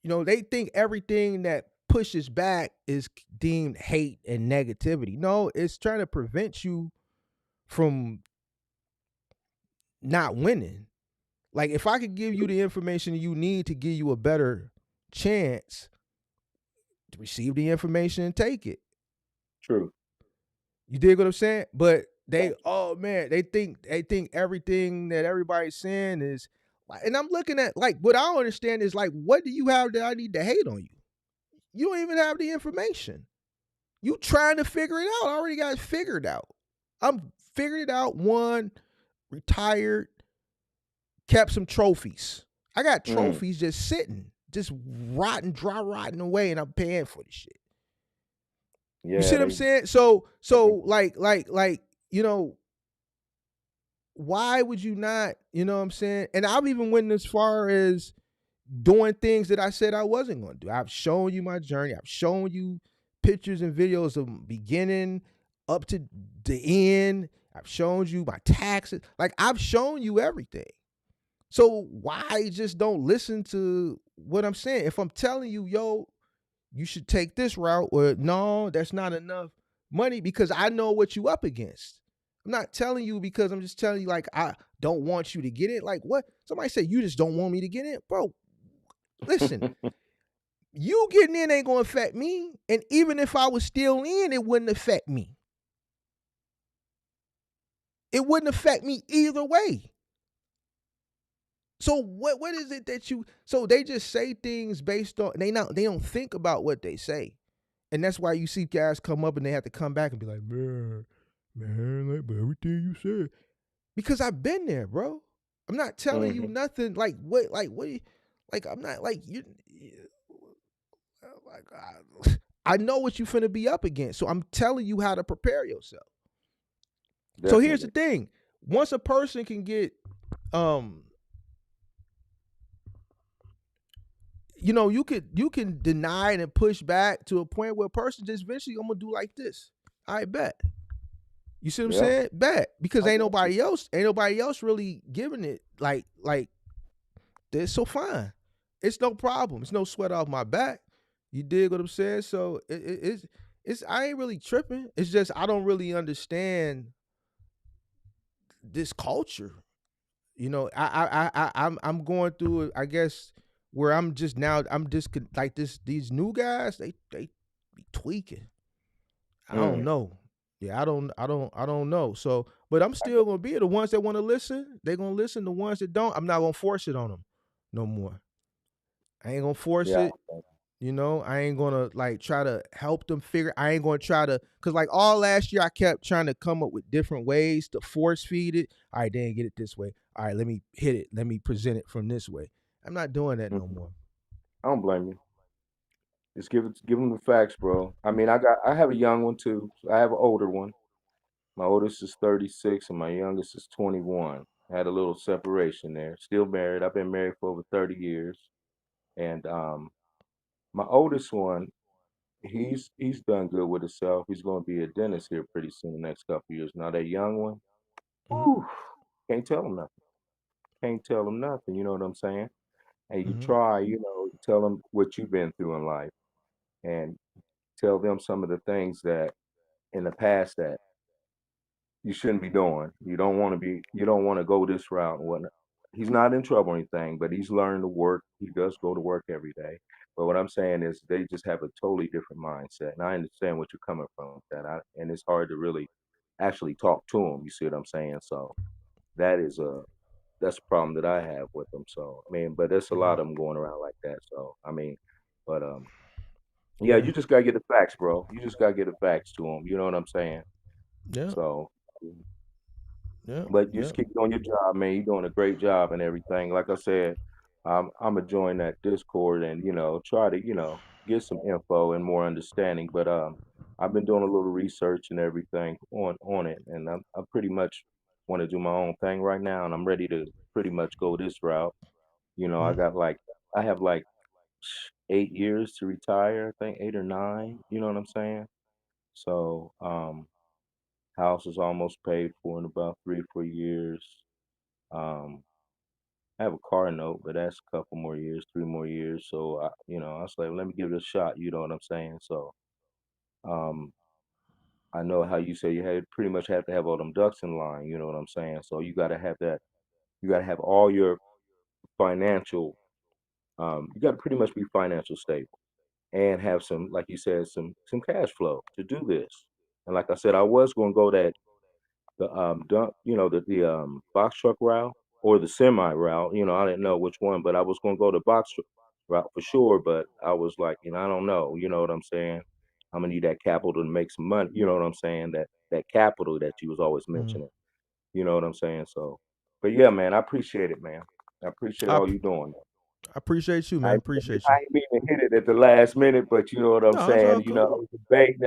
Speaker 4: They think everything that pushes back is deemed hate and negativity. No, it's trying to prevent you from not winning. Like if I could give you the information you need to give you a better chance to receive the information and take it.
Speaker 9: True.
Speaker 4: You dig what I'm saying? But they,
Speaker 9: Gotcha.
Speaker 4: oh man, they think everything that everybody's saying is like, and I'm looking at like what I don't understand is like, what do you have that I need to hate on you? You don't even have the information. You trying to figure it out. I already got it figured out. I'm figured it out. One, retired, kept some trophies. I got
Speaker 9: Mm.
Speaker 4: trophies just sitting, just dry rotting away, and I'm paying for this shit. You see
Speaker 9: Yeah,
Speaker 4: what I'm
Speaker 9: they.
Speaker 4: saying? So like, why would you not, you know what I'm saying? And I've even went as far as doing things that I said I wasn't going to do. I've shown you my journey. I've shown you pictures and videos of beginning up to the end. I've shown you my taxes. Like I've shown you everything. So why just don't listen to what I'm saying? If I'm telling you, yo, you should take this route, or no, that's not enough money because I know what you up against. I'm not telling you because I'm just telling you like I don't want you to get it. Like what? Somebody said you just don't want me to get it, bro. Listen, you getting in ain't gonna affect me, and even if I was still in, it wouldn't affect me. it wouldn't affect me either way. So what is it that you? So they just say things based on they don't think about what they say, and that's why you see guys come up and they have to come back and be like, man, like but everything you said, because I've been there, bro. I'm not telling you nothing like what I'm not like you. Like I know what you finna be up against, so I'm telling you how to prepare yourself.
Speaker 9: Definitely.
Speaker 4: So here's the thing: once a person can get you know, you can deny it and push back to a point where a person just eventually I'm gonna do like this. I bet. You see what I'm saying? Bet. Because ain't nobody else really giving it like this. So fine. It's no problem. It's no sweat off my back. You dig what I'm saying? So it's I ain't really tripping. It's just I don't really understand this culture. You know, I'm going through it, I guess, where I'm just like these new guys, they be tweaking. I don't know. Yeah, I don't know. So, but I'm still gonna be the ones that want to listen. They're gonna listen. The ones that don't, I'm not gonna force it on them no more. I ain't gonna force it. You know, I ain't gonna like try to help them figure. I ain't gonna try to, cause like all last year I kept trying to come up with different ways to force feed it. All right, then get it this way. All right, let me hit it. Let me present it from this way. I'm not doing that no more.
Speaker 9: I don't blame you. Just give them the facts, bro. I mean, I have a young one too. I have an older one. My oldest is 36 and my youngest is 21. I had a little separation there. Still married. I've been married for over 30 years. And my oldest one, he's done good with himself. He's going to be a dentist here pretty soon, the next couple of years. Now that young one, whew, can't tell him nothing. Can't tell him nothing. You know what I'm saying? And you try, tell them what you've been through in life, and tell them some of the things that in the past that you shouldn't be doing. You don't want to go this route and whatnot. He's not in trouble or anything, but he's learned to work. He does go to work every day. But what I'm saying is they just have a totally different mindset. And I understand what you're coming from with that. And it's hard to really actually talk to them. You see what I'm saying? So that's a problem that I have with them. So, I mean, but there's a lot of them going around like that. So, I mean, but yeah, you just gotta get the facts, bro. You just gotta get the facts to them. You know what I'm saying?
Speaker 4: Yeah.
Speaker 9: So,
Speaker 4: Yeah.
Speaker 9: but you just keep doing your job, man. You're doing a great job and everything. Like I said, I'm gonna join that Discord and try to get some info and more understanding. But I've been doing a little research and everything on it, and I pretty much want to do my own thing right now, and I'm ready to pretty much go this route. I have like 8 years to retire. I think 8 or 9. You know what I'm saying? So house is almost paid for in about 3 or 4 years. Um, I have a car note, but that's a couple more years, 3 more years. So I was like, let me give it a shot. You know what I'm saying? So um, I know how you say you had pretty much have to have all them ducks in line. You know what I'm saying? So you got to have that. You got to have all your financial. You got to pretty much be financial stable and have some, like you said, some cash flow to do this. And like I said, I was going to go the dump, the box truck route or the semi route. I didn't know which one, but I was gonna go the box truck route for sure. But I was like, I don't know. You know what I'm saying? I'm gonna need that capital to make some money. You know what I'm saying? That capital that you was always mentioning. You know what I'm saying? So, but yeah, man, I appreciate it, man. I appreciate
Speaker 4: I
Speaker 9: all you doing.
Speaker 4: appreciate you, man. Appreciate
Speaker 9: I
Speaker 4: you.
Speaker 9: ain't mean to hit it at the last minute, but you know what I'm
Speaker 4: No, it's all
Speaker 9: saying.
Speaker 4: cool.
Speaker 9: That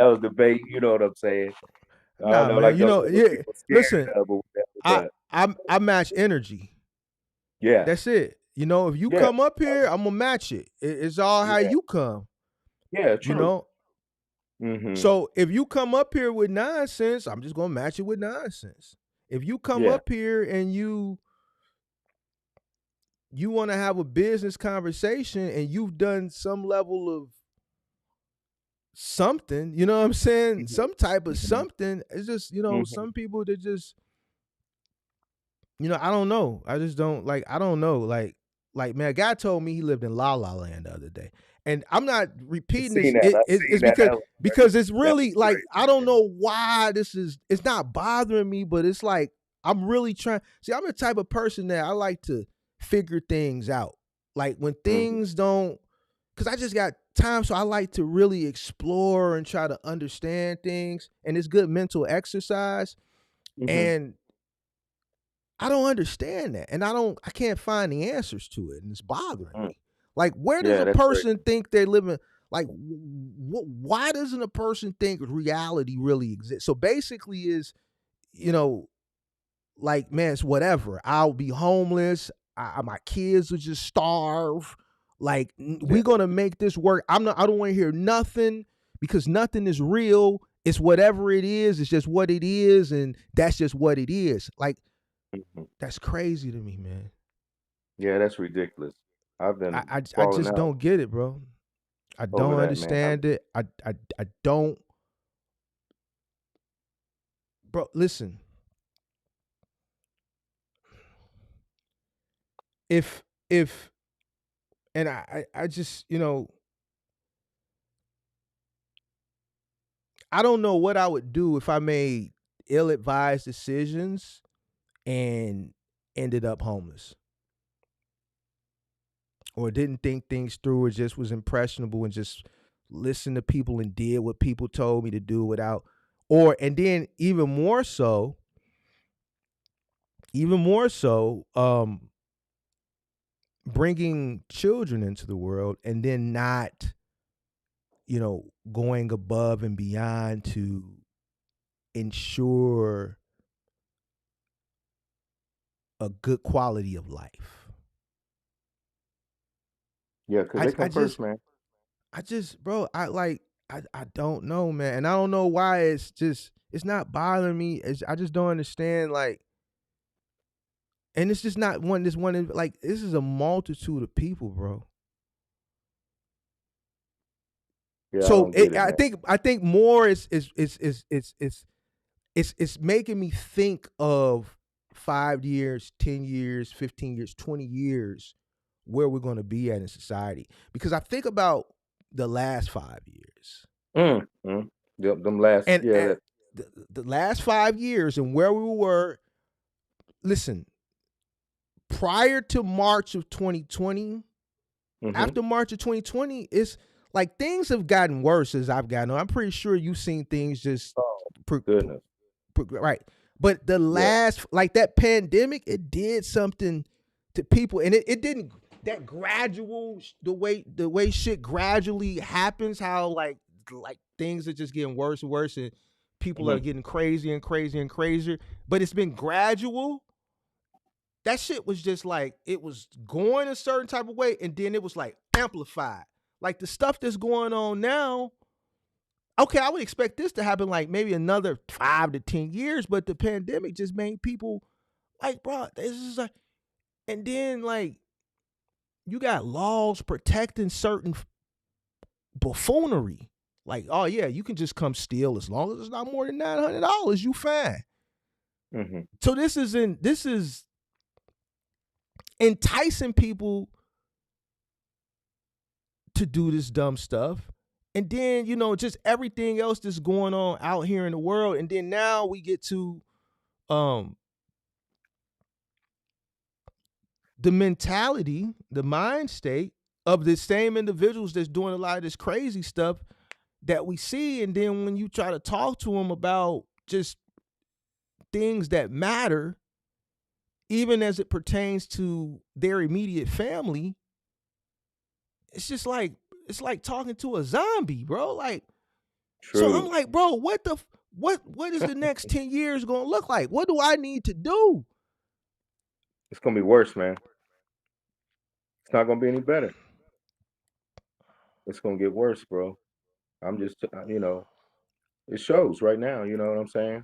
Speaker 9: was debate. You know what I'm saying. I don't
Speaker 4: Nah,
Speaker 9: know,
Speaker 4: man.
Speaker 9: like
Speaker 4: You
Speaker 9: those
Speaker 4: know,
Speaker 9: other
Speaker 4: yeah.
Speaker 9: people
Speaker 4: Listen,
Speaker 9: scared of or whatever,
Speaker 4: I match energy.
Speaker 9: yeah,
Speaker 4: That's it. You know, if you
Speaker 9: yeah,
Speaker 4: come up here, I'm gonna match it. It's all how
Speaker 9: yeah,
Speaker 4: you come.
Speaker 9: yeah,
Speaker 4: You
Speaker 9: true.
Speaker 4: know.
Speaker 9: Mhm.
Speaker 4: So if you come up here with nonsense, I'm just gonna match it with nonsense. If you come
Speaker 9: Yeah.
Speaker 4: up here and you want to have a business conversation and you've done some level of something, you know what I'm saying?
Speaker 9: Mhm.
Speaker 4: Some type of
Speaker 9: Mhm.
Speaker 4: something. It's just,
Speaker 9: Mhm.
Speaker 4: some people that just, I don't know. I just don't like, I don't know. Like man, a guy told me he lived in La La Land the other day. And I'm not
Speaker 9: I
Speaker 4: repeating
Speaker 9: seen
Speaker 4: this.
Speaker 9: that. I
Speaker 4: It's
Speaker 9: seen that.
Speaker 4: because
Speaker 9: That was
Speaker 4: it's
Speaker 9: that
Speaker 4: really
Speaker 9: was
Speaker 4: like
Speaker 9: crazy.
Speaker 4: I don't know why it's not bothering me, but it's like I'm really trying. See, I'm the type of person that I like to figure things out. Like when things don't, because I just got time, so I like to really explore and try to understand things. And it's good mental exercise.
Speaker 9: Mm-hmm.
Speaker 4: And I don't understand that. And I can't find the answers to it. And it's bothering
Speaker 9: Mm.
Speaker 4: me. Like, where does
Speaker 9: Yeah,
Speaker 4: a
Speaker 9: that's great.
Speaker 4: person think they're living? Like, why doesn't a person think reality really exists? So basically, is, you know, like, man, it's whatever. I'll be homeless. My kids will just starve. Like,
Speaker 9: Yeah.
Speaker 4: we're gonna make this work. I don't want to hear nothing because nothing is real. It's whatever it is. It's just what it is, and that's just what it is. Like,
Speaker 9: Mm-hmm.
Speaker 4: that's crazy to me, man.
Speaker 9: Yeah, that's ridiculous. I've been
Speaker 4: I
Speaker 9: falling
Speaker 4: just
Speaker 9: out
Speaker 4: don't get it, bro. I
Speaker 9: over
Speaker 4: don't
Speaker 9: that, man.
Speaker 4: understand it. I don't, bro. Listen, if and I just, I don't know what I would do if I made ill-advised decisions and ended up homeless, or didn't think things through, or just was impressionable and just listened to people and did what people told me to do without, or and then even more so, bringing children into the world and then not, going above and beyond to ensure a good quality of life.
Speaker 9: Yeah, because
Speaker 4: I
Speaker 9: they
Speaker 4: I
Speaker 9: come first,
Speaker 4: just
Speaker 9: man.
Speaker 4: I just bro, I don't know, man. And I don't know why it's not bothering me. I just don't understand, like, and it's just not one like, this is a multitude of people, bro.
Speaker 9: Yeah, I
Speaker 4: So
Speaker 9: don't get it, man.
Speaker 4: I think more it's making me think of 5 years, 10 years, 15 years, 20 years, where we're going to be at in society. Because I think about the last 5 years,
Speaker 9: Mm. Them last,
Speaker 4: and
Speaker 9: yeah,
Speaker 4: at
Speaker 9: that.
Speaker 4: the last 5 years and where we were. Listen, prior to March of 2020,
Speaker 9: Mm-hmm.
Speaker 4: after March of 2020, it's like things have gotten worse as I've gotten on. I'm pretty sure you've seen things just
Speaker 9: Oh,
Speaker 4: pro-
Speaker 9: goodness.
Speaker 4: right. But the
Speaker 9: Yeah.
Speaker 4: last, like that pandemic, it did something to people, and it didn't, that gradual, the way shit gradually happens, how like things are just getting worse and worse, and people are
Speaker 9: Mm-hmm.
Speaker 4: getting crazier and crazier and crazier. But it's been gradual. That shit was just like, it was going a certain type of way, and then it was like amplified. Like the stuff that's going on now, okay, I would expect this to happen like maybe another 5 to 10 years, but the pandemic just made people like, bro, this is like, and then like you got laws protecting certain buffoonery. Like, oh yeah, you can just come steal as long as it's not more than $900, you fine.
Speaker 9: Mm-hmm.
Speaker 4: So this is enticing people to do this dumb stuff. And then, just everything else that's going on out here in the world. And then now we get to um the mentality, the mind state of the same individuals that's doing a lot of this crazy stuff that we see. And then when you try to talk to them about just things that matter, even as it pertains to their immediate family, it's just like, it's like talking to a zombie, bro. Like, so I'm
Speaker 9: True.
Speaker 4: like, bro, what is the next 10 years going to look like? What do I need to do?
Speaker 9: It's gonna be worse, man. It's not gonna be any better. It's gonna get worse, bro. I'm just, it shows right now. You know what I'm saying?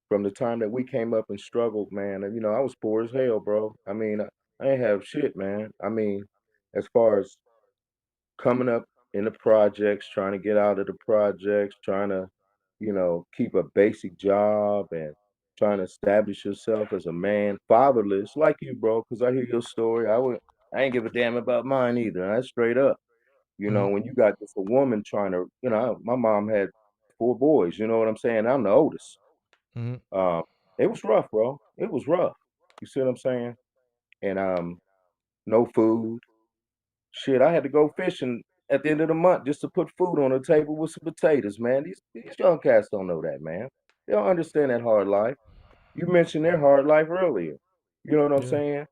Speaker 9: From the time that we came up and struggled, man, I was poor as hell, bro. I mean, I ain't have shit, man. I mean, as far as coming up in the projects, trying to get out of the projects, trying to, keep a basic job and trying to establish yourself as a man, fatherless, like you, bro. Because I hear your story. I ain't give a damn about mine either. That's straight up.
Speaker 4: Mm-hmm.
Speaker 9: When you got just a woman trying to, my mom had 4 boys. You know what I'm saying? I'm the oldest.
Speaker 4: Mm-hmm.
Speaker 9: Um, It was rough, bro. It was rough. You see what I'm saying? And no food. Shit, I had to go fishing at the end of the month just to put food on the table with some potatoes, man. These young cats don't know that, man. They don't understand that hard life. You mentioned their hard life earlier. You know what I'm
Speaker 4: Yeah.
Speaker 9: saying?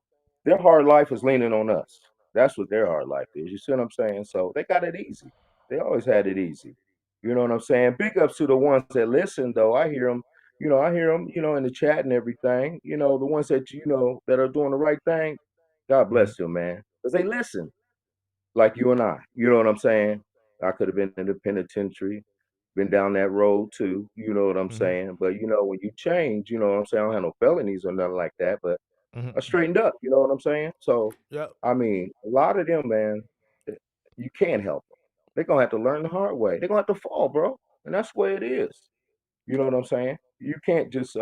Speaker 9: Their hard life is leaning on us. That's what their hard life is. You see what I'm saying? So they got it easy. They always had it easy. You know what I'm saying? Big ups to the ones that listen, though. I hear them. I hear them. In the chat and everything. The ones that that are doing the right thing. God
Speaker 4: Mm-hmm.
Speaker 9: bless them, man, because they listen like you and I. You know what I'm saying? I could have been in the penitentiary, been down that road too. You know what I'm
Speaker 4: Mm-hmm.
Speaker 9: saying? But when you change, you know what I'm saying? I don't have no felonies or nothing like that, but I
Speaker 4: Mm-hmm.
Speaker 9: straightened up. You know what I'm saying? So,
Speaker 4: Yep.
Speaker 9: I mean, a lot of them, man, eh, you can't help them. They're gonna have to learn the hard way. They're gonna have to fall, bro, and that's the way it is. You know what I'm saying? You can't just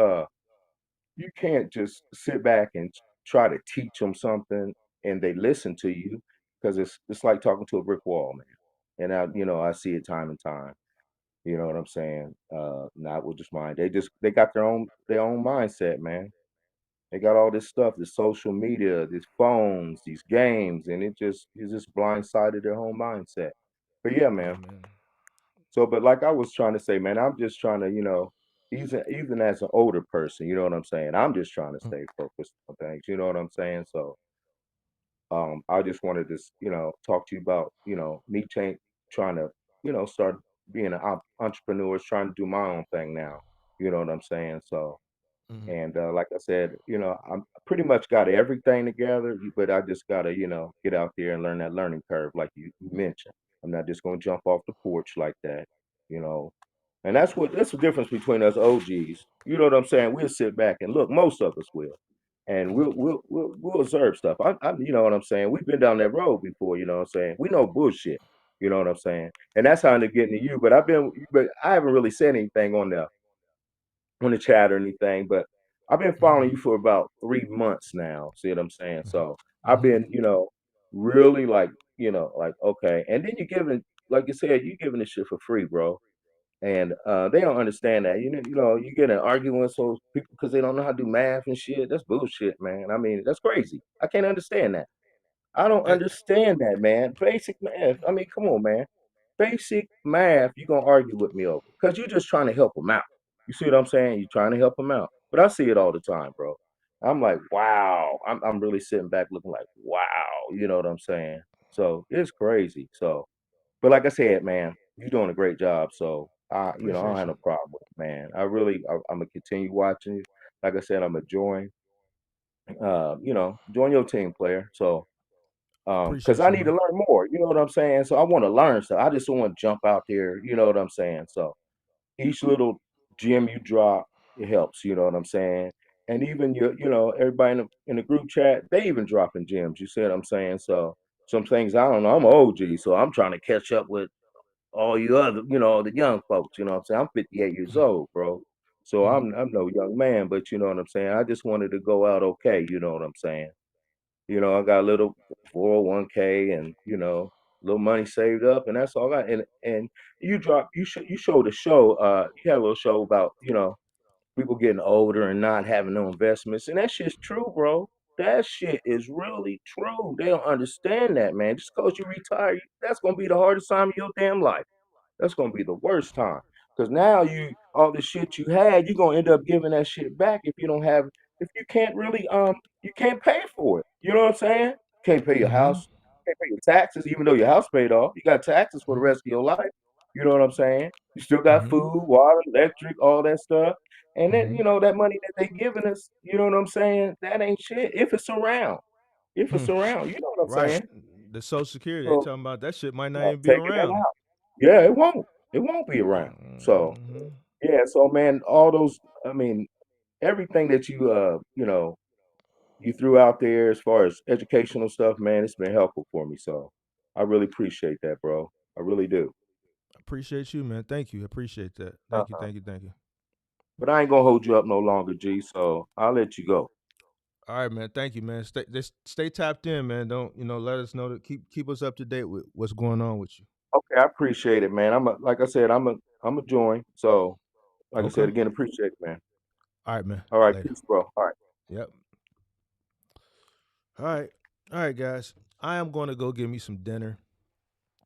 Speaker 9: sit back and try to teach them something and they listen to you because it's like talking to a brick wall, man. And I see it time and time. You know what I'm saying? Not with just mine. They got their own mindset, man. They got all this stuff, this social media, these phones, these games, and it's just blindsided their whole mindset. But yeah,
Speaker 4: Yeah,
Speaker 9: man.
Speaker 4: man.
Speaker 9: So, but like I was trying to say, man, I'm just trying to, even as an older person, you know what I'm saying? I'm just trying to
Speaker 4: Mm.
Speaker 9: stay focused on things, you know what I'm saying? So, I just wanted to, talk to you about, me trying to, start being an entrepreneur, trying to do my own thing now. You know what I'm saying? So,
Speaker 4: Mm-hmm.
Speaker 9: and like I said, I'm pretty much got everything together, but I just gotta, get out there and learn that learning curve, like you mentioned. I'm not just gonna jump off the porch like that, you know. And that's the difference between us OGs. You know what I'm saying? We'll sit back and look. Most of us will, and
Speaker 4: Mm-hmm.
Speaker 9: we'll observe stuff. You know what I'm saying? We've been down that road before. You know what I'm saying? We know bullshit. You know what I'm saying? And that's how I ended up getting to you. But I haven't really said anything on the chat or anything, but I've been
Speaker 4: Mm-hmm.
Speaker 9: following you for about 3 months now. See what I'm saying? So I've
Speaker 4: Mm-hmm.
Speaker 9: been, really like okay. And then like you said, you giving this shit for free, bro. And they don't understand that. You get in arguments with people because they don't know how to do math and shit. That's bullshit, man. I mean, that's crazy. I can't understand that. I don't
Speaker 4: Hey,
Speaker 9: understand that, man. Basic math. I mean, come on, man. Basic math, you're gonna argue with me over because you're just trying to help them out. You see what I'm saying? You're trying to help them out. But I see it all the time, bro. I'm like, wow. I'm really sitting back looking like, wow. You know what I'm saying? So it's crazy. So, but like I said, man, you're doing a great job. So I don't
Speaker 4: appreciate
Speaker 9: have
Speaker 4: you.
Speaker 9: no problem with it, man. I'm gonna continue watching you. Like I said, I'm gonna join your team, player. So because
Speaker 4: Appreciate
Speaker 9: I
Speaker 4: you,
Speaker 9: need to
Speaker 4: man.
Speaker 9: learn more, you know what I'm saying? So I want to learn stuff. I just don't want to jump out there, you know what I'm saying? So each little gem you drop, it helps, you know what I'm saying? And even everybody in the group chat, they even dropping gems. You see what I'm saying? So some things I don't know. I'm an OG, so I'm trying to catch up with all you other, the young folks. You know what I'm saying? I'm 58 years old, bro. So
Speaker 4: Mm-hmm.
Speaker 9: I'm no young man, but you know what I'm saying? I just wanted to go out okay, you know what I'm saying? I got a little 401k and, little money saved up and that's all I got. And you showed a show, you had a little show about, people getting older and not having no investments. And that shit's true, bro. That shit is really true. They don't understand that, man. Just because you retire, that's gonna be the hardest time of your damn life. That's gonna be the worst time. Cause now all the shit you had, you're gonna end up giving that shit back if you can't really you can't pay for it. You know what I'm saying? Can't pay your
Speaker 4: Mm-hmm.
Speaker 9: house, can't pay your taxes, even though your house paid off. You got taxes for the rest of your life. You know what I'm saying? You still got
Speaker 4: Mm-hmm.
Speaker 9: food, water, electric, all that stuff. And then,
Speaker 4: Mm-hmm.
Speaker 9: that money that they giving us, you know what I'm saying? That ain't shit. If it's around. If
Speaker 4: Hmm.
Speaker 9: it's around, you know what I'm
Speaker 4: Right.
Speaker 9: saying?
Speaker 4: The Social Security, they
Speaker 9: So
Speaker 4: talking about that shit might not even be
Speaker 9: taking that
Speaker 4: around.
Speaker 9: out. Yeah, it won't. It won't be around. So
Speaker 4: Mm-hmm.
Speaker 9: yeah, so man, all those I mean, everything that you threw out there as far as educational stuff, man, it's been helpful for me. So I really appreciate that, bro. I really do.
Speaker 4: Appreciate you, man. Thank you. Appreciate that. Thank you.
Speaker 9: Uh-huh.
Speaker 4: Thank you. Thank you.
Speaker 9: But I ain't gonna hold you up no longer, G. So I'll let you go.
Speaker 4: All right, man. Thank you, man. Stay tapped in, man. Don't let us know that keep us up to date with what's going on with you.
Speaker 9: Okay, I appreciate it, man. Like I said, I'm a join. So like I said
Speaker 4: Okay.
Speaker 9: again, appreciate it, man.
Speaker 4: All right, man.
Speaker 9: All right,
Speaker 4: Later.
Speaker 9: peace, bro. All right.
Speaker 4: Yep. All right. All right, guys. I am going to go get me some dinner.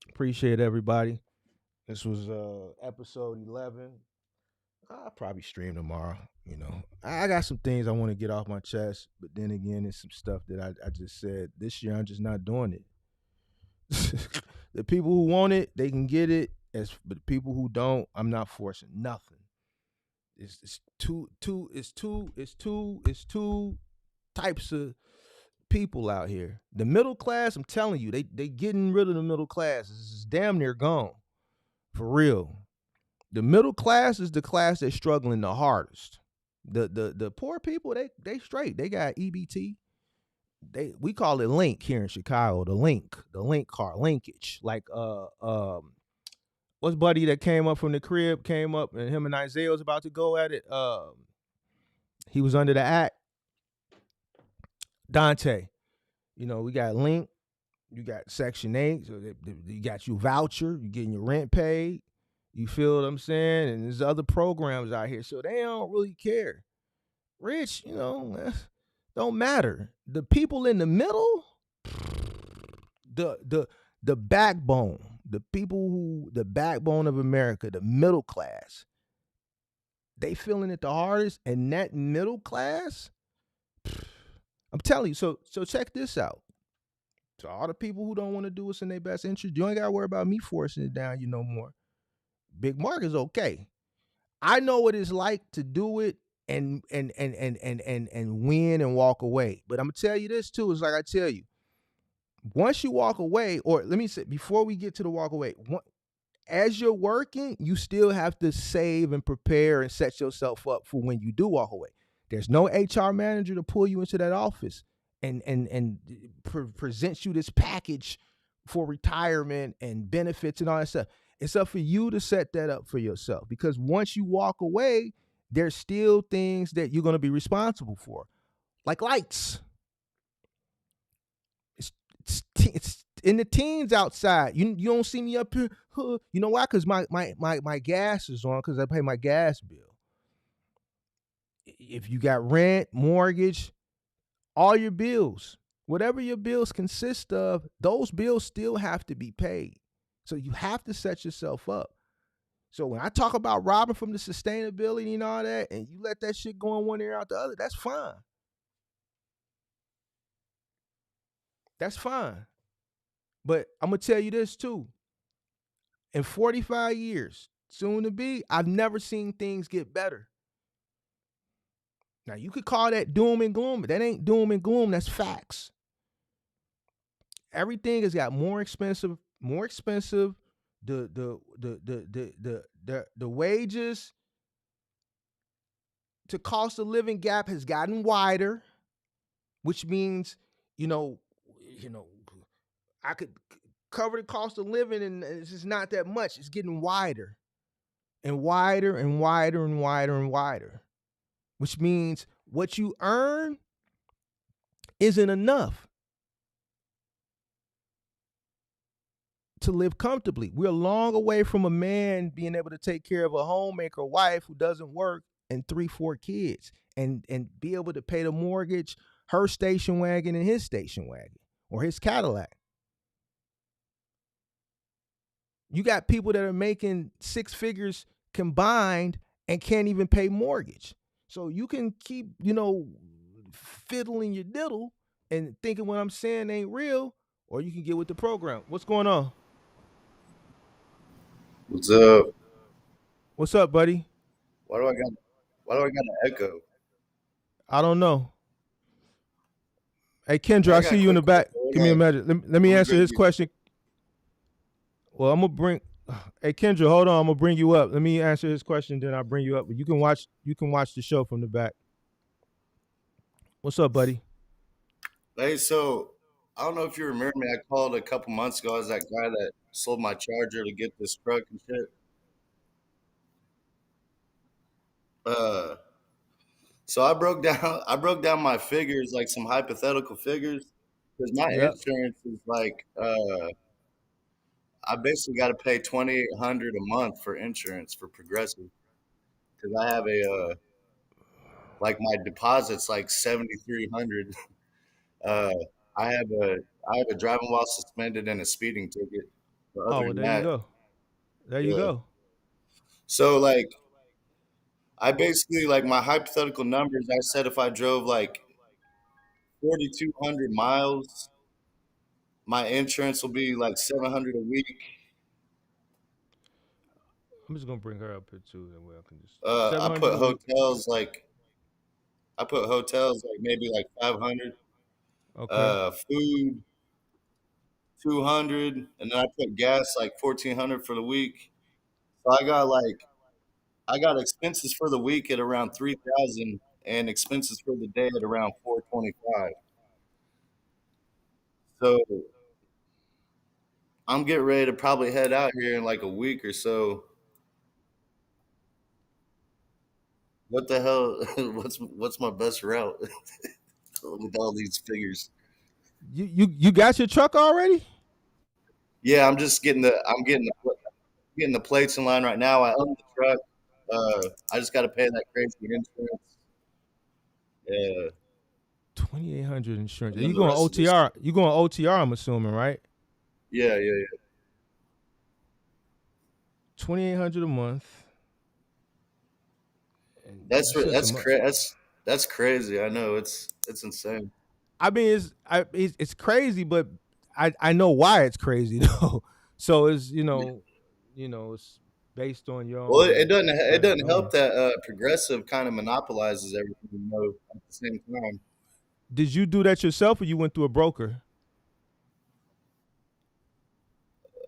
Speaker 4: Appreciate everybody. This was episode 11. I'll probably stream tomorrow. You know, I got some things I want to get off my chest, but then again, it's some stuff that I just said this year. I'm just not doing it. The people who want it, they can get it. But the people who don't, I'm not forcing nothing. It's two types of people out here. The middle class, I'm telling you, they getting rid of the middle class. It's damn near gone. For real. The middle class is the class that's struggling the hardest. The poor people, they straight. They got EBT. We call it link here in Chicago. The link car, linkage. Like what's buddy that came up from the crib, came up and him and Isaiah was about to go at it. He was under the act. Dante. You know, we got link. You got Section 8. So you got your voucher. You getting your rent paid. You feel what I'm saying? And there's other programs out here. So they don't really care. Rich, you know, don't matter. The people in the middle, the backbone, the backbone of America, the middle class, they feeling it the hardest. And that middle class, I'm telling you, so check this out. To all the people who don't want to do what's in their best interest, you ain't got to worry about me forcing it down you no more. Big Mark is okay. I know what it's like to do it and win and walk away. But I'm gonna tell you this too. It's like I tell you, once you walk away, or let me say before we get to the walk away, as you're working, you still have to save and prepare and set yourself up for when you do walk away. There's no HR manager to pull you into that office and present you this package for retirement and benefits and all that stuff. It's up for you to set that up for yourself, because once you walk away, there's still things that you're going to be responsible for, like lights. It's in the teens outside. You don't see me up here. You know why? Because my gas is on, because I pay my gas bill. If you got rent, mortgage, all your bills, whatever your bills consist of, those bills still have to be paid. So you have to set yourself up. So when I talk about robbing from the sustainability and all that, and you let that shit go in one ear out the other, that's fine. That's fine. But I'm going to tell you this too. In 45 years, soon to be, I've never seen things get better. Now, you could call that doom and gloom, but that ain't doom and gloom. That's facts. Everything has got more expensive. The wages to cost of living gap has gotten wider, which means, you know, I could cover the cost of living, and it's just not that much. It's getting wider and wider and wider and wider and wider, which means what you earn isn't enough to live comfortably. We're long away from a man being able to take care of a homemaker wife who doesn't work and 3-4 kids and be able to pay the mortgage, her station wagon and his station wagon or his Cadillac. You got people that are making 6 figures combined and can't even pay mortgage. So you can keep, fiddling your diddle and thinking what I'm saying ain't real, or you can get with the program. What's going on?
Speaker 10: What's up?
Speaker 4: What's up, buddy?
Speaker 10: Why do I got an echo?
Speaker 4: I don't know. Hey, Kendra,
Speaker 10: I
Speaker 4: I
Speaker 10: got
Speaker 4: see
Speaker 10: a
Speaker 4: you in the
Speaker 10: quick
Speaker 4: back.
Speaker 10: question.
Speaker 4: Give me a minute. Let me answer his
Speaker 10: you.
Speaker 4: question. Well, I'm gonna bring. Hey, Kendra, hold on. I'm gonna bring you up. Let me answer his question, then I'll bring you up. But you can watch the show from the back. What's up, buddy?
Speaker 10: Hey, so I don't know if you remember me. I called a couple months ago as that guy that sold my charger to get this truck and shit. Uh, so I broke down my figures, like some hypothetical figures, because my
Speaker 4: Yep.
Speaker 10: insurance is like, I basically got to pay $2,800 a month for insurance for Progressive, because I have like my deposit's like 7,300. Uh, I have a driving while suspended and a speeding ticket. But other
Speaker 4: Oh, well,
Speaker 10: than
Speaker 4: there you
Speaker 10: that,
Speaker 4: go. There you
Speaker 10: yeah.
Speaker 4: go.
Speaker 10: So like I basically like my hypothetical numbers. I said if I drove like 4,200 miles, my insurance will be like 700 a week.
Speaker 4: I'm just gonna bring her up here too, and we can just
Speaker 10: I
Speaker 4: 700
Speaker 10: put
Speaker 4: a week.
Speaker 10: hotels like maybe like 500.
Speaker 4: Okay.
Speaker 10: Food 200, and then I put gas like 1,400 for the week. So I got expenses for the week at around 3,000 and expenses for the day at around 425. So I'm getting ready to probably head out here in like a week or so. What the hell? What's my best route with all these figures?
Speaker 4: You got your truck already?
Speaker 10: Yeah, getting the plates in line right now. I own the truck. I just got to pay that crazy insurance. Yeah,
Speaker 4: 2,800 insurance.
Speaker 10: and
Speaker 4: Are
Speaker 10: then
Speaker 4: you
Speaker 10: the
Speaker 4: going
Speaker 10: rest of this.
Speaker 4: OTR? You going OTR? I'm assuming, right?
Speaker 10: Yeah, yeah, yeah.
Speaker 4: 2,800 a month. And you
Speaker 10: That's
Speaker 4: said
Speaker 10: that's
Speaker 4: some.
Speaker 10: cra- that's crazy. I know it's insane.
Speaker 4: I mean, it's crazy, but I know why it's crazy though. So it's it's based on your
Speaker 10: Well,
Speaker 4: own
Speaker 10: it
Speaker 4: credit
Speaker 10: doesn't help
Speaker 4: going.
Speaker 10: that Progressive kind of monopolizes everything. At the same time.
Speaker 4: Did you do that yourself, or you went through a broker?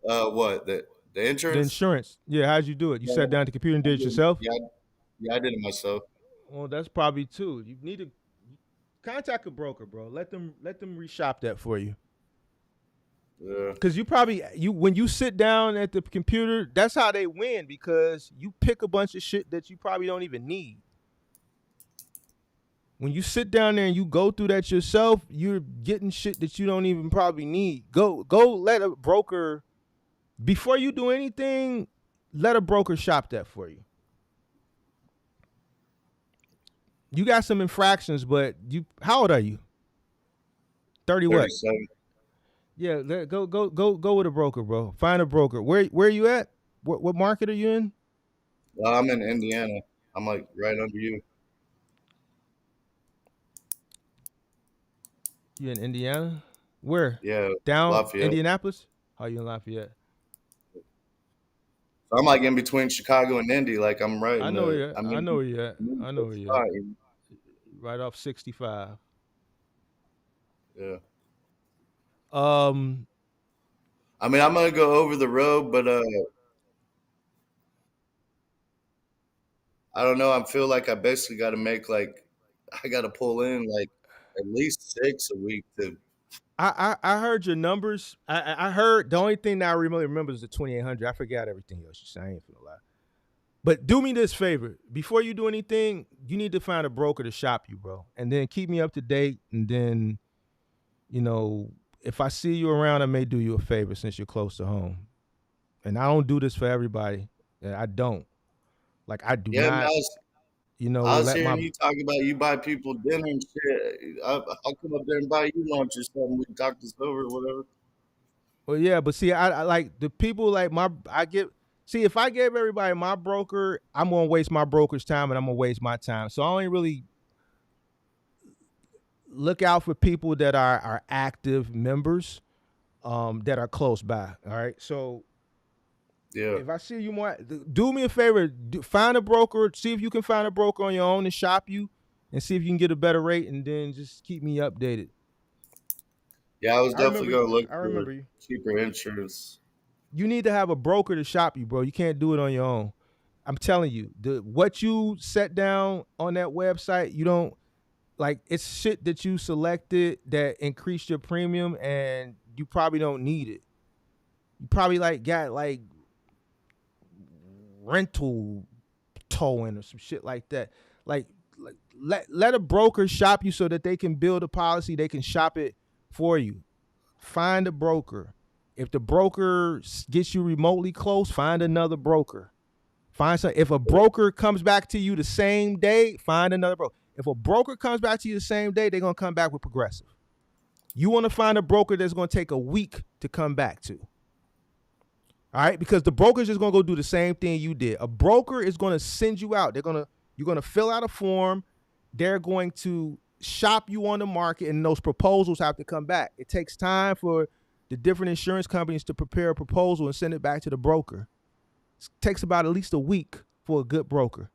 Speaker 10: What the
Speaker 4: The
Speaker 10: insurance?
Speaker 4: insurance. Yeah, how'd you do it? You
Speaker 10: Yeah,
Speaker 4: sat down at the computer and did it yourself?
Speaker 10: yeah, I did it myself.
Speaker 4: Well, that's probably too. You need to contact a broker, bro. Let them reshop that for you.
Speaker 10: Yeah,
Speaker 4: Cause you when you sit down at the computer, that's how they win because you pick a bunch of shit that you probably don't even need. When you sit down there and you go through that yourself, you're getting shit that you don't even probably need. Go let a broker before you do anything, let a broker shop that for you. You got some infractions, but how old are you? 30 what?
Speaker 10: 37.
Speaker 4: Yeah, go with a broker, bro. Find a broker. Where are you at? What market are you in?
Speaker 10: I'm in Indiana. I'm like right under you.
Speaker 4: You in Indiana? Where?
Speaker 10: Yeah,
Speaker 4: Down
Speaker 10: Lafayette.
Speaker 4: Indianapolis? Oh, you in Lafayette?
Speaker 10: So I'm like in between Chicago and Indy. Like I'm right
Speaker 4: I
Speaker 10: in
Speaker 4: know where
Speaker 10: the.
Speaker 4: you're at.
Speaker 10: I'm
Speaker 4: I
Speaker 10: in
Speaker 4: know where you're at.
Speaker 10: the
Speaker 4: I know
Speaker 10: good
Speaker 4: where you're at.
Speaker 10: spot.
Speaker 4: Right off 65.
Speaker 10: Yeah.
Speaker 4: Um,
Speaker 10: I mean, I'm gonna go over the road, but I don't know. I feel like I basically got to make like I got to pull in like at least 6 a week to.
Speaker 4: I heard your numbers. I heard the only thing that I really remember is the 2,800. I forgot everything else you said. I ain't finna lie. But do me this favor. Before you do anything, you need to find a broker to shop you, bro. And then keep me up to date. And then, if I see you around, I may do you a favor since you're close to home. And I don't do this for everybody. I don't. Like I do
Speaker 10: Yeah, man.
Speaker 4: not,
Speaker 10: I was
Speaker 4: let
Speaker 10: hearing
Speaker 4: my
Speaker 10: you talk about you buy people dinner and shit. I'll come up there and buy you lunch or something. We can talk this over or whatever.
Speaker 4: well, yeah, but see, I like the people like if I gave everybody my broker, I'm gonna waste my broker's time and I'm gonna waste my time. So I only really look out for people that are active members, that are close by. All right. So
Speaker 10: Yeah.
Speaker 4: if I see you more, do me a favor, find a broker, see if you can find a broker on your own and shop you and see if you can get a better rate and then just keep me updated.
Speaker 10: Yeah, I was
Speaker 4: I remember
Speaker 10: definitely gonna look
Speaker 4: I
Speaker 10: for
Speaker 4: remember you.
Speaker 10: cheaper insurance.
Speaker 4: You need to have a broker to shop you, bro. You can't do it on your own. I'm telling you, what you set down on that website, you don't like it's shit that you selected that increased your premium and you probably don't need it. You probably got rental towing or some shit like that. Like let a broker shop you so that they can build a policy, they can shop it for you. Find a broker. If the broker gets you remotely close, find another broker. If a broker comes back to you the same day, find another broker. If a broker comes back to you the same day, they're gonna come back with Progressive. You want to find a broker that's gonna take a week to come back to. All right, because the broker's just gonna go do the same thing you did. A broker is gonna send you out. You're gonna fill out a form. They're going to shop you on the market, and those proposals have to come back. It takes time for the different insurance companies to prepare a proposal and send it back to the broker. It takes about at least a week for a good broker.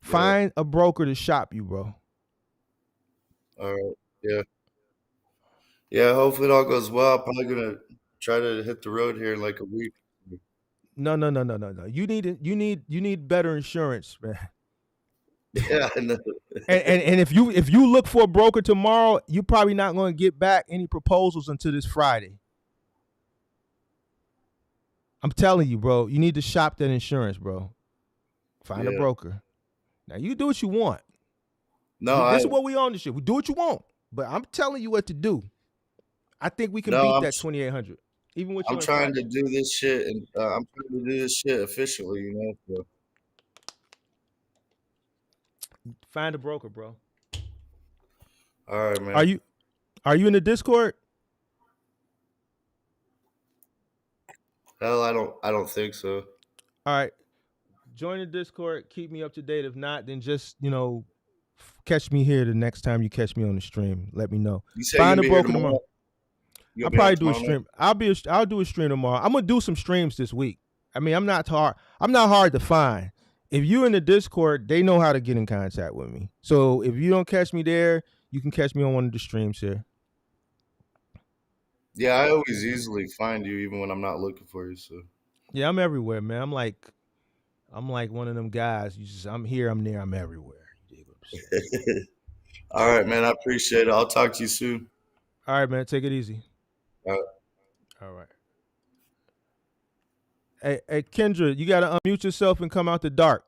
Speaker 10: Yeah.
Speaker 4: Find a broker to shop you, bro.
Speaker 10: All right. Yeah. Yeah. Hopefully it all goes well. I'm probably gonna try to hit the road here in like a week.
Speaker 4: No. You need better insurance, man.
Speaker 10: Yeah. I know.
Speaker 4: And if you look for a broker tomorrow, you're probably not going to get back any proposals until this Friday. I'm telling you, bro. You need to shop that insurance, bro. Find a
Speaker 10: Yeah.
Speaker 4: broker. Now you do what you want.
Speaker 10: No,
Speaker 4: This is what we own this shit. We do what you want, but I'm telling you what to do. I think we can
Speaker 10: no,
Speaker 4: beat
Speaker 10: I'm
Speaker 4: that 2,800, even with
Speaker 10: I'm
Speaker 4: your
Speaker 10: trying to
Speaker 4: infraction.
Speaker 10: do this shit, and I'm trying to do this shit efficiently, you know. So.
Speaker 4: Find a broker, bro.
Speaker 10: All right, man.
Speaker 4: Are you in the Discord?
Speaker 10: Hell, I don't think so.
Speaker 4: All right. Join the Discord. Keep me up to date. If not, then just catch me here the next time you catch me on the stream. Let me know.
Speaker 10: You say
Speaker 4: Find
Speaker 10: you'll
Speaker 4: a
Speaker 10: be here
Speaker 4: broker
Speaker 10: tomorrow?
Speaker 4: tomorrow.
Speaker 10: You'll
Speaker 4: I'll
Speaker 10: be on
Speaker 4: probably do a
Speaker 10: tomorrow night?
Speaker 4: stream. I'll do a stream tomorrow. I'm gonna do some streams this week. I mean, I'm not hard to find. If you in the Discord, they know how to get in contact with me. So if you don't catch me there, you can catch me on one of the streams here.
Speaker 10: Yeah, I always easily find you, even when I'm not looking for you. So.
Speaker 4: Yeah, I'm everywhere, man. I'm like one of them guys. I'm here, I'm there, I'm everywhere. You dig what I'm saying?
Speaker 10: All right, man. I appreciate it. I'll talk to you soon.
Speaker 4: All right, man. Take it easy.
Speaker 10: All right.
Speaker 4: All right. Hey, Kendra, you gotta unmute yourself and come out the dark.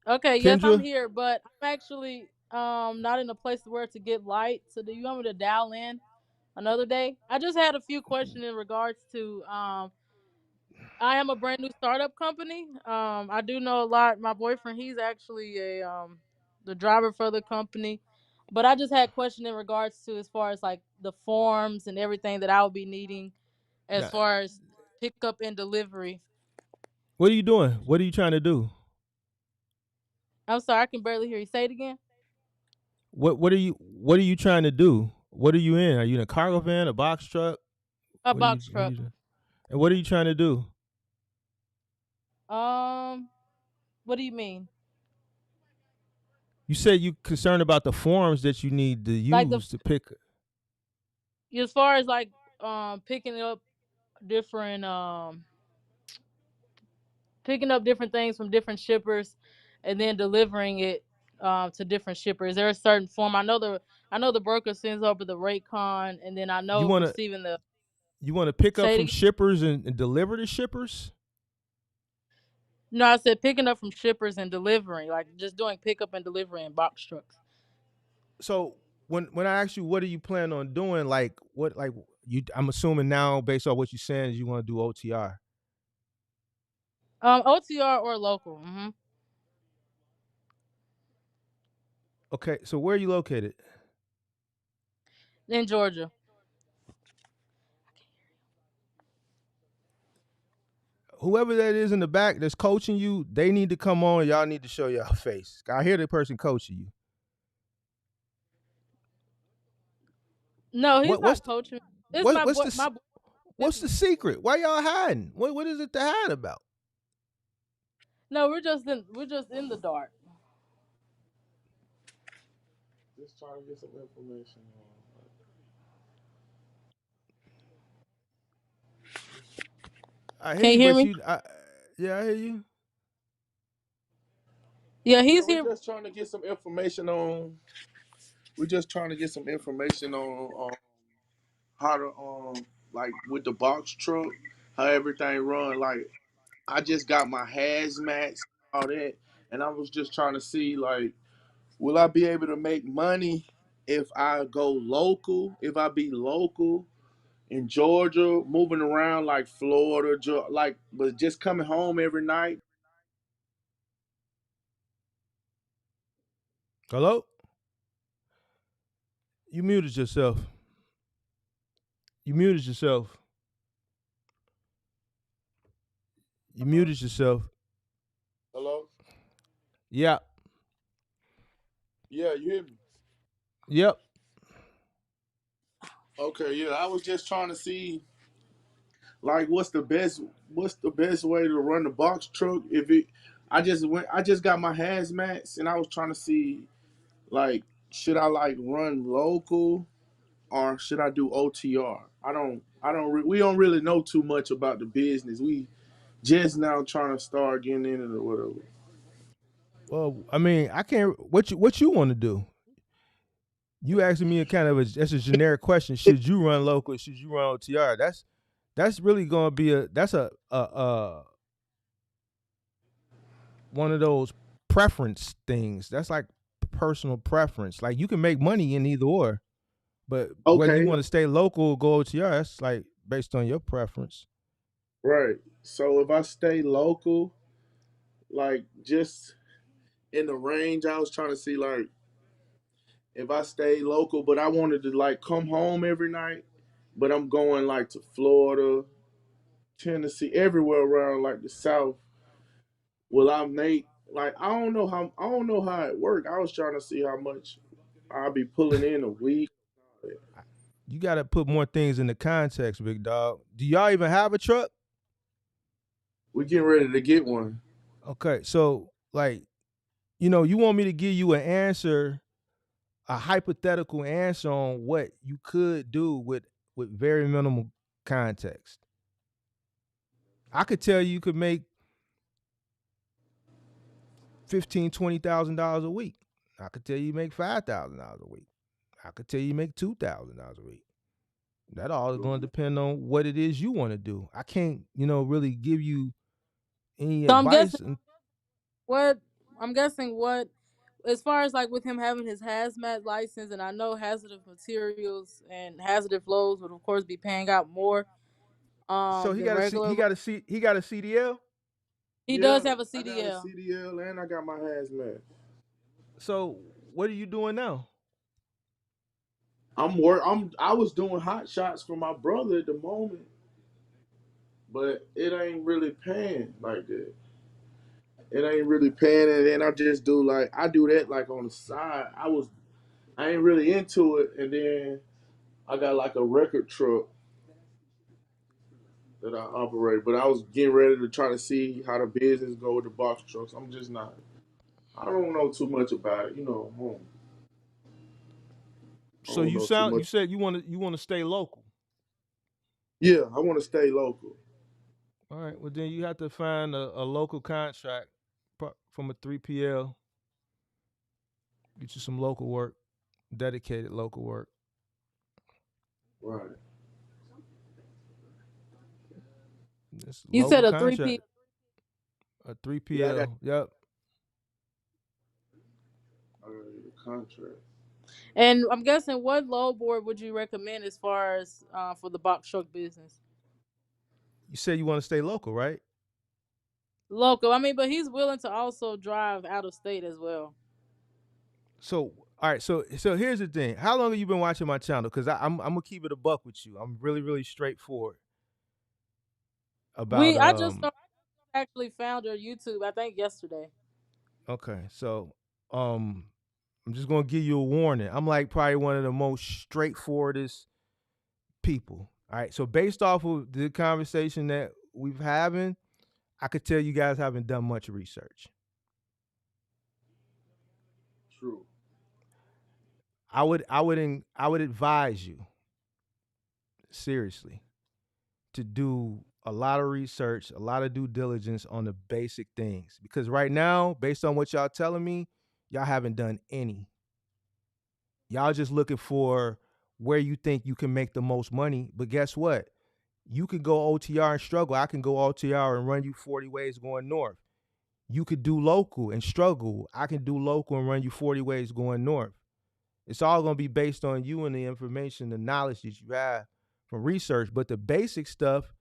Speaker 11: Okay, yes, I'm
Speaker 4: Kendra,
Speaker 11: here, but I'm actually not in a place where to get light. So do you want me to dial in another day? I just had a few questions in regards to I am a brand new startup company. I do know a lot. My boyfriend, he's actually the driver for the company. But I just had questions in regards to as far as like the forms and everything that I will be needing as
Speaker 4: nah,
Speaker 11: far as pickup and delivery.
Speaker 4: what are you doing? What are you trying to do?
Speaker 11: I'm sorry, I can barely hear you. Say it again.
Speaker 4: What are you trying to do? What are you in? Are you in a cargo van, a box truck?
Speaker 11: A
Speaker 4: What are
Speaker 11: box
Speaker 4: you
Speaker 11: truck.
Speaker 4: doing? And what are you trying to do?
Speaker 11: What do you mean?
Speaker 4: You said you concerned about the forms that you need to
Speaker 11: Like the
Speaker 4: use to pick.
Speaker 11: as far as like picking up different things from different shippers and then delivering it to different shippers. Is there a certain form? I know the broker sends over the rate con, and then I
Speaker 4: You
Speaker 11: know
Speaker 4: wanna
Speaker 11: receiving the
Speaker 4: you wanna pick up
Speaker 11: say it
Speaker 4: from
Speaker 11: again.
Speaker 4: shippers and deliver to shippers?
Speaker 11: No, I said picking up from shippers and delivering, like just doing pickup and delivery in box trucks.
Speaker 4: So when I ask you what do you plan on doing, I'm assuming now based on what you're saying is you want to do OTR.
Speaker 11: OTR or local.
Speaker 4: Okay, so where are you located?
Speaker 11: In Georgia.
Speaker 4: Whoever that is in the back that's coaching you, they need to come on. Y'all need to show y'all face. I hear the person coaching you.
Speaker 11: No, he's
Speaker 4: What
Speaker 11: not
Speaker 4: what's
Speaker 11: coaching. It's
Speaker 4: what
Speaker 11: my
Speaker 4: what's
Speaker 11: boy.
Speaker 4: the
Speaker 11: My boy.
Speaker 4: what's the secret? Why y'all hiding? What is it to hide about?
Speaker 11: No, we're just in the dark.
Speaker 12: Just trying to get some information.
Speaker 4: I hear
Speaker 11: Can you
Speaker 4: you,
Speaker 11: hear
Speaker 4: but
Speaker 11: me?
Speaker 4: yeah, I hear you.
Speaker 11: Yeah,
Speaker 12: Yeah,
Speaker 11: he's
Speaker 12: we're
Speaker 11: here.
Speaker 12: just trying to get some information on. We're just trying to get some information on how to like with the box truck, how everything run. Like I just got my hazmats, all that, and I was just trying to see like, will I be able to make money if I go local? If I be local in Georgia, moving around like Florida, like, but just coming home every night.
Speaker 4: Hello? You muted yourself. You muted yourself. You muted yourself.
Speaker 12: Hello?
Speaker 4: Yeah.
Speaker 12: Yeah, you hear me?
Speaker 4: Yep.
Speaker 12: Okay, yeah. I was just trying to see like what's the best way to run the box truck if it I just got my hazmats and I was trying to see like should I like run local or should I do OTR? We don't really know too much about the business. We just now trying to start getting in it or whatever.
Speaker 4: Well, I mean, I can't. What you want to do? You asking me a kind of that's a generic question. Should you run local? Should you run OTR? That's really going to be that's a one of those preference things. That's like personal preference. Like you can make money in either or, but whether you
Speaker 12: Okay,
Speaker 4: want to stay local or go OTR, that's like based on your preference.
Speaker 12: right. So if I stay local, like just in the range, I was trying to see like if I stay local, but I wanted to like come home every night, but I'm going like to Florida, Tennessee, everywhere around like the South. Will I make like I don't know how it worked. I was trying to see how much I'll be pulling in a week.
Speaker 4: You got to put more things into context, big dog. Do y'all even have a truck?
Speaker 12: We getting ready to get one.
Speaker 4: Okay, so like you want me to give you an answer, a hypothetical answer on what you could do with very minimal context. I could tell you could make $15,000-$20,000 a week. I could tell you make $5,000 a week. I could tell you make $2,000 a week. That all is going to depend on what it is you want to do. I can't, really give you any
Speaker 11: So I'm guessing
Speaker 4: advice.
Speaker 11: what I'm guessing what as far as like with him having his hazmat license, and I know hazardous materials and hazardous flows would of course be paying out more
Speaker 4: So he
Speaker 11: than
Speaker 4: got a
Speaker 11: regular.
Speaker 4: he got a CDL.
Speaker 11: He does
Speaker 12: Yeah,
Speaker 11: have a
Speaker 12: I got a
Speaker 11: CDL.
Speaker 12: CDL and I got my hazmat.
Speaker 4: So what are you doing now?
Speaker 12: I was doing hot shots for my brother at the moment, but it ain't really paying like that. It ain't really paying, and then I just do like I do that like on the side. I ain't really into it, and then I got like a record truck that I operate. But I was getting ready to try to see how the business go with the box trucks. I'm just not. I don't know too much about it, I
Speaker 4: So
Speaker 12: don't know too
Speaker 4: you
Speaker 12: much.
Speaker 4: said you want to stay local.
Speaker 12: Yeah, I want to stay local.
Speaker 4: All right. Well, then you have to find a local contract from a 3PL. Get you some local work, dedicated local work.
Speaker 12: Right.
Speaker 4: It's
Speaker 11: You said
Speaker 4: local
Speaker 11: a 3P.
Speaker 4: contract, a
Speaker 12: Yeah, I got
Speaker 4: 3PL. Yep.
Speaker 12: a contract.
Speaker 11: And I'm guessing what load board would you recommend as far as for the box truck business?
Speaker 4: You said you want to stay local, right?
Speaker 11: Local. I mean, but he's willing to also drive out of state as well.
Speaker 4: So, all right. So here's the thing. How long have you been watching my channel? Because I'm gonna keep it a buck with you. I'm really straightforward about
Speaker 11: I just actually found your YouTube, I think yesterday.
Speaker 4: Okay, so um I'm just gonna give you a warning. I'm like probably one of the most straightforwardest people. All right. So based off of the conversation that we've having, I could tell you guys haven't done much research.
Speaker 12: True.
Speaker 4: I would advise you seriously to do a lot of research, a lot of due diligence on the basic things. Because right now, based on what y'all telling me, y'all haven't done any. Y'all just looking for where you think you can make the most money. But guess what? You could go OTR and struggle. I can go OTR and run you 40 ways going north. You could do local and struggle. I can do local and run you 40 ways going north. It's all going to be based on you and the information, the knowledge that you have from research. But the basic stuff,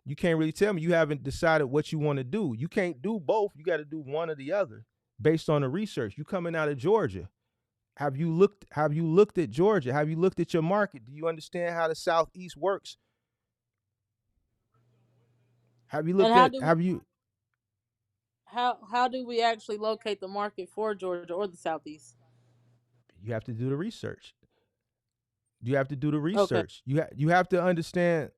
Speaker 4: you can't really tell me. You haven't decided what you want to do. You can't do both. You got to do one or the other based on the research. You coming out of Georgia. Have you looked at Georgia? Have you looked at your market? Do you understand how the Southeast works? Have you
Speaker 11: And
Speaker 4: looked at have you
Speaker 11: how do we actually locate the market for Georgia or the Southeast?
Speaker 4: you have to do the research. You have to do the
Speaker 11: Okay.
Speaker 4: research. You have to understand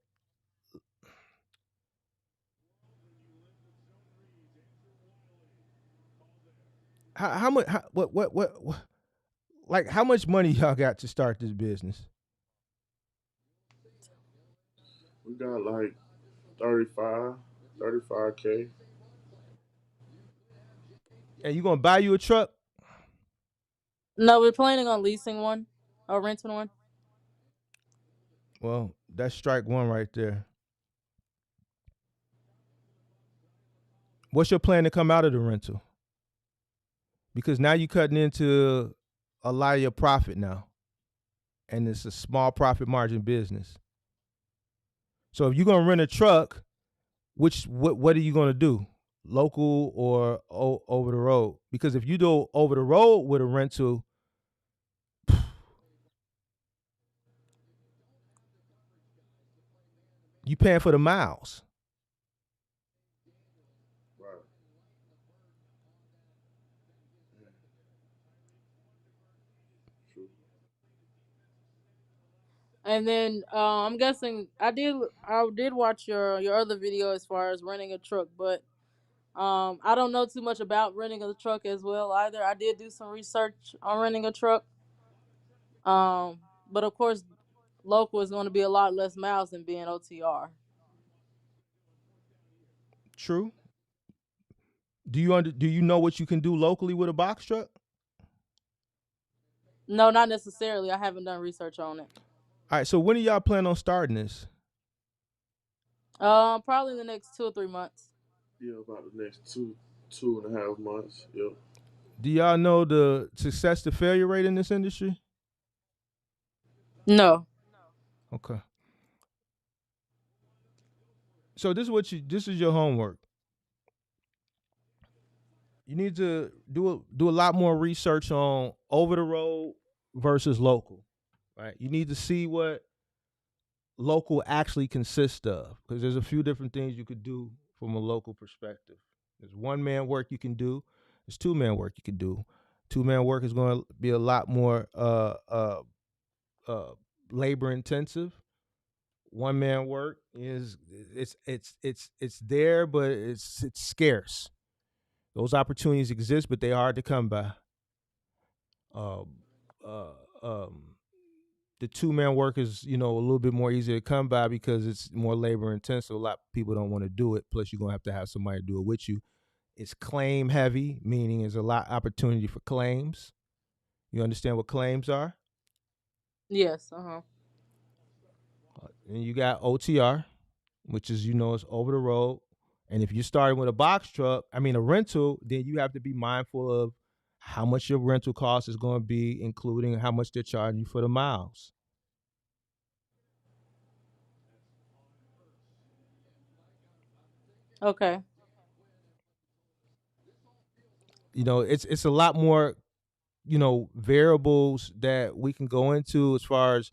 Speaker 4: how much what like how much money y'all got to start this business?
Speaker 12: We got like 35, 35K.
Speaker 4: And you gonna buy you a truck?
Speaker 11: No, we're planning on leasing one or renting one.
Speaker 4: Well, that's strike one right there. What's your plan to come out of the rental? Because now you're cutting into a lot of your profit now, and it's a small profit margin business. So if you're gonna rent a truck, what are you gonna do? Local or over the road? Because if you do over the road with a rental, you paying for the miles.
Speaker 12: Right. True.
Speaker 11: And then I'm guessing I did watch your other video as far as renting a truck, but I don't know too much about renting a truck as well either. I did do some research on renting a truck. But of course local is going to be a lot less miles than being OTR.
Speaker 4: True. Do you know what you can do locally with a box truck?
Speaker 11: No, not necessarily. I haven't done research on it.
Speaker 4: All right. So when do y'all plan on starting this?
Speaker 11: Probably in the next 2 or 3 months.
Speaker 12: Yeah, about the next 2.5 months. Yep.
Speaker 4: Do y'all know the success to failure rate in this industry?
Speaker 11: No.
Speaker 4: Okay. So this is your homework. You need to do a lot more research on over the road versus local. Right? You need to see what local actually consists of, because there's a few different things you could do from a local perspective. There's one man work you can do. There's two man work you can do. Two man work is going to be a lot more labor intensive. One man work is it's there, but it's scarce. Those opportunities exist, but they are hard to come by. Um, uh, um, the two man work is a little bit more easier to come by because it's more labor intensive. A lot of people don't want to do it. Plus, you're gonna have to have somebody do it with you. It's claim heavy, meaning there's a lot of opportunity for claims. You understand what claims are?
Speaker 11: Yes.
Speaker 4: And you got OTR, which is it's over the road. And if you're starting with a box truck, a rental, then you have to be mindful of how much your rental cost is going to be, including how much they're charging you for the miles.
Speaker 11: Okay.
Speaker 4: It's a lot more variables that we can go into as far as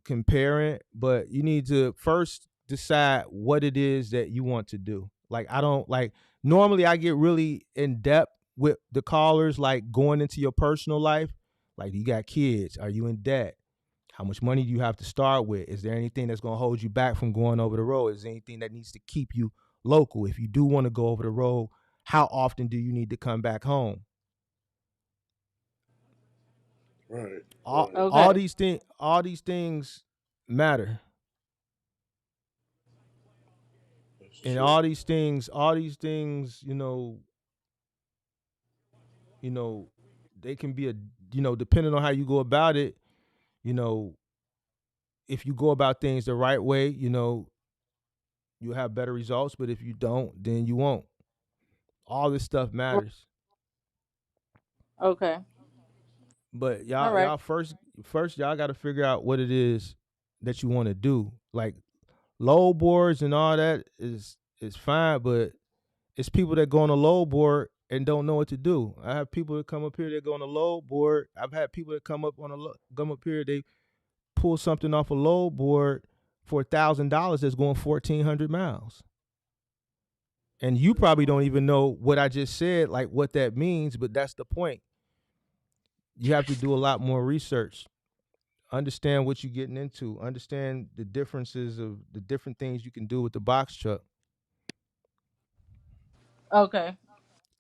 Speaker 4: comparing, but you need to first decide what it is that you want to do. Like, I don't like normally I get really in depth with the callers, like going into your personal life. Like, you got kids? Are you in debt? How much money do you have to start with? Is there anything that's going to hold you back from going over the road? Is there anything that needs to keep you local? If you do want to go over the road, how often do you need to come back home?
Speaker 12: Right.
Speaker 4: all
Speaker 12: Right.
Speaker 4: all
Speaker 11: Okay.
Speaker 4: these things matter,
Speaker 12: That's
Speaker 4: and
Speaker 12: true.
Speaker 4: all these things you know they can be depending on how you go about it. you know if you go about things the right way, you'll have better results, but if you don't, then you won't. All this stuff matters.
Speaker 11: Okay.
Speaker 4: But
Speaker 11: All
Speaker 4: y'all
Speaker 11: right.
Speaker 4: y'all first y'all got to figure out what it is that you want to do. Like, load boards and all that is fine, but it's people that go on a load board and don't know what to do. I have people that come up here that go on a load board. I've had people that come up here, they pull something off a load board for $1,000 that's going 1,400 miles. And you probably don't even know what I just said, like what that means, but that's the point. You have to do a lot more research. Understand what you're getting into. Understand the differences of the different things you can do with the box truck.
Speaker 11: Okay.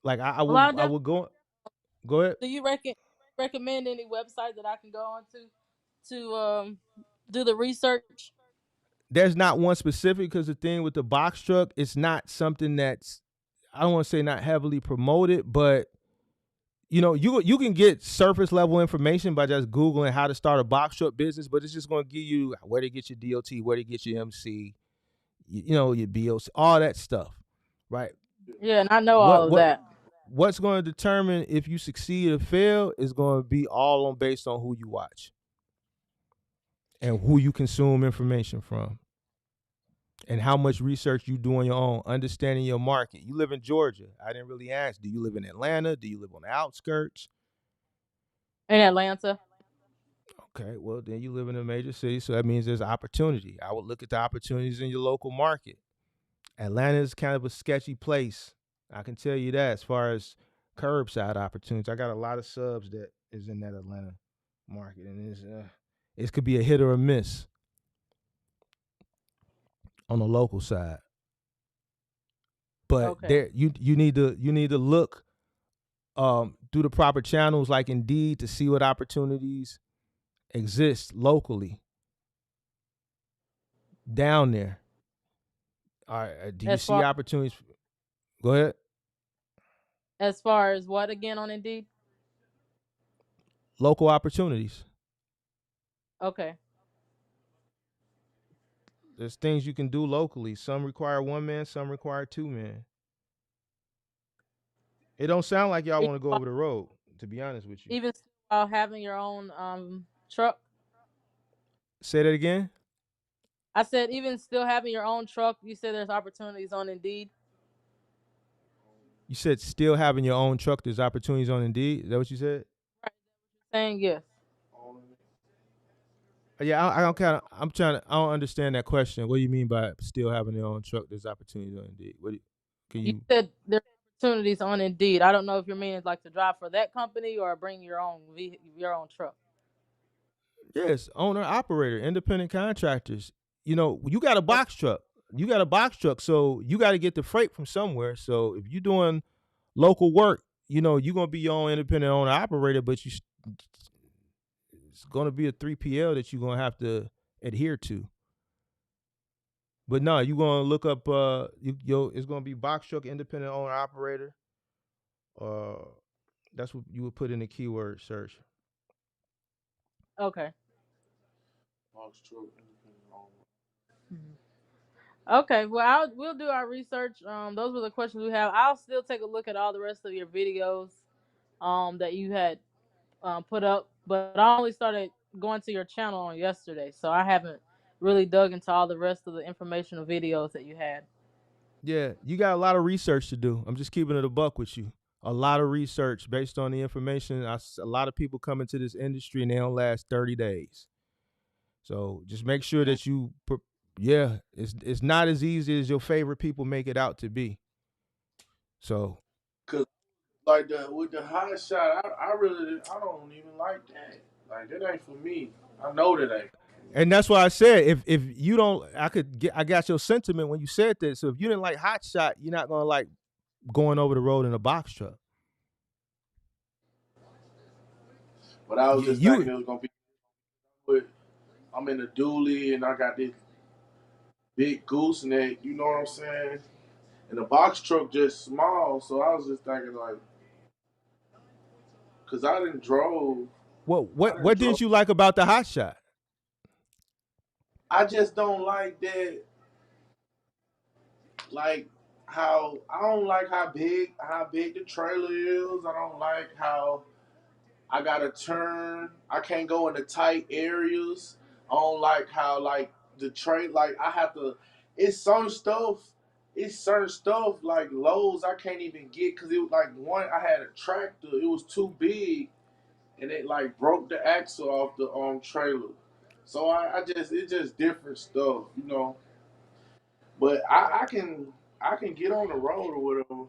Speaker 4: Like I
Speaker 11: Well,
Speaker 4: would I would go ahead.
Speaker 11: do you recommend any website that I can go on to do the research?
Speaker 4: There's not one specific, because the thing with the box truck, it's not something that's, I don't want to say not heavily promoted, but you can get surface level information by just googling how to start a box truck business, but it's just going to give you where to get your DOT, where to get your MC, your BOC, all that stuff, right?
Speaker 11: Yeah, and I know
Speaker 4: What
Speaker 11: all of
Speaker 4: what
Speaker 11: that.
Speaker 4: what's going to determine if you succeed or fail is going to be all on based on who you watch and who you consume information from, and how much research you do on your own, understanding your market. You live in Georgia. I didn't really ask. Do you live in Atlanta? Do you live on the outskirts?
Speaker 11: In Atlanta.
Speaker 4: Okay, well, then you live in a major city, so that means there's opportunity. I would look at the opportunities in your local market. Atlanta is kind of a sketchy place. I can tell you that, as far as curbside opportunities. I got a lot of subs that is in that Atlanta market, and it could be a hit or a miss on the local side. But
Speaker 11: Okay.
Speaker 4: there, you need to look through the proper channels like Indeed to see what opportunities exist locally down there. All right, do you
Speaker 11: As
Speaker 4: see
Speaker 11: far
Speaker 4: opportunities? Go ahead.
Speaker 11: as far as what again on Indeed?
Speaker 4: Local opportunities.
Speaker 11: Okay.
Speaker 4: There's things you can do locally. Some require one man, some require two men. It don't sound like y'all
Speaker 11: Even
Speaker 4: want to go over the road, to be honest with you.
Speaker 11: even while having your own truck.
Speaker 4: Say that again.
Speaker 11: I said even still having your own truck, you said there's opportunities on Indeed.
Speaker 4: You said still having your own truck, there's opportunities on Indeed. Is that what you said?
Speaker 11: Right. Saying yes.
Speaker 4: Yeah, I'm trying to. I don't understand that question. What do you mean by still having your own truck? There's opportunities on Indeed. Can
Speaker 11: You
Speaker 4: you?
Speaker 11: said there's opportunities on Indeed. I don't know if your meaning is like to drive for that company or bring your own your own truck.
Speaker 4: Yes, owner operator, independent contractors. You got a
Speaker 11: Okay.
Speaker 4: box truck. You got a box truck, so you got to get the freight from somewhere. So if you're doing local work, you're gonna be your own independent owner operator, but it's gonna be a 3PL that you're gonna have to adhere to. But no, you're gonna look up it's gonna be box truck independent owner operator. Uh that's what you would put in the keyword search.
Speaker 11: Okay.
Speaker 12: Box truck.
Speaker 11: Mhm. Okay. Well, we'll do our research. Those were the questions we have. I'll still take a look at all the rest of your videos that you had put up, but I only started going to your channel on yesterday, so I haven't really dug into all the rest of the informational videos that you had.
Speaker 4: Yeah, you got a lot of research to do. I'm just keeping it a buck with you. A lot of research based on the information. A lot of people come into this industry and they don't last 30 days. So just make sure that yeah, it's not as easy as your favorite people make it out to be. So,
Speaker 12: Cause like with the hot shot, I don't even like that. Like that ain't for me. I know that ain't.
Speaker 4: and that's why I said if you don't, I got your sentiment when you said that. So if you didn't like Hot Shot, you're not gonna like going over the road in a box truck.
Speaker 12: But I was
Speaker 4: You,
Speaker 12: just thinking
Speaker 4: you
Speaker 12: it was gonna be with. I'm in a dually and I got this big gooseneck. You know what I'm saying? And the box truck just small. So I was just thinking like, cause
Speaker 4: what
Speaker 12: I didn't
Speaker 4: what
Speaker 12: drove.
Speaker 4: didn't you like about the Hot Shot?
Speaker 12: I just don't like that. Like I don't like how big the trailer is. I don't like how I gotta turn. I can't go into tight areas. I don't like how like the train like I have to. It's some stuff it's certain stuff like loads I can't even get because it was like one I had a tractor, it was too big and it like broke the axle off the trailer. So I just it's just different stuff, you know. But I can get on the road or whatever.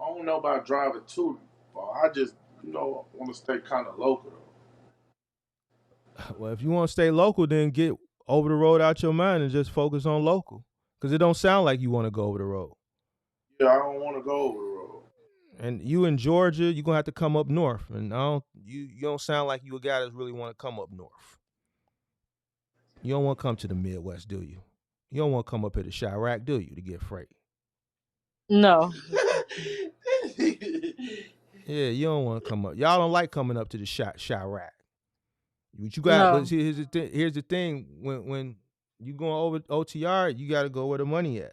Speaker 12: I don't know about driving too far. I just want to stay kind of local though.
Speaker 4: Well, if you want to stay local, then get over the road out your mind and just focus on local. Because it don't sound like you want to go over the road.
Speaker 12: Yeah, I don't want to go over the road.
Speaker 4: And you in Georgia, you're gonna have to come up north. And you don't sound like you a guy that really want to come up north. You don't want to come to the Midwest, do you? You don't want to come up here to Chirac, do you, to get freight?
Speaker 11: No.
Speaker 4: Yeah, you don't want to come up. Y'all don't like coming up to the Chirac. What you got? But
Speaker 11: No.
Speaker 4: see, here's the thing. When you going over OTR, you got to go where the money at.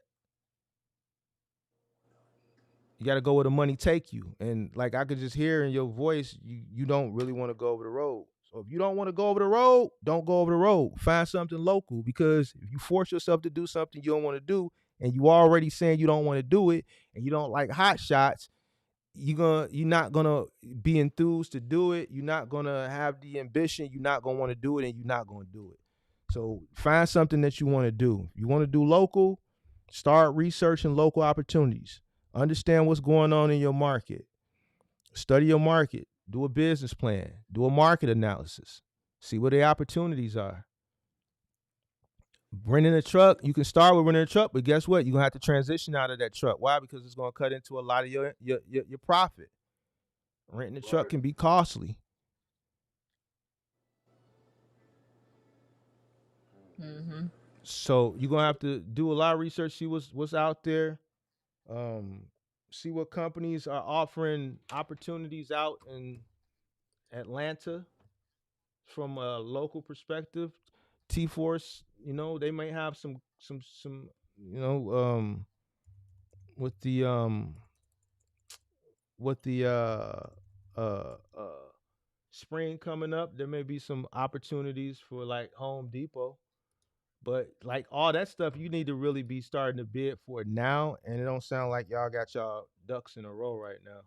Speaker 4: You got to go where the money take you. And like I could just hear in your voice, you don't really want to go over the road. So if you don't want to go over the road, don't go over the road. Find something local, because if you force yourself to do something you don't want to do, and you already saying you don't want to do it, and you don't like hot shots, you're not gonna be enthused to do it. You're not gonna have the ambition. You're not gonna want to do it, and you're not gonna do it. So find something that you want to do. You want to do local, start researching local opportunities. Understand what's going on in your market. Study your market. Do a business plan. Do a market analysis. See what the opportunities are. Renting a truck, you can start with renting a truck, but guess what? You're gonna have to transition out of that truck. Why? Because it's gonna cut into a lot of your profit. Renting a truck
Speaker 12: Right.
Speaker 4: can be costly.
Speaker 11: Mm-hmm.
Speaker 4: So you're gonna have to do a lot of research, see what's out there, um, see what companies are offering opportunities out in Atlanta from a local perspective. T Force, they might have some with the with the spring coming up, there may be some opportunities for like Home Depot. But like all that stuff, you need to really be starting to bid for it now, and it don't sound like y'all got y'all ducks in a row right now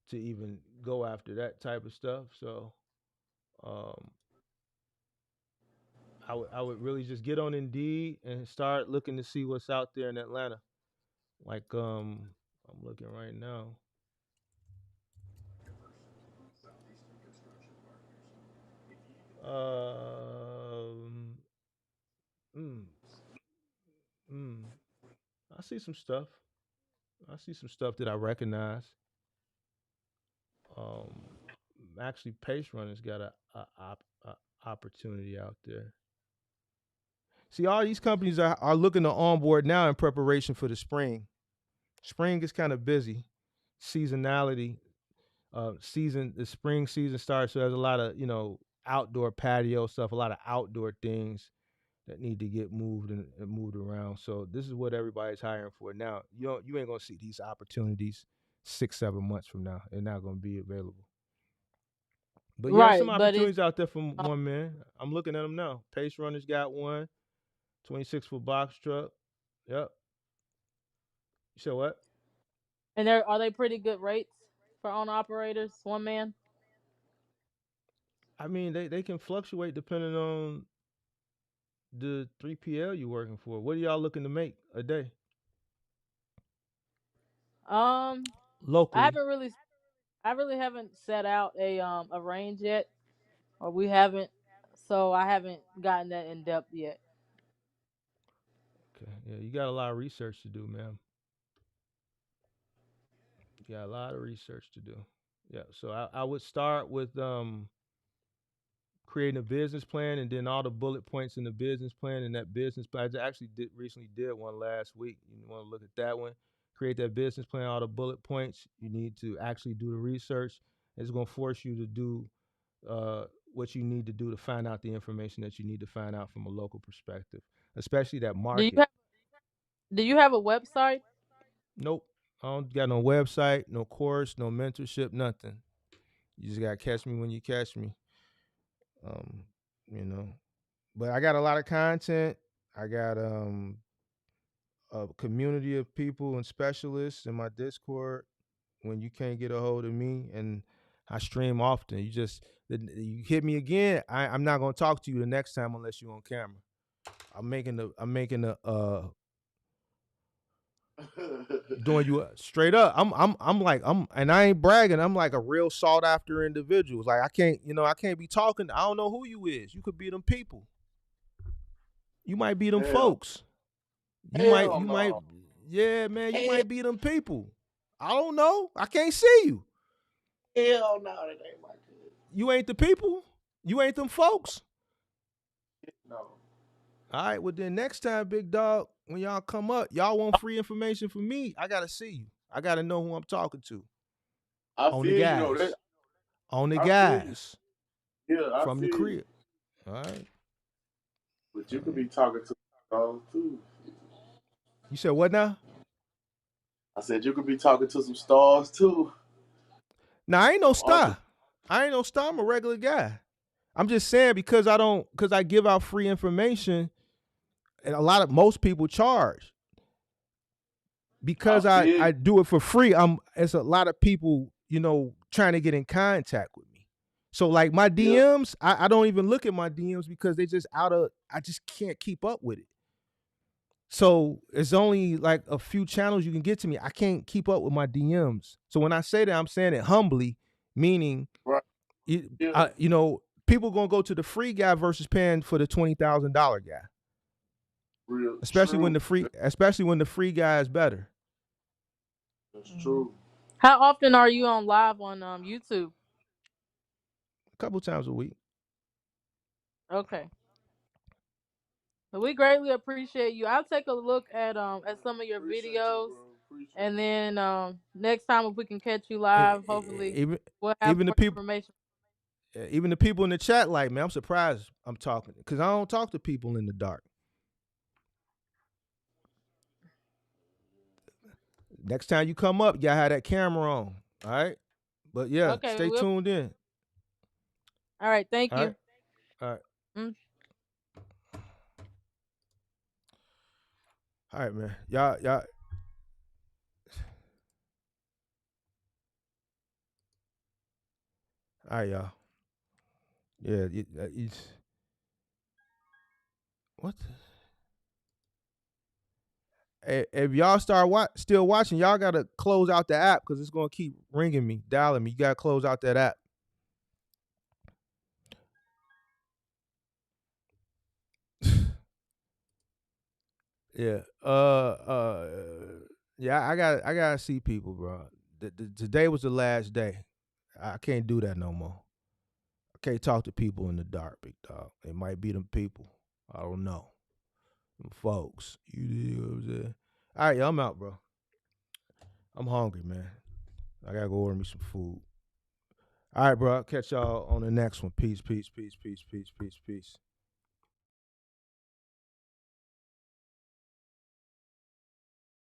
Speaker 4: to even go after that type of stuff. So, um, I would really just get on Indeed and start looking to see what's out there in Atlanta. Like I'm looking right now. Um, mm, mm, I see some stuff. I see some stuff that I recognize. Um, Actually, Pace Runner's got a opportunity out there. See, all these companies are looking to onboard now in preparation for the spring. Spring is kind of busy. Seasonality, the spring season starts, so there's a lot of outdoor patio stuff, a lot of outdoor things that need to get moved and moved around. So this is what everybody's hiring for now. You ain't gonna see these opportunities 6-7 months from now. They're not gonna be available. But yeah, some
Speaker 11: Right, but it's
Speaker 4: opportunities out there from one man. I'm looking at them now. Pace Runner's got one. 26-foot box truck. Yep. You said what?
Speaker 11: and are they pretty good rates for owner operators, one man?
Speaker 4: I mean, they can fluctuate depending on the 3PL you're working for. What are y'all looking to make a day
Speaker 11: Um, I
Speaker 4: locally?
Speaker 11: haven't really, I really haven't set out a range yet, or we haven't, so I haven't gotten that in depth yet.
Speaker 4: Okay. Yeah, you got a lot of research to do, man. You got a lot of research to do. Yeah. So I would start with creating a business plan, and then all the bullet points in the business plan, and that business plan. I actually recently did one last week. You want to look at that one. Create that business plan, all the bullet points. You need to actually do the research. It's going to force you to do uh, what you need to do to find out the information that you need to find out from a local perspective, especially that
Speaker 11: Do you
Speaker 4: market.
Speaker 11: have Do you have a website?
Speaker 4: Nope. I don't got no website, no course, no mentorship, nothing. You just got to catch me when you catch me. Um, you know, but I got a lot of content. I got a community of people and specialists in my Discord when you can't get a hold of me, and I stream often. You hit me again, I'm not gonna talk to you the next time unless you're on camera. I'm making the doing you straight up. And I ain't bragging. I'm like a real sought after individual. Like I can't be talking. I don't know who you is. You could be them people. You might be them
Speaker 12: Hell,
Speaker 4: folks. You might,
Speaker 12: no.
Speaker 4: yeah, man. You
Speaker 12: Hell,
Speaker 4: might be them people. I don't know. I can't see you.
Speaker 12: hell no, that ain't my kid.
Speaker 4: You ain't the people. You ain't them folks.
Speaker 12: No.
Speaker 4: All right. Well, then next time, big dog, when y'all come up, y'all want free information from me. I gotta see you. I gotta know who I'm talking to.
Speaker 12: I
Speaker 4: On the
Speaker 12: feel you though.
Speaker 4: guys. On the
Speaker 12: I feel you.
Speaker 4: guys
Speaker 12: Yeah, I
Speaker 4: from the
Speaker 12: feel you.
Speaker 4: crib. All right.
Speaker 12: But
Speaker 4: All
Speaker 12: you could
Speaker 4: right.
Speaker 12: be talking to dogs too.
Speaker 4: You said what now?
Speaker 12: I said you could be talking to some stars too.
Speaker 4: Now I ain't no
Speaker 12: Some entre-
Speaker 4: star. I ain't no star. I'm a regular guy. I'm just saying because I give out free information, and most people charge.
Speaker 12: I
Speaker 4: Because
Speaker 12: feel
Speaker 4: I
Speaker 12: you.
Speaker 4: do it for free, it's a lot of people, trying to get in contact with me. So like my
Speaker 12: Yeah,
Speaker 4: DMs, I don't even look at my DMs because they just I just can't keep up with it. So it's only like a few channels you can get to me. I can't keep up with my DMs. So when I say that, I'm saying it humbly, meaning
Speaker 12: right. Yeah,
Speaker 4: people gonna go to the free guy versus paying for the $20,000 guy,
Speaker 12: real
Speaker 4: especially when
Speaker 12: true.
Speaker 4: the free guy is better.
Speaker 12: That's true.
Speaker 11: How often are you on live on YouTube?
Speaker 4: A couple times a week.
Speaker 11: Okay. But we greatly appreciate you. I'll take a look at some of your
Speaker 12: Appreciate you,
Speaker 11: videos,
Speaker 12: bro. Appreciate
Speaker 11: and
Speaker 12: you.
Speaker 11: then next time if we can catch you
Speaker 4: E-
Speaker 11: live,
Speaker 4: e-
Speaker 11: hopefully
Speaker 4: Even
Speaker 11: we'll have
Speaker 4: even the
Speaker 11: more
Speaker 4: people
Speaker 11: information.
Speaker 4: even the people in the chat, like, man, I'm surprised I'm talking because I don't talk to people in the dark. Next time you come up, you gotta have that camera on. All right. But yeah,
Speaker 11: Okay,
Speaker 4: stay
Speaker 11: we'll.
Speaker 4: tuned in.
Speaker 11: All right, thank
Speaker 4: All right.
Speaker 11: you.
Speaker 4: All right.
Speaker 11: Mm.
Speaker 4: All right, man. Y'all. All right, y'all. Yeah. What? If y'all still watching, y'all gotta close out the app because it's gonna keep ringing me, dialing me. You gotta close out that app. Yeah. Yeah. I gotta see people, bro. Today was the last day. I can't do that no more. I can't talk to people in the dark, big dog. It might be them people. I don't know. Them folks. You know what I'm saying? All right, I'm out, bro. I'm hungry, man. I gotta go order me some food. All right, bro. I'll catch y'all on the next one. Peace, peace, peace, peace, peace, peace, peace.